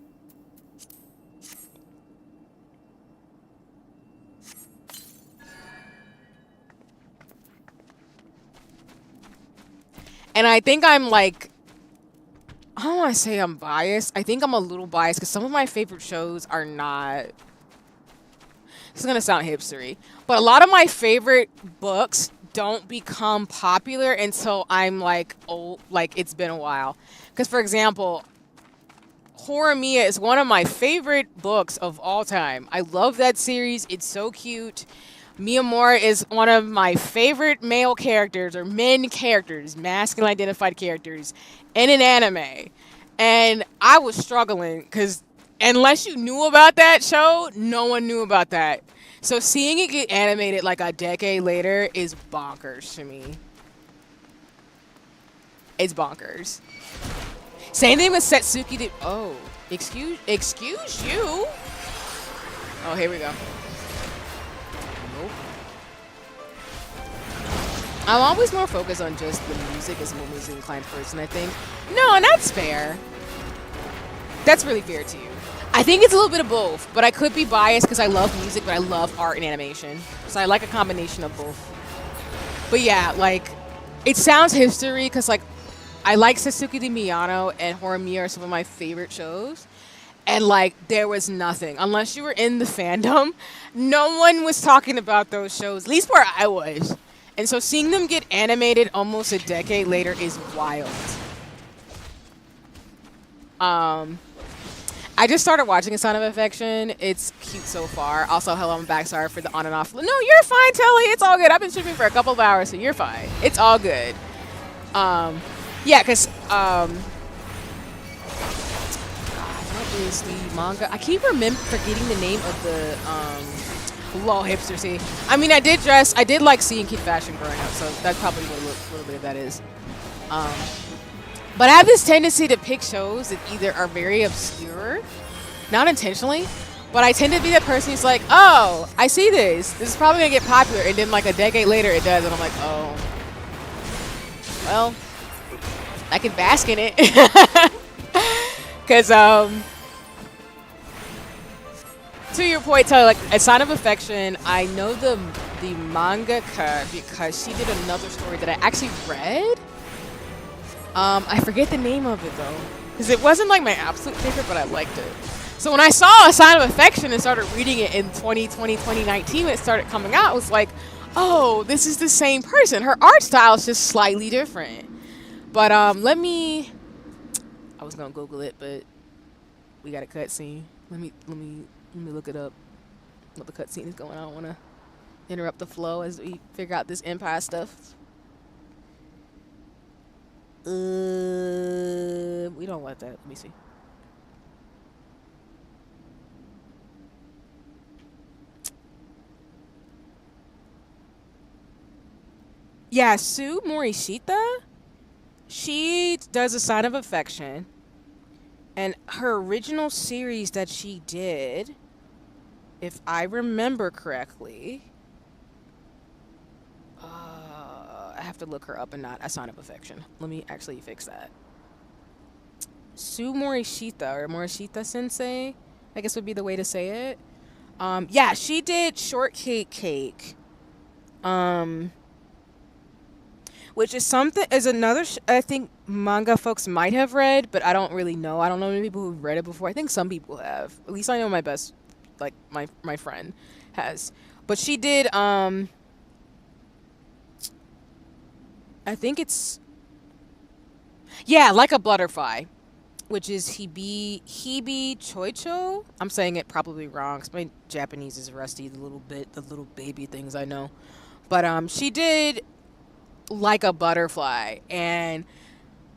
And I think I'm like, I don't want to say I'm biased. I think I'm a little biased because some of my favorite shows are not... This is going to sound hipstery. But a lot of my favorite books don't become popular until I'm like, old, like it's been a while. Because for example, HIYOKO is one of my favorite books of all time. I love that series. It's so cute. Miyamura is one of my favorite male characters, or men characters, masculine identified characters, in an anime. And I was struggling, because unless you knew about that show, no one knew about that. So seeing it get animated like a decade later is bonkers to me. It's bonkers. Same thing with Setsuki. Oh, excuse you? Oh, here we go. I'm always more focused on just the music as a more music inclined person, I think. No, and that's fair. That's really fair to you. I think it's a little bit of both, but I could be biased because I love music, but I love art and animation. So I like a combination of both. But yeah, like, it sounds hipstery because, like, I like Satsuki de Miyano and HIYOKO are some of my favorite shows. And, like, there was nothing. Unless you were in the fandom, no one was talking about those shows, at least where I was. And so seeing them get animated almost a decade later is wild. I just started watching A Sign of Affection. It's cute so far. Also, hello, I'm back. Sorry for the on and off. No, you're fine, Telly. It's all good. I've been streaming for a couple of hours, so you're fine. It's all good. Yeah, because, what is the manga? I keep forgetting the name of the, lol, hipster, see. I mean, I did like seeing kid fashion growing up, so that's probably what a little bit of that is. But I have this tendency to pick shows that either are very obscure, not intentionally, but I tend to be that person who's like, oh, I see this. This is probably going to get popular. And then like a decade later it does. And I'm like, oh, well, I can bask in it. Because, to your point, Tyler, like A Sign of Affection, I know the mangaka because she did another story that I actually read. I forget the name of it though, because it wasn't like my absolute favorite, but I liked it. So when I saw A Sign of Affection and started reading it in 2020, 2019 when it started coming out, I was like, oh, this is the same person. Her art style is just slightly different. But I was gonna Google it, but we got a cutscene. Let me look it up. What the cutscene is going on. I don't want to interrupt the flow as we figure out this Empire stuff. We don't want that. Let me see. Yeah, Sue Morishita. she does a sign of affection, and her original series that she did, if I remember correctly, I have to look her up and not a sign of affection. Let me actually fix that. Sue Morishita, or Morishita Sensei, I guess would be the way to say it. Yeah, she did Shortcake Cake. Which is another I think manga folks might have read, but I don't really know. I don't know many people who've read it before. I think some people have. At least I know my best, like my friend has. But she did I think it's, yeah, Like a Butterfly, which is Hibi Choicho. I'm saying it probably wrong because my Japanese is rusty, the little baby things I know. But she did Like a Butterfly, and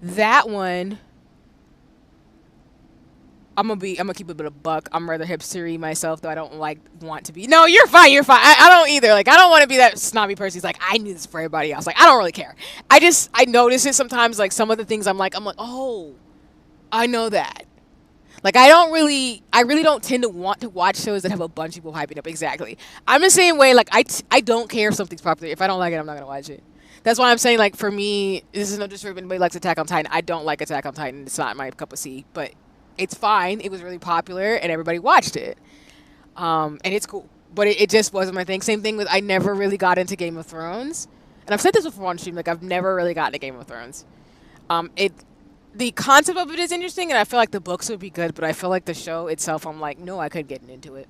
that one, I'm gonna keep a bit of buck. I'm rather hipstery myself, though I don't want to be. No, you're fine. I don't either. Like, I don't want to be that snobby person who's like, I need this for everybody else. Like, I don't really care. I notice it sometimes. Like, some of the things I'm like, oh, I know that. Like, I really don't tend to want to watch shows that have a bunch of people hyping up. Exactly. I'm the same way. Like, I don't care if something's popular. If I don't like it, I'm not gonna watch it. That's why I'm saying, like, for me, this is no disrespect if anybody likes Attack on Titan. I don't like Attack on Titan. It's not my cup of tea, but it's fine. It was really popular, and everybody watched it. And it's cool. But it just wasn't my thing. Same thing with, I never really got into Game of Thrones. And I've said this before on stream, like, I've never really gotten to Game of Thrones. The concept of it is interesting, and I feel like the books would be good, but I feel like the show itself, I'm like, no, I couldn't get into it.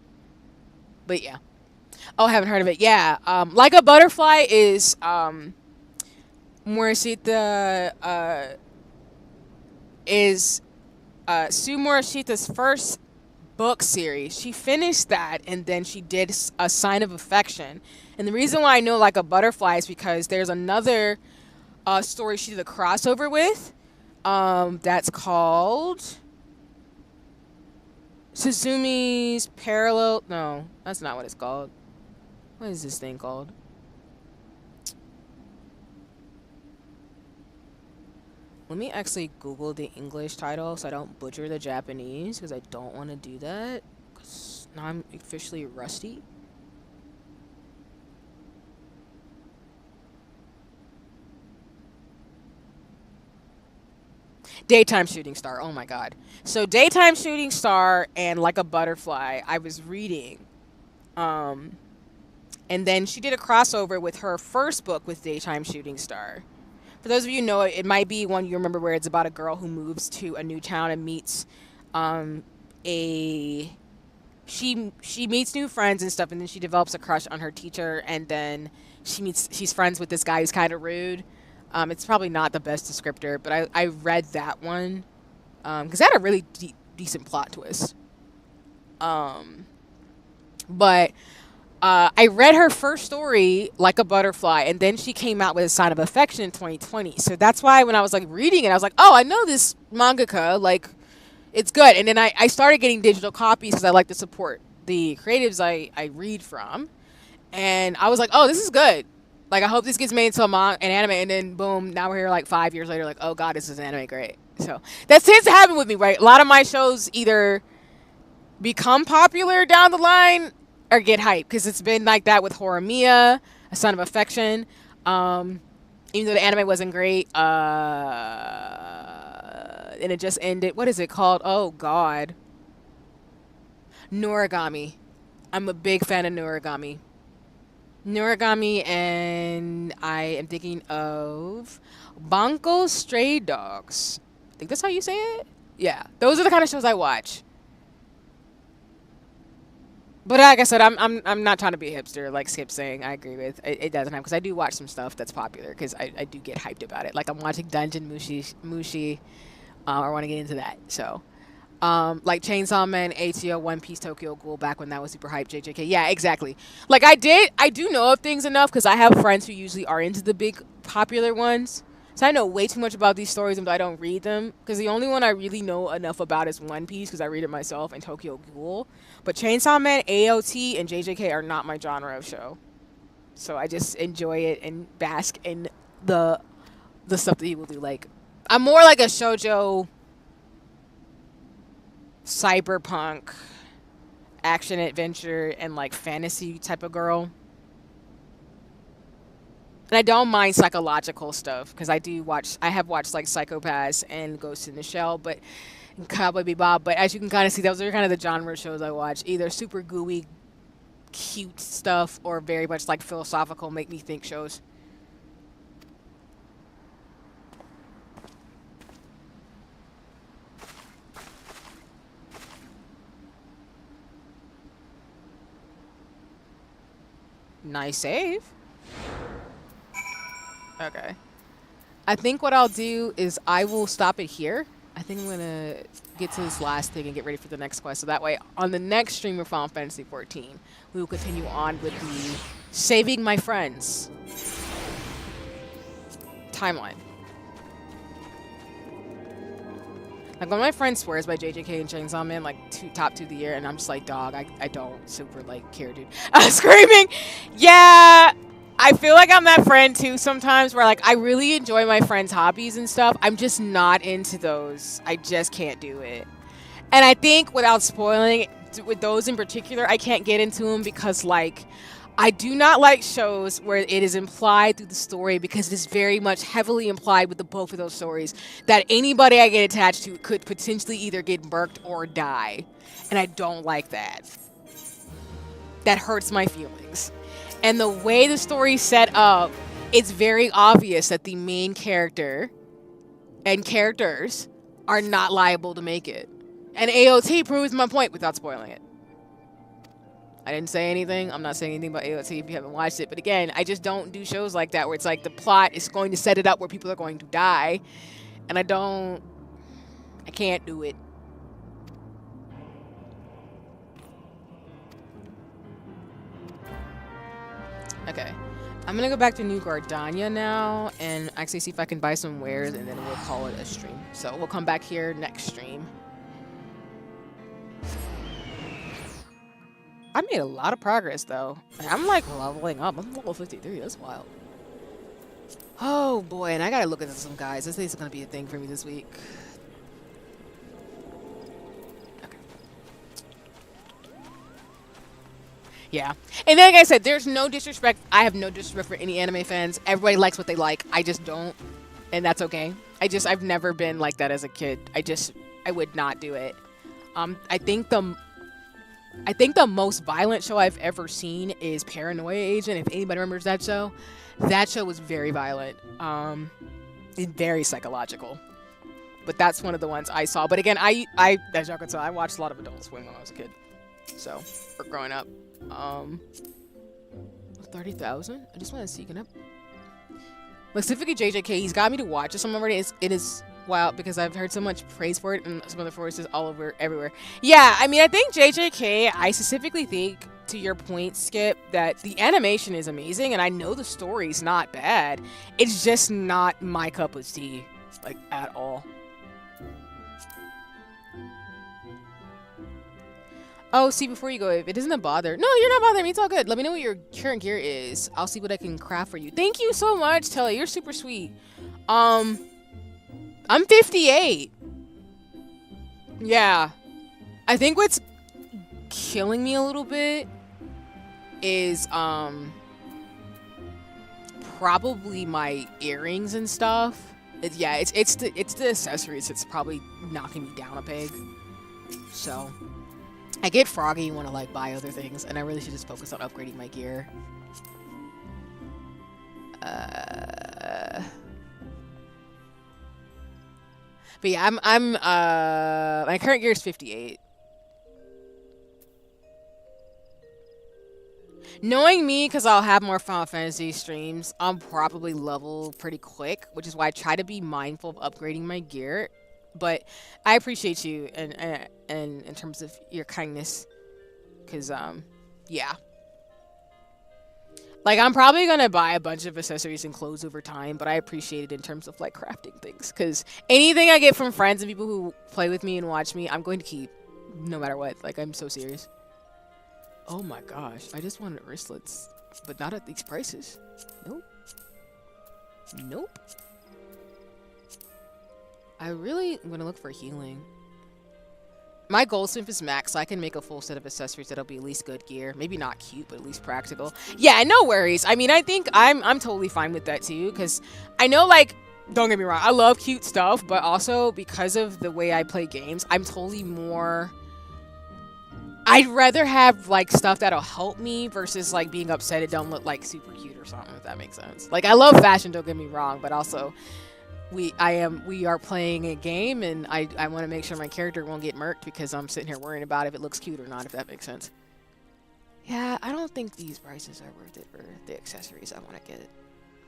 But yeah. Oh, I haven't heard of it. Yeah. Like a Butterfly is Morishita is Sue Morishita's first book series. She finished that, and then she did A Sign of Affection. And the reason why I know Like a Butterfly is because there's another story she did a crossover with. That's called Suzumi's Parallel. No, that's not what it's called. What is this thing called? Let me actually Google the English title so I don't butcher the Japanese, because I don't want to do that, because now I'm officially rusty. Daytime Shooting Star. Oh my god. So Daytime Shooting Star and Like a Butterfly, I was reading. And then she did a crossover with her first book with Daytime Shooting Star. For those of you who know it, it might be one you remember, where it's about a girl who moves to a new town and meets she meets new friends and stuff, and then she develops a crush on her teacher, and then she's friends with this guy who's kind of rude. It's probably not the best descriptor, but I read that one because it had a really decent plot twist. But I read her first story, Like a Butterfly, and then she came out with A Sign of Affection in 2020. So that's why when I was like reading it, I was like, oh, I know this mangaka, like, it's good. And then I started getting digital copies because I like to support the creatives I read from. And I was like, oh, this is good. Like, I hope this gets made into an anime, and then boom, now we're here like 5 years later, like, oh god, this is an anime, great. So that tends to happen with me, right? A lot of my shows either become popular down the line or get hyped, because it's been like that with Horimiya, A Son of Affection. Even though the anime wasn't great, and it just ended. What is it called? Oh god, Noragami. I'm a big fan of Noragami. And I am thinking of Banco Stray Dogs. I think that's how you say it. Yeah, those are the kind of shows I watch. But like I said, I'm not trying to be a hipster like Skip's saying. I agree with it doesn't have, because I do watch some stuff that's popular, because I do get hyped about it. Like, I'm watching Dungeon Mushi. I want to get into that. So. Like Chainsaw Man, ATO, One Piece, Tokyo Ghoul, back when that was super hype, JJK. Yeah, exactly. Like, I do know of things enough, because I have friends who usually are into the big popular ones. So I know way too much about these stories, but I don't read them. Because the only one I really know enough about is One Piece, because I read it myself, and Tokyo Ghoul. But Chainsaw Man, AOT, and JJK are not my genre of show. So I just enjoy it and bask in the stuff that people do, like I'm more like a shoujo, cyberpunk, action adventure, and like fantasy type of girl. And I don't mind psychological stuff because I have watched like Psychopaths and Ghost in the Shell, but and Cowboy Bebop. But as you can kind of see, those are kind of the genre shows I watch. Either super gooey, cute stuff, or very much like philosophical, make me think shows. Nice save. Okay. I think what I'll do is I will stop it here. I think I'm going to get to this last thing and get ready for the next quest. So that way, on the next stream of Final Fantasy XIV, we will continue on with the Saving My Friends timeline. Like, one of my friends swears by JJK and Chainsaw Man, like, top 2 of the year, and I'm just like, dog, I don't super, like, care, dude. Screaming! Yeah! I feel like I'm that friend, too, sometimes, where, like, I really enjoy my friends' hobbies and stuff. I'm just not into those. I just can't do it. And I think, without spoiling, with those in particular, I can't get into them because, like, I do not like shows where it is implied through the story, because it is very much heavily implied with the both of those stories that anybody I get attached to could potentially either get murked or die. And I don't like that. That hurts my feelings. And the way the story's set up, it's very obvious that the main character and characters are not liable to make it. And AOT proves my point without spoiling it. I didn't say anything. I'm not saying anything about AOT if you haven't watched it. But again, I just don't do shows like that where it's like the plot is going to set it up where people are going to die. And I can't do it. Okay. I'm going to go back to New Gardania now and actually see if I can buy some wares, and then we'll call it a stream. So we'll come back here next stream. I made a lot of progress, though. I'm, like, leveling up. I'm level 53. That's wild. Oh, boy. And I gotta look at some guys. This is gonna be a thing for me this week. Okay. Yeah. And then, like I said, there's no disrespect. I have no disrespect for any anime fans. Everybody likes what they like. I just don't. And that's okay. I've never been like that as a kid. I would not do it. I think the most violent show I've ever seen is Paranoia Agent. If anybody remembers that show was very violent, and very psychological. But that's one of the ones I saw. But again, as y'all can tell, I watched a lot of Adult Swim when I was a kid. So, or growing up. 30,000? I just want to see it up. Specifically JJK, he's got me to watch this one already. It is wild because I've heard so much praise for it and some other forces all over everywhere. Yeah, I mean, I think JJK, I specifically think, to your point, Skip, that the animation is amazing, and I know the story's not bad. It's just not my cup of tea, like, at all. Oh, see, before you go, if it isn't a bother. No, you're not bothering me. It's all good. Let me know what your current gear is. I'll see what I can craft for you. Thank you so much, Telly. You're super sweet. I'm 58. Yeah. I think what's killing me a little bit is probably my earrings and stuff. It's the accessories that's probably knocking me down a peg. So I get froggy and want to like buy other things, and I really should just focus on upgrading my gear. But yeah, my current gear is 58. Knowing me, because I'll have more Final Fantasy streams, I'll probably level pretty quick, which is why I try to be mindful of upgrading my gear. But I appreciate you and in terms of your kindness, because yeah. Like, I'm probably gonna buy a bunch of accessories and clothes over time, but I appreciate it in terms of like crafting things, because anything I get from friends and people who play with me and watch me, I'm going to keep, no matter what. Like, I'm so serious. Oh my gosh, I just wanted wristlets, but not at these prices. Nope. Nope. I really am gonna look for healing. My goldsmith is max, so I can make a full set of accessories that'll be at least good gear. Maybe not cute, but at least practical. Yeah, no worries. I mean, I think I'm totally fine with that too, because I know, like, don't get me wrong, I love cute stuff, but also because of the way I play games, I'm totally more. I'd rather have like stuff that'll help me versus like being upset it don't look like super cute or something, if that makes sense. Like, I love fashion, don't get me wrong, but also we are playing a game, and I want to make sure my character won't get murked because I'm sitting here worrying about if it looks cute or not, if that makes sense. Yeah, I don't think these prices are worth it for the accessories I want to get,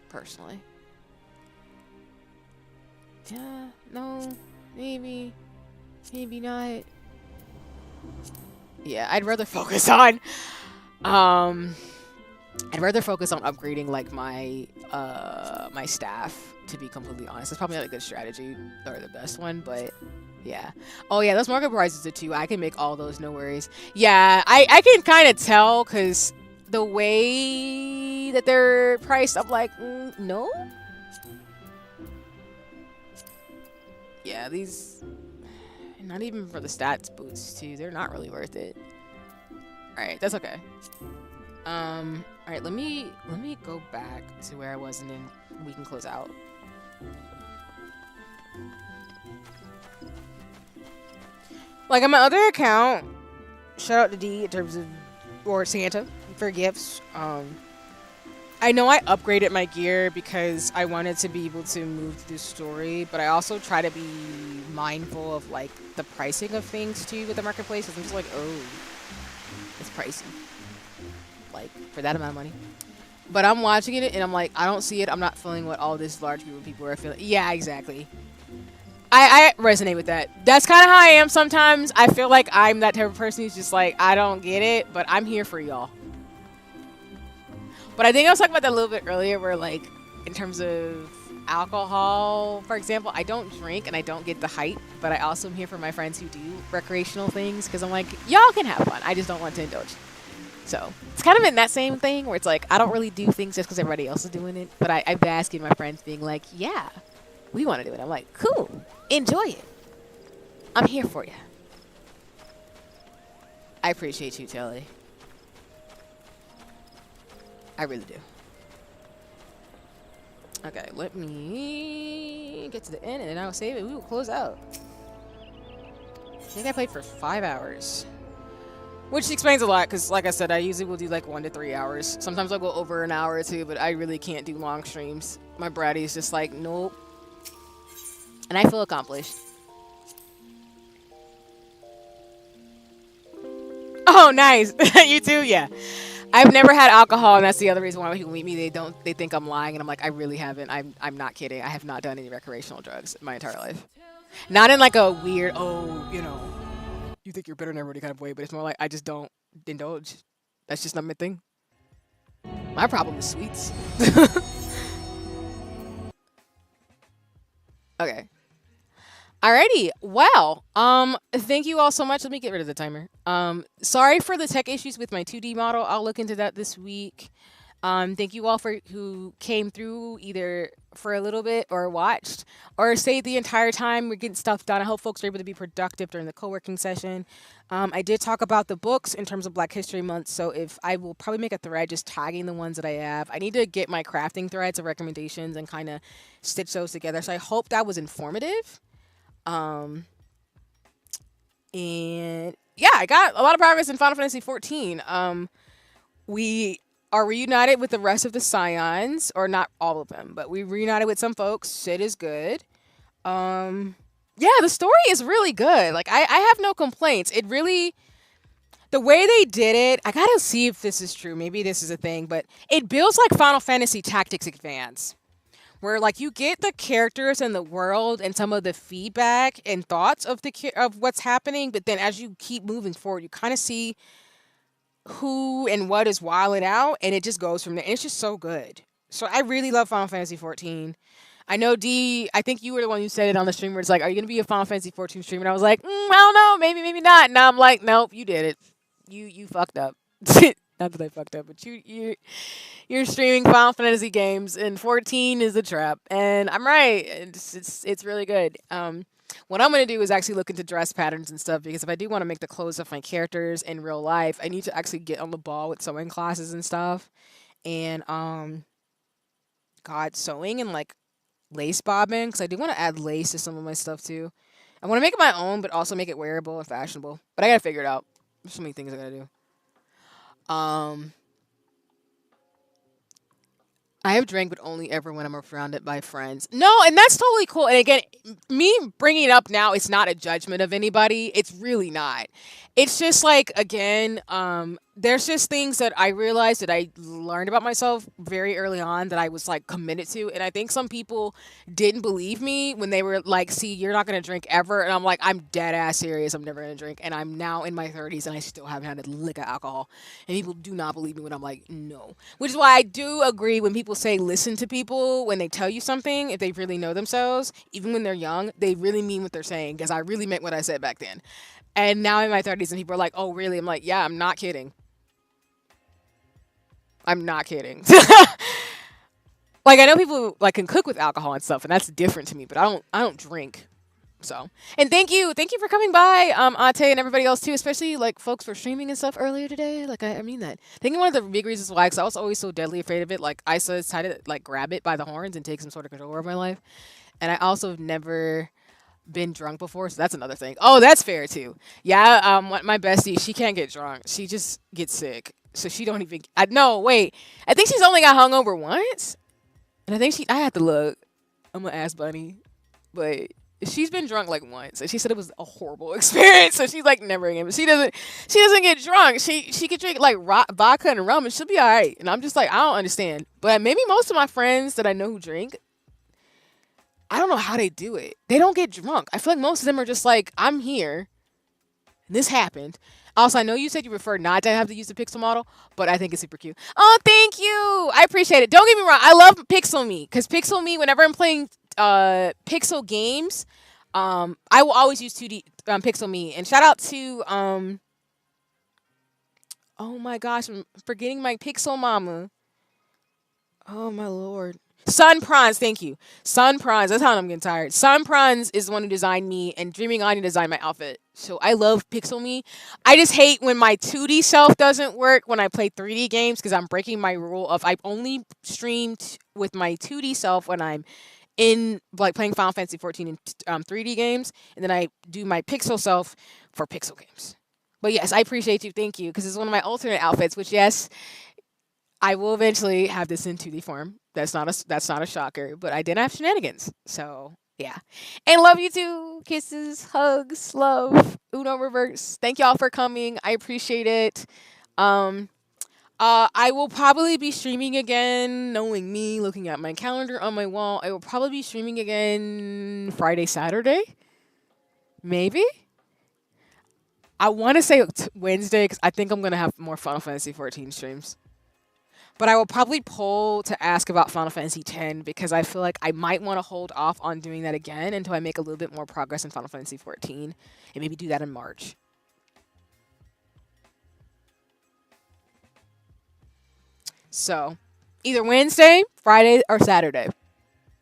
personally. Yeah, no, maybe not. Yeah, I'd rather focus on upgrading like my my staff, to be completely honest. It's probably not a good strategy or the best one, but yeah. Oh yeah, those market prices are too. I can make all those, no worries. Yeah, I can kind of tell because the way that they're priced, I'm like, no. Yeah, these, not even for the stats boots too. They're not really worth it. All right, that's okay. All right, let me go back to where I was, and then we can close out. Like, on my other account, shout out to D in terms of, or Santa for gifts. I know I upgraded my gear because I wanted to be able to move through the story, but I also try to be mindful of like the pricing of things too with the marketplace. Because I'm just like, oh, it's pricey, like for that amount of money. But I'm watching it and I'm like, I don't see it. I'm not feeling what all this large group of people are feeling. Yeah, exactly. I resonate with that. That's kind of how I am sometimes. I feel like I'm that type of person who's just like, I don't get it, but I'm here for y'all. But I think I was talking about that a little bit earlier where, like, in terms of alcohol, for example, I don't drink and I don't get the hype, but I also am here for my friends who do recreational things because I'm like, y'all can have fun. I just don't want to indulge. So it's kind of in that same thing where it's like, I don't really do things just because everybody else is doing it, but I bask in my friends being like, yeah, we want to do it. I'm like, cool, enjoy it. I'm here for you. I appreciate you, Telly. I really do. Okay, let me get to the end and then I'll save it. We will close out. I think I played for 5 hours. Which explains a lot because, like I said, I usually will do like 1 to 3 hours. Sometimes I'll go over an hour or two, but I really can't do long streams. My bratty's just like, nope. And I feel accomplished. Oh, nice. You too? Yeah. I've never had alcohol, and that's the other reason why when people meet me, they think I'm lying, and I'm like, I really haven't. I'm not kidding. I have not done any recreational drugs my entire life. Not in like a weird, oh, you know, you think you're better than everybody kind of way, but it's more like I just don't indulge. That's just not my thing. My problem is sweets. Okay. Alrighty, well, thank you all so much. Let me get rid of the timer. Sorry for the tech issues with my 2D model. I'll look into that this week. Thank you all for who came through either for a little bit or watched or stayed the entire time. We're getting stuff done. I hope folks are able to be productive during the co-working session. I did talk about the books in terms of Black History Month, so if I will probably make a thread just tagging the ones that I have. I need to get my crafting threads of recommendations and kind of stitch those together. So I hope that was informative. And yeah, I got a lot of progress in Final Fantasy 14. We are reunited with the rest of the Scions, or not all of them, but we reunited with some folks. Sid is good. Yeah, the story is really good. Like, I have no complaints. It really, the way they did it, I gotta see if this is true. Maybe this is a thing, but it builds like Final Fantasy Tactics Advance, where like you get the characters and the world and some of the feedback and thoughts of of what's happening, but then as you keep moving forward, you kind of see who and what is wilding out, and it just goes from there. And it's just so good. So I really love Final Fantasy 14. I know D, I think you were the one who said it on the stream where it's like, are you gonna be a Final Fantasy 14 streamer? And I was like, I don't know, maybe not. Now I'm like, nope, you did it. You fucked up. Not that I fucked up, but you're streaming Final Fantasy games, and 14 is a trap. And I'm right. It's really good. What I'm gonna do is actually look into dress patterns and stuff because if I do want to make the clothes of my characters in real life, I need to actually get on the ball with sewing classes and stuff. And God, sewing and like lace bobbing because I do want to add lace to some of my stuff too. I want to make it my own, but also make it wearable and fashionable. But I gotta figure it out. There's so many things I gotta do. Um, I have drank, but only ever when I'm surrounded by friends. No, and that's totally cool. And again, me bringing it up now, it's not a judgment of anybody. It's really not. It's just like again, there's just things that I realized that I learned about myself very early on that I was like committed to, and I think some people didn't believe me when they were like, "See, you're not gonna drink ever," and I'm like, "I'm dead ass serious. I'm never gonna drink," and I'm now in my 30s and I still haven't had a lick of alcohol, and people do not believe me when I'm like, "No," which is why I do agree when people say listen to people when they tell you something if they really know themselves, even when they're young, they really mean what they're saying because I really meant what I said back then. And now in my 30s, and people are like, "Oh, really?" I'm like, "Yeah, I'm not kidding. I'm not kidding." Like I know people like can cook with alcohol and stuff, and that's different to me. But I don't drink. So, and thank you for coming by, Ate and everybody else too, especially like folks for streaming and stuff earlier today. Like I mean that. I think one of the big reasons why, because I was always so deadly afraid of it. Like Isa is trying to like grab it by the horns and take some sort of control over my life, and I also have never been drunk before, so that's another thing. Oh, that's fair too. Yeah, my bestie, she can't get drunk. She just gets sick. So she don't even no, wait. I think she's only got hungover once. And I think I had to look. I'm gonna ask Bunny. But she's been drunk like once. And she said it was a horrible experience. So she's like never again. But she doesn't get drunk. She could drink like vodka and rum and she'll be alright. And I'm just like, I don't understand. But maybe most of my friends that I know who drink, I don't know how they do it. They don't get drunk. I feel like most of them are just like, I'm here. And this happened. Also, I know you said you prefer not to have to use the Pixel model, but I think it's super cute. Oh, thank you. I appreciate it. Don't get me wrong. I love Pixel Me because Pixel Me, whenever I'm playing Pixel games, I will always use 2D Pixel Me. And shout out to oh my gosh, I'm forgetting my Pixel mama. Oh my lord. Sun Prawns, thank you. Sun Prawns, that's how I'm getting tired. Sun Prawns is the one who designed me, and Dreaming Anya designed my outfit. So I love Pixel Me. I just hate when my 2D self doesn't work when I play 3D games because I'm breaking my rule of I only streamed with my 2D self when I'm in like playing Final Fantasy 14 in 3D games, and then I do my Pixel self for Pixel games. But yes, I appreciate you. Thank you, because it's one of my alternate outfits. Which yes, I will eventually have this in 2D form. That's not a shocker, but I did have shenanigans. So yeah. And love you too. Kisses, hugs, love. Uno reverse. Thank y'all for coming. I appreciate it. I will probably be streaming again, knowing me, looking at my calendar on my wall. I will probably be streaming again Friday, Saturday. Maybe. I want to say Wednesday because I think I'm going to have more Final Fantasy 14 streams. But I will probably poll to ask about Final Fantasy X because I feel like I might want to hold off on doing that again until I make a little bit more progress in Final Fantasy 14 and maybe do that in March. So, either Wednesday, Friday, or Saturday.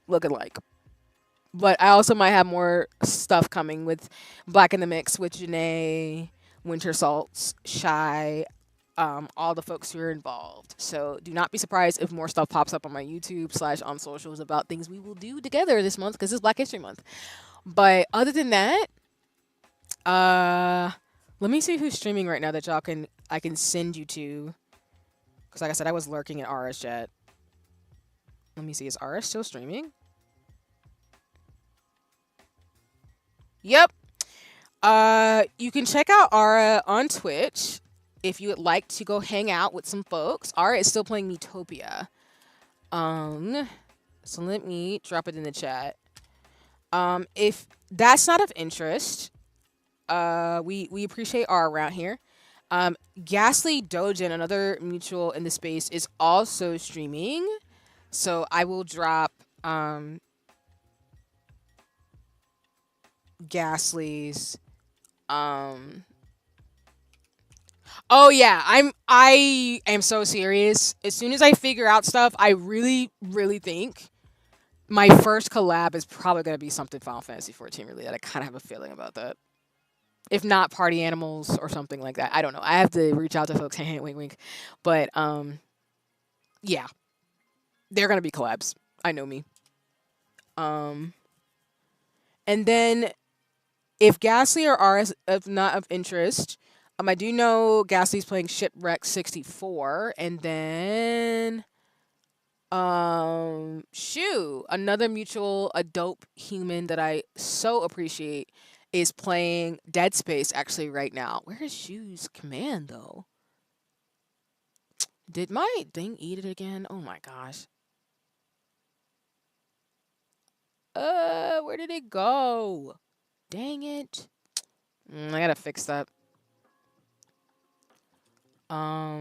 Looking like. But I also might have more stuff coming with Black in the Mix with Janae, Winter Salts, Shy, all the folks who are involved. So do not be surprised if more stuff pops up on my YouTube / on socials about things we will do together this month because it's Black History Month. But other than that, let me see who's streaming right now that I can send you to. Because like I said, I was lurking in RS chat. Let me see, is RS still streaming? Yep. You can check out Ara on Twitch if you would like to go hang out with some folks. Ara is still playing Metopia. So let me drop it in the chat. If that's not of interest, we appreciate Ara around here. Ghastly Dojin, another mutual in the space, is also streaming. So I will drop Ghastly's Oh yeah, I am so serious. As soon as I figure out stuff, I really think my first collab is probably gonna be something Final Fantasy 14 related. I kind of have a feeling about that. If not Party Animals or something like that. I don't know. I have to reach out to folks. Wink, wink. But yeah, they're gonna be collabs. I know me. Um, and then if Ghastly or RS if not of interest, I do know Ghastly's playing Shipwreck 64, and then Shu, another mutual, a dope human that I so appreciate, is playing Dead Space actually right now. Where is Shu's command though? Did my thing eat it again? Oh my gosh. Where did it go? Dang it. I gotta fix that. Oh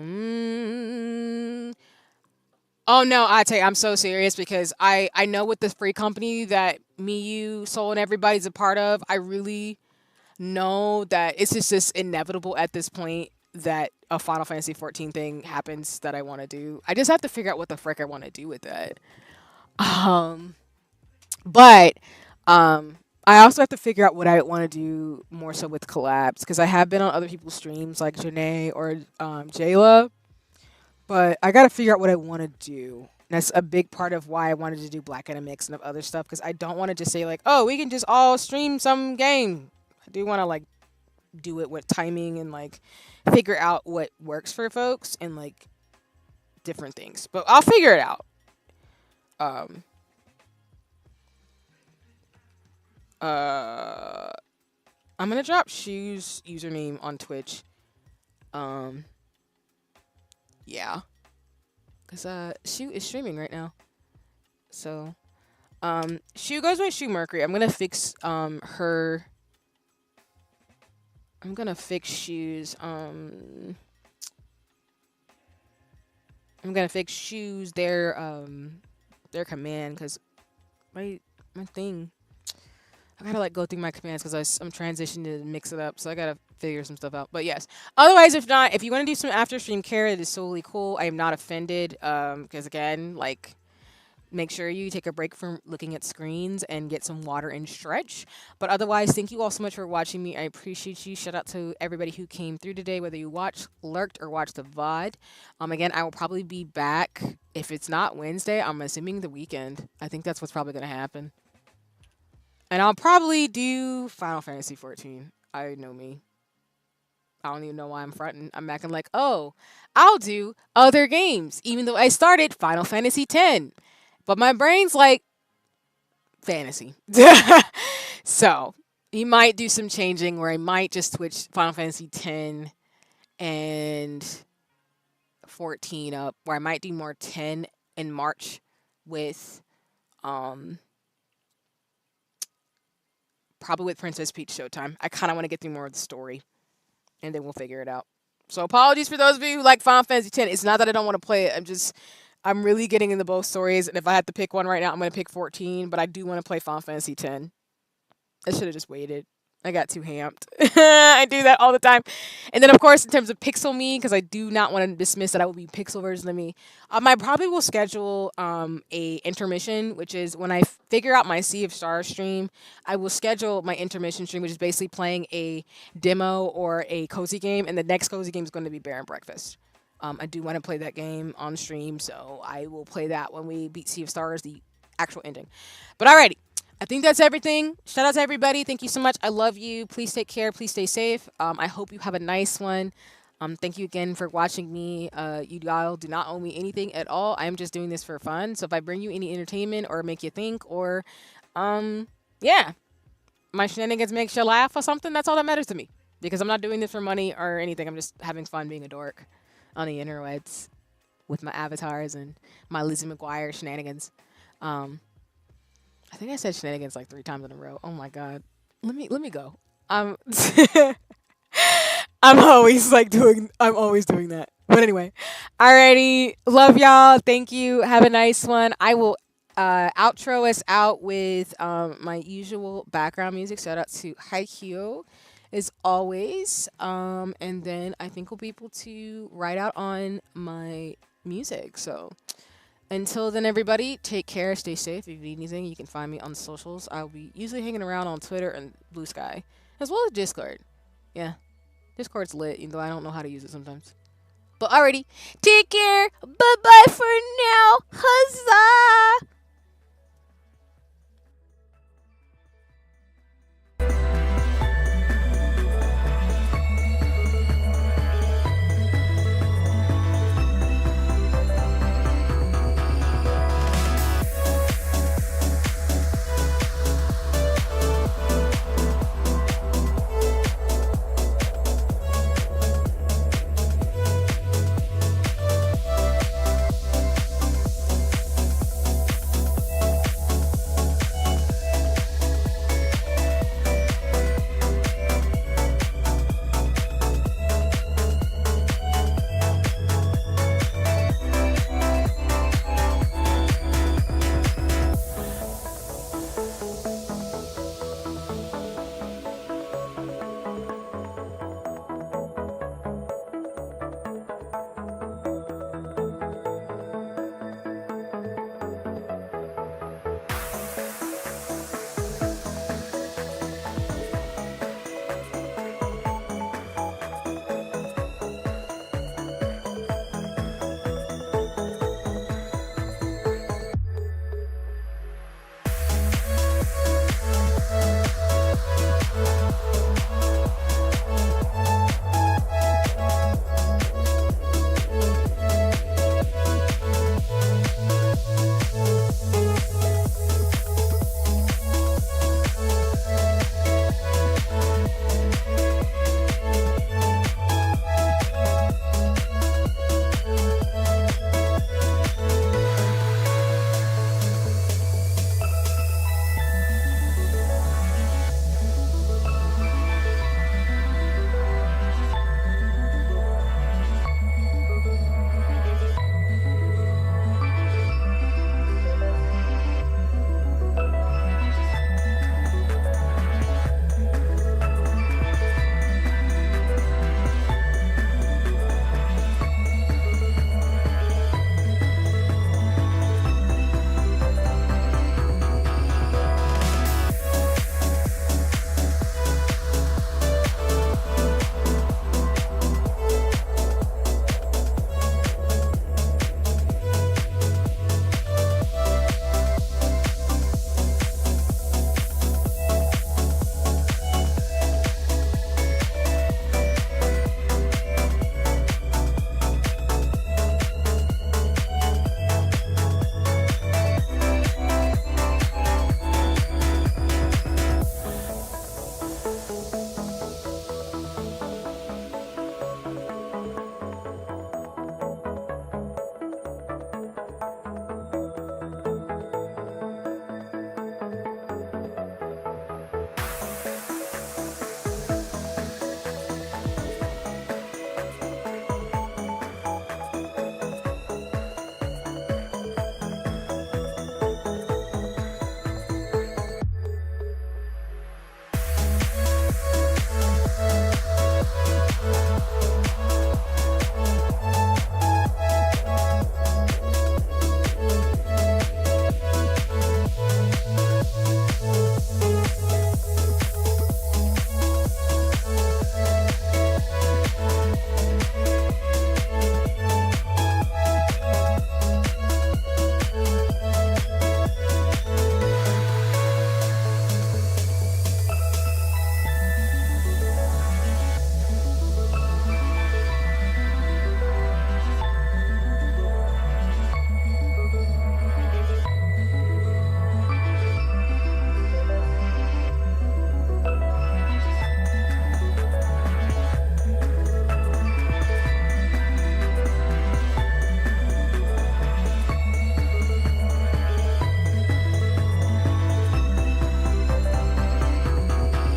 no, I'm so serious because I know with the free company that me, you, Soul, and everybody's a part of. I really know that it's just inevitable at this point that a Final Fantasy 14 thing happens that I want to do. I just have to figure out what the frick I want to do with that. Um, but I also have to figure out what I want to do more so with collabs because I have been on other people's streams like Janae or Jayla, but I got to figure out what I want to do. And that's a big part of why I wanted to do Black and a Mix and of other stuff because I don't want to just say like, oh, we can just all stream some game. I do want to like do it with timing and like figure out what works for folks and like different things. But I'll figure it out. Um uh I'm gonna drop Shoes username on Twitch. Um yeah. Cause Shu is streaming right now. So Shu goes by Shu Mercury. I'm gonna fix Shoes. I'm gonna fix Shoes their command because my thing. I gotta like go through my commands because I'm transitioning to mix it up, so I gotta figure some stuff out. But yes, otherwise, if not, if you want to do some after stream care, it is solely cool. I am not offended. Because again, like make sure you take a break from looking at screens and get some water and stretch. But otherwise, thank you all so much for watching me. I appreciate you. Shout out to everybody who came through today, whether you watched, lurked, or watched the VOD. Again, I will probably be back. If it's not Wednesday, I'm assuming the weekend. I think that's what's probably going to happen. And I'll probably do Final Fantasy 14. I know me. I don't even know why I'm fronting. I'm acting like, oh, I'll do other games, even though I started Final Fantasy 10. But my brain's like, fantasy. So, you might do some changing where I might just switch Final Fantasy 10 and 14 up, where I might do more 10 in March with, probably with Princess Peach Showtime. I kind of want to get through more of the story, and then we'll figure it out. So apologies for those of you who like Final Fantasy X. It's not that I don't want to play it. I'm really getting into both stories, and if I had to pick one right now, I'm going to pick 14, but I do want to play Final Fantasy X. I should have just waited. I got too hamped. I do that all the time. And then, of course, in terms of Pixel Me, because I do not want to dismiss that I will be Pixel version of me, I probably will schedule a intermission, which is when I figure out my Sea of Stars stream, I will schedule my intermission stream, which is basically playing a demo or a cozy game, and the next cozy game is going to be Bear and Breakfast. I do want to play that game on stream, so I will play that when we beat Sea of Stars, the actual ending. But alrighty. I think that's everything. Shout out to everybody. Thank you so much. I love you. Please take care. Please stay safe. I hope you have a nice one. Thank you again for watching me. You all do not owe me anything at all. I'm just doing this for fun. So if I bring you any entertainment or make you think or, yeah, my shenanigans makes you laugh or something, that's all that matters to me. Because I'm not doing this for money or anything. I'm just having fun being a dork on the interwebs with my avatars and my Lizzie McGuire shenanigans. I think I said shenanigans like 3 times in a row. Oh my god. Let me go. I'm always doing that. But anyway. Alrighty. Love y'all. Thank you. Have a nice one. I will outro us out with my usual background music. Shout out to HIYOKO as always. And then I think we'll be able to write out on my music. So until then, everybody, take care, stay safe. If you need anything, you can find me on the socials. I'll be usually hanging around on Twitter and Blue Sky, as well as Discord. Yeah, Discord's lit, even though I don't know how to use it sometimes. But alrighty, take care. Bye bye for now. Huzzah!